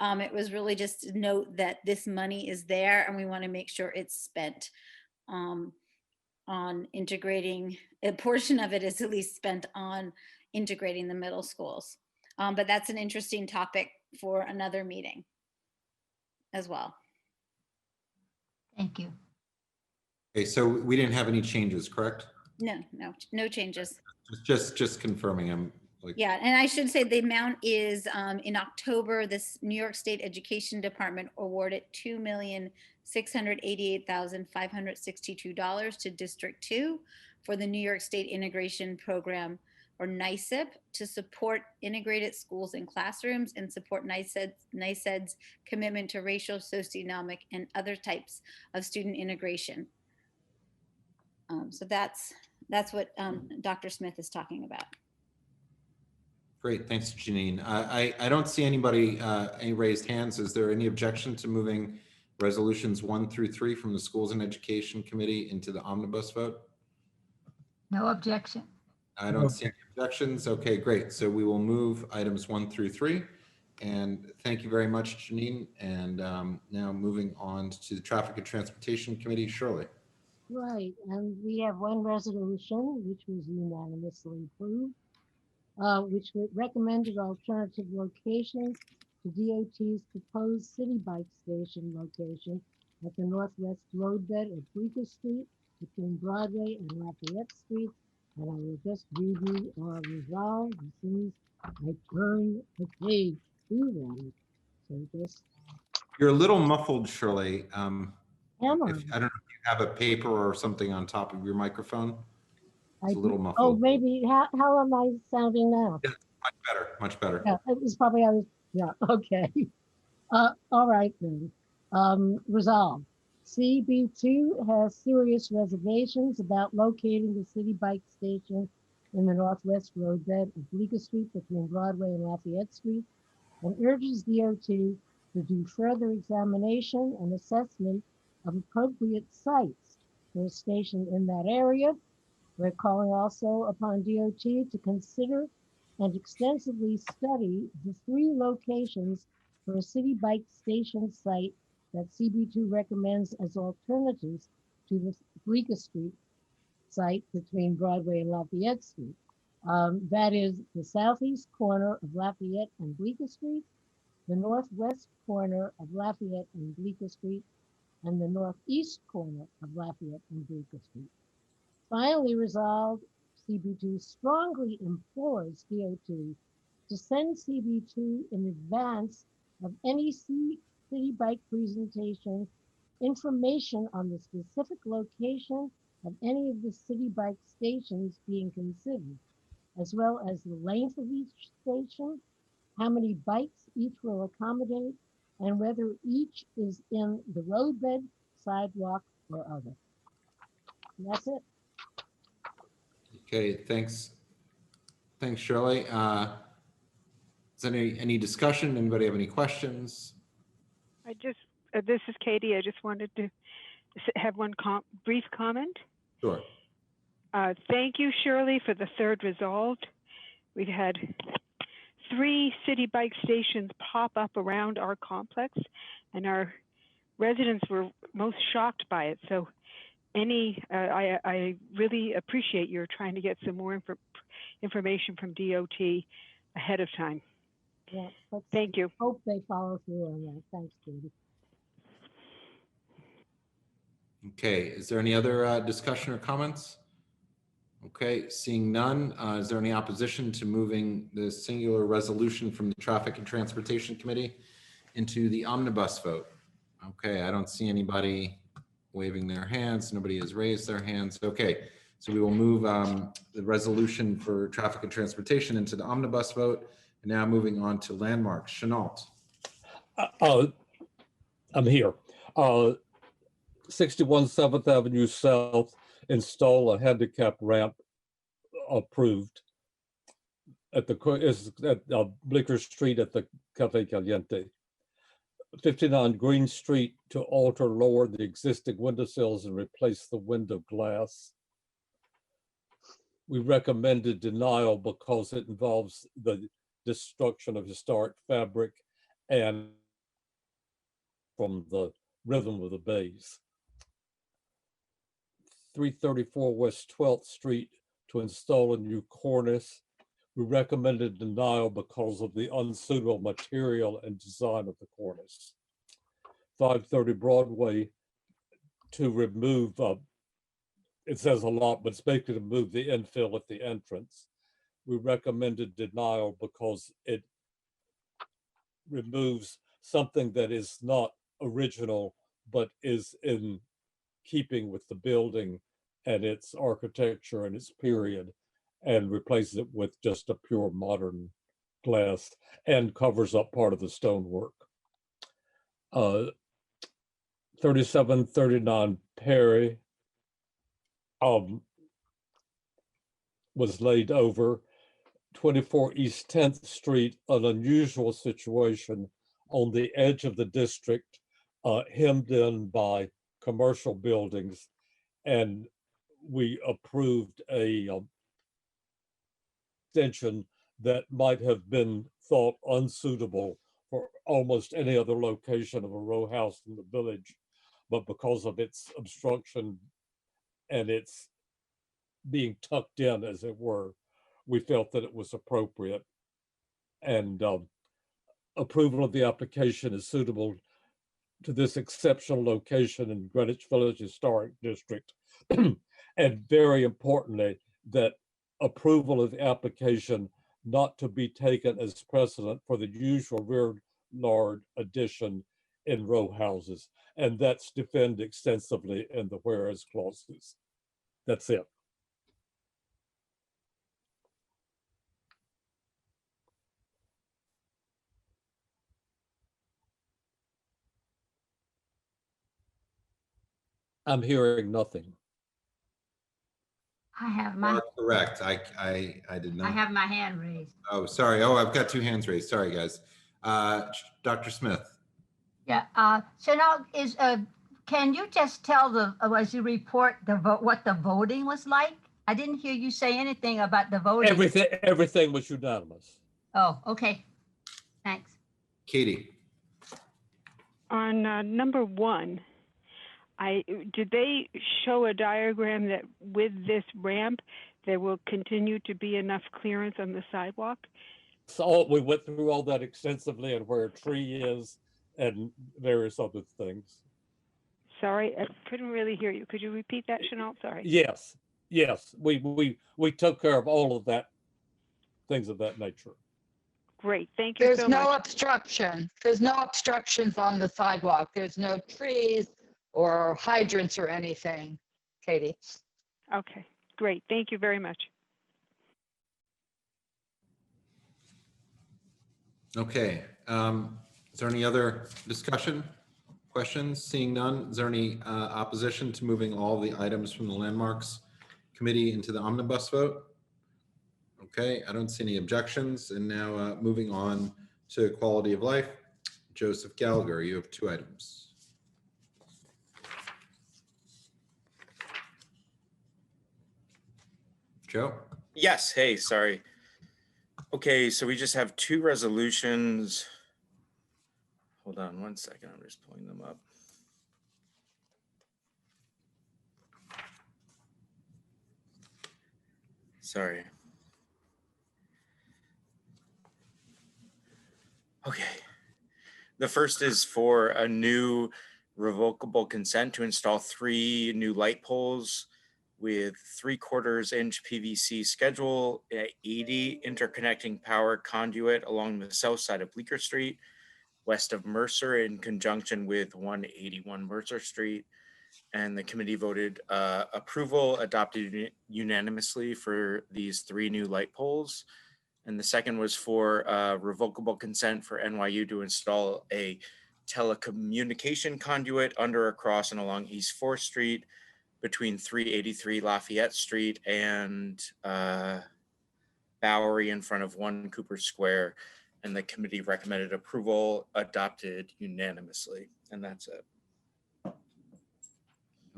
It was really just to note that this money is there and we want to make sure it's spent on integrating. A portion of it is at least spent on integrating the middle schools. But that's an interesting topic for another meeting as well. Thank you. Okay, so we didn't have any changes, correct? No changes. Just confirming. I'm like, Yeah, and I should say the amount is in October, this New York State Education Department awarded $2,688,562 to District 2 for the New York State Integration Program, or NICIP, to support integrated schools and classrooms and support NICED's commitment to racial, socioeconomic, and other types of student integration. So that's what Dr. Smith is talking about. great, thanks, Janine. I don't see anybody, any raised hands. Is there any objection to moving resolutions 1 through 3 from the Schools and Education Committee into the omnibus vote? No objection. I don't see any objections. Okay, great. So we will move items 1 through 3. And thank you very much, Janine. And now moving on to the Traffic and Transportation Committee, Shirley. Right, and we have one resolution which was unanimously approved, which recommended alternative locations to DOT's proposed city bike station location at the northwest roadbed of Bleecker Street between Broadway and Lafayette Streets. And I will just read you our resolve as soon as I turn the page to them. So just. You're a little muffled, Shirley. I don't know Am if you have a paper or something on top of your microphone. It's a little Oh, muffled. maybe, how am I sounding now? Yeah, much better, much better. Yeah, it was probably, yeah, okay. All right then. Resolved. CB2 has serious reservations about locating the city bike station in the northwest roadbed of Bleecker Street between Broadway and Lafayette Street, and urges DOT to do further examination and assessment of appropriate sites for a station in that area. We're calling also upon DOT to consider and extensively study the 3 locations for a city bike station site that CB2 recommends as alternatives to the Bleecker Street site between Broadway and Lafayette Street. That is the southeast corner of Lafayette and Bleecker Street, the northwest corner of Lafayette and Bleecker Street, and the northeast corner of Lafayette and Bleecker Street. Finally resolved, CB2 strongly implores DOT to send CB2 in advance of any city bike presentation information on the specific location of any of the city bike stations being considered, as well as the length of each station, how many bikes each will accommodate, and whether each is in the roadbed, sidewalk, or other. And that's it. Okay, thanks. Thanks, Shirley. Is any discussion? Anybody have any questions? This is Katie. I just wanted to have one brief comment. Sure. Thank you, Shirley, for the third resolved. We've had 3 city bike stations pop up around our complex, and our residents were most shocked by it. So I really appreciate your trying to get some more information from DOT ahead of time. Yeah, let's Thank you. hope they follow through on that. Thanks, Katie. Okay, is there any other discussion or comments? Okay, seeing none, is there any opposition to moving the singular resolution from the Traffic and Transportation Committee into the omnibus vote? Okay, I don't see anybody waving their hands. Nobody has raised their hands. Okay, so we will move the resolution for traffic and transportation into the omnibus vote. And now moving on to landmarks. Chenault. I'm here. 61 7th Avenue South, install a handicap ramp, approved. At Bleecker Street at the Cafe Caliente. 59 Green Street to alter, lower the existing windowsills and replace the window glass. We recommended denial because it involves the destruction of historic fabric and from the rhythm of the bays. 334 West 12th Street to install a new cornice. We recommended denial because of the unsuitable material and design of the cornice. 530 Broadway to remove, it says a lot, but it's basically to move the infill at the entrance. We recommended denial because it removes something that is not original, but is in keeping with the building and its architecture and its period, and replaces it with just a pure modern glass and covers up part of the stonework. 3739 Perry was laid over. 24 East 10th Street, an unusual situation on the edge of the district, hemmed in by commercial buildings, and we approved a extension that might have been thought unsuitable for almost any other location of a row house in the village, but because of its obstruction and its being tucked in, as it were, we felt that it was appropriate. And approval of the application is suitable to this exceptional location in Greenwich Village Historic District. And very importantly, that approval of the application not to be taken as precedent for the usual rear yard addition in row houses. And that's defended extensively in the whereas clauses. That's it. I'm hearing nothing. I have my, Correct. I did not. I have my hand raised. Oh, sorry. Oh, I've got two hands raised. Sorry, guys. Dr. Smith. Yeah, so now can you just tell as you report what the voting was like? I didn't hear you say anything about the voting. Everything was unanimous. Oh, okay. Thanks. Katie. On number 1, did they show a diagram that with this ramp, there will continue to be enough clearance on the sidewalk? So we went through all that extensively and where a tree is and various other things. Sorry, I couldn't really hear you. Could you repeat that, Chenault? Sorry. Yes. We took care of all of that, things of that nature. Great, thank you There's so no much. obstruction. There's no obstructions on the sidewalk. There's no trees or hydrants or anything, Katie. Okay, great. Thank you very much. Okay. Is there any other discussion, questions? Seeing none, is there any opposition to moving all the items from the landmarks committee into the omnibus vote? Okay, I don't see any objections. And now moving on to quality of life. Joseph Gallagher, you have 2 items. Joe? Yes, hey, sorry. Okay, so we just have 2 resolutions. Hold on one second, I'm just pulling them up. Sorry. Okay. The first is for a new revocable consent to install 3 new light poles with 3/4 inch PVC schedule at 80 interconnecting power conduit along the south side of Bleecker Street, west of Mercer, in conjunction with 181 Mercer Street. And the committee voted approval, adopted unanimously for these 3 new light poles. And the second was for revocable consent for NYU to install a telecommunication conduit under, across, and along East 4th Street between 383 Lafayette Street and Bowery in front of 1 Cooper Square. And the committee recommended approval, adopted unanimously. And that's it.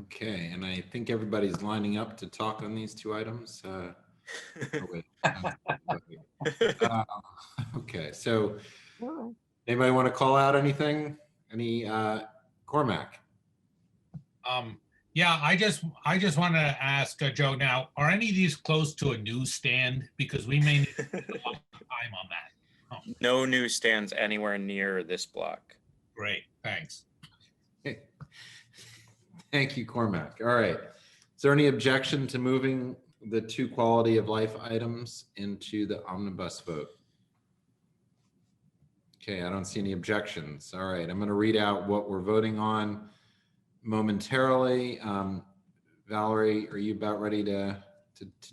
Okay, and I think everybody's lining up to talk on these 2 items. Oh, wait. Okay, so anybody want to call out anything? Any Cormac? Yeah, I just want to ask Joe now, are any of these close to a newsstand? Because we may need a lot of time on that. Oh, No newsstands anywhere near this block. great, thanks. Thank you, Cormac. All right. Is there any objection to moving the 2 quality of life items into the omnibus vote? Okay, I don't see any objections. All right, I'm going to read out what we're voting on momentarily. Valerie, are you about ready to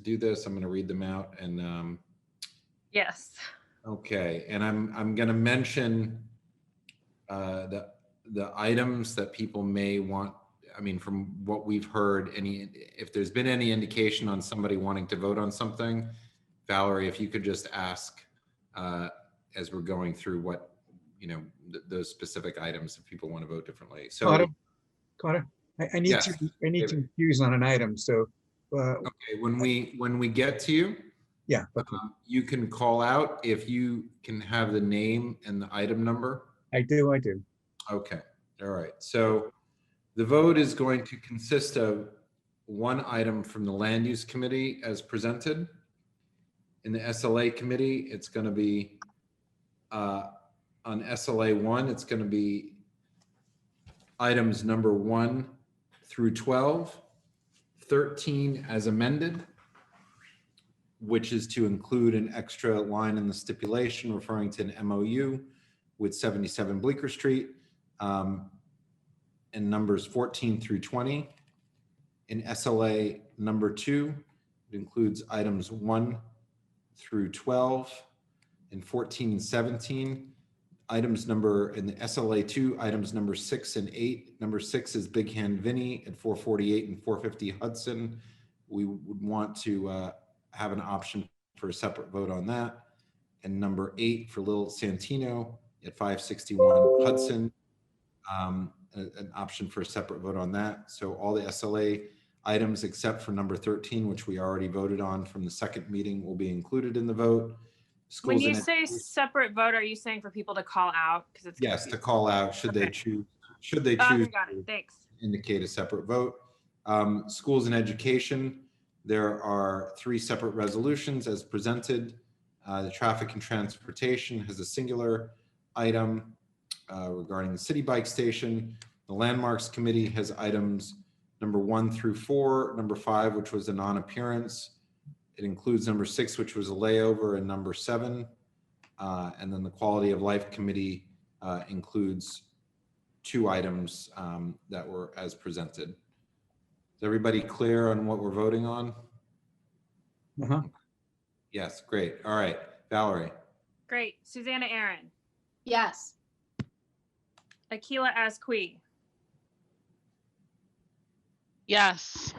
do this? I'm going to read them out and Yes. okay, and I'm going to mention the items that people may want. I mean, from what we've heard, if there's been any indication on somebody wanting to vote on something, Valerie, if you could just ask as we're going through what, those specific items, if people want to vote differently. So, Carter, I need Yes, to David. confuse on an item. So, okay, when we get to you, yeah, okay. You can call out if you can have the name and the item number. I do. Okay, all right. So the vote is going to consist of 1 item from the Land Use Committee as presented. In the SLA Committee, it's going to be on SLA 1, it's going to be items number 1 through 12, 13 as amended, which is to include an extra line in the stipulation referring to an MOU with 77 Bleecker Street, and numbers 14 through 20. In SLA number 2, it includes items 1 through 12, and 14 and 17. Items number, in the SLA 2, items number 6 and 8. Number 6 is Big Hand Vinny at 448 and 450 Hudson. We would want to have an option for a separate vote on that. And number 8 for Little Santino at 561 Hudson, an option for a separate vote on that. So all the SLA items except for number 13, which we already voted on from the second meeting, will be included in the vote. When Schools you and say separate vote, are you saying for people to call out? Because it's yes, to confusing. call out should they Okay. choose Okay, got it. Thanks. indicate a separate vote. Schools and education, there are 3 separate resolutions as presented. The traffic and transportation has a singular item regarding the city bike station. The landmarks committee has items number 1 through 4, number 5, which was a non-appearance. It includes number 6, which was a layover, and number 7. And then the quality of life committee includes 2 items that were as presented. Is everybody clear on what we're voting on? Uh-huh. Yes, great. All right, Valerie. Great. Susanna Aaron. Yes. Akila Asqui. Yes.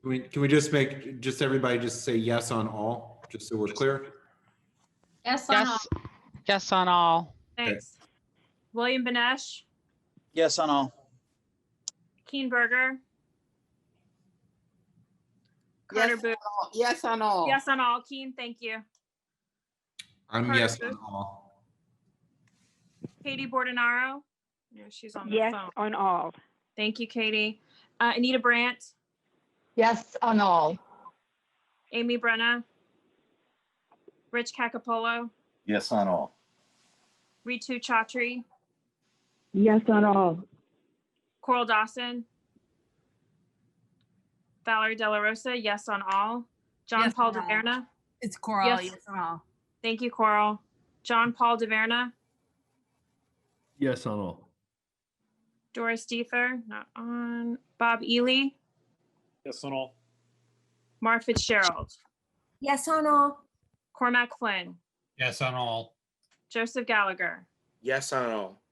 Can we just make, everybody just say yes on all, just so we're clear? Yes on all. Yes on all. Thanks. William Benesh. Yes on all. Keen Berger. Carter Booth. Yes on all. Yes on all. Keen, thank you. I'm Carter yes Booth. on all. Katie Bordenaro. No, she's on the Yes phone. on all. Thank you, Katie. Anita Brandt. Yes on all. Amy Brenna. Rich Cacapolo. Yes on all. Ritu Chaudhry, Yes on all. Coral Dawson, Valerie De La Rosa, yes on all. John Yes Paul on all. DeVerna. It's Coral, Yes. yes on all. Thank you, Coral. John Paul DeVerna, Yes on all. Doris Deefer, not on. Bob Ely, Yes on all. Mark Fitzgerald, Yes on all. Cormac Flynn, Yes on all. Joseph Gallagher, Yes on all.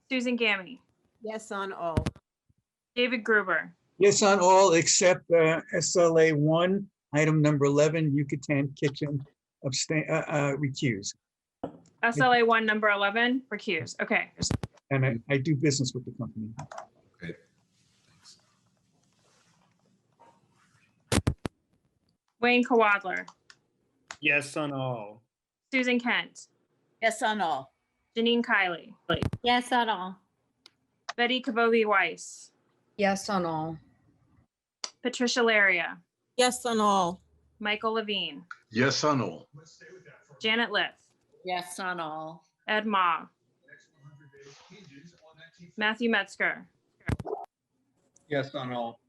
Susan Gammy, Yes on all. David Gruber, Yes on all except SLA 1, item number 11, Yucatan Kitchen, abstain, recuse. SLA 1, number 11, recuse. Okay. And I do business with the company. Okay. Wayne Kawadler, Yes on all. Susan Kent, Yes on all. Janine Kiley, Yes on all. Betty Kabovi Weiss, Yes on all. Patricia Laria, Yes on all. Michael Levine, Yes on all. Janet Liff, Yes on all. Ed Ma, Matthew Metzger, Yes on all.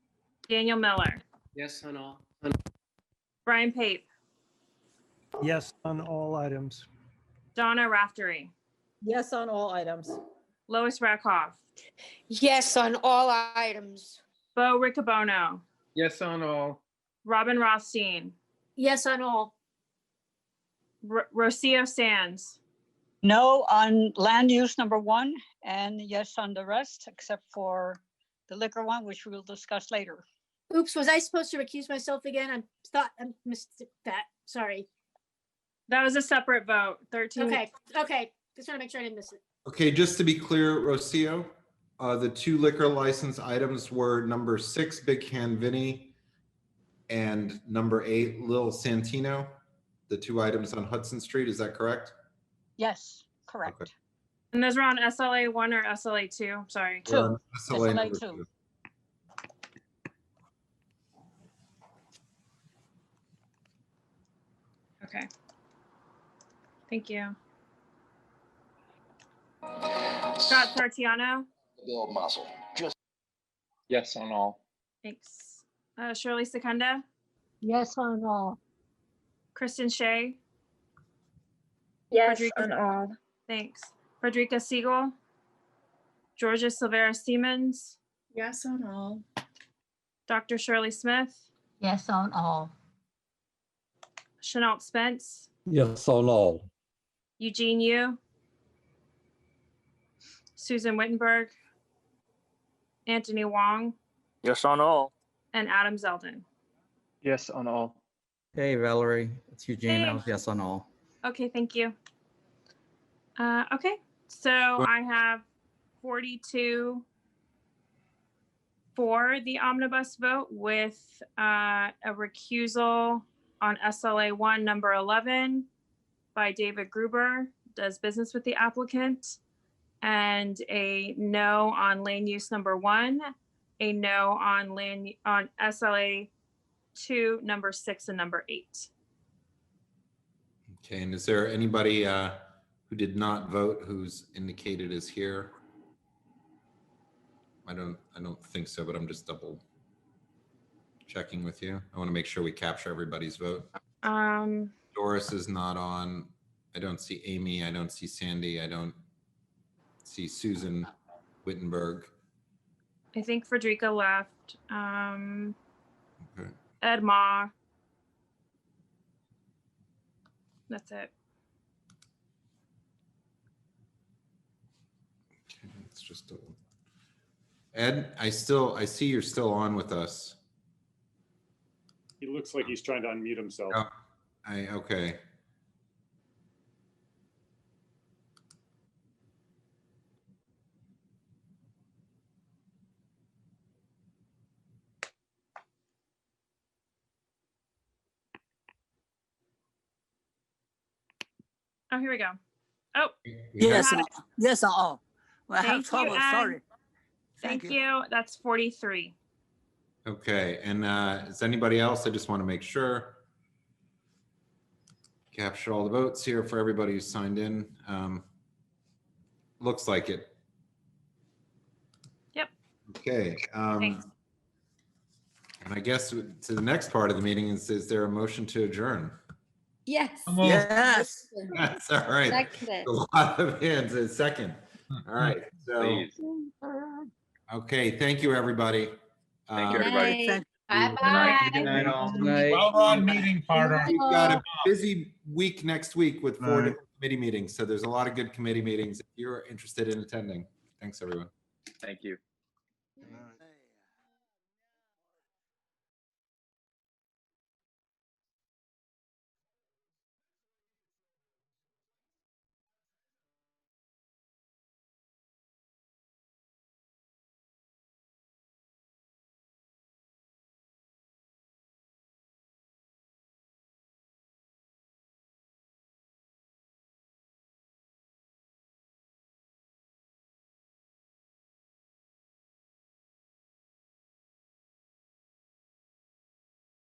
Daniel Miller, Yes on all. Brian Pape, Yes on all items. Donna Raftery, Yes on all items. Lois Rakoff, Yes on all items. Bo Riccobono, Yes on all. Robin Rothstein, Yes on all. Rocio Sands, No on land use number 1 and yes on the rest, except for the liquor one, which we'll discuss later. Oops, was I supposed to recuse myself again? I missed that. Sorry. that was a separate vote, 13. Okay. Just want to make sure I didn't miss it. Okay, just to be clear, Rocio, the 2 liquor license items were number 6, Big Can Vinny, and number 8, Lil Santino, the 2 items on Hudson Street. Is that correct? Yes, correct. Okay. And those were on SLA 1 or SLA 2, sorry. We're on 2. SLA SLA number 2. 2. Okay. Thank you. Scott Sartiano, Build muscle. Just. Yes on all. thanks. Shirley Secunda, Yes on all. Kristen Shea, Yes Frederica- on all. thanks. Frederica Siegel, Georgia Silvera Siemens, Yes on all. Dr. Shirley Smith, Yes on all. Chenault Spence, Yes on all. Eugene Yu, Susan Wittenberg, Anthony Wong, Yes on all. and Adam Zeldin. Yes on all. Hey, Valerie, it's Eugene. Hey. I was yes on all. Okay, thank you. Okay, so I have 42 for the omnibus vote with a recusal on SLA 1, number 11 by David Gruber, does business with the applicant, and a no on lane use number 1, a no on SLA 2, number 6, and number 8. Okay, and is there anybody who did not vote who's indicated as here? I don't think so, but I'm just double checking with you. I want to make sure we capture everybody's vote. Doris is not on. I don't see Amy. I don't see Sandy. I don't see Susan Wittenberg. I think Frederica left. Okay. Ed Ma. That's it. Okay, it's just Ed, I see you're still on with us. He looks like he's trying to unmute himself. Oh, okay. Oh, here we go. Oh, Yes, got it. yes, oh, well, I have Thank you, trouble, Ed. sorry. Thank you. That's 43. Okay, and is anybody else? I just want to make sure. Capture all the votes here for everybody who signed in. Looks like it. Yep. Okay. Thanks. And I guess to the next part of the meeting is there a motion to adjourn? Yes. Yes. That's all right. Seconded. A lot of hands in second. All right. So, Please. okay. Thank you, everybody. Thank you, everybody. Thank Bye-bye. Good night, all. Well run meeting, Carter. We've got a busy week next week with 4 Bye. different committee meetings. So there's a lot of good committee meetings if you're interested in attending. Thanks, everyone. Thank you. Good night.